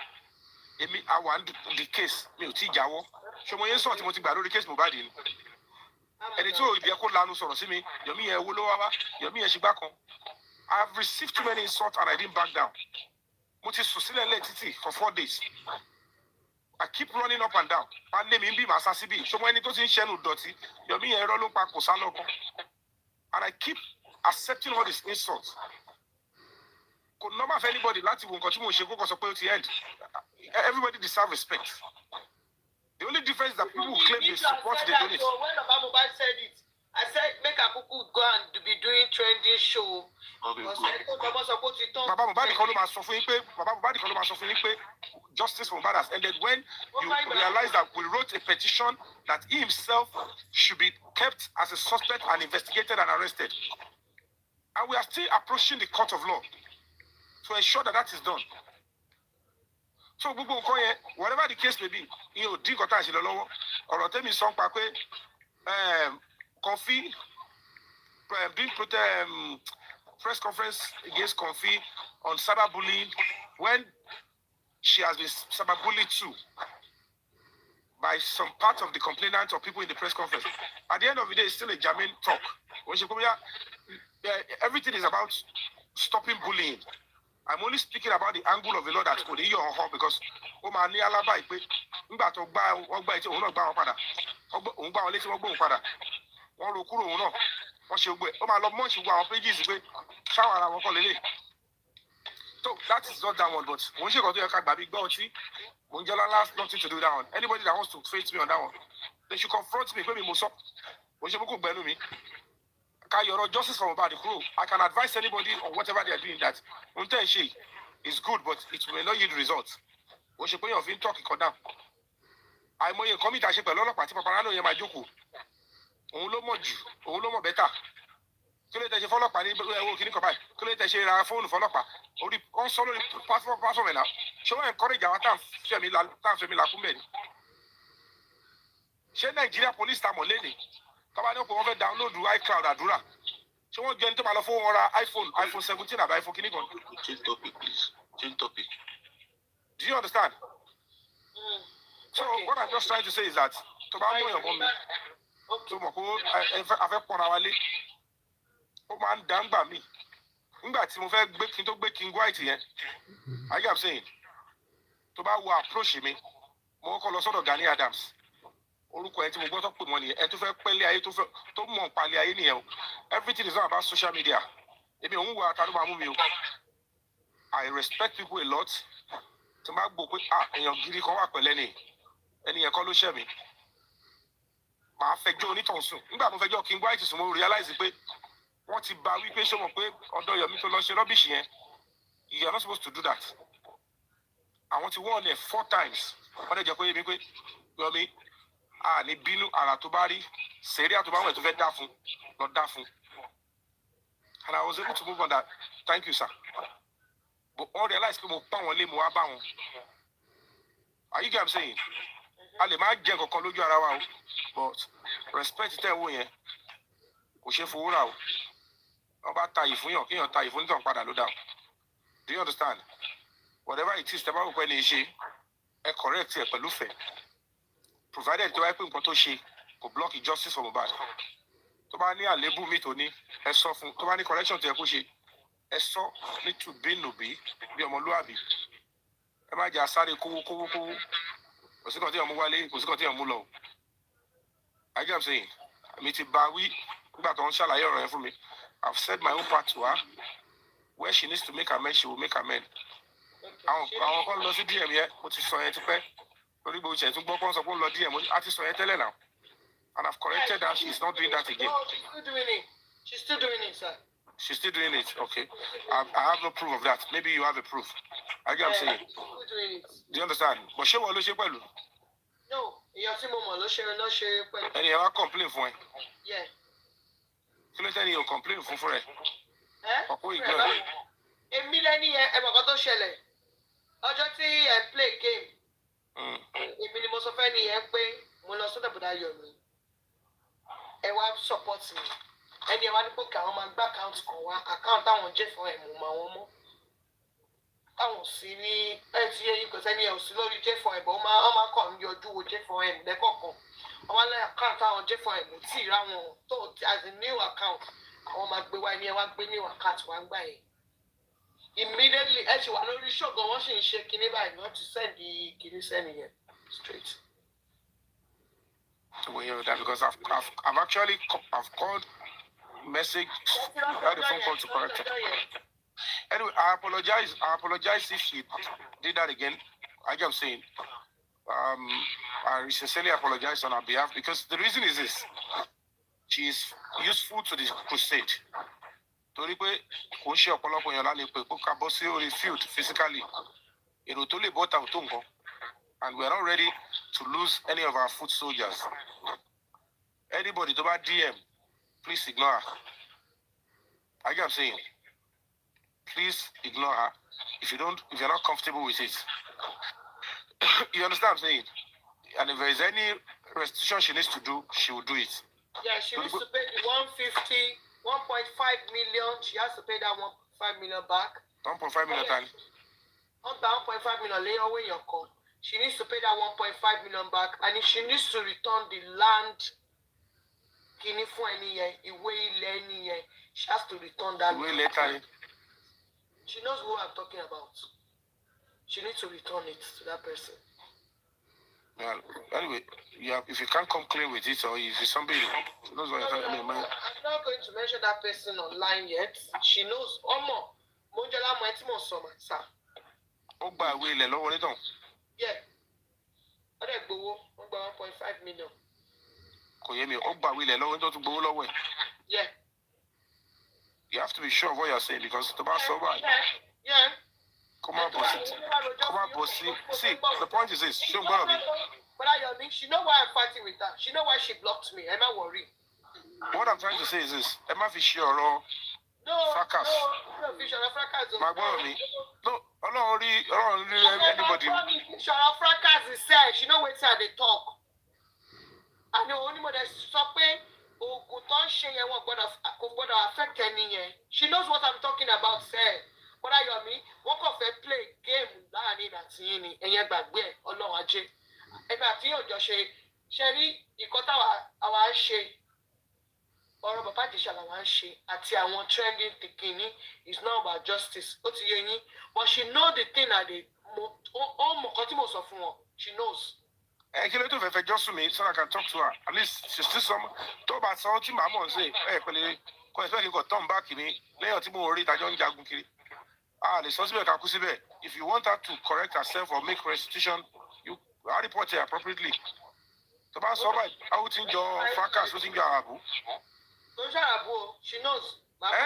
I want the case, me Jawo. Show me insult the case Mohbad. And it's all the Lanu sort of see me, Yomi Wolowa, Yomi Shibako. I've received too many insults and I didn't back down. Muti Susile Letiti for 4 days. I keep running up and down. And name be Masasibi. Show me anything Shenu Doti, Yomi Erolo Pako Saloko. And I keep accepting all these insults. Could not have anybody like to continue to end. Everybody deserves respect. The only difference is that people who claim they support the donate. When Baba Mohbad said it, I said make a cuckoo go and be doing trending show. Baba Mohbad justice Mohbad has ended when you realize that we wrote a petition that he himself should be kept as a suspect and investigated and arrested. And we are still approaching the court of law to ensure that that is done. So, whatever the case may be, you dig or touch the law, or tell me some Confi doing press conference against Confi on cyberbullying when she has been cyberbullied too by some part of the complainant or people in the press conference. At the end of the day, it's still a German talk. When she come here, everything is about stopping bullying. I'm only speaking about the angle of the law that's called because so that is not that one, but when you go to your car, baby, go see. Monjola has nothing to do with that one. Anybody that wants to face me on that one, they should confront me. When you go to me, your justice from about the crew. I can advise anybody on whatever they are doing that is good, but it may not yield results. When you put your film talking down, I'm going to commit a shape a lot of party paparano in my joku. Olomo better. Kile te follow pa ni wo kini ko bai. Kile te se ra phone follow pa. Ori on solo ni platform na. Show encourage our time femi la kumbe ni. She Nigeria police ta mo leni. Ka ba ni ko wọ́n fẹ́ download iCloud àdúrà. Ṣé wọ́n jẹ́ ní tó máa lọ fún wọn ra iPhone 17 àbí iPhone kini kan. Change topic, please. Change topic. Do you understand? So what I'm just trying to say is that to ba mo yan mo mi. To mo ko afẹ́ pon ra wálé. Ó máa ń dàgbà mí. Nígbà tí mo fẹ́ gbé kin tó gbé King White yẹn. I am saying tó bá wo approach mi, mo kọ́ lọ sọ́dọ̀ Gani Adams. Orúkọ ẹ tí mo gbọ́ tó pè wọ́n nìyẹn. Ẹ tó fẹ́ pẹ́lẹ́ ayé tó mọ̀ palẹ̀ ayé nìyẹn o. Everything is not about social media. Èmi òun wo àtàlù máa mú mi o. I respect people a lot. Tí máa gbọ́ pé èèyàn gidi kan wà pẹ̀lẹ́ ni. Ẹni yẹn kọ́ ló ṣẹ̀ mí. Màá fẹjọ́ onítọ̀hún sùn. Nígbà mo fẹjọ́ King White sùn mo realize pé wọ́n ti bá wípé ṣé mọ̀ pé ọ̀dọ̀ Yomi tó lọ ṣe rubbish yẹn. You are not supposed to do that. Àwọn ti wọ́n ẹ̀ 4 times. Wọ́n dẹ̀ jẹ́ pé yé mi pé Yomi ní bínú àrà tó bá rí sẹ́rí àtúbá wọn tó fẹ́ dá fún lọ dá fún. And I was able to move on that. Thank you, sir. But all realize pé mo pa wọn lé mo wá bá wọn. Are you get what I'm saying? A lè máa jẹ kankan lójú ara wa o. But respect tẹ̀ wò yẹn kò ṣe fowó rà o. Wọ́n bá ta ìfúnyàn kéèyàn ta ìfúnyàn padà ló dà o. Do you understand? Whatever it is, tẹ́ bá rò pé ní ṣe ẹ correct ẹ pẹ̀lú fẹ́. Provided tó wáyé pé nǹkan tó ṣe kò block justice for Mohbad. Tó bá ní àlébù mi tó ní ẹ sọ fún, tó bá ní correction tó yẹ kó ṣe ẹ sọ ní tùbínùbí bí ọmọlúwàbí. Ẹ má jẹ́ àsáré kówó. Kò sí kan tí èèyàn mú wálé, kò sí kan tí èèyàn mú lọ. I get what I'm saying. Mi ti bá wí nígbà tó ń ṣàlàyé ọ̀rọ̀ yẹn fún mi. I've said my own part to her. where she needs to make amends, she will make amends. Àwọn kan lọ sí DM yẹn, mo ti sọ yẹn ti pẹ́. Torí bó ṣe tún gbọ́ kó sọ pé ó lọ DM, a ti sọ yẹn tẹ́lẹ̀ náà. And I've corrected her, she's not doing that again. No, she's still doing it. She's still doing it, sir. She's still doing it, okay. I have no proof of that. Maybe you have a proof. I get what I'm saying. She's still doing it. Do you understand? But she will lose pẹ̀lú. No, ìyá tí mo mọ̀ ló ṣe pẹ̀lú. Ẹni ẹ wá complain fún ẹ. Yeah. Kí ló tẹ́ni yóò complain fún ẹ? Ọ̀pọ̀ ìgbà. Èmi lẹ́ni ẹ mọ̀ kan tó ṣẹlẹ̀. Ọjọ́ tí ẹ play game. Èmi ni mo sọ fẹ́ ni ẹ pé mo lọ sọ́dọ̀ bọ̀dá Yomi. Ẹ wá support mi. Ẹni ẹ wá ní pé káwọn máa gbá account kan wá. Account táwọn jẹ́ fún ẹ̀ mọ̀ máa wọ́n mọ́. Táwọn sí ní ẹ ti yẹ yín kò sẹ́ni ẹ̀ ò sí lórí jẹ́ fún ẹ̀ bọ̀ wọ́n máa kàn ń yọjú wo jẹ́ fún ẹ̀ lẹ́kọ̀ọ̀kan. Àwọn alẹ́ account táwọn jẹ́ fún ẹ̀ mọ̀ tí ì rá wọn tó as a new account. Àwọn máa gbé wá ní ẹ wá gbé new account wá gbà yẹn. Immediately ẹ ṣe wà lórí ṣọ́ọ̀gàn wọ́n sì ń ṣe kinní báyìí wọ́n ti send kinní sẹ́ni yẹn straight. Well, you know that because I've actually called, message, had a phone call to correct her. Anyway, I apologize if she did that again. Like I'm saying, I sincerely apologize on her behalf because the reason is this: she is useful to the crusade. Torí pé kò ń ṣe ọ̀pọ̀lọpọ̀ èèyàn lálẹ́ pé kó ká bọ́ sí orí field physically. Èrò tó lè bọ́ ta ò tó nǹkan. And we are not ready to lose any of our foot soldiers. Anybody to buy DM, please ignore her. I get what I'm saying. Please ignore her if you're not comfortable with it. You understand what I'm saying? And if there is any restitution she needs to do, she will do it. Yeah, she needs to pay the 1.5 million. She has to pay that 1.5 million back. 1.5 million time. 1.5 million later when you come. She needs to pay that 1.5 million back, and if she needs to return the land, she has to return that. She knows who I'm talking about. She needs to return it to that person. Well, anyway, if you can't come clear with it, or if it's somebody who knows what you're talking about. I'm not going to mention that person online yet. She knows. MOUJOLA sir. Yeah. I don't go 1.5 million. Yeah. You have to be sure of what you're saying because the boss so bad. Yeah. Come on, boss. See, the point is this. She don't bother me. But she know why I'm fighting with her. She know why she blocked me. I'm not worried. What I'm trying to say is this. Am I for sure or fracas? No, fracas. My boy, no. Anybody. Fracas is said. She know when they talk. And the only one that's stopping affect any. She knows what I'm talking about, sir. What are you mean? What of a play game that in a teeny and yet back there or no ajay. And I feel just Sherry, you got our shade. Or a party shall I shade. At I want trending thinking is not about justice. But she know the thing that they of she knows. I can let her just to me so I can talk to her. At least she's still some talk about something. My mom say, hey, because you got turn back in me. Lay out more read. I don't jagunkiri. The suspect if you want her to correct herself or make restitution, you report her appropriately. So that's all right. I would think your fracas was in your abu. She knows.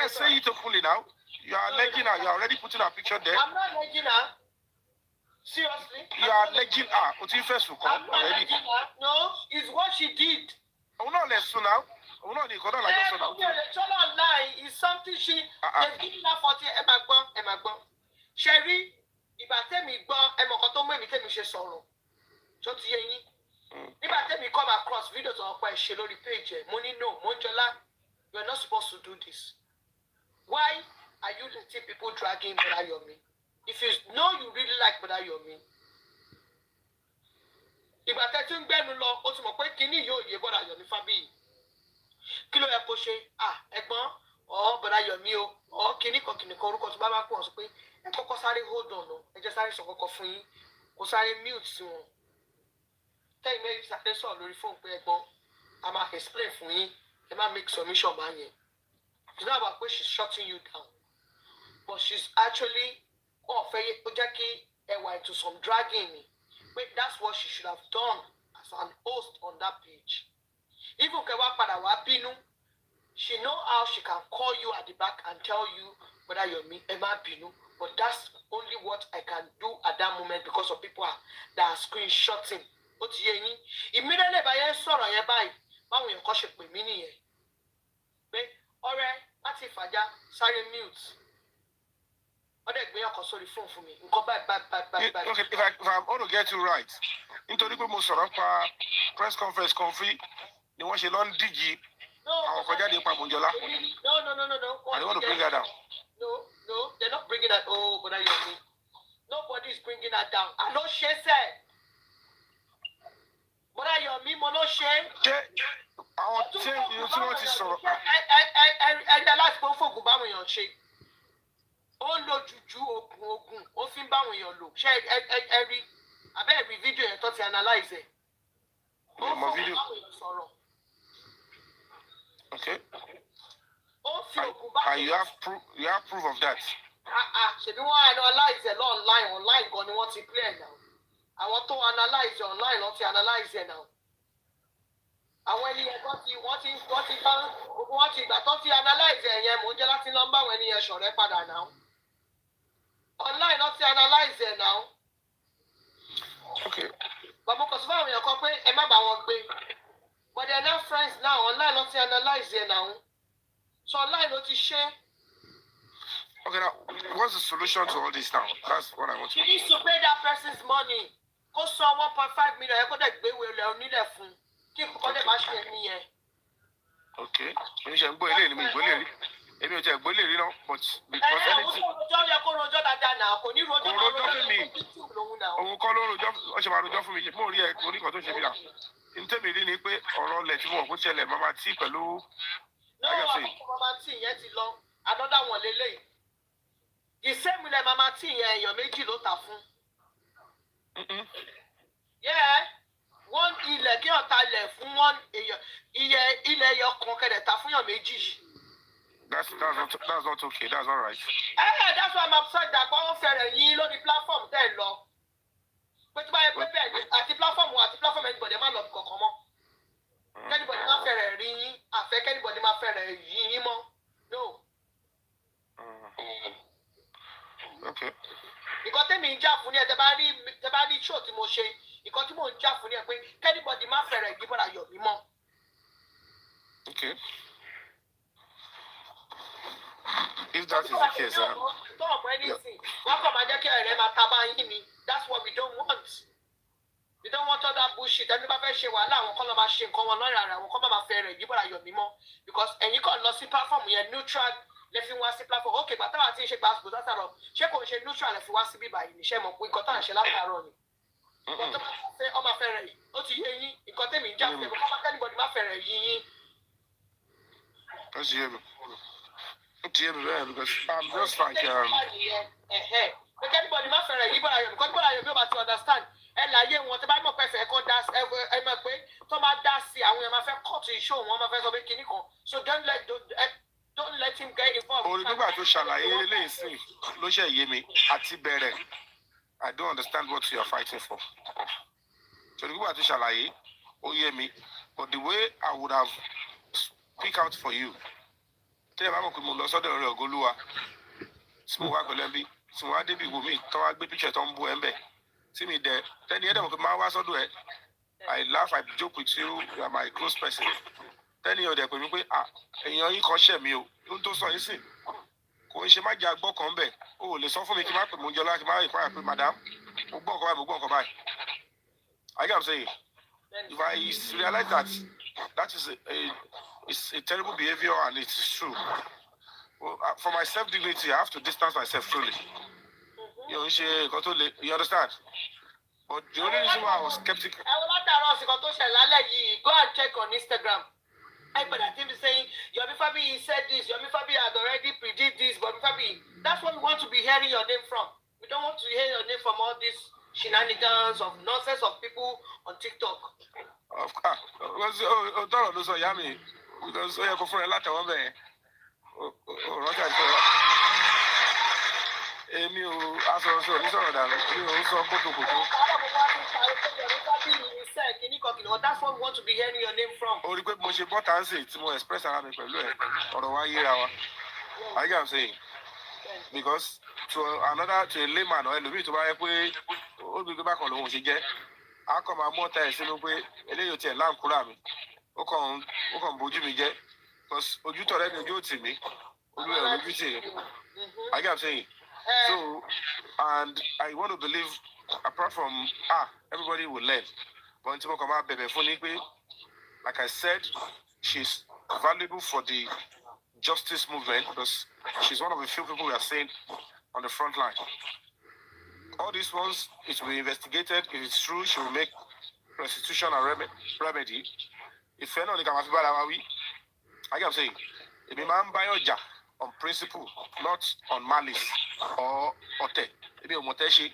Say it openly now. You are legging her. You are already putting her picture there. I'm not legging her. Seriously? You are legging her. Put in first to come already. No, it's what she did. Oh no, let's so now. Oh no, they got like so now. Online is something she they've given her 40 Emma. Sherry, if I tell me me tell me she sorrow. Just if I tell me come across videos of my Shelly page, money no, MOUJOLA, you're not supposed to do this. Why are you letting people dragging Brother Yomi? If you know you really like Brother Yomi, if I tell you Ben law, also my point kini yo ye Brother Yomi Fabi. Kilo ya poshe, ẹ̀gbọ́n, Brother Yomi o, kini ko orúkọ tó bá máa pọ̀ sọ pé ẹ kọ́kọ́ sáré hold on o, ẹ jẹ́ sáré sọ kọ́kọ́ fún yín, kó sáré mute sí wọn. Tell me if sáré sọ lórí phone pé ẹ̀gbọ́n, a máa explain fún yín, ẹ máa make submission bá yẹn. It's not about where she's shutting you down. but she's actually into some dragging. But that's what she should have done as an host on that page. Even she know how she can call you at the back and tell you whether you're me, Emma Binu. But that's only what I can do at that moment because of people that are screenshotting. Immediately by sorrow by you caution with me. Alright, that's if I just sorry mute. Okay, if I'm going to get you right, into the most of press conference conflict, they want to learn DG. No, I don't want to bring that down. No, they're not bringing that. Oh, but nobody's bringing that down. I know she said. But I me mono she. I'll tell you what is so. I realize both of them are on she. Oh no, juju ogun. Oh, Simba when you look. Share every video you thought to analyze it. My video. Okay. And you have proof of that. So do I analyze it online going to want to play now. I want to analyze it online, not to analyze it now. And when you got it, what you analyze it, yeah, Monjala number when you show it now. Online, not to analyze it now. Okay. But because you're comparing, but they're not friends now. Online, not to analyze it now. So online, not to share. Okay, now, what's the solution to all this now? That's what I want to know. She needs to pay that person's money. Cost 1.5 million. I got that big will only left. Keep calling my share me. Okay. But because another one lele. The same with Mama T, yeah, you're making lot of fun. Yeah, one ilẹ̀ on talẹ̀ fún one ilẹ̀ your conquer ta fún your méjì. That's not okay. That's all right. That's why I'm upset that one fair you know the platform there law. But by at the platform anybody man not come on. Anybody not fair ring affect anybody not fair yin mo. No. Okay. Because they mean Jack when the body show to Moshe. Because you want Jack when anybody my friend give her your mimo. Okay. If that is the case, that's what we don't want. We don't want all that bullshit. And never say well, I will call my shame, come on, I will come my friend give her your mimo. Because and you can't lost the platform, we are neutral. If you want to platform, okay, but I think she pass but that's all. She can she neutral if you want to be by the shame of we got and she like run. But say oh my friend, what you hear you got them in jail, but come anybody my friend yi. That's you. Because I'm just like But anybody my friend you because I be able to understand. And like you want to buy more perfect call that's to my that's I will my friend cut to show one my friend so make so don't let him get involved. I don't understand what you are fighting for. So but the way I would have speak out for you. See me there. Then the other I laugh, I joke with you, you are my close person. Then you're there, and you're in caution me. Don't do so easy. Go she might get book on bed. Oh, let's offer me to my madam. I can say, if I realize that is it's a terrible behavior and it's true. Well, for my self-dignity, I have to distance myself truly. You understand? But the only reason why I was skeptical. Go and check on Instagram. Everybody seems to be saying, Yomi Fabi said this, Yomi Fabi had already predicted this, but Fabi, that's what we want to be hearing your name from. We don't want to hear your name from all these shenanigans of nonsense of people on TikTok. Of course. Because èmi ò aṣọ ní sọ̀rọ̀ dànù mi ò sọ kótókótó. That's what we want to be hearing your name from. Orí pé mo ṣe bọ́tà ń sè tí mo express ara mi pẹ̀lú ẹ̀ ọ̀rọ̀ wa yíra wa. I get what I'm saying because to a layman or ẹlòmíì tó bá yẹ pé ó bí gbé bákan lòun ò ṣe jẹ́ á kàn máa mú ọ̀tá ẹ̀ sínú pé eléyìí ò tiẹ̀ láǹkúrà mi ó kàn bójú mi jẹ́ because ojú tọ̀rẹ́ mi ojú ò tì mí ojú ẹ̀ lójú tì mí. I get what I'm saying. So and I want to believe apart from everybody will learn. But until come out, baby, funny way. Like I said, she's valuable for the justice movement because she's one of the few people we are seeing on the front line. All these ones, it will be investigated. If it's true, she will make restitution and remedy. If you're not like I can say, if a man buy your on principle, not on malice or ote. If you're moteshi,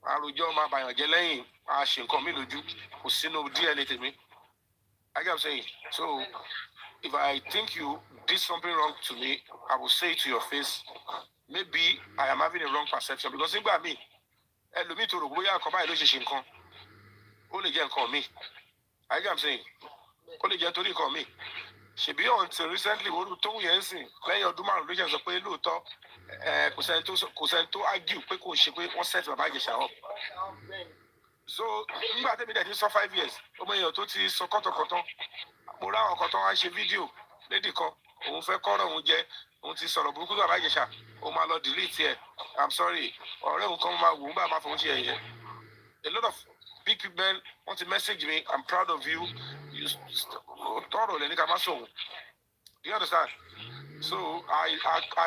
àròjọ máa bàyàn jẹ́ lẹ́yìn àṣẹ nǹkan mi lójú kò sínú DNA tèmi. I get what I'm saying. So if I think you did something wrong to me, I will say it to your face. Maybe I am having a wrong perception because nígbà míì ẹlòmíì tó rò bóyá nǹkan báyìí ló ṣe nǹkan ó lè jẹ́ nǹkan mi. I get what I'm saying. Ó lè jẹ́ torí nǹkan mi. Ṣèbí until recently wo tó ń yẹn sìn lẹ́yìn ọdún márùn-ún ló ṣe sọ pé lóòótọ́ kò sẹ́ni tó argue pé kò ṣe pé wọ́n set bàbá Ìjẹ̀ṣà up. So nígbà tẹ́mi dẹ̀ ti sọ 5 years ọmọ èèyàn tó ti sọ kọ́tọ̀kọ́tọ̀ mo ráwọn kan tó wá ń ṣe fídíò lédì kan òun fẹ́ kọ́rọ̀ òun jẹ òun ti sọ̀rọ̀ burúkú bàbá Ìjẹ̀ṣà òun máa lọ delete ẹ̀ I'm sorry ọ̀rẹ́ òun kan máa wò ó bá máa fòun ṣe ẹ̀yẹ. A lot of big people want to message me I'm proud of you tọrọ lẹ́ni ká má sọ̀rọ̀. Do you understand? So I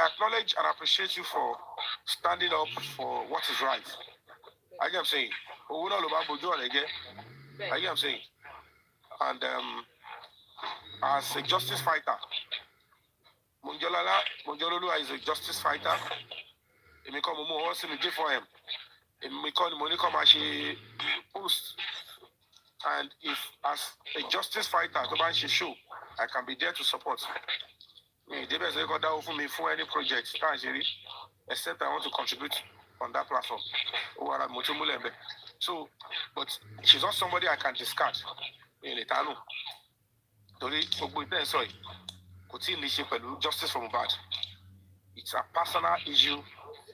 acknowledge and appreciate you for standing up for what is right. I get what I'm saying. I get what I'm saying. And as a justice fighter, Monjololu is a justice fighter. He may come more also for him. He may come money post. And if as a justice fighter, show, I can be there to support. They basically got that for me for any project, except I want to contribute on that platform. So, but she's not somebody I can discard. Justice for Mohbad. It's a personal issue.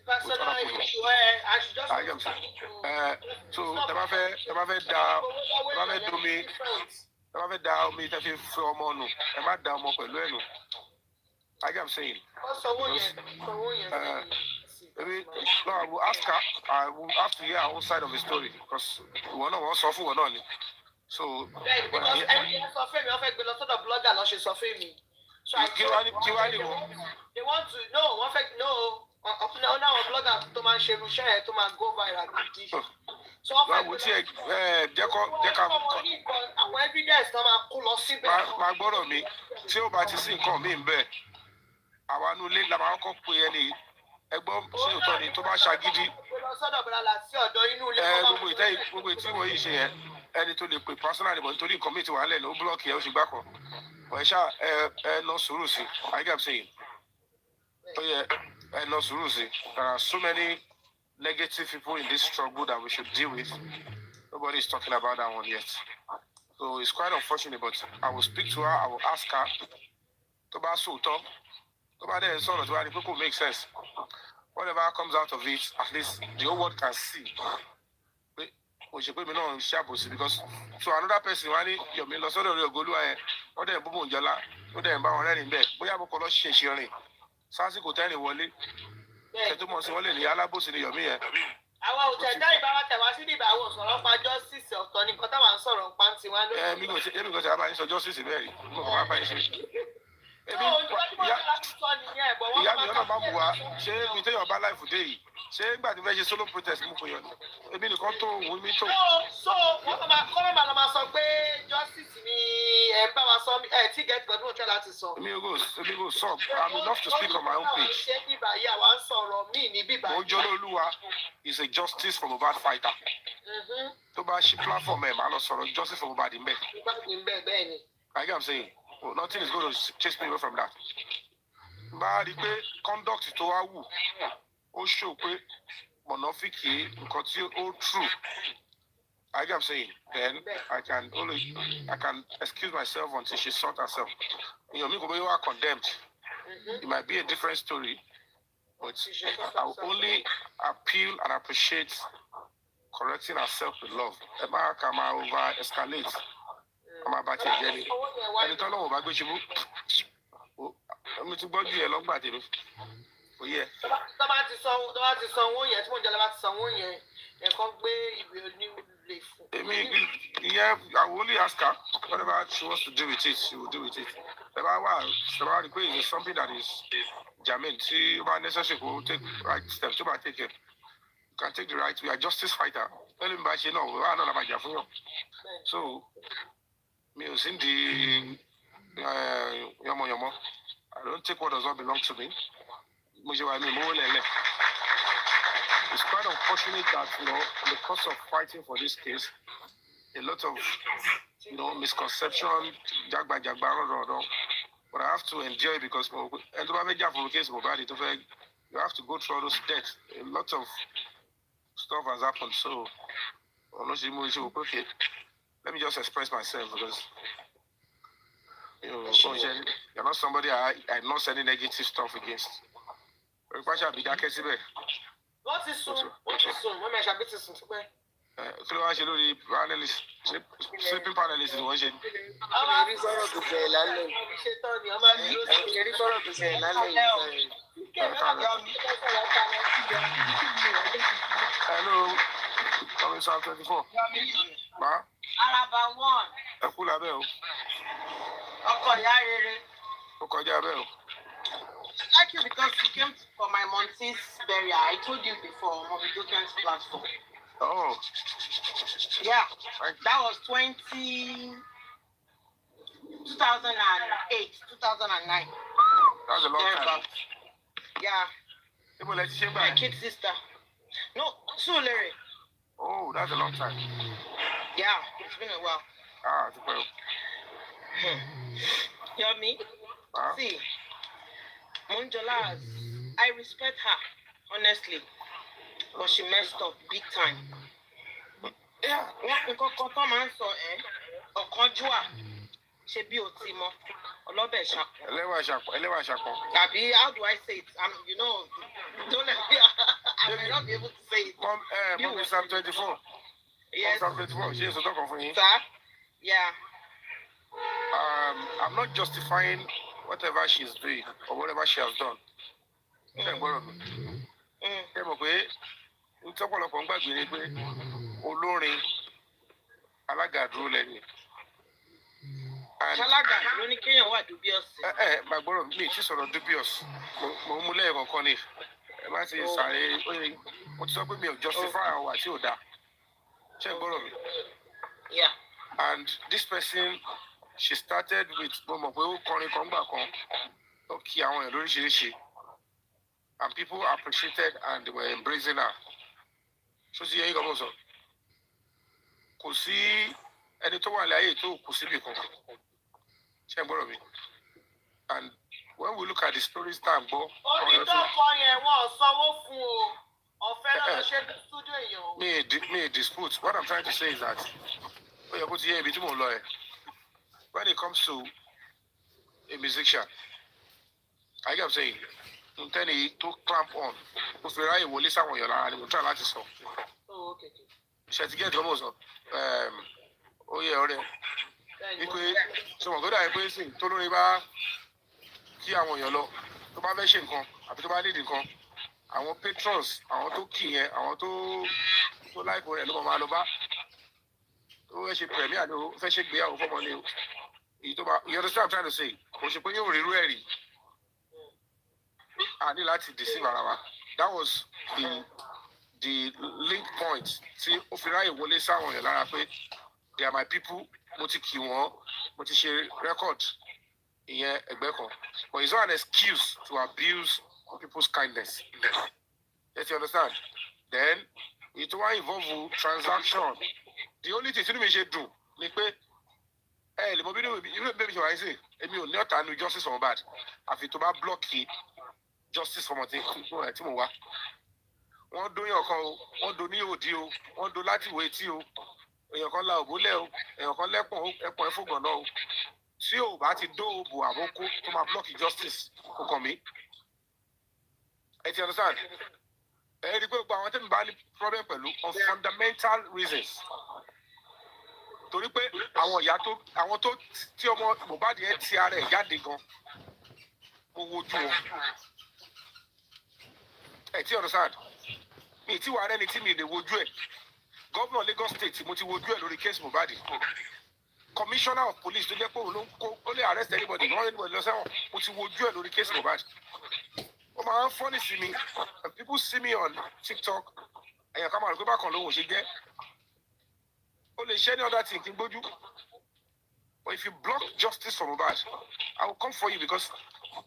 Personal issue, I am saying. So, I am saying. No, I will ask her. I will have to hear her own side of the story because we are not suffering, we are not. So, because everything is suffering. We have a lot of blogger, not she suffering me. So I they want to no. Now a blogger to man share to man go viral. So every day is come and pull us in. My brother, me. See about to see come in bed. I want to let la ko pe any ẹgbọ́n ṣe òótọ́ ni tó bá ṣagídí gbogbo tí wọ́n yìí ṣe yẹn ẹni tó lè pè personally but nítorí nǹkan mi ti wà lẹ́nu ó búlọ́ọ̀kì ẹ̀ ó sì gbá kan ọ̀ ẹ̀ ṣá ẹ lọ sùúrù sí I get saying ó yẹ ẹ lọ sùúrù sí there are so many negative people in this struggle that we should deal with nobody is talking about that one yet so it's quite unfortunate but I will speak to her I will ask her tó bá sòótọ́. It make sense. Whatever comes out of it, at least the whole world can see. Because to another person, you may lose all your good way, or then boom, Jala, or then bound in bed. We have a color sharing. Sansi could tell you, Wally. To most only the Alabos in your mirror. I will tell you about the Wasidi Bawas or my justice of Tony Cotaman Sorrow, Fancy one. Because I have justice very. Ìyá mi ọ̀nà máa ń bu wa ṣé mi tẹ́yọ̀ ọba láìfù dé yìí ṣé nígbà tí fẹ́ ṣe solo protest mú fún yọ ni èmi nìkan tó òun mi tó. So wọ́n máa máa sọ pé justice ni ẹ̀ bá wa sọ ẹ̀ tí gẹ̀ẹ́tì gbọ́dún òtẹ́ láti sọ. èmi go sub I'm enough to speak on my own page. ṣé bíbá yìí àwa ń sọ̀rọ̀ míì ní bíbá yìí. Ojúolúwa is a justice for Mohbad fighter. Tó bá ṣí platform ẹ̀ máa lọ sọ̀rọ̀ justice for Mohbad mbẹ́. Bẹ́ẹ̀ ni. I get what I'm saying. Well, nothing is going to chase me away from that. Bá a rí i pé conduct tó wá wù ó show pé monofiki nǹkan tí ó true. I am saying, then I can excuse myself until she sort herself. You know, me you are condemned. It might be a different story, but I will only appeal and appreciate correcting herself with love. Emma come over escalate. I'm about to get it. And it's all over. Go to I'm to go to a long battle. Oh yeah. Somebody someone yet. One about someone yet. And come with new leaf. Yeah, I will only ask her whatever she wants to do with it. She will do with it. About the is something that is germane. She about necessary will take right steps. About take it. You can take the right. We are justice fighter. Tell him by she know we are not about your phone. So me in the yomo. I don't take what does not belong to me. It's quite unfortunate that, you know, in the course of fighting for this case, a lot of, you know, misconception, but I have to endure it because you have to go through all those deaths. A lot of stuff has happened, so okay, let me just express myself because you know, you're not somebody I'm not sending negative stuff against. What is soon? What is soon? When I shall be to soon. Sleeping panelist is one. Hello, coming South 24. Ma? Araba 1. Ekula bell. Thank you because you came for my Monty's burial. I told you before on the Duken's platform. Oh. Yeah. That was 2008, 2009. That's a long time. Yeah. My kid sister. No, Larry. Oh, that's a long time. Yeah, it's been a while. Ah, it's well. You know me? See, Mojola, I respect her, honestly, but she messed up big time. Yeah, because come and so or conjure, she be otimo, or lobe shako. Abi, how do I say it? You know, don't let me. I may not be able to say it. Mom is 24. Yes. 24. She is a talk for you. Sir? Yeah. I'm not justifying whatever she's doing or whatever she has done. Yeah. And this person, she started with and people appreciated and they were embracing her. So see here you go also. And when we look at the stories time, me dispute. What I'm trying to say is that when it comes to a musician, I am saying, to clamp on. Oh, okay. She get almost oh yeah, so I'm going to say, I want patrons, I want to key, I want to like what I you understand what I'm trying to say? I need to deceive her. That was the link point. See, they are my people, record. Yeah, but it's not an excuse to abuse people's kindness. Yes, you understand? Then it will involve transaction. The only thing you should do, hey, the mobile baby, I say, not justice for bad. I feel to block justice for my thing. wọ́n dóyàn kan o wọ́n do ní òdi o wọ́n do láti ìwé tí o èèyàn kan la òbólẹ̀ o èèyàn kan lẹ́pọ̀n ẹ̀pọ̀n ẹ̀fọ́gbọ̀n náà o tí ò bá ti dó òbò àbókó tó máa block justice kò kàn mí ẹ ti understand ẹ rí i pé gbogbo àwọn tẹ́mi bá ní problem pẹ̀lú on fundamental reasons torí pé àwọn ìyá tó àwọn tó tí ọmọ Mohbad yẹn ti ara ẹ̀ jáde gan mo wojú wọn ẹ ti understand mi ti wà rẹ́ni tí mi lè wojú ẹ̀ gómìnà Lagos State mo ti wojú ẹ̀ lórí case Mohbad commissioner of police tó jẹ́ pé òun ló ń kó ó lè arrest anybody wọ́n anybody lọ sẹ́wọ̀n mo ti wojú ẹ̀ lórí case Mohbad ó máa ń fọ́nì sí mi people see me on TikTok èèyàn ká máa rò pé bákan lóhùn ṣe jẹ́ ó lè ṣe any other thing kí n gbójú but if you block justice for Mohbad I will come for you because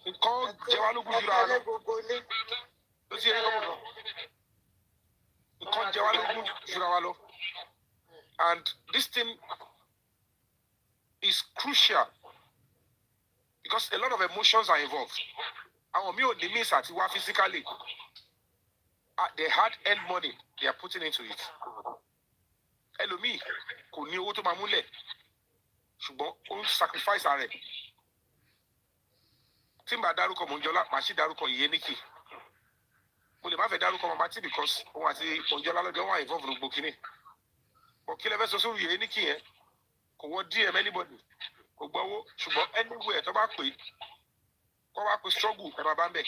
nǹkan jẹ́ wá lógún jura lọ ló ti yẹ kọ́ mọ̀ nǹkan jẹ́ wá lógún jura wa lọ and this thing is crucial because a lot of emotions are involved. Àwọn mi ò ní miss àti wá physically. They hard earned money they are putting into it. Ẹlòmíì kò ní owó tó máa múlẹ̀ ṣùgbọ́n ó ń sacrifice ara ẹ̀. Tí n bá dárúkọ Mọ́jọ́lá, màá sì dárúkọ Ìyéníkì. Mo lè má fẹ́ dárúkọ Mama T because òun àti Mọ́jọ́lá lọ́jọ́ wà involve ní gbogbo kínní. Bọ̀ kí lẹ fẹ́ sọ sórí Ìyéníkì yẹn? Kò wọ́n DM anybody. Kò gbọ́ owó ṣùgbọ́n anywhere tó bá pè é. Kọ́ wá pé struggle ẹ̀ bàbá ń bẹ̀.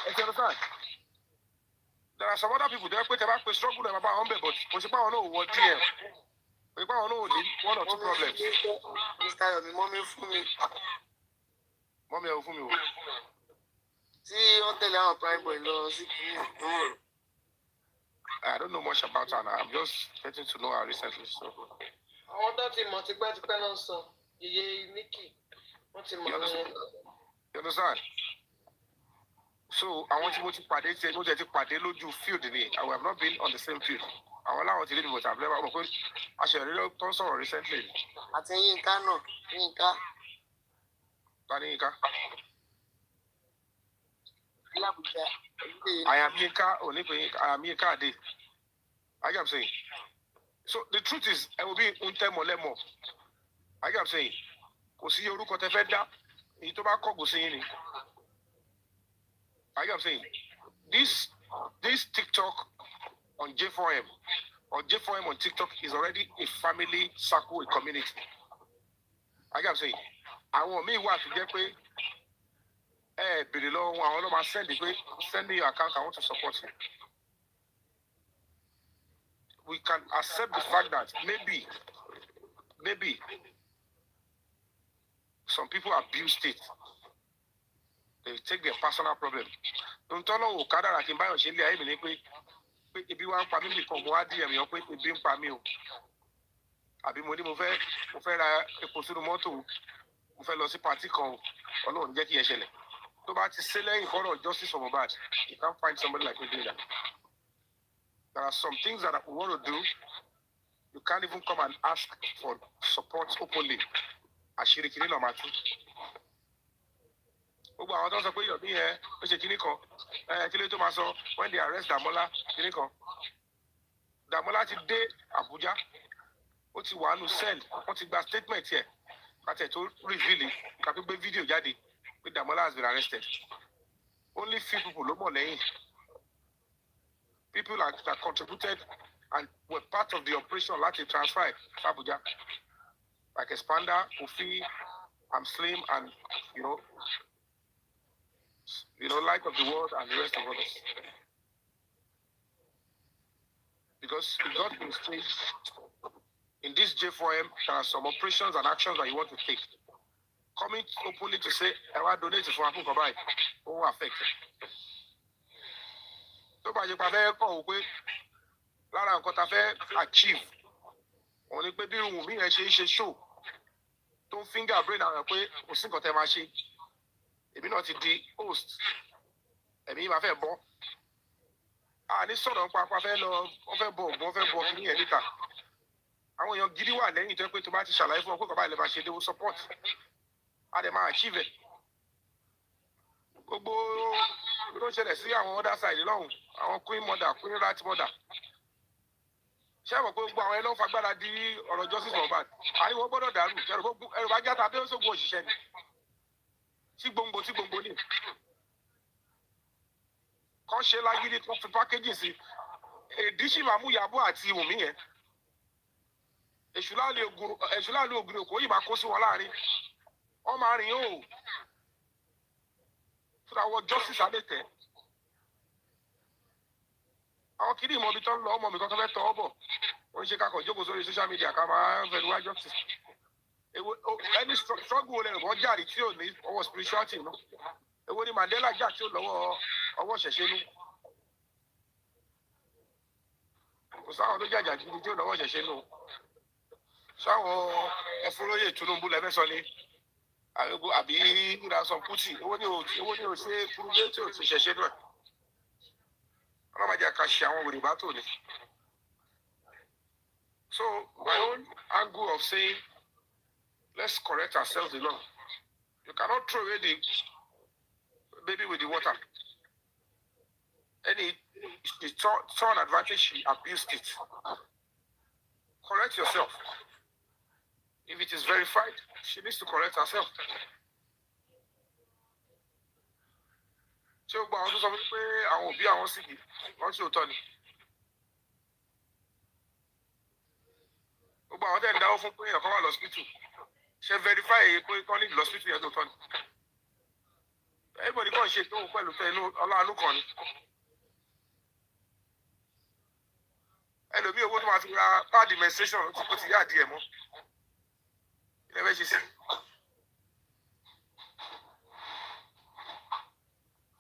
Ẹ ti understand? There are some other people there pé tẹ bá pé struggle ẹ̀ bàbá wọn bẹ̀ but kò sí pé àwọn náà ò wọ DM. Kò sí pé àwọn náà ò ní one or two problems. Mr. Yomi, mọ́mí fún mi. Mọ́mí ẹ̀ ò fún mi o. Tí wọ́n tẹ̀lé àwọn prime boy lọ sí kìíní. I don't know much about her now. I'm just getting to know her recently. So. Àwọn tó ti mọ̀ tipẹ́tipẹ́ náà sọ iye Nikki wọ́n ti mọ̀ ní. You understand? So àwọn tí mo ti pàdé tí mo ti pàdé lójú field ni I have not been on the same field. Àwọn láwọn ti rí mi but I've never mọ̀ pé aṣèlérí tó ń sọ̀rọ̀ recently. Àti Yínká náà Yínká. Ta ni Yínká? Alábùjá. I am Yínká Onípe I am Yínká Adé. I am saying. So the truth is, I will be untemolemo. I am saying, kò sí orúkọ tẹ́ fẹ́ dá, èyí tó bá kọ́gbó sí yín ni. I am saying, this TikTok on J4M or J4M on TikTok is already a family circle, a community. I am saying, àwọn míì wà tó jẹ́ pé bèrè lọ́wọ́ àwọn ọlọ́mà send me your account, I want to support you. We can accept the fact that maybe some people abuse it. They take their personal problem. Don't tell them Okada I can buy on Shelly. I mean, if you want family, come what DM you put it being family. Abi money mo fẹ́ ra epo sínú mọ́tò mo fẹ́ lọ sí party kan Ọlọ́run jẹ́ kí ẹ ṣẹlẹ̀. Tó bá ti ṣe lẹ́yìn fọ́rọ̀ justice for Mohbad, you can't find somebody like me doing that. There are some things that we want to do. You can't even come and ask for support openly. Àṣírí kìíní lọ máa tú. Gbogbo àwọn tó ń sọ pé Yomi yẹn ó ṣe kìíní kan. Kí ló tó máa sọ when they arrest Damola kìíní kan. Damola ti dé Abuja. Ó ti wà nù cell. Wọ́n ti gba statement yẹ. Kàtẹ́ tó reveal kàtó gbé fídíò jáde pé Damola has been arrested. Only few people ló mọ̀ lẹ́yìn. People that contributed and were part of the operation like a transfer to Abuja. Like Expander, Kofi, I'm Slim, and you know, Light of the World and the rest of others. Because we got to the stage in this J4M, there are some operations and actions that you want to take. Coming openly to say, I want to donate to Apu Kabai, who are affected. Tó bá jẹ́ pé a fẹ́ kọ̀ wò pé lára nǹkan tá a fẹ́ achieve òun ni pé bí ohun mi yẹn ṣe ń ṣe show tó ń finger brain àwọn pé kò sí nǹkan tẹ́ máa ṣe èmi náà ti di host ẹ̀mí máa fẹ́ bọ́ a ní sọ̀rọ̀ nípa apá fẹ́ lọ wọ́n fẹ́ bọ̀ ògùn wọ́n fẹ́ bọ̀ kí ní ẹ̀ níta àwọn èèyàn gidi wà lẹ́yìn tó yẹ pé tó bá ti ṣàlàyé fún ọ pé kò bá ilẹ̀ máa ṣe déwó support a dẹ̀ máa achieve ẹ̀ gbogbo ló ṣẹlẹ̀ sí àwọn other side lọ́hùn àwọn queen mother queen right mother ṣé ẹ mọ̀ pé gbogbo àwọn ẹlọ́wọ́ fagbára di ọ̀rọ̀ justice Mohbad àríwọ̀ gbọ́dọ̀ dàrú ẹ̀rù bá játa bí ó ṣògùn òṣìṣẹ́ ni tí gbòǹgbò ní kàn ṣe lágídí tó fi pákéjì sí èdíṣì máa mú Ìyábọ̀ àti Wùmí yẹn èṣù láàlú ògùn òkú yìí máa kó sí wọn láàrin wọn máa rìn ó fúnra wọ justice adétẹ àwọn kìíní ìmọ̀ ibi tó ń lọ ọmọ mi kan tó fẹ́ tọ́ ọ bọ̀ wọ́n ń ṣe kakọ̀ jókòó sórí social media ká máa ń fẹ́ wá justice ẹni struggle wo lè rìn wọ́n jàre tí ò ní ọwọ́ spirituality náà èwo ni Mandela jà tí ò lọ́wọ́ ọwọ́ ṣẹ̀ṣẹ̀ nú kò sáwọn tó jàjà gidi tí ò lọ́wọ́ ṣẹ̀ṣẹ̀ nú sáwọn ẹfúróyè Tinubu lẹ́fẹ́ sọ ni àbí ìrasọ Kútì èwo ni ò ṣe kúrúdé tí ò ti ṣẹ̀ṣẹ̀ nú ẹ̀ ọlọ́mọdé ká ṣe àwọn òrìbá tó ní. So my own angle of saying let's correct ourselves alone. You cannot throw away the baby with the water. Any saw an advantage, she abused it. Correct yourself. If it is verified, she needs to correct herself. Ṣé o gba àwọn tó sọ pé àwọn òbí àwọn sì kì wọ́n ṣe òótọ́ ni? O gba àwọn tẹ̀ ń dáwọ́ fún pé èèyàn kan wà lọ́sítítù. Ṣé verify pé kọ́ ní lọ́sítítù yẹn tó tọ́ ni? Everybody kàn ṣe tóun pẹ̀lú tẹ inú ọlọ́run kan ni. Ẹlòmíì owó tó máa fi ra páàdì menstruation ó ti yá àdìẹ mọ́. Ilé ẹgbẹ́ ṣe sí.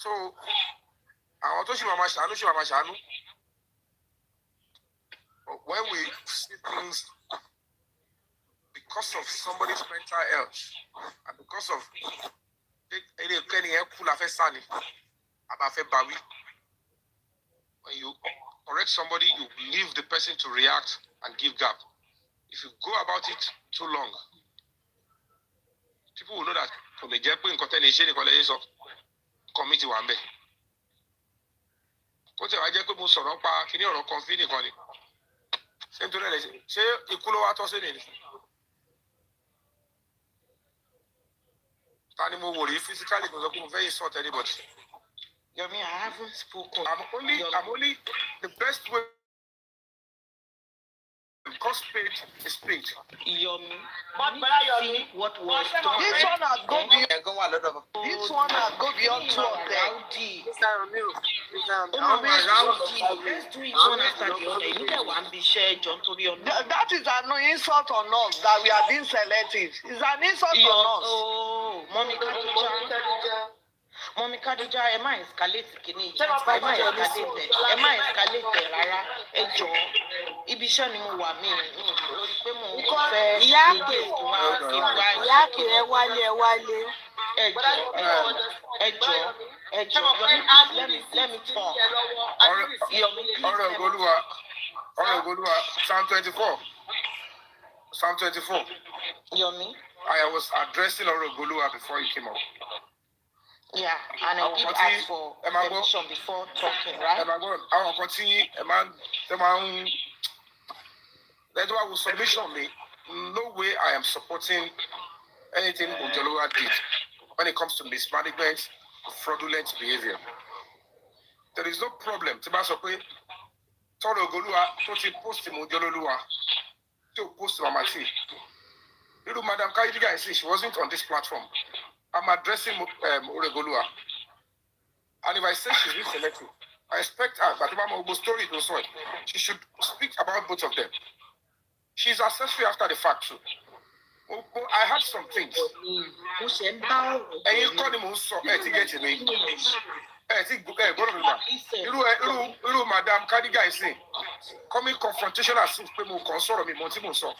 So àwọn tó ṣì máa ṣàánú. But when we see things because of somebody's mental health and because of any yẹn kú la fẹ́ sá ni àbá fẹ́ bawí. When you correct somebody, you leave the person to react and give gap. If you go about it too long, people will know that kò lè jẹ́ pé nǹkan tẹ́lẹ̀ ṣe nìkan lẹ́yìn sọ. Committee wà ń bẹ̀. Kó tẹ̀ wá jẹ́ pé mo sọ̀rọ̀ pa kíní ọ̀rọ̀ kan fí nìkan ni. Ṣé nítorí ẹ̀ lè ṣe ikú ló wá tọ́ sí nìyí? Ta ni mo wò rí physically kò sọ pé mo fẹ́ insult anybody. Yomi, I haven't spoken. I'm only the best way. Because spade is spade. Yomi, what was done. This one has go beyond. This one has go beyond 2 of them. Let's do it one after the other. You know what be shared, John, to be honest. That is an insult on us that we are being selective. It's an insult on us. Oh, Mommy Khadija, ẹ má escalate kìíní yìí. Ẹ má escalate rárá. Ẹ jọ̀ọ́, ibi iṣẹ́ ni mo wà mí. Lórí pé mo fẹ́ ìyá kì ẹ wálé. Ẹ jọ̀ọ́, let me talk. Ọ̀rọ̀ Ògolúwa, Psalm 24. Yomi. I was addressing Ọ̀rọ̀ Ògolúwa before you came up. Yeah, and I did ask for permission before talking, right? Àwọn kan tí ẹ máa ń submission me. No way I am supporting anything Mojolola did when it comes to mismanagement, fraudulent behavior. There is no problem. Tí bá sọ pé tọ́rọ̀ Ògolúwa tó ti post Mojolola tí ó post Mama T. Little Madam Khadija is she wasn't on this platform. I'm addressing Ògolúwa. And if I say she's been selective, I expect her, but Mama story to so she should speak about both of them. She's accessory after the fact too. I had some things. And you call him also ti get me. Irú Madam Khadija is saying, coming confrontational since pe mo kon sọ̀rọ̀ mi mo tí mo sọ.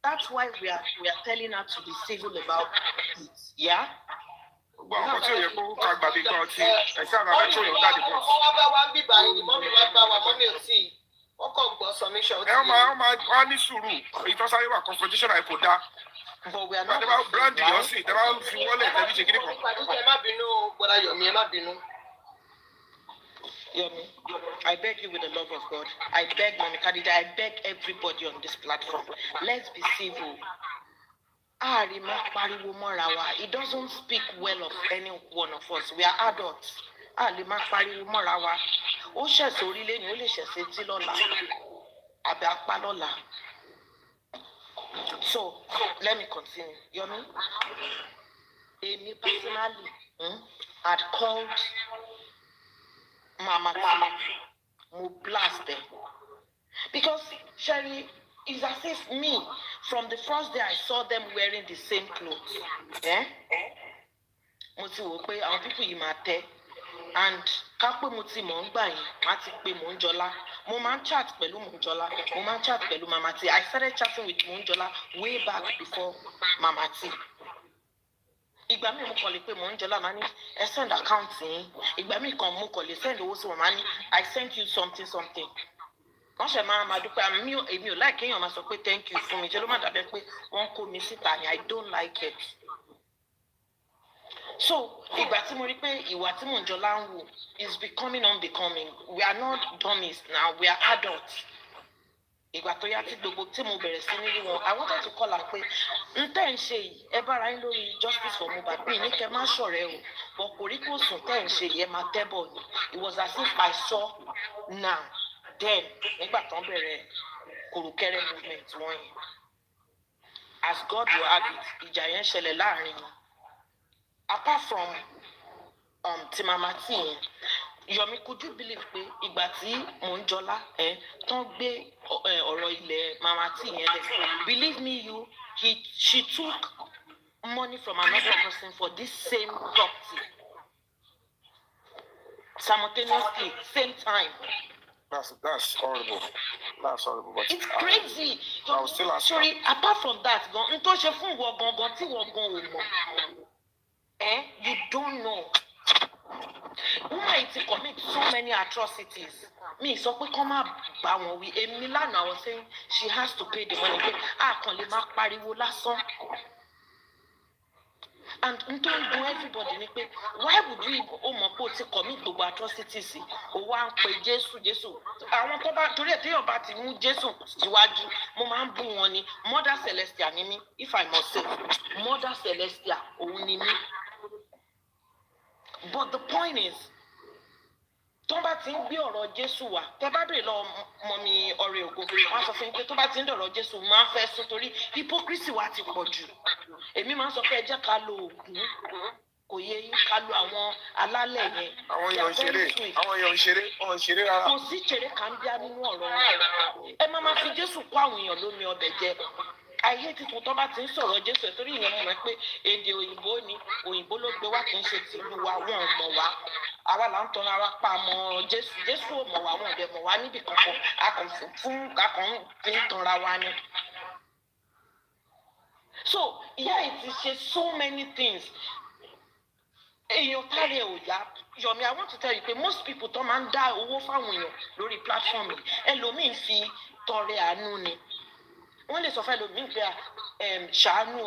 That's why we are telling her to be civil about it. Yeah? Àwọn tí ó yẹ kó ká gbàgbé kan tí ẹ̀ka àwọn abẹ́tò yóò dáàbò bọ̀. Wọ́n bá wá bíbá yìí, mọ́mí wá bá wa, mọ́mí ò tí wọ́n kàn gbọ́ submission. Wọ́n ní sùúrù, èyí tó sáré wà confrontation àìkò dá. But we are not. About branding, you see, about if you want to tell Yomi, I beg you with the love of God. I beg Mami Khadija, I beg everybody on this platform. Let's be civil. It doesn't speak well of any one of us. We are adults. So let me continue. Yomi, Amy personally had called Mama T, blast them. Because Sherry, it's as if me, from the first day I saw them wearing the same clothes. Yeah? People in my and Kapo Muti Mongbai, Mati Pe Monjola, Moman chat Pelu Monjola, Moman chat Pelu Mamati. I started chatting with Monjola way back before Mamati. Ìgbà mi mo kàn lè pé Monjola mani ẹ send account yín. Ìgbà mi kan mo kàn lè send owó sí wọn mani I sent you something. Wọ́n ṣe máa dúpẹ́ èmi ò like kéèyàn máa sọ pé thank you fún mi. Ṣé ló má dàbẹ́ pé wọ́n kó mi síta ni I don't like it. So, ìgbà tí mo rí pé ìwà tí Monjola ń wò is becoming unbecoming. We are not dummies now, we are adults. Ìgbà tó yá tí gbogbo tí mo bẹ̀rẹ̀ sí ní rí wọn, I wanted to call her pé tẹ́ ń ṣe yìí, ẹ bára yín lórí justice for Mohbad bí ní kẹ́ má ṣọ̀rẹ́ o, but kò rí kò sùn tẹ́ ń ṣe yìí, ẹ máa tẹ́bọ̀ ni. It was as if I saw now, then, nígbà tó ń bẹ̀rẹ̀ kòròkẹ́rẹ́ movement wọ̀nyí. As God will have it, ìjà yẹn ṣẹlẹ̀ láàrin wọn. Apart from Timamati, Yomi, could you believe pé ìgbà tí Monjola tán gbé ọ̀rọ̀ ilẹ̀ Mamati yẹn lẹ̀? Believe me, she took money from another person for this same property. Simultaneously, same time. That's horrible. That's horrible. But it's crazy. I was still asking. Sorry, apart from that, you don't know. Woman to commit so many atrocities. Me, so we come up with a Milan. I was saying she has to pay the money. And everybody, why would you commit the atrocities? One pay Jesus. I want to tell you about Jesus. Mother Celestia, if I must say, Mother Celestia, but the point is, Tomba tin bi ọ̀rọ̀ Jésù wá. Tẹ́ bá bèrè lọ Mọ́mì Ọrẹ Ògo. Wọ́n sọ fún pé tó bá tin dọ̀rọ̀ Jésù máa fẹ́ sùn torí hypocrisy wa ti pọ̀ jù. Èmi máa sọ pé ẹ jẹ́ ká lo Ògún. Kò yẹ yín ká lo àwọn alálẹ̀ yẹn. Àwọn èèyàn ń ṣeré rárá. Kò sí ṣeré kan bí nínú ọ̀rọ̀ wọn. Ẹ má fi Jésù kó àwọn èèyàn lómi ọbẹ̀ jẹ. Ayé titun tó bá ti ń sọ̀rọ̀ Jésù ẹ̀ torí ìyẹn mo mọ̀ pé èdè òyìnbó ni òyìnbó ló gbé wá kì í ṣe tìlú wa wọn ò mọ̀ wá. Àwa là ń tan ara pa mọ́ Jésù ò mọ̀ wá wọn ò dẹ̀ mọ̀ wá níbì kankan akàn fi ń tanra wa ni. So ìyá yìí ti ṣe so many things. Èèyàn kárí ẹ̀ ò yá. Yomi, I want to tell you pé most people tó máa ń dá owó fáwọn èèyàn lórí platform yìí ẹlòmíín fi tọrẹ àánú ni. Wọ́n lè sọ fẹ́ lómi pé ṣàánú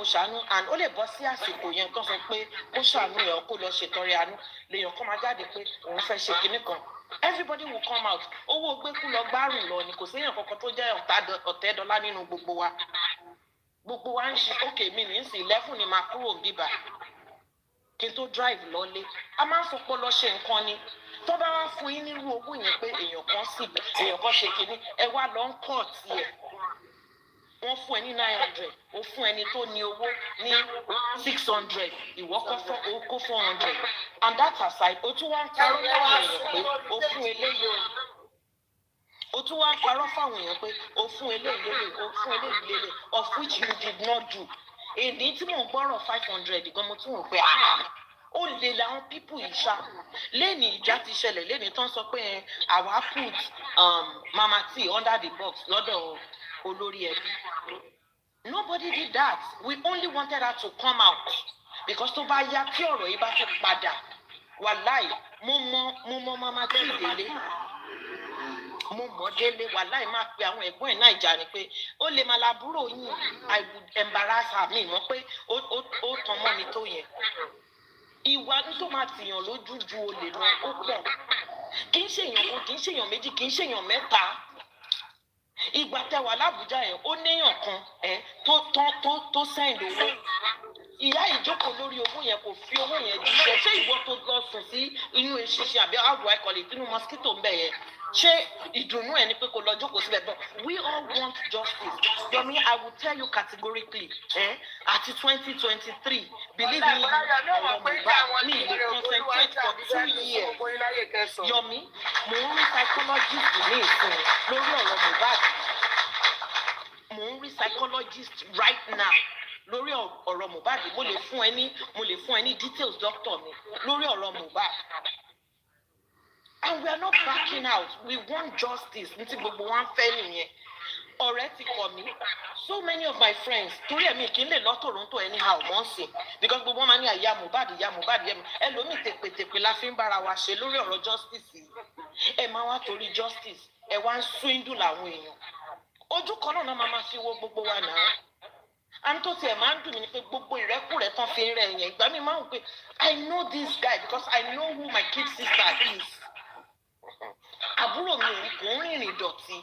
and ó lè bọ́ sí àsìkò yẹn tó sọ pé kó ṣàánú ẹ̀ kó lọ ṣètọrẹ àánú lèèyàn kan máa jáde pé òun fẹ́ ṣe kinní kan. Everybody will come out. Owó gbẹ́kú lọ gbárùn lọ ni kò séèyàn kankan tó jẹ́ $10 nínú gbogbo wa. Gbogbo wa ń ṣe okay mi ní sí 11 ni máa kúrò bíbà kí n tó drive lọ́lé. A máa ń sọ pé lọ ṣe nǹkan ni. Tó bá wá fún yín nírú owó yẹn pé èèyàn kan ṣe kinní ẹ wá lọ ń kọ̀ tiẹ̀. Wọ́n fún ẹ ní 900, ó fún ẹni tó ní owó ní 600, ìwọ kó 400. And that aside, ó tún wá ń parọ́ fáwọn èèyàn pé ó fún eléyìí. Ó tún wá ń parọ́ fáwọn èèyàn pé ó fún eléyìí lélẹ̀, of which you did not do. Èdè tí mò ń gbọ́rọ̀ 500 gan mo tún wò pé ó lè làwọn pípù yìí ṣá. Lẹ́ni ìjà ti ṣẹlẹ̀ lẹ́ni tán sọ pé àwa put Mama T under the box lọ́dọ̀ olórí ẹbí. Nobody did that. We only wanted her to come out because tó bá yá tí ọ̀rọ̀ yìí bá tún padà wàláì mo mọ Mama T délé mo mọ̀ délé wà láì máa pe àwọn ẹ̀gbọ́n ẹ̀ Naija ni pé ó lè máa labúrò yín I would embarrass her mi mọ̀ pé ó tàn mọ́ mi tó yẹn ìwà tó máa tìyàn lójú ju olè lọ ó pọ̀ kì í ṣèyàn kan kì í ṣèyàn méjì kì í ṣèyàn mẹ́ta ìgbà tẹwà l'Àbújá yẹn ó néyàn kan tó sẹ́ǹdì owó ìyá ìjókòó lórí owó yẹn kò fi owó yẹn jíṣẹ́ ṣé ìwọ tó lọ sùn sí inú eṣinṣin àbí how do I call it inú mosquito ń bẹ̀ yẹn ṣé ìdùnnú ẹ ni pé kò lọ jókòó síbẹ̀ but we all want justice Yomi I will tell you categorically àti 2023 believe me ọ̀rọ̀ Mohbad ní ilé concentrate for 2 years Yomi mo ń rí psychologist ní ìsìn lórí ọ̀rọ̀ Mohbad mo ń rí psychologist right now lórí ọ̀rọ̀ Mohbad mo lè fún ẹ ní details doctor mi lórí ọ̀rọ̀ Mohbad. And we are not backing out. We want justice. Nti gbogbo wa fẹ́ nìyẹn. Ọ̀rẹ́ ti kọ̀ mí. So many of my friends, torí ẹ̀mí kì í lè lọ Toronto anyhow mọ́ sí. Because gbogbo wọn máa ní ìyá Mohbad yẹn. Ẹlòmíì tèpètèpè la fi ń bára wa ṣe lórí ọ̀rọ̀ justice yìí. Ẹ máa wá torí justice. Ẹ wá ń swindle làwọn èèyàn. Ojú kan náà máa fi wo gbogbo wa náà. And tó tiẹ̀ máa ń dùn mí ni pé gbogbo ìrẹ́kùrẹ́ tán fi ń rẹ̀ yẹn. Ìgbà mi máa ń pè I know this guy because I know who my kid sister is. Àbúrò mi kò ń rìnrìn dọ̀tí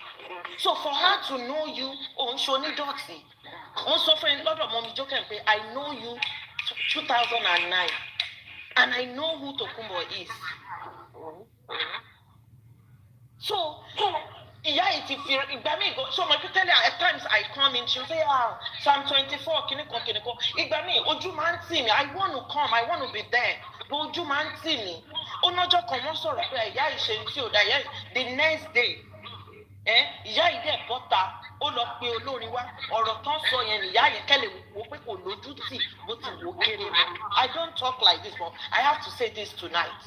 so for her to know you òun ṣe onídọ̀tí wọ́n sọ fún ẹni lọ́dọ̀ mọ́ mi jókè pé I know you 2009 and I know who Tokunbo is so ìyá yìí ti fi ìgbà mi go so my people tell her at times I come in she say Psalm 24 kìnìkan ìgbà mi ojú máa ń tì mí I want to come I want to be there but ojú máa ń tì mí ó nájọ́ kan wọ́n sọ̀rọ̀ pé ìyá yìí ṣe tí ò dá ìyá yìí the next day ìyá yìí dẹ̀ bọ́ta ó lọ pe olórin wá ọ̀rọ̀ tán sọ yẹn nìyá yẹn kẹ́lẹ̀ wò pé kò lójú tì bó ti wò kéré I don't talk like this but I have to say this tonight.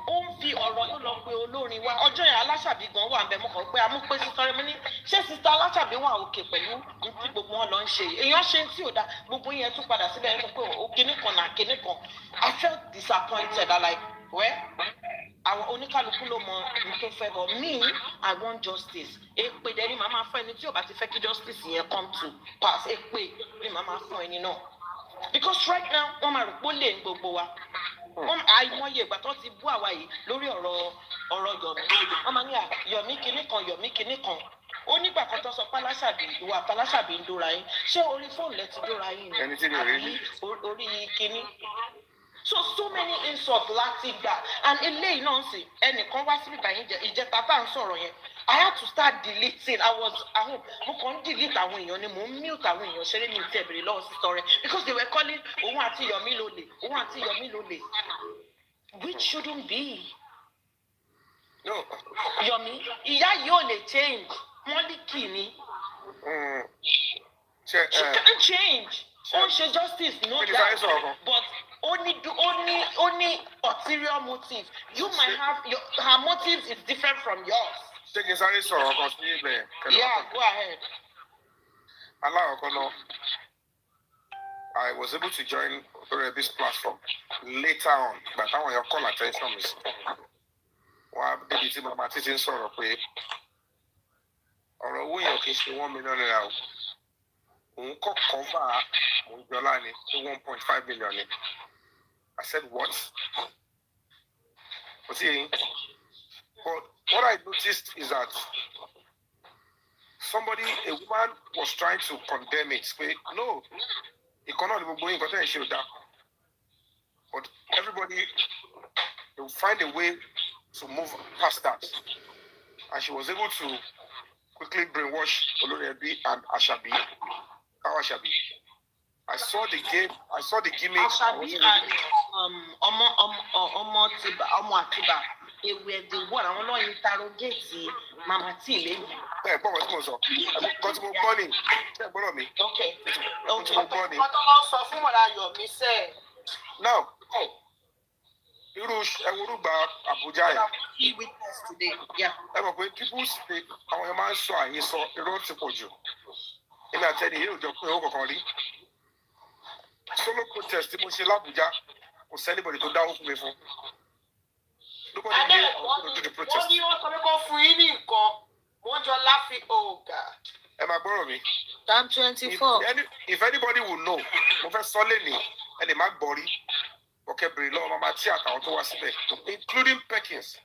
Ó ń fi ọ̀rọ̀ yóò lọ pe olórin wá ọjọ́ yẹn Aláṣàbí gan wà ń bẹ mọ́ kàn pé amúpé sísọrí mi ní ṣé sísá Aláṣàbí wà òkè pẹ̀lú tí gbogbo wọn lọ ń ṣe èèyàn ṣe tí ò dá gbogbo yẹn tún padà síbẹ̀ nínú pé kinní kan náà kinní kan I felt disappointed I like àwọn oníkálukú ló mọ ní tó fẹ́ bọ̀ me I want justice èpè dẹ́ni màá máa fún ẹni tí ò bá ti fẹ́ kí justice yẹn come to pass èpè ni màá máa fún ẹni náà because right now wọ́n máa rò pé ó lè ń gbogbo wa àìmọye ìgbà tó ti bú àwa yìí lórí ọ̀rọ̀ Yomi wọ́n máa ní Yomi kinní kan ó nígbà kan tó sọ Páláṣàbí ìwà Páláṣàbí ń dóra yín ṣé orí fóònù lẹ ti dóra yín ni àbí orí kinní so many insults láti gbà and eléyìí náà sì ẹnìkan wá síbi báyìí ìjẹta tá à ń sọ̀rọ̀ yẹn I had to start deleting I was at home mo kàn ń delete àwọn èèyàn ni mo ń mute àwọn èèyàn ṣeré mi tẹ̀ bèrè lọ́wọ́ sí sọ̀rọ̀ because they were calling òun àti Yomi lólè which shouldn't be. No. Yomi ìyá yìí ò lè change wọ́n lè kì ní. She can't change ó ń ṣe justice no doubt but only ulterior motive. You might have her motive is different from yours. Yeah, go ahead. I was able to join this platform later on, but I want your call attention. Why did you my teaching sort of way? Or a way of kissing $1 million now. Cover MOUJOLA to 1.5 million. I said, what? But what I noticed is that a woman was trying to condemn it. No, it cannot be going, but everybody will find a way to move past that. And she was able to quickly brainwash Oloribi and Ashabi. I saw the game. I saw the gimmick. Ashabi and Omo Atiba. They were the one. I want to interrogate Mama T. Lady. Hey, got more money. Okay. Now, Abuja. He witnessed today. Yeah. People say, "Our man saw. He saw the road to Poju." And I tell you, solo protest, people say Abuja, or anybody to down for me for. Nobody knew I was going to do the protest. Oh God. Am I borrowing me? Time 24. If anybody will know, and the Mac body, okay, including Perkins,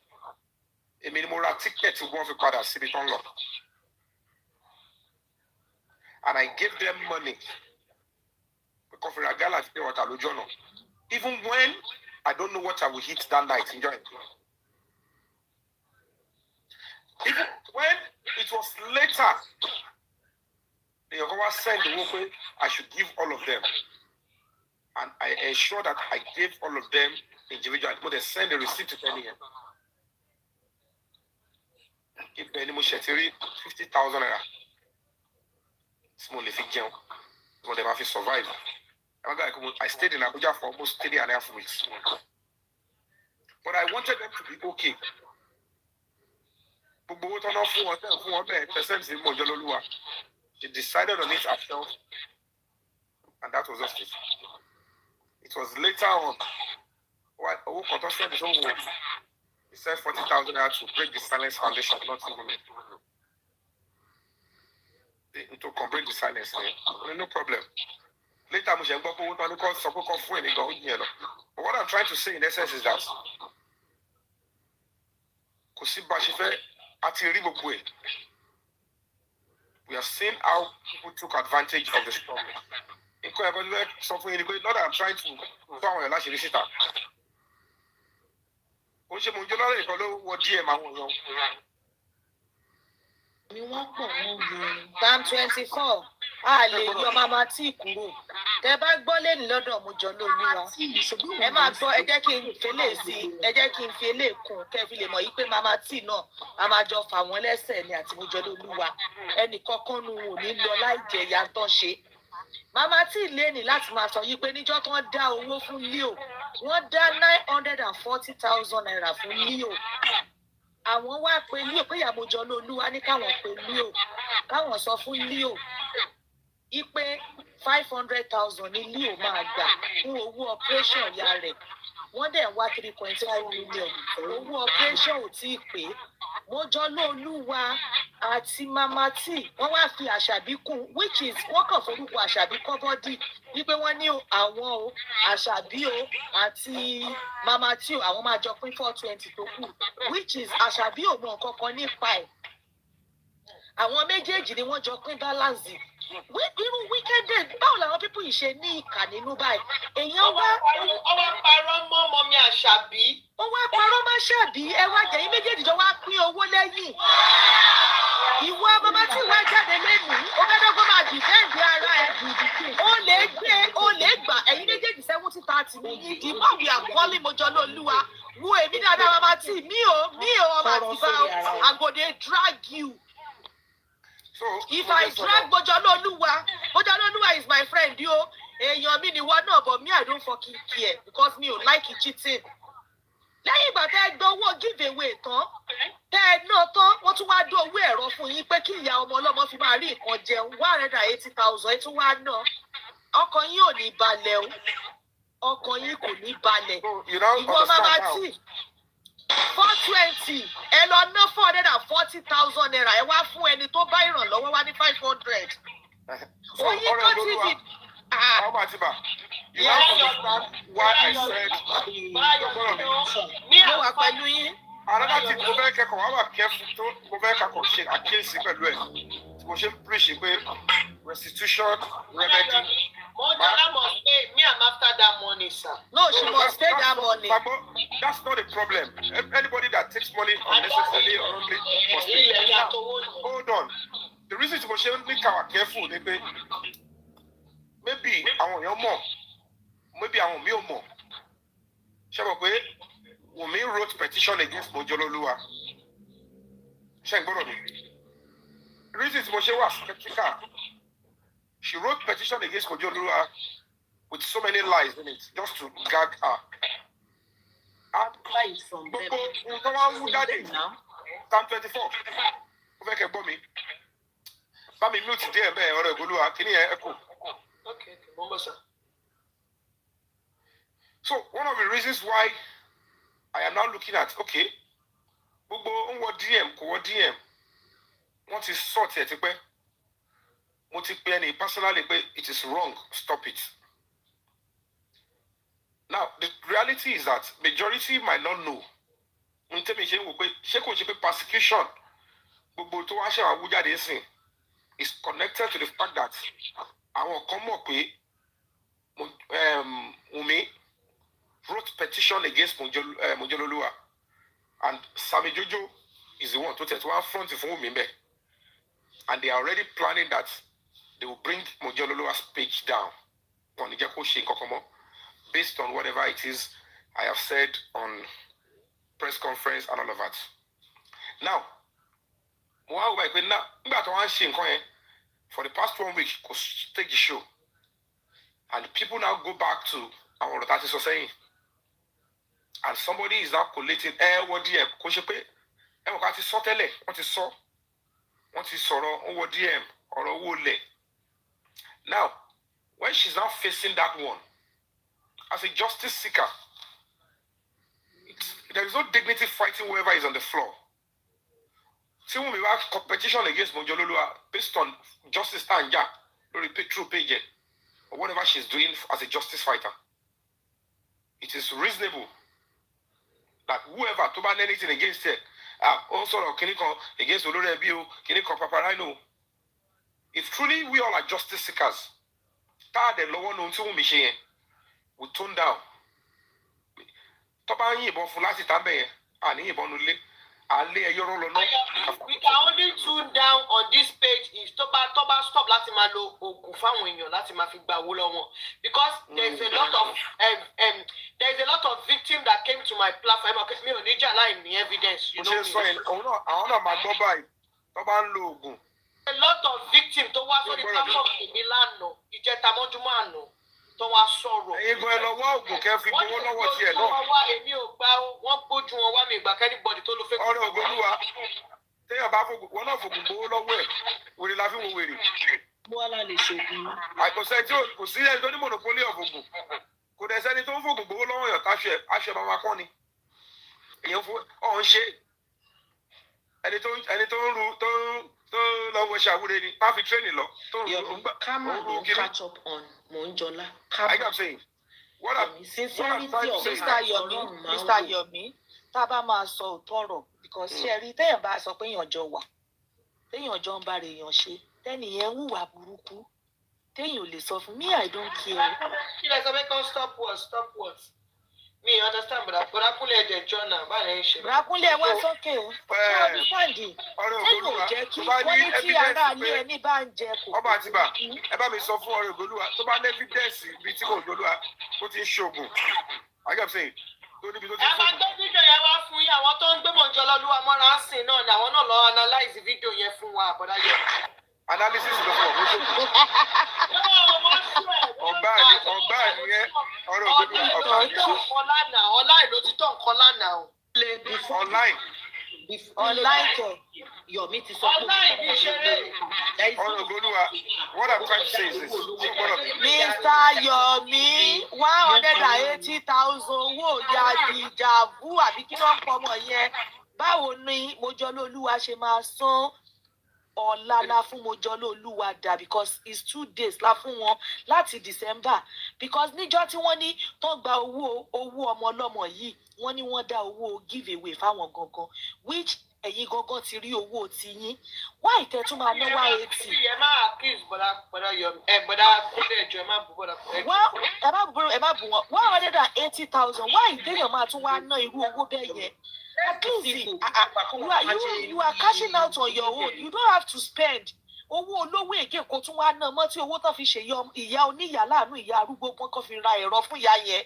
a minimal ticket to go for Pada Civiton Law. And I gave them money because for a gala to what I will journal. Even when I don't know what I will hit that night, enjoy it. Even when it was later, the Yoruba sent the work, I should give all of them. And I ensure that I gave all of them individually. But they send the receipt to Benny. Give Benny Mushetiri 50,000 naira. Small if it can. But they have to survive. I stayed in Abuja for almost 3.5 weeks. But I wanted them to be okay. She decided on it herself, and that was just it. It was later on. He said 40,000 to break the silence foundation, not even me. To break the silence, no problem. Later, but what I'm trying to say in essence is that we have seen how people took advantage of the struggle. Not that I'm trying to tell you last visitor. Time 24. Your mama tí kúrò. Tẹ́ bá gbọ́ lẹ́ni lọ́dọ̀ Mojololuwa. Ẹ máa gbọ́ ẹ jẹ́ kí n fele sí, ẹ jẹ́ kí n fi ele kún kẹ́ fi lè mọ̀ yí pé mama tí náà a máa jọ fà wọ́n lẹ́sẹ̀ ni àti Mojololuwa. Ẹnì kankan nu ò ní lọ láì jẹ ìyà tán ṣe. Mama tí lẹ́ni láti máa sọ yí pé níjọ́ tán dá owó fún Leo. Wọ́n dá 940,000 naira fún Leo. Àwọn wá pé Leo pé ìyá Mojololuwa ní káwọn pé Leo. Káwọn sọ fún Leo ipe 500,000 ní Leo máa gbà fún owó operation ìyá rẹ̀. Wọ́n dẹ̀ wá 3.5 million. Owó operation ò tí ì pé. Mojololuwa àti Mama T wọ́n wá fi Àṣàbí kún, which is wọ́n kàn forúkọ Àṣàbí kọ́bọ́dì wípé wọ́n ní àwọn o Àṣàbí o àti Mama T o àwọn máa jọ pín 420 tó kù, which is Àṣàbí ò mọ nǹkan kan nípa ẹ̀. Àwọn méjèèjì ni wọ́n jọ pín balance. Irú weekend báwo làwọn pípọ̀ yìí ṣe ní ìkà nínú báyìí? Èèyàn wá ọwọ́ parọ́ mọ́ mọ́mí Àṣàbí. Ó wá parọ́ mọ́ Àṣàbí. Ẹ wá jẹ̀yìn méjèèjì jọ wá pín owó lẹ́yìn. Ìwọ Mama T wá jáde lẹ́nu. Ó fẹ́ dọ́gbọ́n máa dìbẹ́ǹdì ara ẹ̀. Ó lè gbé, ó lè gbà. Ẹ̀yin méjèèjì 70-30 ní ìdí. Mọ̀ wí àkọ́lé Mojololuwa. Wo èmi dáadáa Mama T. Mi ò ọmọ àti bá I go dey drag you. If I drag Mojololuwa is my friend, yo. Èèyàn mi ni wọ́n náà, but me I don't fucking care because me ò like cheating. Lẹ́yìn ìgbà tẹ́ ẹ gbọ́ owó give away tán, tẹ́ ẹ náà tán, wọ́n tún wá dó owó ẹ̀rọ fún yín pé kí ìyá ọmọ ọlọ́mọ fi máa rí nǹkan jẹun 180,000 ẹ tún wá náà. Ọkàn yín ò ní balẹ̀ o. Ọkàn yín kò ní balẹ̀. Ìwọ Mama T 420 ẹ lọ ná 440,000 naira ẹ wá fún ẹni tó bá ìrànlọ́wọ́ wá ní 500. Oyin tó TV. You understand why I said mo wà pẹ̀lú yín. Another thing, mo fẹ́ kẹ́kọ̀ọ́ wá wà careful tó mo fẹ́ kẹ́kọ̀ọ́ ṣe àkíyèsí pẹ̀lú ẹ̀. Mo ṣe ń preach pé restitution remedy. Mojola must pay. Me, I'm after that money, sir. No, she must pay that money. That's not a problem. Anybody that takes money unnecessarily or wrongly must pay. Hold on. The reason to ṣe ń make our careful ni pé maybe àwọn èèyàn mọ̀, maybe àwọn mi ò mọ̀. Ṣé mo pé Wunmi wrote petition against Mojololuwa? Ṣé ń gbọ́dọ̀ mi? The reason to ṣe wà skeptical. She wrote petition against Mojololuwa with so many lies in it, just to gag her. And Psalm 24. So one of the reasons why I am now looking at, okay, gbogbo nwo DM kò wọ DM. Wọ́n ti sort ẹ̀ ti pẹ́. Mo ti pe ẹni personally pé it is wrong, stop it. Now, the reality is that majority might not know. Persecution is connected to the fact that our common Umi wrote petition against Mojololua, and Sami Jojo is the one to take one front of Umi, and they are already planning that they will bring Mojololua's page down on the Jako Kokomo, based on whatever it is I have said on press conference and all of that. Now, for the past 1 week, take the show, and people now go back to our rotatis was saying, and somebody is now collating what DM what is DM or OLE. Now, when she's now facing that one, as a justice seeker, there is no dignity fighting whoever is on the floor. See, when we have competition against Mojololua based on justice and true page, or whatever she's doing as a justice fighter, it is reasonable that whoever to ban anything against her, also against Olorebio, Paparino, if truly we all are justice seekers, we tone down. We can only tune down on this page if Toba stop Latimalo or Kufawenyo Latima because there's a lot of victims that came to my platform. Me on the evidence, you know. A lot of victims to was on the platform in Milano, Ijetamojumano. Tó wá sọ̀rọ̀. Ẹ̀yin gan lọ wá ògùn kẹ́ fi gbowó lọ́wọ́ tiẹ̀ náà. Wọ́n wá èmi ò gbà wọ́n gbójú wọn wá mi ìgbà kẹ́nìbọ̀dì tó ló fẹ́. Ọ̀rẹ́ Ògbólúwa téèyàn bá fògùn wọn náà fògùn gbowó lọ́wọ́ ẹ̀ wèrè la fi wo wèrè. Bọ́lá lè ṣògùn. Àìkọ̀sẹ́ tí kò sí ẹni tó ní monopoly of ògùn. Kò dẹ̀ sẹ́ni tó ń fògùn gbowó lọ́wọ́ yàn táṣẹ máa kọ́ ni. Èèyàn fún ọ̀ ń ṣe ẹni tó ń ru tó lọ́wọ́ ṣàwúre ni má fi tírẹ́nì lọ. Catch up on Mojola. I kept saying, what I'm sincerity of Mr. Yomi, tá a bá máa sọ òtọ́rọ̀ because ṣe rí téèyàn bá sọ pé èèyàn jọ wà téèyàn jọ ń bá rè èèyàn ṣe tẹ́nìyẹn ń hùwà burúkú téèyàn ò lè sọ fún me I don't care. Kí lẹ sọ pé kàn stop what? Me understand, but Brakunle the journal, Brakunle wá sókè o. Ṣé o fàǹdì? Ṣé kò jẹ́ kí wọ́n ní tí ara ilé ẹni bá ń jẹ kò? Ọba àtibá, ẹ bá mi sọ fún ọ̀rẹ́ Ògbólúwa tó bá ní evidence ibi tí kò Ògbólúwa ó ti ń ṣoògùn. I kept saying, tó níbi tó ti ń ṣoògùn. Ẹ máa gbé fídíò yẹn wá fún yín, àwọn tó ń gbé Mojololuwa mọ́ra ń sìn náà ni àwọn náà lọ analyze fídíò yẹn fún wa àbọ̀dá yẹn. Analysis ló fọ̀ wọ́n ṣoògùn. Ọba nìyẹn ọ̀rẹ́ Ògbólúwa online ló ti tọ̀ nǹkan lánàá o. Online kẹ Yomi ti sọ fún mi. Ọ̀rẹ́ Ògbólúwa, what I'm trying to say is this. Mr. Yomi 180,000 owó ìjàbú àbí kí ló ń pọ̀ mọ́ yẹn. Báwo ni Mojololuwa ṣe máa san ọ̀la la fún Mojololuwa dà because it's 2 days la fún wọn láti December because níjọ́ tí wọ́n ní tó gba owó ọmọ ọlọ́mọ yìí wọ́n ní wọ́n dá owó give away fáwọn gangan which ẹ̀yin gangan ti rí owó ti yín why tẹ́ tún máa ná 180. ẹ má accuse bọ́dá Yomi bọ́dá kúlẹ̀ ẹjọ́ ẹ má bú bọ́dá kúlẹ̀ ẹjọ́. ẹ má bú wọn 180,000 why téèyàn máa tún wá ná irú owó bẹ́ẹ̀ yẹn. At least you are cashing out on your own. You don't have to spend. Owó olówó èké kò tún wá ná mọ́ tí owó tó fi ṣe ìyá oníyà láàánú ìyá arúgbó wọn kàn fi ra ẹ̀rọ fún ìyá yẹn.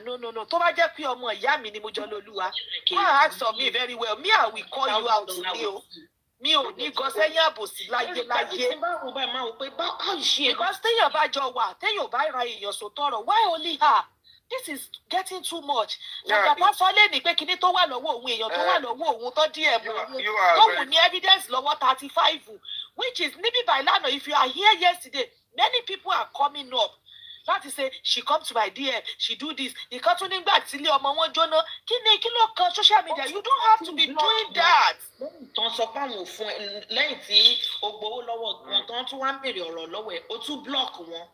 No. Tó bá jẹ́ pé ọmọ ìyá mi ni Mojololuwa. Ask me very well. Me I will call you out today o. Mi ò ní gan sẹ́yìn àbòsí láyé. Because téèyàn bá jọ wà, téèyàn bá ra èèyàn sòtọ́rọ̀, why only her? This is getting too much. Nàgbàtà sọ lé ní pé kíní tó wà lọ́wọ́ òun èèyàn tó wà lọ́wọ́ òun tó díẹ̀ mú òun tó wù ní evidence lọ́wọ́ 35 which is níbí báyìí lánàá if you are here yesterday many people are coming up láti say she come to my DM, she do this. Ìkan tún nígbà tí ilé ọmọ wọn jóná. Kí ló kan social media? You don't have to be doing that. Tán sọ pé àwọn ò fún ẹ lẹ́yìn tí o gbowó lọ́wọ́ wọn tán tún wá ń béèrè ọ̀rọ̀ lọ́wọ́ ẹ̀ o tún block wọn.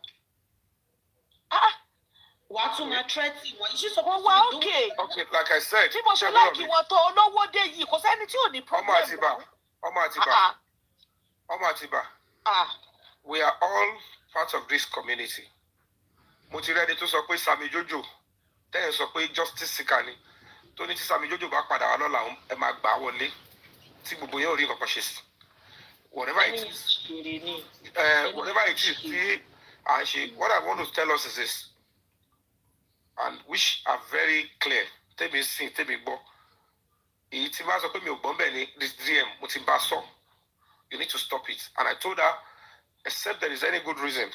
Wàá tún máa threaten wọn. Ìṣí sọ pé wà okay. Okay, like I said. Tí mo ṣe láìkí wọn tó olówó dé yìí, kò sẹ́ni tí ò ní problem. Ọmọ Àtìbà. We are all part of this community. Mo ti rẹ́ni tó sọ pé Sami Jojo, tẹ́yìn sọ pé justice seeker ni. Tó ní tí Sami Jojo bá padà wá lọ́la ẹ máa gbà wọlé. Tí gbogbo yẹn ò rí nǹkan ṣe sí. Whatever it is. Whatever it is, tí à ń ṣe, what I want to tell us is this. And which are very clear. Tẹ́mi sìn, tẹ́mi gbọ́. Èyí tí máa sọ pé mi ò gbọ́n bẹ́ẹ̀ ni this DM mo ti bá sọ. You need to stop it. And I told her, except there is any good reason,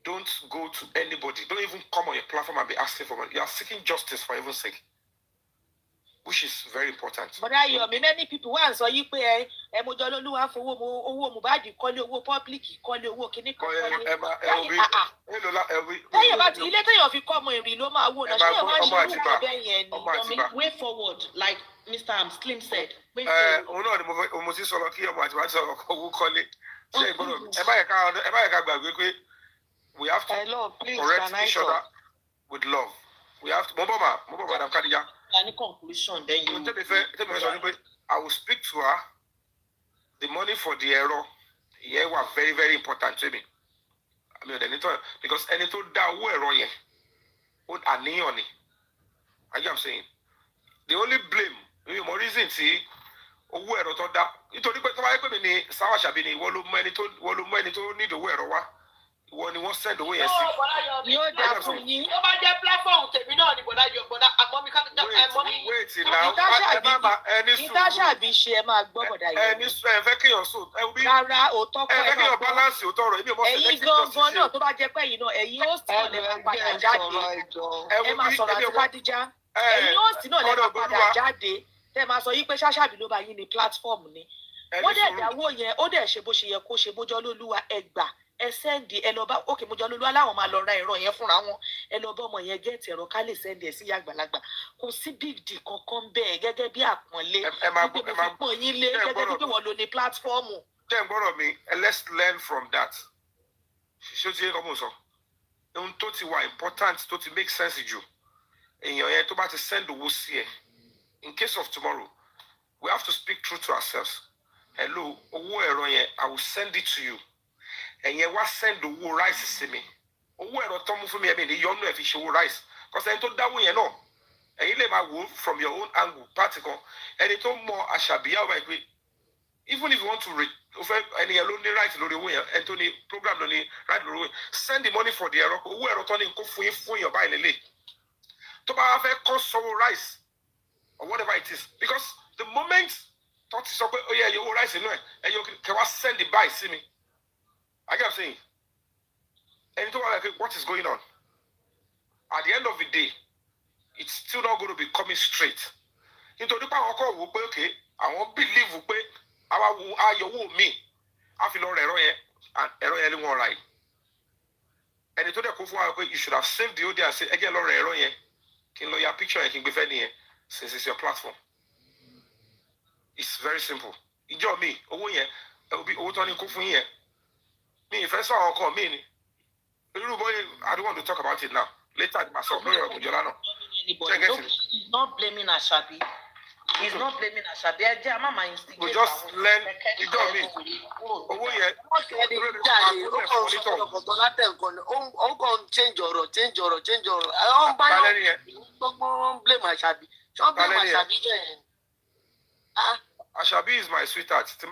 don't go to anybody. Don't even come on your platform and be asking for money. You are seeking justice for heaven's sake, which is very important. But many people who answer you pé Mojola Olúwa fowó owó Mohbad kọ́lé owó public kọ́lé owó kíní kan kọ́lé. Tẹ́yìn bá ti ilé tẹ́yìn fi kọ́ ọmọ ìrìn ló máa wò náà. Ṣé ìwọ́n ṣe irú abẹ́ yẹn ni? Way forward, like Mr. Slim said. Òun náà ni mo ti sọ̀rọ̀ kí ọmọ Àtìbà ti sọ̀rọ̀ owó kọ́lé. Ṣé ìgbọ́dọ̀ ẹ bá yẹ ká gbàgbé pé we have to correct each other with love. We have to. Mo bọ̀ Madam Khadija. Any conclusion then you. I will speak to her. The money for the error here was very, very important to me. I mean, because any to that error here, what a neon. I am saying the only blame, more reason see, owó ẹ̀rọ tó dá. Nítorí pé tó bá yẹ pé mi ni Sáwà Ṣàbí ni wọ́n ló mú ẹni tó ní owó ẹ̀rọ wá. Wọ́n ni wọ́n send owó yẹn sí. Yóò dà fún yín. Ó bá jẹ́ platform tèmi náà ni bọ̀dá àmọ́ mi ká wait now. Ìtàṣàbí ṣe ẹ máa gbọ́ bọ̀dá yìí. Ẹni ẹ fẹ́ kéèyàn sùn. Rárá òótọ́ kọ́ ẹ máa gbọ́. Balance òótọ́ ọ̀rọ̀ èmi ò mọ̀ ẹ̀yin gangan náà tó bá jẹ́ pé ẹ̀yin náà ẹ̀yin host náà lè máa padà jáde. Ẹ máa sọ̀rọ̀ àti Khadija. Ẹ̀yin host náà lè máa padà jáde. Tẹ́ máa sọ yí pé Ṣàṣàbí ló bá yín ní platform ni. Wọ́n dẹ̀ dáwó yẹn ó dẹ̀ ṣe bó ṣe yẹ kó ṣe Mojola Olúwa ẹgbàá. Ẹ sẹ́ndì ẹ lọ bá òkè Mojola Olúwa láwọn máa lọ ra ẹ̀rọ yẹn fúnra wọn ẹ lọ bá ọmọ yẹn gẹ́ẹ̀tì ẹ̀rọ ká lè sẹ́ndì ẹ̀ sí àgbàlagbà kò sí big deal kankan bẹ́ẹ̀ gẹ́gẹ́ bí àpọ́nlé wípé mo fi pọ́n yín lé gẹ́gẹ́ bí pé wọ́n lo ní pílátífọ́ọ̀mù. Tẹ́ ń gbọ́dọ̀ mi let's learn from that. Ṣé o ti yẹ kọ́ mo sọ? Ohun tó ti wà important tó ti make sense jù èèyàn yẹn tó bá ti send owó sí ẹ in case of tomorrow we have to speak true to ourselves. Hello, owó ẹ̀rọ yẹn I will send it to you. Ẹ̀yẹn wá send owó rice sí mi. Owó ẹ̀rọ tó mú fún mi ẹ̀mí ni yọ́nú ẹ̀ fi ṣe owó rice. Because ẹni tó dáwó yẹn náà, ẹ̀yin lè máa wò from your own angle, party kan. Ẹni tó mọ àṣàbíyá ọba ìpè, even if you want to ẹni yẹn ló ní right lórí owó yẹn, ẹni tó ní program ló ní right lórí owó yẹn, send the money for the ẹ̀rọ. Owó ẹ̀rọ tó ní kó fún yín ọba ìlélẹ̀. Tó bá wá fẹ́ kọ́ sọ́wọ́ rice or whatever it is. Because the moment tó ti sọ pé ó yẹ ẹ̀yẹ owó rice inú ẹ̀, ẹ̀yẹ kẹwàá send the buy sí mi. I get what I'm saying. And what is going on? At the end of the day, it's still not going to be coming straight. Into the power call, okay, I won't believe our me. I feel all and error one right. And it told the you should have saved the audio and said, again, Laura error can lawyer picture and can be funny since it's your platform. It's very simple. Enjoy me. Oh, yeah, it will be overturning here. Me, first of all, call me. I don't want to talk about it now. Later, myself, He's not blaming Ashabi. He's not blaming Ashabi. We just learn. You know me. Oh, change or. I don't blame Ashabi. Don't blame Ashabi. Ashabi is my sweetheart. Even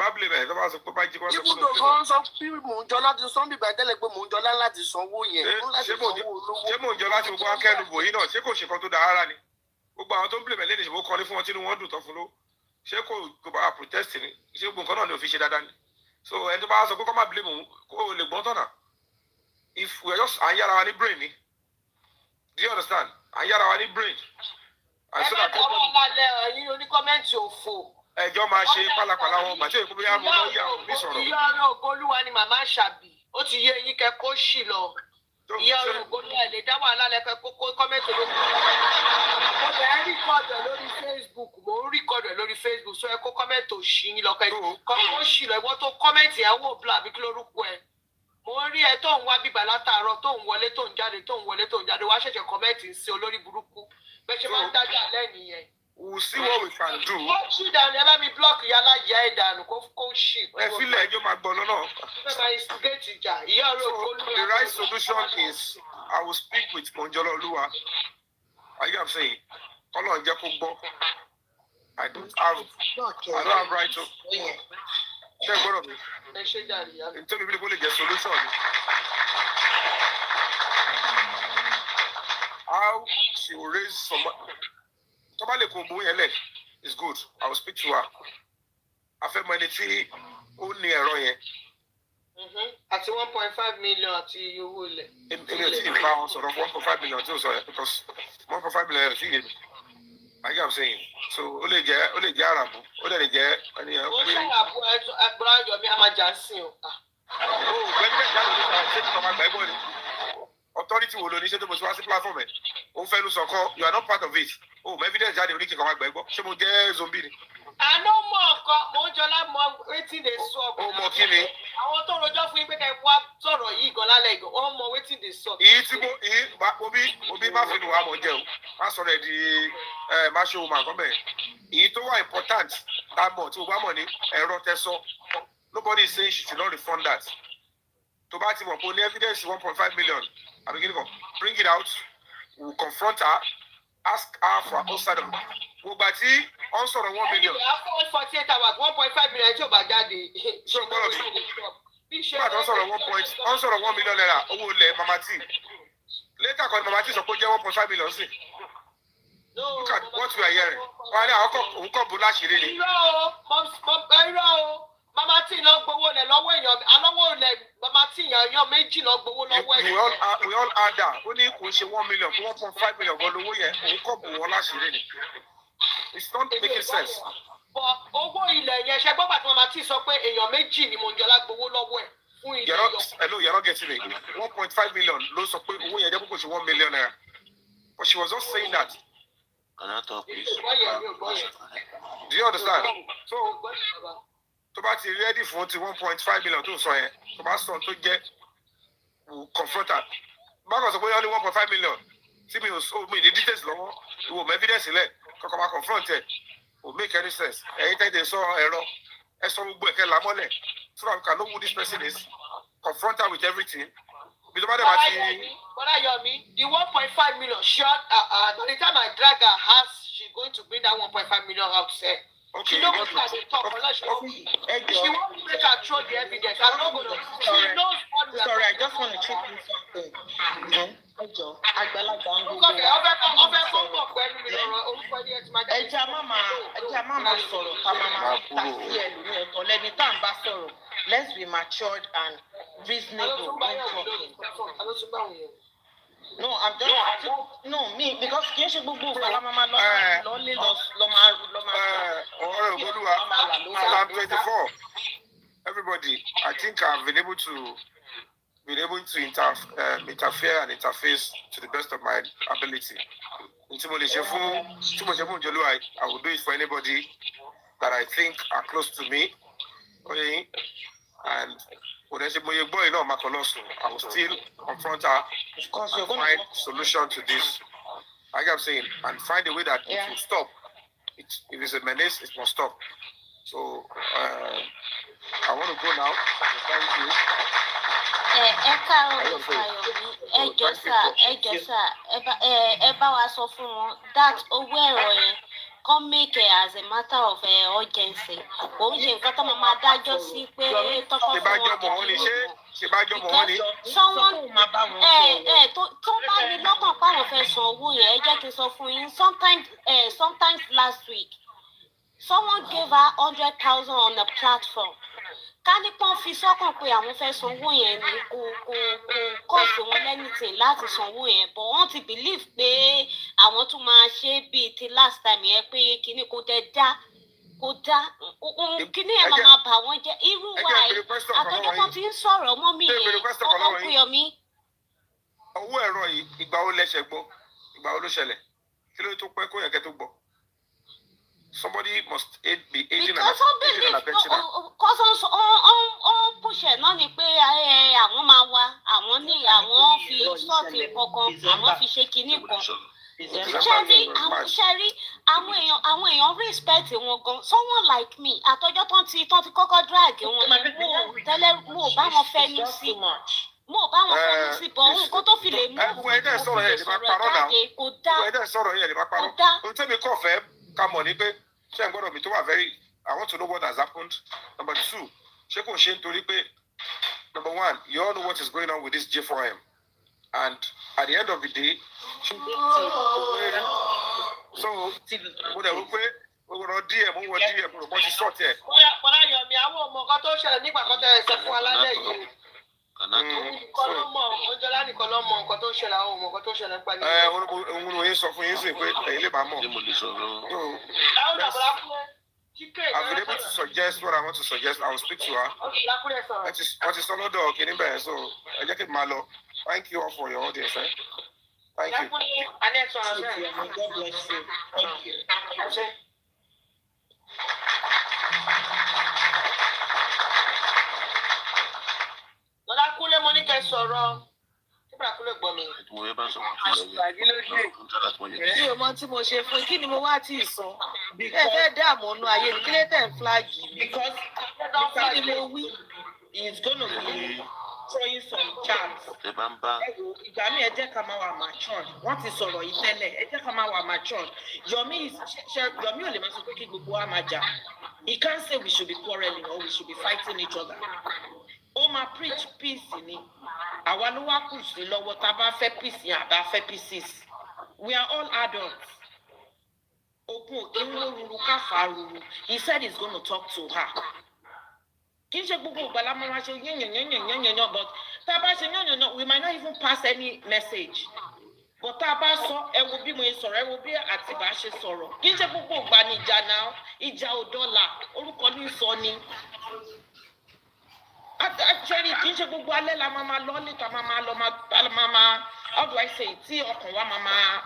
though some people Mojola do some people tell like Mojola láti sanwó yẹn. Ṣé Mojola ti gbogbo akẹ́nu bò yín náà? Ṣé kò ṣe kan tó da ara ni? Gbogbo àwọn tó ń blame lẹ́nu ìṣòwò kan ní fún wọn tí wọ́n dùn tán fún ló. Ṣé kò bá protest ni? Ṣé gbogbo nǹkan náà ni òfin ṣe dáadáa ni? So ẹni tó bá sọ pé kó má blame òun kó lè gbọ́n tọ̀nà. If we are just à ń yára wa ní brain ni. Do you understand? À ń yára wa ní brain. Ẹ bá tọrọ ọlá ẹ̀yin oníkọ́mẹ́ǹtì òfò. Ẹjọ́ máa ṣe pálapàla wọn màtí èkó bóyá mo lọ yà mí sọ̀rọ̀. Ìyá ọ̀rọ̀ Ògolúwa ni màmá Ṣàbí. Ó ti yé eyín kẹ kó ṣì lọ. ìyá olùkọ́ ní ẹ̀ lè dá wàhálà lẹ́fẹ̀ẹ́ kókó kọ́mẹ́ntì lórí. mo bẹ̀ ń rìkọ́dù ẹ̀ lórí Facebook mo ń rìkọ́dù ẹ̀ lórí Facebook sọ ẹ kó kọ́mẹ́ntì òṣì yín lọ́kẹ́ kọ́mẹ́ntì òṣì lọ ìwọ́n tó kọ́mẹ́ntì ẹ̀ wò bla àbí kí lórúkọ ẹ̀. mo rí ẹ tó ń wá bíbà látàárọ̀ tó ń wọlé tó ń jáde wá ṣẹ̀ṣẹ̀ kọ́mẹ́ntì ń ṣe olórí burúkú bẹ́ẹ̀ ṣe máa ń dájú alẹ́ nìyẹn. We'll see what we can do. Ó ṣì dànù ẹ bá mi blọọkì yálà ìyá ẹ̀ dànù kó ṣì. Ẹ fílẹ̀ ẹjọ́ máa gbọ́ lọ́nà. Ẹ máa instigate ìjà ìyá olóògbé. So the right solution is I will speak with Mojola Oluwa. Are you saying? Ọlọ́run jẹ́ kó gbọ́. I don't have right to. Ṣé gbọ́dọ̀ mi? Ẹ ṣe jàre ìyá mi. Nítorí bí kò lè jẹ́ solution. How she will raise some. Tọ́ba lè kó gbowó yẹn lẹ̀ is good. I will speak to her. Afẹ́mọ ẹni tí ó ní ẹ̀rọ yẹn. Àti 1.5 million àti owó ilẹ̀. Èmi ò tí ì bá wọn sọ̀rọ̀ 1.5 million tí ó sọ yẹn because 1.5 million yẹn ò tí ì yé mi. I get what I'm saying. So ó lè jẹ́ àràbù ó lè jẹ́ ẹni yẹn. Ó ṣàràbù ẹgbẹ́ ayọ̀ mi a máa jà sí o. Ó gbẹ́ni bẹ́ẹ̀ jáde nípa ṣé kí ọmọ àgbà ẹ̀gbọ́n ni. Authority wo lo ní ṣé tó mo ti wá sí platform ẹ̀? Ó fẹ́ lu sọ̀kọ́ you are not part of it. Oh, my evidence jáde oníkì kan máa gbà gbọ́. Ṣé mo jẹ́ zombie ni? Àná mọ̀ ọ̀kan Mọ́jọ́lá mọ wetin dey sup. Ó mọ kí ni? Àwọn tó rojọ́ fún yín pé kẹ́ wá sọ̀rọ̀ yìí gan lálẹ́ gan, wọ́n mọ wetin dey sup. Èyí tí obi má fi nù wá mọ̀ jẹ́ o, má sọ̀rọ̀ ẹ̀ di má ṣe òun àkọ́ bẹ́ẹ̀. Èyí tó wà important tá a mọ̀ tí o bá mọ̀ ní ẹ̀rọ tẹ́sán. Nobody is saying she should not refund that. Tó bá ti mọ̀ pé o ní evidence 1.5 million, àbí kí ni kan, bring it out, we will confront her. Ask her for her side of it. Gbogbo àti ọ̀n sọ̀rọ̀ 1 million. After 48 hours 1.5 million tí o bá jáde. Ṣé o gbọ́dọ̀ mi? Nígbà tó ń sọ̀rọ̀ 1 million naira owó ilẹ̀ Mama T. Later kan Mama T sọ pé ó jẹ́ 1.5 million sí. Look at what we are hearing. Wọ́n á ní àwọn òun kọ̀ bó láṣìírí ni. Irọ́ o, Mama T lọ gbowó lẹ̀ lọ́wọ́ èèyàn, alọ́wọ́ lẹ̀ Mama T yan méjì lọ gbowó lọ́wọ́ èèyàn. We all add that. Ó ní kò ṣe 1 million fún 1.5 million gan lówó yẹn, òun kọ̀ bó wọn láṣìírí ni. It's not making sense. But owó ilẹ̀ yẹn ṣe gbọ́gbà tí Mama T sọ pé èèyàn méjì ni Mọ́jọ́lá gbowó lọ́wọ́ ẹ̀ fún ilẹ̀ yọ. Hello, you're not getting me. 1.5 million ló sọ pé owó yẹn jẹ́ kókò ṣe 1 million naira. But she was just saying that. Can I talk, please? Do you understand? So, tó bá ti ready fún ti 1.5 million tó sọ yẹn, tó bá sọ tó jẹ́ confront her. Bákan sọ pé only 1.5 million tí mi ò mi ní details lọ́wọ́, ìwò mọ evidence lẹ̀, kọ́kọ́ máa confront ẹ̀, will make any sense. Ẹ̀yin tẹ́lẹ̀ sọ ẹ̀rọ, ẹ sọ gbogbo ẹ̀kẹ́ làmọ́lẹ̀, so that we can know who this person is, confront her with everything. Bí tó bá dẹ̀ bá ti. Bọ́dá Yomi, the 1.5 million sure by the time I drag her house, she going to bring that 1.5 million out there. Okay, she knows what they talk unless she won't make her throw the evidence. I'm not going to. She knows what we are. Sorry, I just want to chip in something. Àgbàlagbà ń gbogbo. Ọbẹ̀ fọ́nbọ̀ pẹ̀lú mi lọ́rọ̀ orúkọ ẹni ẹ̀ ti máa jẹ́. Ẹja máa sọ̀rọ̀ ká máa ta sí ẹlòmíì ọ̀tọ̀ lẹ́ni tá à ń bá sọ̀rọ̀. Let's be matured and reasonable when talking. No, I'm just me because kì í ṣe gbogbo ìgbà la máa lọ máa. Ọ̀rẹ́ Olúwa, Psalm 24. Everybody, I think I've been able to interfere and interface to the best of my ability. I will do it for anybody that I think are close to me. Okay? And when I say I will still confront her and find solution to this. Like I'm saying, and find a way that it will stop. If it's a menace, it must stop. So I want to go now. Thank you. Ẹ káàárọ̀ ẹjọ́ sà ẹ bá wa sọ fún wọn that owó ẹ̀rọ yẹn come make it as a matter of urgency. Kò ń ṣe nǹkan tó máa dájọ́ sí pé tọ́kọ́ fún wọn tó bá ní lọ́kàn páwọn fẹ́ san owó yẹn ẹ jẹ́ kí n sọ fún yín sometimes last week someone gave her 100,000 on the platform. Ká ní pọ́n fi sọ́kàn pé àwọn fẹ́ sanwó yẹn ni kò kọ́ọ̀sì wọn lẹ́nìtìn láti sanwó yẹn but wọ́n ti believe pé àwọn tún máa ṣe bíi ti last time yẹn pé kíní kò dá kíní yẹn máa bà wọ́n jẹ́ irú wa yìí àtọ́jọ́ kan ti ń sọ̀rọ̀ ọmọ mi yẹn ọkọ̀ Kúyọ̀mí owó ẹ̀rọ yìí ìgbà wo lẹ́sẹ̀ gbọ́ ìgbà wo ló ṣẹlẹ̀ kí ló tó pẹ́ kó yẹ kẹ́ tó gbọ́. Somebody must be aiding and abetting her. Because ó push ẹ̀ náà ni pé àwọn máa wá àwọn ní àwọn fi sọ́ọ̀tì kankan àwọn fi ṣe kinní kan. Ṣẹ́rí àwọn èèyàn respect wọn gan. Someone like me àtọjọ́ tán ti kọ́kọ́ drag wọn ni tẹ́lẹ̀ mo bá wọn fẹ́nu sí mo bá wọn fẹ́nu sí bọ̀ nǹkan tó fi lè mú ẹ̀dẹ̀ sọ̀rọ̀ yẹn lè má parọ́ náà kò dá. ẹ̀dẹ̀ sọ̀rọ̀ yẹn lè má parọ́. ohun tẹ́mi kọ̀ fẹ́ ká mọ̀ ní pé ṣé ń gbọ́dọ̀ mi tó wà very I want to know what has happened. Number two, ṣé kò ṣe nítorí pé number one, you all know what is going on with this J4M, and at the end of the day, so mo dẹ̀ wí pé ọ̀rọ̀ díẹ̀ mo wọ díẹ̀ mo ti sọ̀ tẹ̀. Bọ́lá Yomi àwọn ọmọ kan tó ṣẹlẹ̀ nígbà kan tẹ̀ ẹ̀sẹ̀ fún alálẹ̀ yìí. Nìkan ló mọ̀ Ọjọ́lá nìkan ló mọ̀ nǹkan tó ń ṣẹlẹ̀ àwọn ọmọ kan tó ń ṣẹlẹ̀ nípa ní. Òun ló yẹ sọ fún yín sí pé ẹ̀yin lè máa mọ̀. I've been able to suggest what I want to suggest. I will speak to her. What is solo dog in there? So I just keep my love. Thank you all for your audience. Thank you. God bless you. Thank you. Lọ́dá kúlé mo ní kẹ́ sọ̀rọ̀. Kíbra kúlé gbọ́ mi. Bí o mọ tí mo ṣe fún kí ni mo wá tí ì sọ? Ẹ fẹ́ dààmú ọ̀nà ayé ni kí lè tẹ̀ ń fúláàgì mi. Because kí ni mo wí? He's gonna be throwing some charms. Ìgbà mi ẹ jẹ́ ká máa wà mature. Wọ́n ti sọ̀rọ̀ yìí tẹ́lẹ̀. Ẹ jẹ́ ká máa wà mature. Yomi ò lè máa sọ pé kí gbogbo wa máa jà. He can't say we should be quarreling or we should be fighting each other. Ó máa preach peace ni. Àwa ló wá kù sí lọ́wọ́ tá a bá fẹ́ peace yẹn àbá fẹ́ pieces. We are all adults. Ogun òkè ń rúru káfà rúru. He said he's going to talk to her. Kì í ṣe gbogbo ìgbà la máa ṣe yẹ̀yẹ̀yẹ̀yẹ̀yẹ̀yẹ̀ but tá a bá ṣe yẹ̀yẹ̀yẹ̀ we might not even pass any message. But tá a bá sọ ẹ wo bí mo sọ̀rọ̀ ẹ wo bí Àtìbá ṣe sọ̀rọ̀. Kì í ṣe gbogbo ìgbà ni ìjà náà ìjà ò dọ́là orúkọ ní sọ ni. Actually, kì í ṣe gbogbo alẹ́ la máa lọ níta máa how do I say tí ọkàn wa máa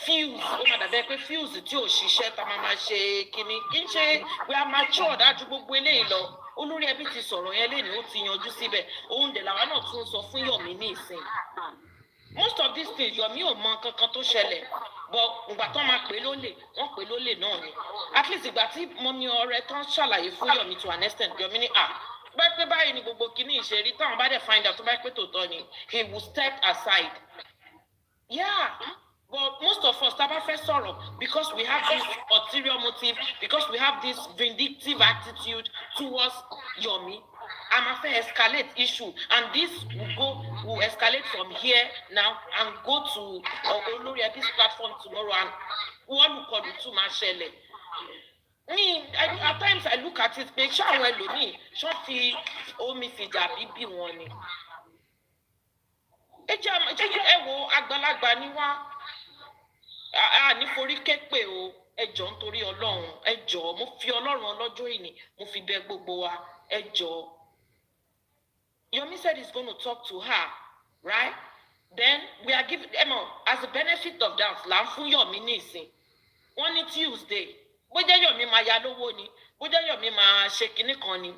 fuse ó máa dàbẹ́ pé fuse tí ò ṣiṣẹ́ ta máa ṣe kíní kì í ṣe we are mature dájú gbogbo eléyìí lọ olórí ẹbí ti sọ̀rọ̀ yẹn lénìí ó ti yanjú síbẹ̀ òun dẹ̀ làwa náà tún sọ fún Yomi ní ìsìn most of these things Yomi ò mọ kankan tó ṣẹlẹ̀ but ìgbà tó máa pè lólè wọ́n pè lólè náà ni at least ìgbà tí mọ́mí ọ̀rẹ́ tán ṣàlàyé fún Yomi to an extent Yomi ní bá pé báyìí ni gbogbo kìíní ìṣerí táwọn bá dẹ̀ find out tó bá pé tòótọ́ ni he will step aside. Yeah, but most of us tá a bá fẹ́ sọ̀rọ̀ because we have this ulterior motive because we have this vindictive attitude towards Yomi a máa fẹ́ escalate issue and this will escalate from here now and go to olórí ẹbí platform tomorrow and wọ́n lùkọlù tún máa ṣẹlẹ̀. At times I look at it pé ṣé àwọn ẹlòmíì ṣọ́ fi omi fìjà bíbí wọn ni. Ẹ wo àgbàlagbà ni wá ní forí képe o ẹ jọ̀ọ́ nítorí Ọlọ́run ẹ jọ̀ọ́ mo fi Ọlọ́run ọlọ́jọ́ ìní mo fi bẹ̀ gbogbo wa ẹ jọ̀ọ́. Yomi said he's going to talk to her, right? Then we are giving as a benefit of doubt là ń fún Yomi ní ìsìn. Wọ́n ní Tuesday. Bójá Yomi máa ya lówó ni bójá Yomi máa ṣe kinní kan ni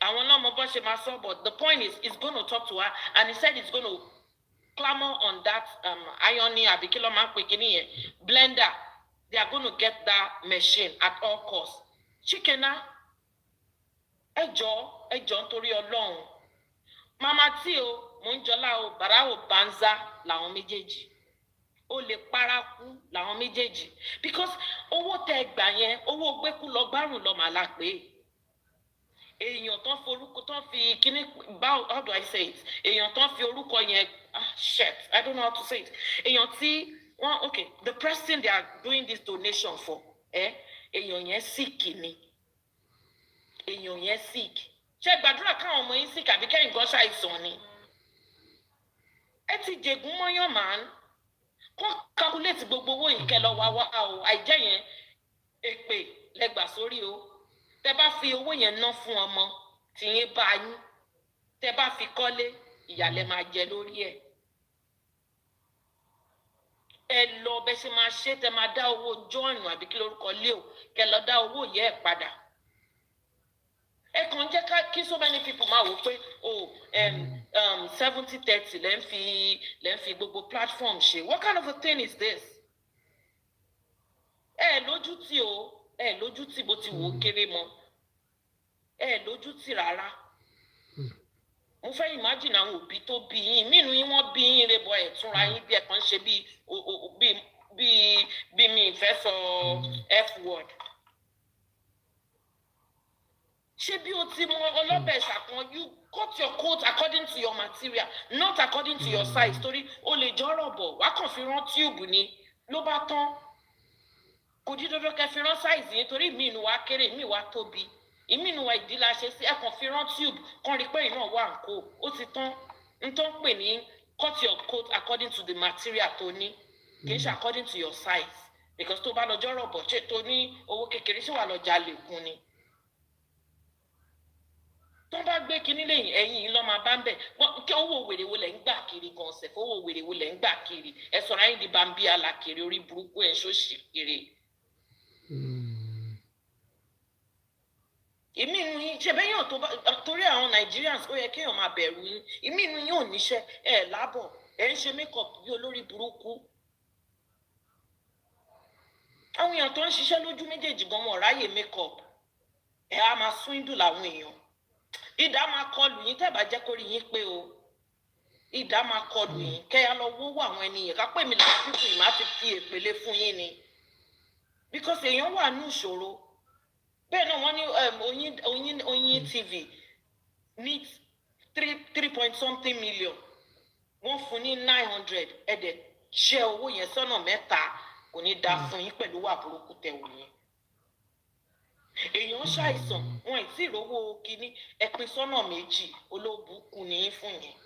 àwọn náà mo bọ́ ṣe máa sọ but the point is he's going to talk to her and he said he's going to clamor on that ironing àbí kí ló máa ń pè kinní yẹn blender they are going to get that machine at all costs. Chikena ẹ jọ̀ọ́ nítorí Ọlọ́run mama tí o mò ń jọlá o bàrà o banza làwọn méjèèjì o lè paraku làwọn méjèèjì because owó tẹ gbà yẹn owó gbẹkú lọ gbárùn lọ màlá pé èèyàn tán forúkọ tán fi kíní how do I say it èèyàn tán fi orúkọ yẹn shit I don't know how to say it èèyàn tí wọn okay the person they are doing this donation for èèyàn yẹn sick ni èèyàn yẹn sick ṣé gbàdúrà káwọn ọmọ yín sick àbí kẹ́yìn gan ṣàìsàn ni ẹ ti jẹ̀gún mọ́yán màá kọ́ calculate gbogbo owó ìkẹ́ lọ wá o àìjẹ́ yẹn èpè lẹ́gbà sórí o tẹ bá fi owó yẹn ná fún ọmọ tìyẹn bá yín tẹ bá fi kọ́lé ìyàlẹ̀ máa jẹ lórí ẹ̀ ẹ lọ bẹ ṣe máa ṣe tẹ máa dá owó join àbí kí lórúkọ lé o kẹ lọ dá owó yẹ ẹ padà. Ẹ kàn jẹ́ ká kí so many people máa wò pé 70-30 lẹ́ ń fi gbogbo platform ṣe. What kind of a thing is this? Ẹ lójútì o, ẹ lójútì bó ti wò ó kéré mọ́. Ẹ lójútì rárá. Mo fẹ́ imagine àwọn òbí tó bí yín mínú yín wọ́n bí yín rẹ̀ bọ̀ ẹ̀ túnra yín bí ẹ̀ kàn ṣe bí mi ìfẹ́ sọ F word. Ṣé bí o ti mọ ọlọ́bẹ̀ ṣàkan you cut your coat according to your material not according to your size torí o lè jọ́rọ̀ bọ̀ wá kàn fi rán tube ni ló bá tán. Kò di dandan kẹ́ fi rán size yẹn torí ìmí inú wa kéré ìmí wa tóbi. Ìmí inú wa ìdí la ṣe sí ẹ̀kan fi rán tube kan rí pé iná wà ń kó ó ti tán n tó ń pè ní cut your coat according to the material tó ní kì í ṣe according to your size because tó bá lọ jọ́rọ̀ bọ̀ ṣe tó ní owó kékeré ṣé wà lọ jalè kún ni. Tó bá gbé kinní lẹ́yìn ẹ̀yìn yìí lọ́ máa bá ń bẹ̀ kí owó wèrè wo lẹ̀ ń gbà kiri gan ọ̀sẹ̀ owó wèrè wo lẹ̀ ń gbà kiri ẹ sọ̀rọ̀ ayé di bambi alákiri orí burúkú ẹ̀ ṣóṣì kiri. Ìmí inú yín ṣe bẹ́ẹ̀ yàn tó bá torí àwọn Nigerians ó yẹ kéèyàn máa bẹ̀rù yín ìmí inú yín ò níṣẹ́ ẹ̀ lábọ̀ ẹ̀ ń ṣe makeup bí olórí burúkú. Àwọn èèyàn tó ń ṣiṣẹ́ lójú méjèèjì gan wọn ráyè makeup ẹ̀ á máa swindle làwọn èèyàn. Ìdá máa kọlù yín tẹ́ bá jẹ́ kó rí yín pé o ìdá máa kọlù yín kẹ́yà lọ wówó àwọn ènìyàn ká pè mí lọ́wọ́ pípọ̀ ìmá ti fi èpèlé fún yín ni because èèyàn wà ní ìṣòro. Bẹ́ẹ̀ náà wọ́n ní Oyin TV ní 3.something million wọ́n fún ní 900 ẹ̀dẹ̀ ṣẹ́ owó yẹn sọ́nà mẹ́ta kò ní dá fún yín pẹ̀lú wà burúkú tẹ̀wò yẹn. Èèyàn ṣàìsàn wọn ì tí ìrówó kínní ẹ̀pin sọ́nà méjì olóòbùkún ní fún yẹn.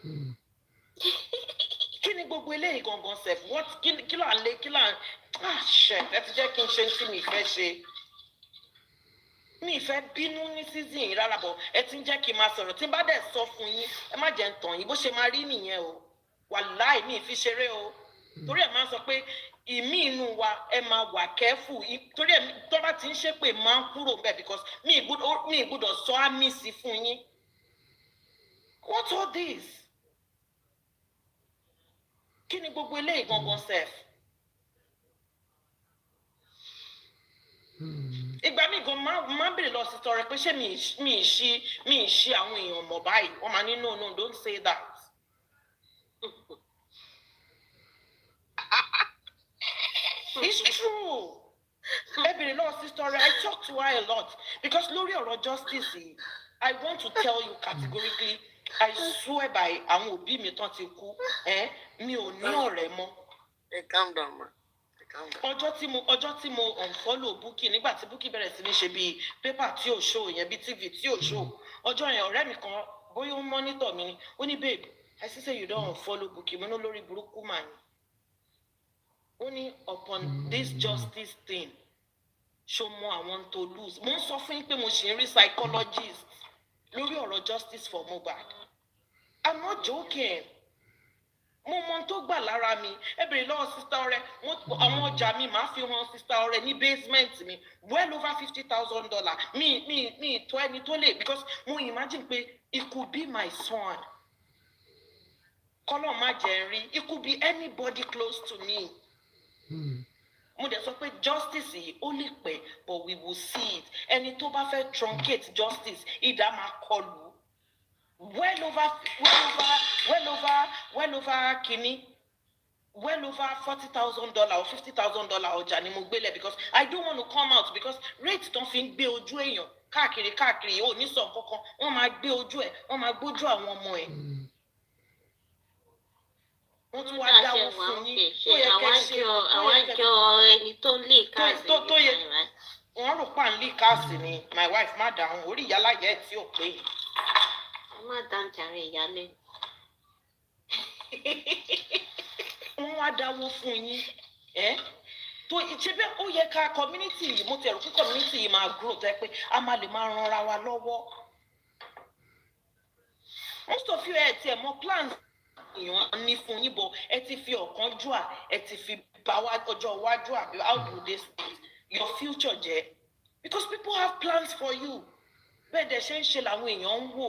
Kí ni gbogbo eléyìí gangan sef kí ló à ń lé kí ló à ń ṣe ẹ ti jẹ́ kí n ṣe tí mi fẹ́ ṣe. Mi fẹ́ bínú ní season yìí rárá bọ̀ ẹ ti ń jẹ́ kí n máa sọ̀rọ̀ tí n bá dẹ̀ sọ fún yín ẹ má jẹ́ ń tàn yín bó ṣe máa rí nìyẹn o wàláì mi fi ṣeré o torí ẹ̀ máa ń sọ pé ìmí inú wa ẹ máa wà kẹ́fù torí ẹ̀ tó bá ti ń ṣépè máa ń kúrò bẹ́ẹ̀ because mi ìgbúdọ̀ sọ àmì sí fún yín. What's all this? Kí ni gbogbo eléyìí gangan sef? Ìgbà mi gan máa bèrè lọ sí tọrẹ pé ṣé mi ì ṣí àwọn èèyàn mọ̀ báyìí wọ́n máa ní no don't say that. It's true. Ẹ bèrè lọ sí tọrẹ I talk to her a lot because lórí ọ̀rọ̀ justice yìí I want to tell you categorically I swear by àwọn òbí mi tán ti kú mi ò ní ọ̀rẹ́ mọ́. Calm down ma. Ọjọ́ tí mo unfollow Bukky nígbà tí Bukky bẹ̀rẹ̀ sí ní ṣe bíi pépà tí ò show yẹn bíi TV tí ò show ọjọ́ yẹn ọ̀rẹ́ mi kan bóyá ó ń monitor mi ni ó ní babe I see say you don unfollow Bukky mo ní lórí burúkú mà ní. Ó ní upon this justice thing ṣó mọ àwọn tó lose mo ń sọ fún yín pé mo ṣì ń rí psychologist lórí ọ̀rọ̀ justice for Mohbad. I'm not joking. Mo mọ tó gbà lára mi ẹ bèrè lọ́wọ́ sista ọrẹ àwọn ọjà mi máa fi hàn sista ọrẹ ní basement mi well over $50,000 mi ìtọ́ ẹni tó lè because mo imagine pé it could be my son kọ́lọ́ má jẹ́ rí it could be anybody close to me. Mo dẹ̀ sọ pé justice yìí ó lè pẹ́ but we will see it ẹni tó bá fẹ́ truncate justice ìdá máa kọlù well over kini well over $40,000 or $50,000 ọjà ni mo gbélé because I don't want to come out because rate tó fi ń gbé ojú èèyàn káàkiri ò ní sọ kankan wọ́n máa gbé ojú ẹ̀ wọ́n máa gbójú àwọn ọmọ ẹ̀ wọ́n tún wá dáwọ́ fún yín tó yẹ kẹ́ ṣe àwọn àjọ ẹni tó ń lè káàsì tó yẹ wọ́n rò pa ń lè káàsì ni my wife má dáhùn orí ìyálàyẹ tí ò pé yìí. Má dáńtàrí ìyálé. Wọ́n wá dáwọ́ fún yín tó ṣe bẹ́ẹ̀ ó yẹ ká community yìí mo tẹ̀rù kí community yìí máa grow tẹ́ pé a máa lè máa ranra wa lọ́wọ́. Most of you ẹ tiẹ̀ mọ plans èèyàn ní fún yín bọ̀ ẹ ti fi ọ̀kánjúà ẹ ti fi ọjọ́ iwájú àbí how do they say your future jẹ́ because people have plans for you bẹ́ẹ̀ dẹ̀ ṣe ń ṣe làwọn èèyàn ń wò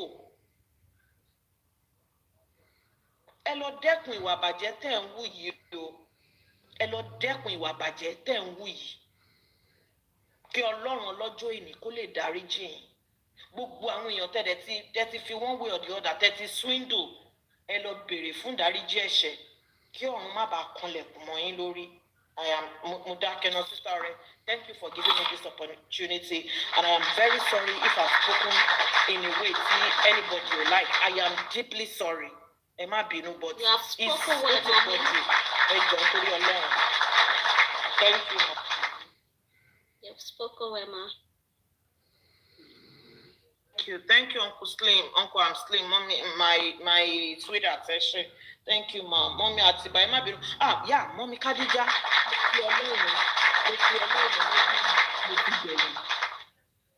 ẹ lọ dẹ́kun ìwà bàjẹ́ tẹ̀ ń wù yìí o ẹ lọ dẹ́kun ìwà bàjẹ́ tẹ̀ ń wù yìí kí Ọlọ́run ọlọ́jọ́ ìní kó lè dáríjì yín gbogbo àwọn èèyàn tẹ́ ti fi one way or the other tẹ́ ti swindle ẹ lọ béèrè fún dáríjì ẹ̀ṣẹ̀ kí ọ̀run má bàa kanlẹ̀kùn mọ́ yín lórí. I am Mudakeno Sister Ore. Thank you for giving me this opportunity, and I am very sorry if I've spoken in a way to anybody you like. I am deeply sorry. Emma Binu, but you have spoken well, Mommy. Thank you. You have spoken well, Ma. Thank you, Uncle Slim. Uncle, I'm Slim. Mommy, my sweetheart, thank you, Mom. Mommy, Atiba, Emma Binu. Yeah, Mommy Khadija.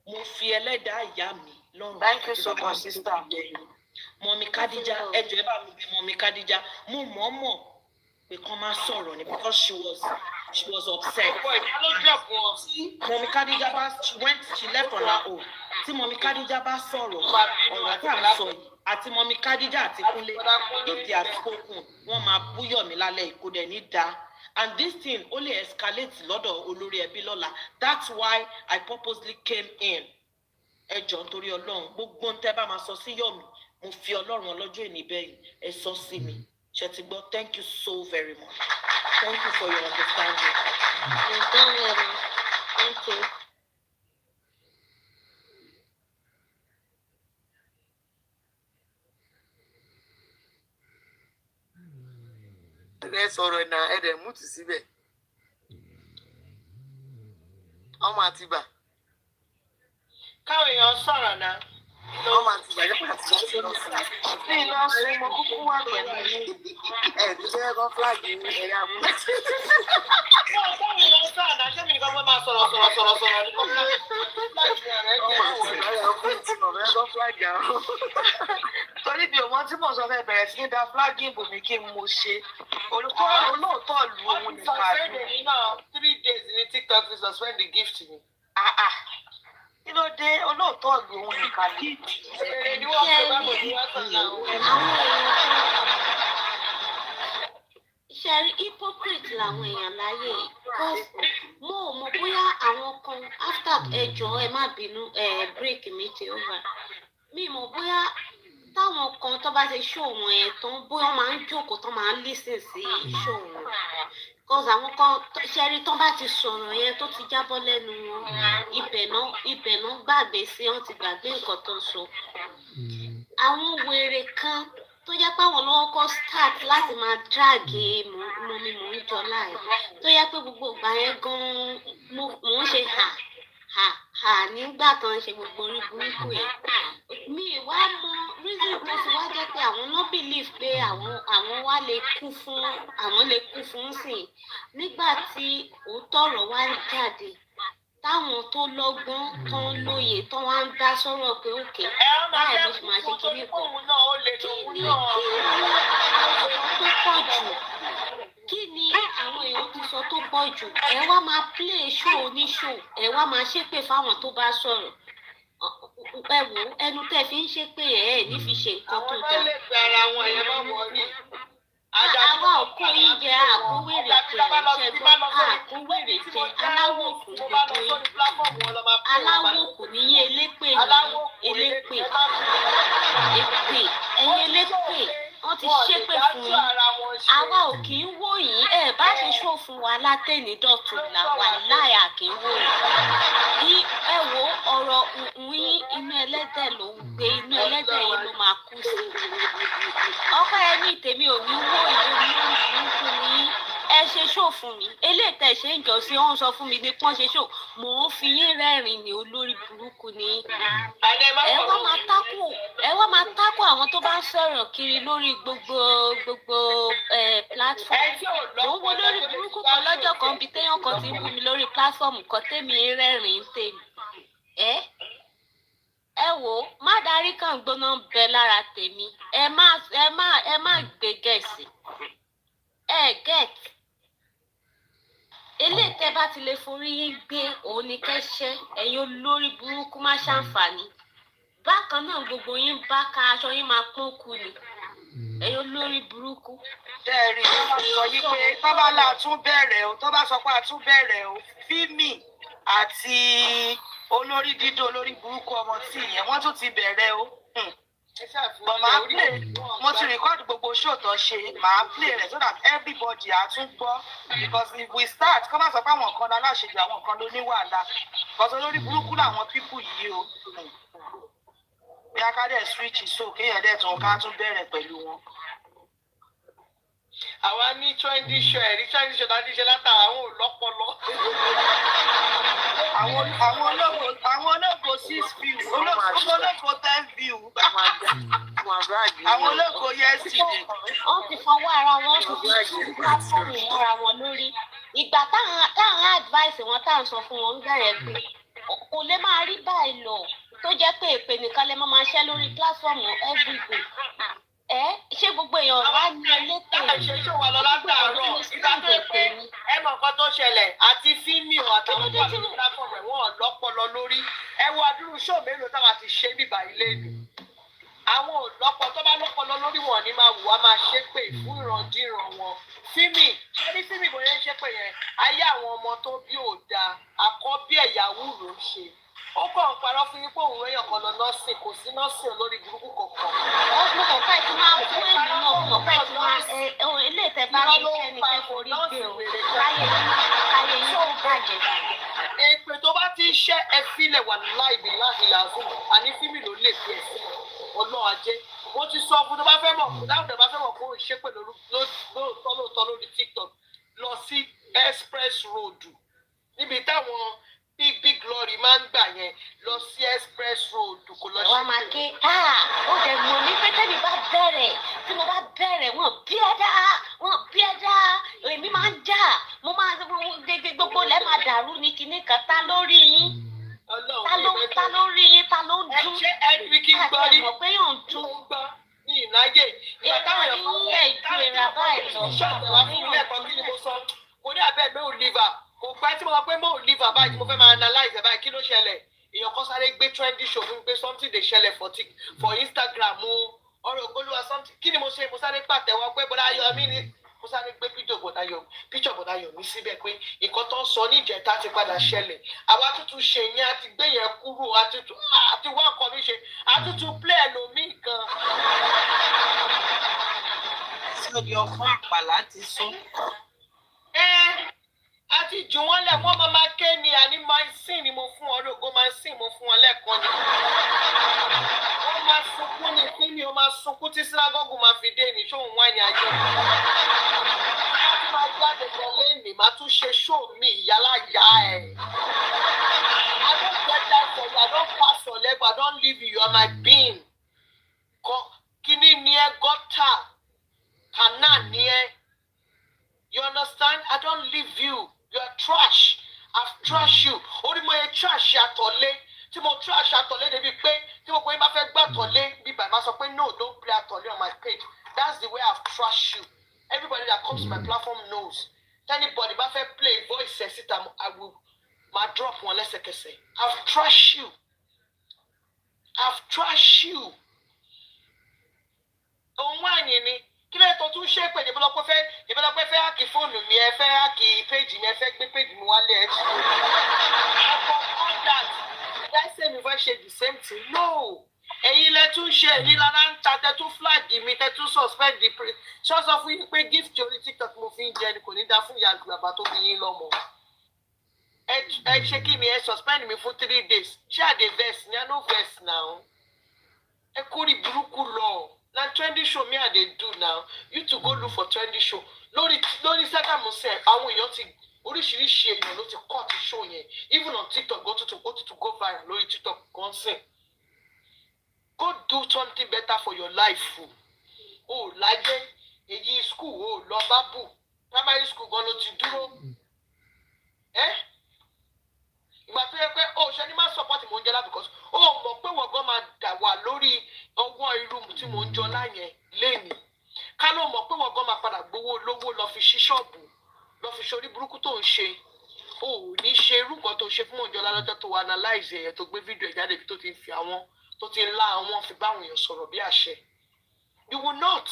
Mo fi ẹlẹ́dàá ìyá mi lọ́rùn. Thank you so much, sister. Mọ̀mí Khadija, ẹjọ́ ẹ bá mi bí Mọ̀mí Khadija. Mo mọ̀ pé kán máa sọ̀rọ̀ ni because she was upset. Mọ̀mí Khadija she left on her own. Tí Mọ̀mí Khadija bá sọ̀rọ̀ ọ̀rọ̀ tí à ń sọ yìí àti Mọ̀mí Khadija àti Kúnlé if they are spoken wọ́n máa búyọ̀ mí lálẹ́ ìkódẹ̀ ní dáa. And this thing only escalates lọ́dọ̀ olórí ẹbí lọ́la. That's why I purposely came in. Ẹ jọ̀ọ́ nítorí Ọlọ́run gbogbo ń tẹ́ bá máa sọ sí Yọ̀mí mo fi Ọlọ́run ọlọ́jọ́ ìní bẹ́ẹ̀ ẹ sọ sí mi. Ṣé ti gbọ́? Thank you so very much. Thank you for your understanding. You've done well, Ma. Thank you. Ẹ sọ̀rọ̀ náà ẹ dẹ̀ mú tì síbẹ̀. Ọmọ Àtìbà. Káwọn èèyàn sọ̀rọ̀ náà. Ọmọ Àtìbà yóò máa ti sọ̀rọ̀ sí. Bí iná sun mo kúkú wà pẹ̀lú mi. Ẹ̀ẹ́dì jẹ́ kọ́ fúláàgì ní ẹ̀yà mú. Káwọn èèyàn sọ̀rọ̀ náà ṣé mi nìkan fẹ́ máa sọ̀rọ̀ ní kọ́kọ́. Fúláàgì àwọn. Torí bí òun tí mò ń sọ fẹ́ bẹ̀rẹ̀ sí ní da fúláàgì ìbò mi kí n mo ṣe. Olùkọ́ olóòótọ́ lu òun nìkan. Suspend èmi náà 3 days ní TikTok fi suspend the gift mi. Kí ló dé olóòótọ́ lu òun nìkan ni? Èrè ni wọ́n fi bá mọ̀ ní wọ́n náà. Ṣé rí hypocrite làwọn èèyàn láyé mo ò mọ̀ bóyá àwọn kan after ẹjọ́ ẹ má bínú break mi ti over mi mọ̀ bóyá táwọn kan tó bá ṣe show wọn ẹ̀ tán bóyá wọ́n máa ń jókòó tán máa ń listen sí show wọn because àwọn kan ṣe rí tán bá ti sọ̀rọ̀ yẹn tó ti jábọ́ lẹ́nu wọn ibẹ̀ náà gbàgbé sí wọn ti gbàgbé nǹkan tó ń sọ àwọn wèrè kan tó yẹ pé àwọn lọ́wọ́ kọ́ start láti máa dráàgì Mọ́míjọlá ẹ̀ tó yẹ pé gbogbo ìgbà yẹn gan-an mò ń ṣe hà nígbà tó ń ṣe gbogbo orí burúkú yẹn mi wá mọ reason tó fi wá jẹ́ pé àwọn náà believe pé àwọn wá lè kú fún sìn nígbà tí òótọ́ ọ̀rọ̀ wá ń jáde táwọn tó lọ́gbọ́n tó ń lóye tó wá ń dá sọ̀rọ̀ pé òkè báyìí ló ṣe máa ṣe kíní kan kí ni àwọn èèyàn ti sọ tó pọ̀ jù ẹ wá máa play show oníṣòw ẹ wá máa ṣépè fáwọn tó bá sọ̀rọ̀ ẹ wò ẹnu tẹ́ fi ń ṣépè ẹ ní fi ṣe nǹkan tó dáa àwa òkú yín jẹ àkówèrè jẹ ṣẹgbọn àkówèrè jẹ aláwọ̀ òkú gbogbo yín aláwọ̀ òkú níyẹn elépè ẹ̀yin elépè wọ́n ti ṣépè fún yín àwa ò kì í wò yín ẹ bá ṣe ṣó fún wa látẹ̀ní dọ̀tun là wà láyà kì í wò yín ẹ wo ọ̀rọ̀ yín inú ẹlẹ́dẹ̀ ló ń gbé inú ẹlẹ́dẹ̀ yìí ló máa kú sí ọkọ ẹni tèmi ò ní wò yín burúkú ní ẹ ṣe ṣó fún mi eléyìí tẹ́ ṣe ń jọ sí wọn sọ fún mi ní pọ́n ṣe ṣó mò ń fi yín rẹ́rìn ní olórí burúkú ní ẹ wá máa tákù àwọn tó bá ń sọ̀rọ̀ kiri lórí gbogbo platform mò ń wo lórí burúkú kan lọ́jọ́ kan bíi téèyàn kan ti ń bú mi lórí platform kan tèmi rẹ́rìn tèmi ẹ wò má darí kan gbóná bẹ lára tèmi ẹ má gbé gẹ̀ẹ́sì ẹ get eléyìí tẹ́ bá ti lè forí yín gbé òun ni kẹ́ṣẹ́ ẹ̀yin olórí burúkú má ṣàǹfààní bákan náà gbogbo yín bá ka aṣọ yín máa pọ́n kú ni ẹ̀yin olórí burúkú. Dẹ́rì tó bá sọ yí pé tó bá là tún bẹ̀rẹ̀ o tó bá sọ pé a tún bẹ̀rẹ̀ o Fímì àti olórí dídó olórí burúkú ọmọ tí ìyẹn wọ́n tún ti bẹ̀rẹ̀ o. But màá play mo ti record gbogbo show tó ṣe màá play rẹ̀ so that everybody á tún gbọ́ because if we start kọ́ máa sọ pé àwọn kan aláṣejù àwọn kan ló ní wàhálà because olórí burúkú làwọn pípù yìí o bí akádẹ́ switch so kéèyàn dẹ̀ tún ká tún bẹ̀rẹ̀ pẹ̀lú wọn. Àwa ní trendy show ẹ̀rí trendy show láti ṣe látara àwọn olọ́pọlọ. Àwọn ológo 6 view ológo 10 view àwọn ológo yesterday. Wọ́n ti fọwọ́ ara wọn fi platform mọ́ra wọn lórí ìgbà táwọn advice wọn táwọn sọ fún wọn bẹ̀rẹ̀ pé kò lè máa rí báyìí lọ tó jẹ́ pé èpè nìkan lè máa ṣẹ́ lórí platform everyday. Ṣé gbogbo èèyàn wá ní elétò ṣe wà lọ látàárọ̀ ìgbà tó pé ẹ mọ̀ nǹkan tó ṣẹlẹ̀ àti Fímì o àtàwọn tó wà lórí platform ẹ̀ wọ́n lọ́pọlọ lórí ẹ wo àdúrú show mélòó táwa ti ṣe bíbá ilé ni àwọn òlọ́pọ̀ tó bá lọ́pọlọ lórí wọn ni máa wù wá máa ṣépè fún ìrandíran wọn Fímì ṣẹ́ni Fímì bóyá ń ṣépè yẹn ayé àwọn ọmọ tó bí ò dáa àkọ́bí ẹ̀yàwó ló ń ṣe ó kàn ń parọ́ fún yín pé òun èèyàn kan lọ nọ́ọ̀sì kò sí nọ́ọ̀sì olórí burúkú kankan. ó fún ọ̀pá ìtú máa fún èmi náà fún ọ̀pá ìtú máa ilé ìtẹ́ bá rí kẹ́ni kẹ́ forí gbé o káyé yín ó bàjẹ́ bàjẹ́. èpè tó bá ti ṣẹ́ ẹ sílẹ̀ wà láìbí láti yàgò àní Fímì ló lè fi ẹ̀sìn ọlọ́run ajé mo ti sọ fún tó bá fẹ́ mọ̀ fún dáhùn tó bá fẹ́ mọ̀ fún ìṣépè lóòótọ́ lórí TikTok lọ sí Express Road níbi táwọn big glory máa ń gbà yẹn lọ sí Express Road kò lọ sí. wọ́n máa ké ó dẹ̀ mọ̀ ní pé tẹ́mi bá bẹ̀rẹ̀ tí mo bá bẹ̀rẹ̀ wọ́n bí ẹ dá èmi máa ń jà mo máa gbogbo lẹ́ máa dàrú ní kinní kan tá lórí yín ta ló ń dún ṣé ẹni kí n gbọ́ rí mọ̀ pé yóò ń dún. ní ìnáyè ìgbà táwọn èèyàn fún ìjú ìra báyìí lọ ṣọ́ọ̀tẹ̀ wá fún ilé ẹ̀kọ́ kí ni mo sọ mo ní abẹ́ ẹgbẹ́ òlìvà kò pẹ́ tí mo sọ pé mo òlìvà báyìí mo fẹ́ máa analyze ẹ̀ báyìí kí ló ṣẹlẹ̀ èèyàn kan sáré gbé trendy show fún mi pé something dey ṣẹlẹ̀ for Instagram ọ̀rọ̀ ògbólúwa something kí ni mo ṣe mo sáré pàtẹ́wọ́ pé bọ́dá ayọ̀ mi ni mo sáré gbé píjọ bọ̀dá yọ̀ mí síbẹ̀ pé nǹkan tó ń sọ níjẹta ti padà ṣẹlẹ̀ àwa tútù ṣe yẹn àti gbé yẹn kúrò àti wá nǹkan mi ṣe àtútù play ẹlòmíì kan. sọ́ọ̀dì ọ̀fọ̀ àpàlà ti sún. àti jù wọ́n lẹ̀ wọ́n máa ké ni àní máìsìn ni mo fún ọ lógo máìsìn mo fún ọ lẹ́ẹ̀kan ni. wọ́n máa sunkún ní kí ni o máa sunkún tí sínágọ́gù máa fi dé ní ṣóun wáìnì ayé. máa jáde tẹ̀lé mi máa tún ṣe ṣóò mi ìyálà yá ẹ̀. I don't get that for you. I don't pass your leg. I don't leave you. You are my being. Kini ni ẹ gọ́tà kànáà ni ẹ. You understand? I don't leave you. You are trash. I've trashed you. Orí mo yẹ trash àtọ̀lé. Tí mo trash àtọ̀lé débi pé tí mo pé má fẹ́ gbà àtọ̀lé bí bàbá sọ pé no, don't play àtọ̀lé on my page. That's the way I've trashed you. Everybody that comes to my platform knows. Anybody bá fẹ́ play voice ẹ̀ síta, I will drop wọn lẹ́sẹ̀kẹsẹ̀. I've trashed you. I've trashed you. Òun wá yín ni. Kí ló tó tún ṣe pé ìbálòpọ̀ fẹ́ hákì fóònù mi ẹ fẹ́ hákì péjì mi ẹ fẹ́ gbé péjì mi wálé ẹ ṣe. Ọkọ̀ all that. Láìsẹ̀ mi fẹ́ ṣe the same thing. No. Ẹ̀yin lẹ tún ṣe èyí lára ń ta tẹ tún flag mi tẹ tún suspend the pre. Ṣọ́sọ fún yín pé gift orí TikTok mo fi ń jẹ ni kò ní dá fún ìyá àgbàbà tó bí yín lọ́mọ. Ẹ ṣe kí ni ẹ suspend mi fún 3 days. Ṣé àdé vex ni I no vex now? Ẹ kórìí burúkú lọ. Na trendy show me I dey do now. You to go look for trendy show. Lórí Instagram sef àwọn èèyàn ti oríṣiríṣi èèyàn ló ti cut show yẹn. Even on TikTok go to go viral lórí TikTok gan sìn. Go do something better for your life. O lájẹ́ èyí school o lọ bábù primary school gan ló ti dúró. Ìgbà tó yẹ pé ṣe ni máa support mò ń jẹ lá because mọ̀ pé wọ́n gan máa dà wà lórí ọwọ́ irú tí mò ń jọ láyẹn lénìí. Ká ló mọ̀ pé wọ́n gan máa padà gbowó lówó lọ fi ṣí ṣọ́ọ̀bù lọ fi ṣorí burúkú tó ń ṣe o ò ní ṣe irú nǹkan tó ṣe fún Mọ́jọ́lá lọ́jọ́ tó analyze ẹ̀ tó gbé fídíò ẹ̀ jáde tó ti fi àwọn tó ti ń lá àwọn fi báwọn èèyàn sọ̀rọ̀ bí àṣẹ. You will not.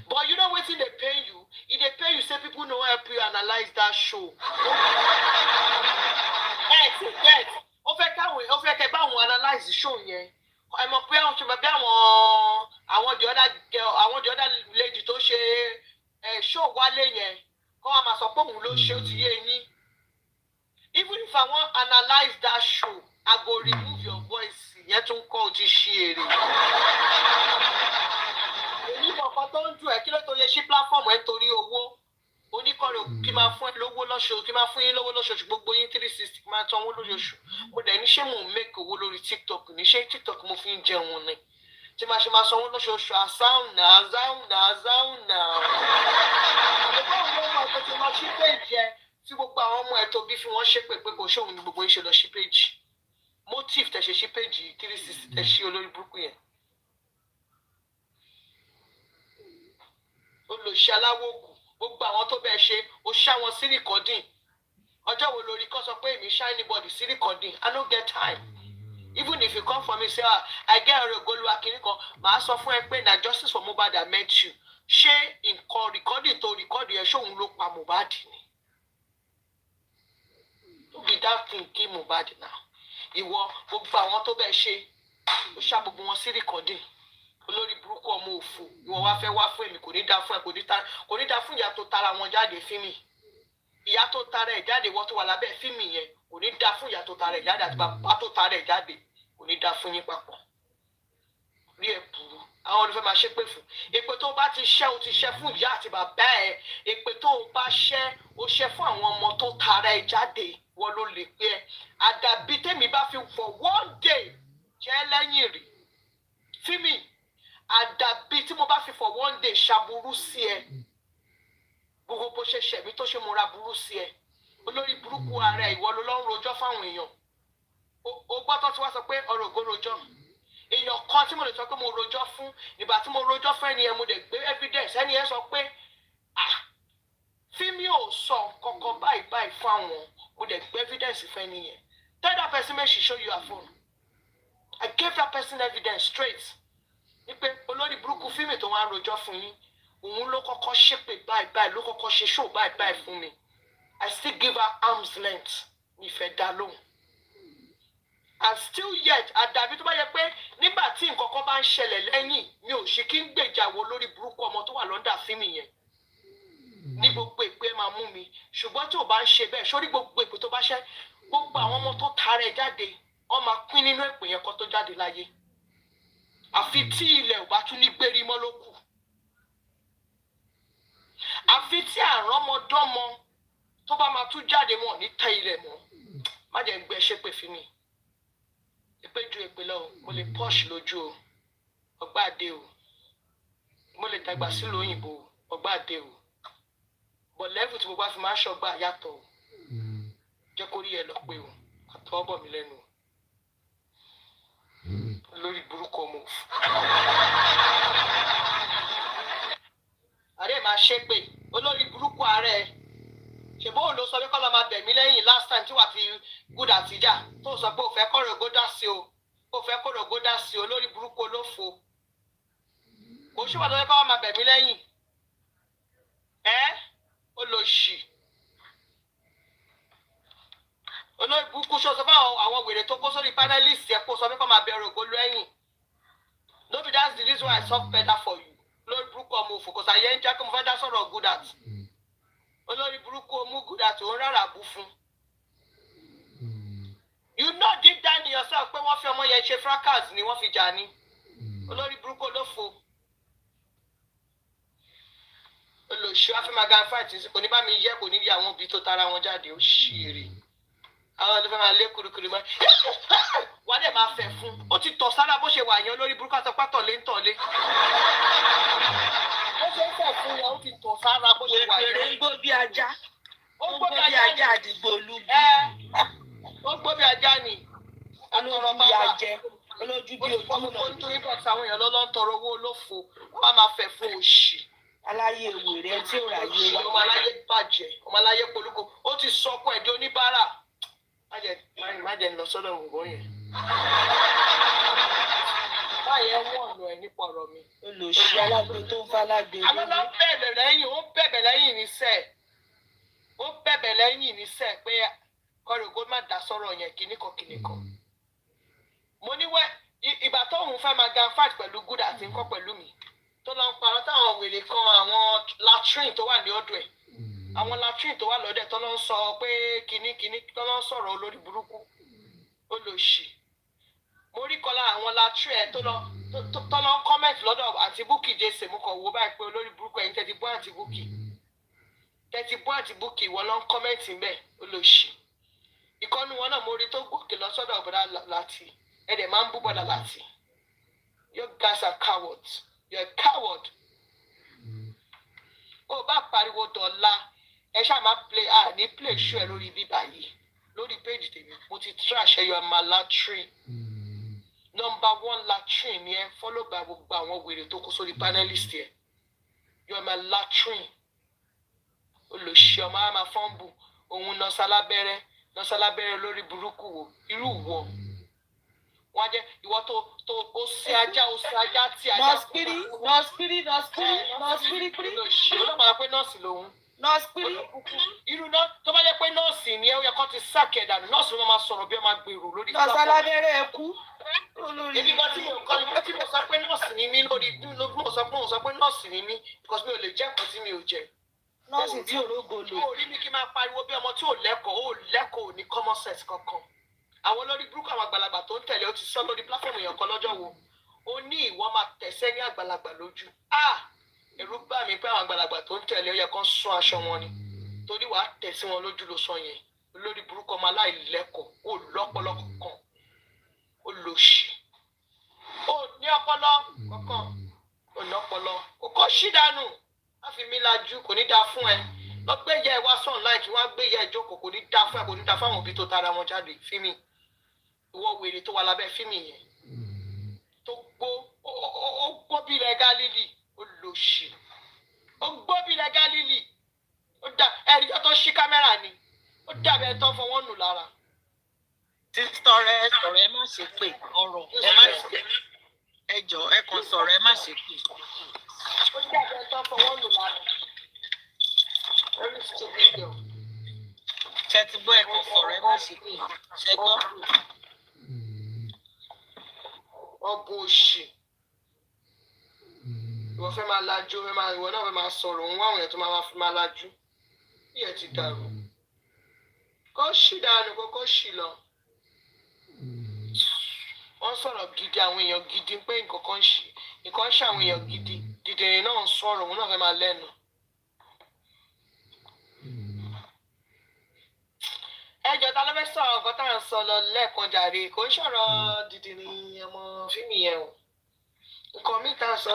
But you know wetin dey pain you? E dey pain you say people no help you analyze that show. Ti get ó fẹ́ kẹ́ báwọn analyze show yẹn. Ẹ mọ̀ pé àwọn ṣe bí àwọn the other lady tó ṣe show wálé yẹn kọ́ wa máa sọ pé òun ló ṣe ó ti yé yín. Even if I wan analyze that show, I go remove your voice. Yẹn tún kọ́ ojú ṣe èrè. Oníkọ̀ọ̀kan tó ń dùn ẹ́ kí ló tó yẹ sí platform ẹ̀ torí owó. Oníkọ̀ọ̀rọ̀ kí máa fún ẹ lówó lọ́sọ̀ọ̀sù kí máa fún yín lówó lọ́sọ̀ọ̀sù gbogbo yín 360 kí máa tán owó lóṣooṣù. Mo dẹ̀ ní ṣé mò ń make owó lórí TikTok ní ṣé TikTok mo fi ń jẹun ni. Tí máa ṣe máa sanwó lóṣooṣù àzáùnà. Báwo ló máa tó ti máa ṣí péjì ẹ tí gbogbo àwọn ọmọ ẹ̀ tó bí fi wọ́n ṣépè pé kò ṣóhun ni gbogbo yín ṣe lọ ṣí péjì. Motive tẹ̀ ṣe ṣí péjì 360 tẹ̀ ṣí olórí burúkú yẹn. Olùṣe aláwòkù gbogbo àwọn tó bẹ́ẹ̀ ṣe ó ṣá wọn sí recording. Ọjọ́ wo lórí kan sọ pé èmi ṣá anybody sí recording? I no get time. Even if you come for me say I get ọ̀rọ̀ Ògolúwa kìíní kan màá sọ fún ẹ pé na justice for Mohbad that met you. Ṣé nǹkan recording tó record yẹn ṣóun ló pa Mohbad ni? No be that thing kill Mohbad now. Ìwọ gbogbo àwọn tó bẹ́ẹ̀ ṣe ó ṣá gbogbo wọn sí recording. Olórí burúkú ọmọ òfò ìwọ wá fẹ́ wá fún èmi kò ní dá fún ẹ kò ní dá fún ìyá tó tara wọn jáde fíìmì. Ìyá tó tara ẹ̀ jáde wọ́n tó wà lábẹ́ fíìmì yẹn kò ní dá fún ìyá tó tara ẹ̀ jáde àti bàbá tó tara ẹ̀ jáde kò ní dá fún yín papọ̀. Rí ẹ̀ burú àwọn olùfẹ́ máa ṣépè fún. Èpè tó bá ti ṣẹ́ o ti ṣẹ́ fún ìyá àti bàbá ẹ̀. Èpè tó bá ṣẹ́ o ṣẹ́ fún àwọn ọmọ tó tara ẹ̀ jáde wọ́n ló lè pé ẹ. Àdàbí tèmi bá fi for one day jẹ́ lẹ́yìn rí fíìmì. Àdàbí tí mo bá fi for one day ṣàbùrú sí ẹ. Gbogbo bó ṣe ṣẹ̀mí tó ṣe mo ra burú sí ẹ. Olórí burúkú ara ìwọ ló lọ ń rojọ́ fáwọn èèyàn. O gbọ́ tó ti wá sọ pé ọ̀rọ̀ ògo rojọ́. Èèyàn kan tí mo lè sọ pé mo rojọ́ fún ìgbà tí mo rojọ́ fún ẹni yẹn mo dẹ̀ gbé evidence ẹni yẹn sọ pé fíìmì ò sọ kankan báyìí fún àwọn mo dẹ̀ gbé evidence fún ẹni yẹn. Tell that person make she show you her phone. I gave that person evidence straight. Wípé olórí burúkú fíìmì tó wá ń rojọ́ fún yín òun ló kọ́kọ́ ṣépè báyìí ló kọ́kọ́ ṣe show báyìí fún mi. I still give her arm's length. Mi fẹ́ dá lóhùn. And still yet àdàbí tó bá yẹ pé nígbà tí nǹkan kan bá ń ṣẹlẹ̀ lẹ́yìn mi ò ṣe kí ń gbèjà wo lórí burúkú ọmọ tó wà lọ́ndà fíìmì yẹn. Ní gbogbo èpè máa mú mi ṣùgbọ́n tí ò bá ń ṣe bẹ́ẹ̀ sórí gbogbo èpè tó bá ṣẹ́ gbogbo àwọn ọmọ tó tara ẹ̀ jáde wọ́n máa pín nínú èpè yẹn kan tó jáde láyé. Àfi tí ilẹ̀ ò bá tún ní gbérí mọ́ ló kù. Àfi tí àrọ́mọdọ́mọ tó bá máa tún jáde wọn ní tẹ ilẹ̀ mọ́. Má jẹ́ ń gbé ṣépè fún mi. Èpè ju èpè lọ mo lè push lójú o ọgbà àdé o mo lè dàgbà sílùú òyìnbó ọgbà àdé o but level tí mo bá fi máa ń ṣọgbà yàtọ̀ o jẹ́ kó rí ẹ lọ pé o àtọwọ́ bọ̀ mí lẹ́nu lórí burúkú ọmọ òfò. Ààrẹ máa ṣépè olórí burúkú ààrẹ ṣèbó ló sọ pé kọ́lọ́ máa bẹ̀ mí lẹ́yìn last time tí wà fi good àtijọ́ tó sọ pé ò fẹ́ kọ́rọ̀ ògódà sí o ò fẹ́ kọ́rọ̀ ògódà sí o lórí burúkú olófo kò ṣùgbọ́n tó fẹ́ kọ́ máa bẹ̀ mí lẹ́yìn olóṣì olórí burúkú ṣó sọ fún àwọn wèrè tó kó sórí panelist ẹ̀ kó sọ pé kọ́ máa bẹ̀rù ògo lẹ́yìn no be that's the reason why I solve better for you lórí burúkú ọmọ òfò kò sàyẹ́ ń jẹ́ kó mo fẹ́ dá sọ̀rọ̀ good at olórí burúkú omú good at òun rárá bú fún. You know deep down in yourself pé wọ́n fi ọmọ yẹn ṣe fracas ni wọ́n fi jà ní olórí burúkú olófo olóṣù afẹ́màgà fight kò ní bá mi yẹ kò ní rí àwọn òbí tó tara wọn jáde ó ṣeré àwọn ọdún fẹ́ máa lé kurukuru mọ́ wọ́n dẹ̀ máa fẹ́ fún ó ti tọ̀ sára bó ṣe wà yẹn olórí burúkú àtọ́pátọ̀ lé ń tọ̀lé ó ṣe ń fẹ́ fún wọn ó ti tọ̀ sára bó ṣe wà yẹn. Èrè ń gbó bí ajá ó gbó bí ajá àdìgbò olúbi. Ó gbó bí ajá ni àtọ̀rọ̀ bá wà olójú bí ojú ọmọ tó ń tún ibà sáwọn èèyàn lọ́lọ́ ń tọrọ owó olófo wọ́n á máa fẹ́ fún òṣì aláyé wèrè tí ò ráyé wa ọmọ aláyé bàjẹ́ ọmọ aláyé polúkọ ó ti sọkọ ẹ̀dí oníbàárà má jẹ́ lọ sọ́dọ̀ òwò yẹn. báyẹn wọ̀n lọ ẹ̀ nípa ọ̀rọ̀ mi. olùsí alágbe tó ń falágbe. àwọn lọ bẹ̀bẹ̀ lẹ́yìn ó bẹ̀bẹ̀ lẹ́yìn níṣẹ́ pé kọ́rin kó má dá sọ́rọ̀ yẹn kìnnìkan. mo ní ìgbà tóun fẹ́ máa gan fight pẹ̀lú good àti nǹkan pẹ̀lú mi tó lọ ń parọ́ táwọn wèrè kan àwọn latrine tó wà ní ọ̀dọ̀ ẹ̀ àwọn latrine tó wà lọ́dọ̀ ẹ̀ tó lọ ń sọ pé kìnnìkìnnì tó lọ ń sọ̀rọ̀ olórí burúkú olóṣì mo rí kọ́lá àwọn latrine ẹ̀ tó lọ ń comment lọ́dọ̀ àti Bukky jẹ́sẹ̀ mo kàn wò báyìí pé olórí burúkú ẹ̀yin tẹ́tí bọ́ àti Bukky wọ́n lọ ń comment mbẹ́ olóṣì ìkọ́nu wọn náà mo rí tó gòkè lọ sọ́dọ̀ ọ̀bọ̀dá láti ẹ̀dẹ̀ máa ń bú bọ́dà láti you guys are cowards. You're a coward. Ó bá pariwo dọ̀la ẹ ṣáà máa play show ẹ lórí bíbá yìí lórí page tèmi mo ti trash ẹ you are my latrine number 1 latrine ni ẹ follow by gbogbo àwọn wèrè tó kó sórí panelist ẹ you are my latrine olùṣí ọmọ àmà fọ́ǹbù òun nọ́sálábẹ́rẹ́ lórí burúkú wo irú wọ wọ́n jẹ́ ìwọ tó ó sí ajá tí ajá. nọ́ọ̀sìpírì ṣé ló máa pé nọ́ọ̀sì lòun. nọ́ọ̀sìpírì irú náà tó bá jẹ́ pé nọ́ọ̀sì ni ẹ ó yẹ kó ti sáàkì ẹ̀dà nọ́ọ̀sì ló máa sọ̀rọ̀ bí ó máa gbèrò lórí. nọ́ọ̀sì alábẹ́rẹ́ ẹ̀kú. èmi kan tí mo sọ pé nọ́ọ̀sì ni mí lórí mo sọ pé nọ́ọ̀sì ni mí because mi ò lè jẹ́ nǹkan tí mi ò jẹ. nọ́ọ̀sì tí òrógo lò. ó rí mi kí n máa pariwo bí ọmọ tí ò lẹ́kọ̀ọ́ ní common sense kankan. àwọn lórí burúkú àwọn àgbàlagbà tó ń tẹ̀lé ó ti sọ lórí pláfọ̀mù èèyàn kan lọ́jọ́ wo ó ní ìwọ máa tẹ̀sẹ̀ ní àgbàlagbà lójú ẹ̀rù bá mi pé àwọn àgbàlagbà tó ń tẹ̀lé ó yẹ kó sún aṣọ wọn ni torí wàá tẹ̀ sí wọn lójú ló sọ yẹn lórí burúkú ọmọ aláìlẹ́kọ̀ọ́ ó lọ́pọlọ kankan ó lòṣì ó ní ọpọlọ kankan ó ní ọpọlọ kò kọ́ sí dànù má fi mí lajú kò ní dáa fún ẹ lọ gbé ìyá ẹ wá sọ̀n láìkí wọ́n á gbé ìyá ẹ jókòó kò ní dáa fún ẹ kò ní dáa fáwọn òbí tó tara wọn jáde fíìmì ìwọ wèrè tó wà lábẹ́ fíìmì yẹn tó gbó bí rẹ Gálílì ó lòṣì ó gbó bí rẹ Gálílì ó dà ẹ̀rí tó ṣí kámẹ́rà ni ó dàbí ẹ tó fọwọ́ nù lára. sọ̀rọ̀ ẹ má ṣe pé ọ̀rọ̀ ẹ má ṣe ẹ jọ ẹ kàn sọ̀rọ̀ ẹ má ṣe pé. ó dàbí ẹ tó fọwọ́ nù lára. ṣe ti gbọ́ ẹ kàn sọ̀rọ̀ ẹ má ṣe pé ṣe gbọ́. ọgbọ́n òṣì ìwọ fẹ́ máa lajú ìwọ náà fẹ́ máa sọ̀rọ̀ òun wá àwọn èèyàn tó máa fi máa lajú bí ẹ ti dàrú kó ṣì dànù kó ṣì lọ wọ́n sọ̀rọ̀ gidi àwọn èèyàn gidi pé nǹkan ṣe àwọn èèyàn gidi dìdìrín náà ń sọ̀rọ̀ òun náà fẹ́ máa lẹ́nu. ẹjọ́ ta ló fẹ́ sọ ọ̀gọ́ tá à ń sọ lọ lẹ́ẹ̀kan jàre kò ń sọ̀rọ̀ dìdìrín ọmọ fíìmù yẹn o nǹkan mi tá à ń sọ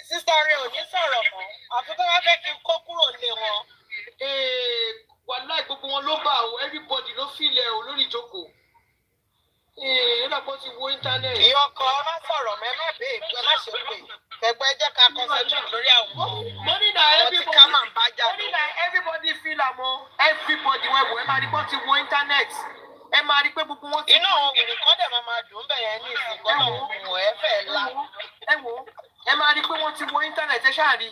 sísọ rẹ ò ní sọ̀rọ̀ mọ́ àfi tó bá fẹ́ kí n kó kúrò lé wọn. wàláì gbogbo wọn ló bá o everybody ló filẹ̀ o lórí ìjókòó ìlọ́pọ̀ ti wo íńtánẹ́ẹ̀tì. ìyọkọ ẹ má sọ̀rọ̀ mọ́ ẹ má bèè ẹ má ṣe pé ẹgbẹ́ jẹ́ ká concentrate lórí àwọn tí ká máa ń bá jáde. mo ní na everybody feel àmọ́ everybody wẹ̀wọ̀ ẹ máa rí bọ́ ti wo íńtánẹ́ẹ̀tì ẹ máa rí pé gbogbo wọn ti. inú àwọn wèrè kan dẹ̀ máa dùn bẹ̀ yẹn ní ìsìnkú náà wọ̀ ẹ́ fẹ́ la. ẹ máa rí pé wọ́n ti wo íńtánẹ́ẹ̀tì ẹ ṣáà rí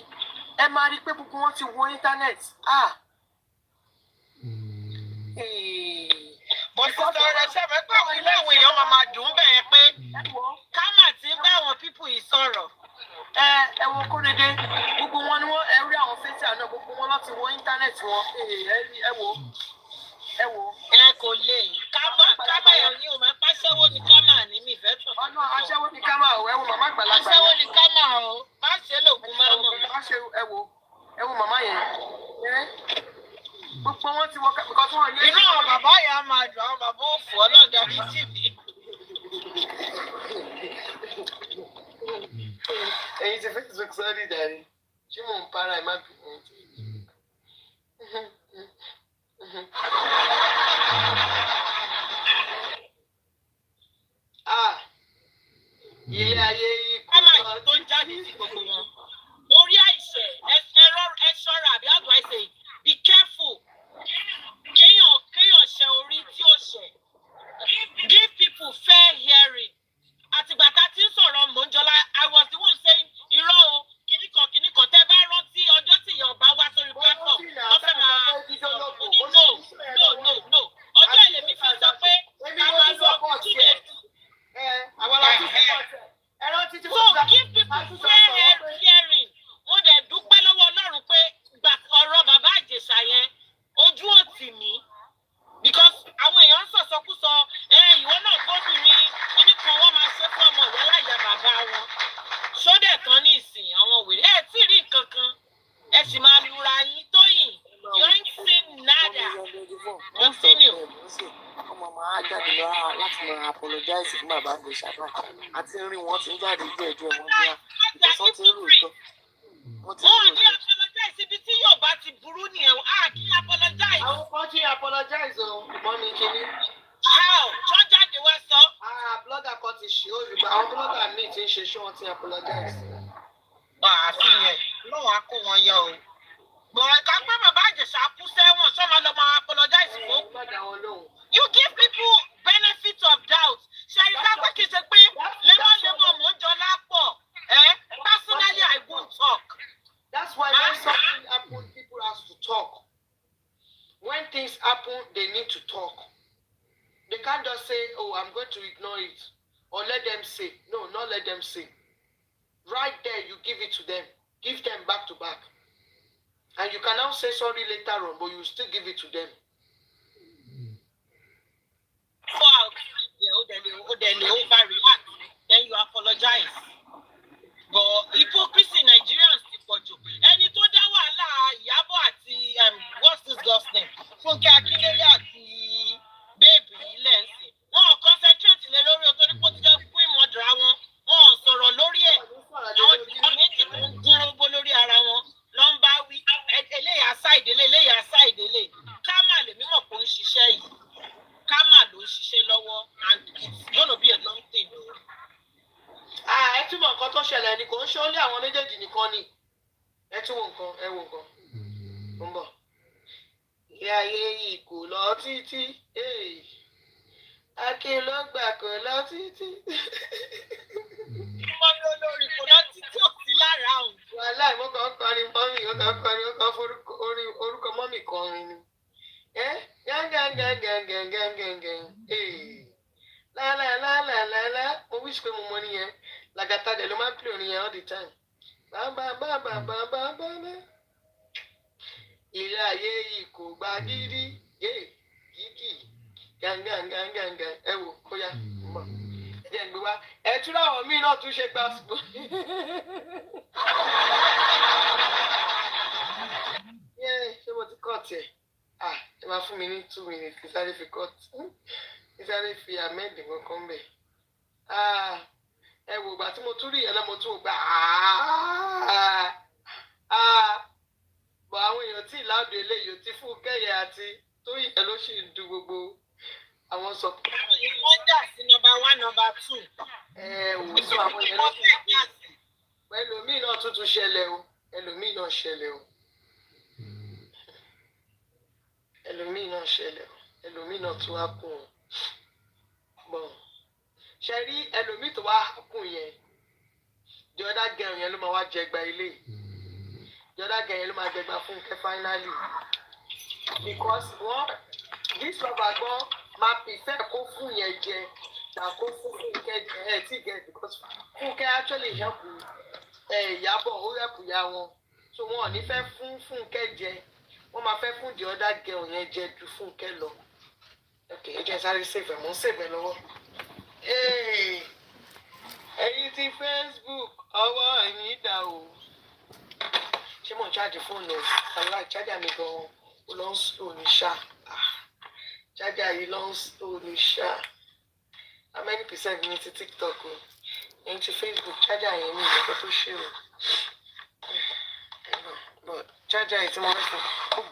ẹ máa rí pé gbogbo wọn ti wo íńtánẹ́ẹ̀tì. bọ́sítọ̀ rẹ̀ ṣẹ̀fẹ̀ pé àwọn ilé àwọn èèyàn máa dùn bẹ̀ yẹn pé ká mà ti bá àwọn pípù yìí sọ̀rọ̀. ẹ wo Kóredé gbogbo wọn ni wọn ẹ rí àwọn fẹsẹ àná gbogbo wọn láti wo íńtánẹ́ẹ̀tì wọn ẹ wo. ẹ kò lè kámà yẹn ní o máa pàṣẹwó ní kámà ní mi ìfẹ́ tó. ọ̀nà aṣẹ́wó ní kámà o ẹ wo màmá àgbàlagbà. aṣẹ́wó ní kámà o má ṣe lògùn máa mọ̀. ẹ wo màmá yẹn gbogbo wọn ti wọ kọ́ tí wọ́n yé. inú àwọn bàbá yẹn á máa dùn àwọn bàbá òfò ọlọ́dà ní tìbí. ẹ̀yin ti Facebook sọ́ọ́dì dàrí ṣé mò ń para ẹ̀ má bì í. ilé ayé ikú kámà tó ń jáde sí gbogbo wọn orí àìṣẹ ẹ ṣọ́ra àbí how do I say be careful kéèyàn ṣe orí tí ó ṣe give people fair hearing àtìgbà tá a ti ń sọ̀rọ̀ Mọ́jọ́lá I was the one saying irọ́ o kìnnìkan tẹ́ bá rántí ọjọ́ tí ìyá ọba wá sórí platform wọ́n fẹ́ máa no ọjọ́ ìlèmí fi sọ pé ká máa lo ọkùnrin sílẹ̀. So give people fair hearing mo dẹ̀ dúpẹ́ lọ́wọ́ Ọlọ́run pé ọ̀rọ̀ bàbá Ìjẹ̀ṣà yẹn ojú ò tì mí because àwọn èèyàn ń sọ̀sọ́kúsọ ìwọ náà gbọ́dọ̀ ní kíní kan wọ́n máa ṣe fún ọmọ ìyá láyà bàbá wọn sódẹ̀ tán ní ìsìn àwọn wèrè ẹ̀ tí rí nǹkan kan ẹ sì máa lura yín Tóyìn you ain't seen nada continue. ọmọ máa jáde lọ láti máa apologize fún bàbá Ìjẹ̀ṣà àti rí wọn ti ń jáde díẹ̀díẹ̀ wọn bí ìgbésàn ti ń rò tó. wọ́n ní apologize ibi tí yóò bá ti burú nìyẹn kí apologize. àwọn kan kí apologize o mọ́ mi kíní. how tó jáde wá sọ. blogger kan ti ṣe olùgbà àwọn blogger míì ti ń ṣe ṣé wọ́n ti apologize. àfihàn lóun á kó wọn yọ o. bọ̀rọ̀ ká pé bàbá Ìjẹ̀ṣà kú sẹ́wọ̀n sọ́mọ lọ máa apologize fún. you give people benefit of doubt. ṣe ìgbà pé kì í ṣe pé lemọ́lemọ́ Mọ́jọ́lá pọ̀ personally I won't talk. That's why when something happens, people have to talk. When things happen, they need to talk. They can't just say, oh, I'm going to ignore it. Or let them say. No, not let them say. Right there, you give it to them. Give them back to back. And you can now say sorry later on, but you still give it to them. Overreact. Then you apologize. But hypocrisy Nigerians ti pọ̀ jù. Ẹni tó dá wàhálà Ìyábọ̀ àti what's this girl's name? Fúnkẹ́ Akíndélé àti bébì ilẹ̀ ń sìn. Wọ́n ò concentrate lé lórí o torí pé ó ti jẹ́ fún ìmọ̀dúrà wọn. Wọ́n ò sọ̀rọ̀ lórí ẹ̀. Àwọn ìdílé méjì tó ń dúró bó lórí ara wọn ló ń bá wí. Eléyà sáìdélé, eléyà sáìdélé. Kámà lèmi mọ̀ pé ó ń ṣiṣẹ́ yìí. Kámà ló ń ṣiṣẹ́ lọ́wọ́ and it's gonna be a long thing o. Ẹ túmọ̀ nǹkan tó ṣẹlẹ̀ ni kò ń ṣe ó lé àwọn méjèèjì nìkan ni. Ẹ tún wo nǹkan, ẹ wo nǹkan. Ó ń bọ̀. Ilé ayé yìí kò lọ títí. Akin ló gbà kò lọ títí. Ọmọ mi olórí kò lọ títí ò sí lára òun. Wàhálà mo kàn ń kọrin mọ́mì, ó kàn ń kọrin, ó kàn ń orúkọ mọ́mì kọrin ni. Gángan. La. Mo wish pé mo mọ nìyẹn. Làgàtà dẹ̀ ló máa ń pè orin yẹn all the time. Bá. Ilé ayé yìí kò gba gidi. Gígì. Gángan. Ẹ wò ó yá. Ẹ jẹ́ ń gbé wá. Ẹ tún láwọn míì náà tún ṣe gbàsùgbò. Ṣé mo ti kọ́ tiẹ̀? Ẹ máa fún mi ní 2 minutes kí sáré fi kọ́ kí sáré fi amẹ́ẹ̀dì kankan bẹ̀. Ẹ wò gbà tí mo tún rí ìyẹn náà mo tún gbà bọ̀ àwọn èèyàn tí ìlàdùn eléyìí tí fún kẹ́yẹ àti tó yẹ ló sì ń du gbogbo àwọn sọ. Wọ́n jà sí number 1, number 2. Wò sọ àwọn èèyàn ló sì ń du. Ẹlòmíì náà tuntun ṣẹlẹ̀ o. Ẹlòmíì náà ṣẹlẹ̀ o. Ẹlòmíì náà tún wá kùn o. Bọ̀ ṣe rí ẹlòmíì tó wá kùn yẹn the other girl yẹn ló máa wá jẹgba ilé the other girl yẹn ló máa jẹgba Fúnkẹ́ finally because this lover gan máa prefer kó fún yẹn jẹ than kó fún Fúnkẹ́ jẹ tí get because Fúnkẹ́ actually help Ìyábọ̀ ó help ìyá wọn so wọn ò ní fẹ́ fún Fúnkẹ́ jẹ wọ́n máa fẹ́ fún the other girl yẹn jẹ ju Fúnkẹ́ lọ. Okay, ẹ jẹ́ sáré save mo ń save lọ́wọ́. Ẹ̀yin ti Facebook ọwọ́ ẹ̀yin dà o. Ṣé mo ń ṣáàjì fóònù o? Àlá ìṣájà mi gan-an ó lọ ń slow ní ṣá. Ṣájà yìí lọ ń slow ní ṣá. How many percent ní ti TikTok o? Ẹ̀yin ti Facebook ṣájà yẹn ní ìlọ́kọ́ tó ṣe o. But ṣájà yìí tí mo fẹ́ fún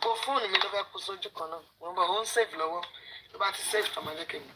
gbogbo fóònù mi ló fẹ́ kó sójú kan náà. Mo ń bọ̀ ó ń save lọ́wọ́. Tó bá ti save tọmọdé kìíní.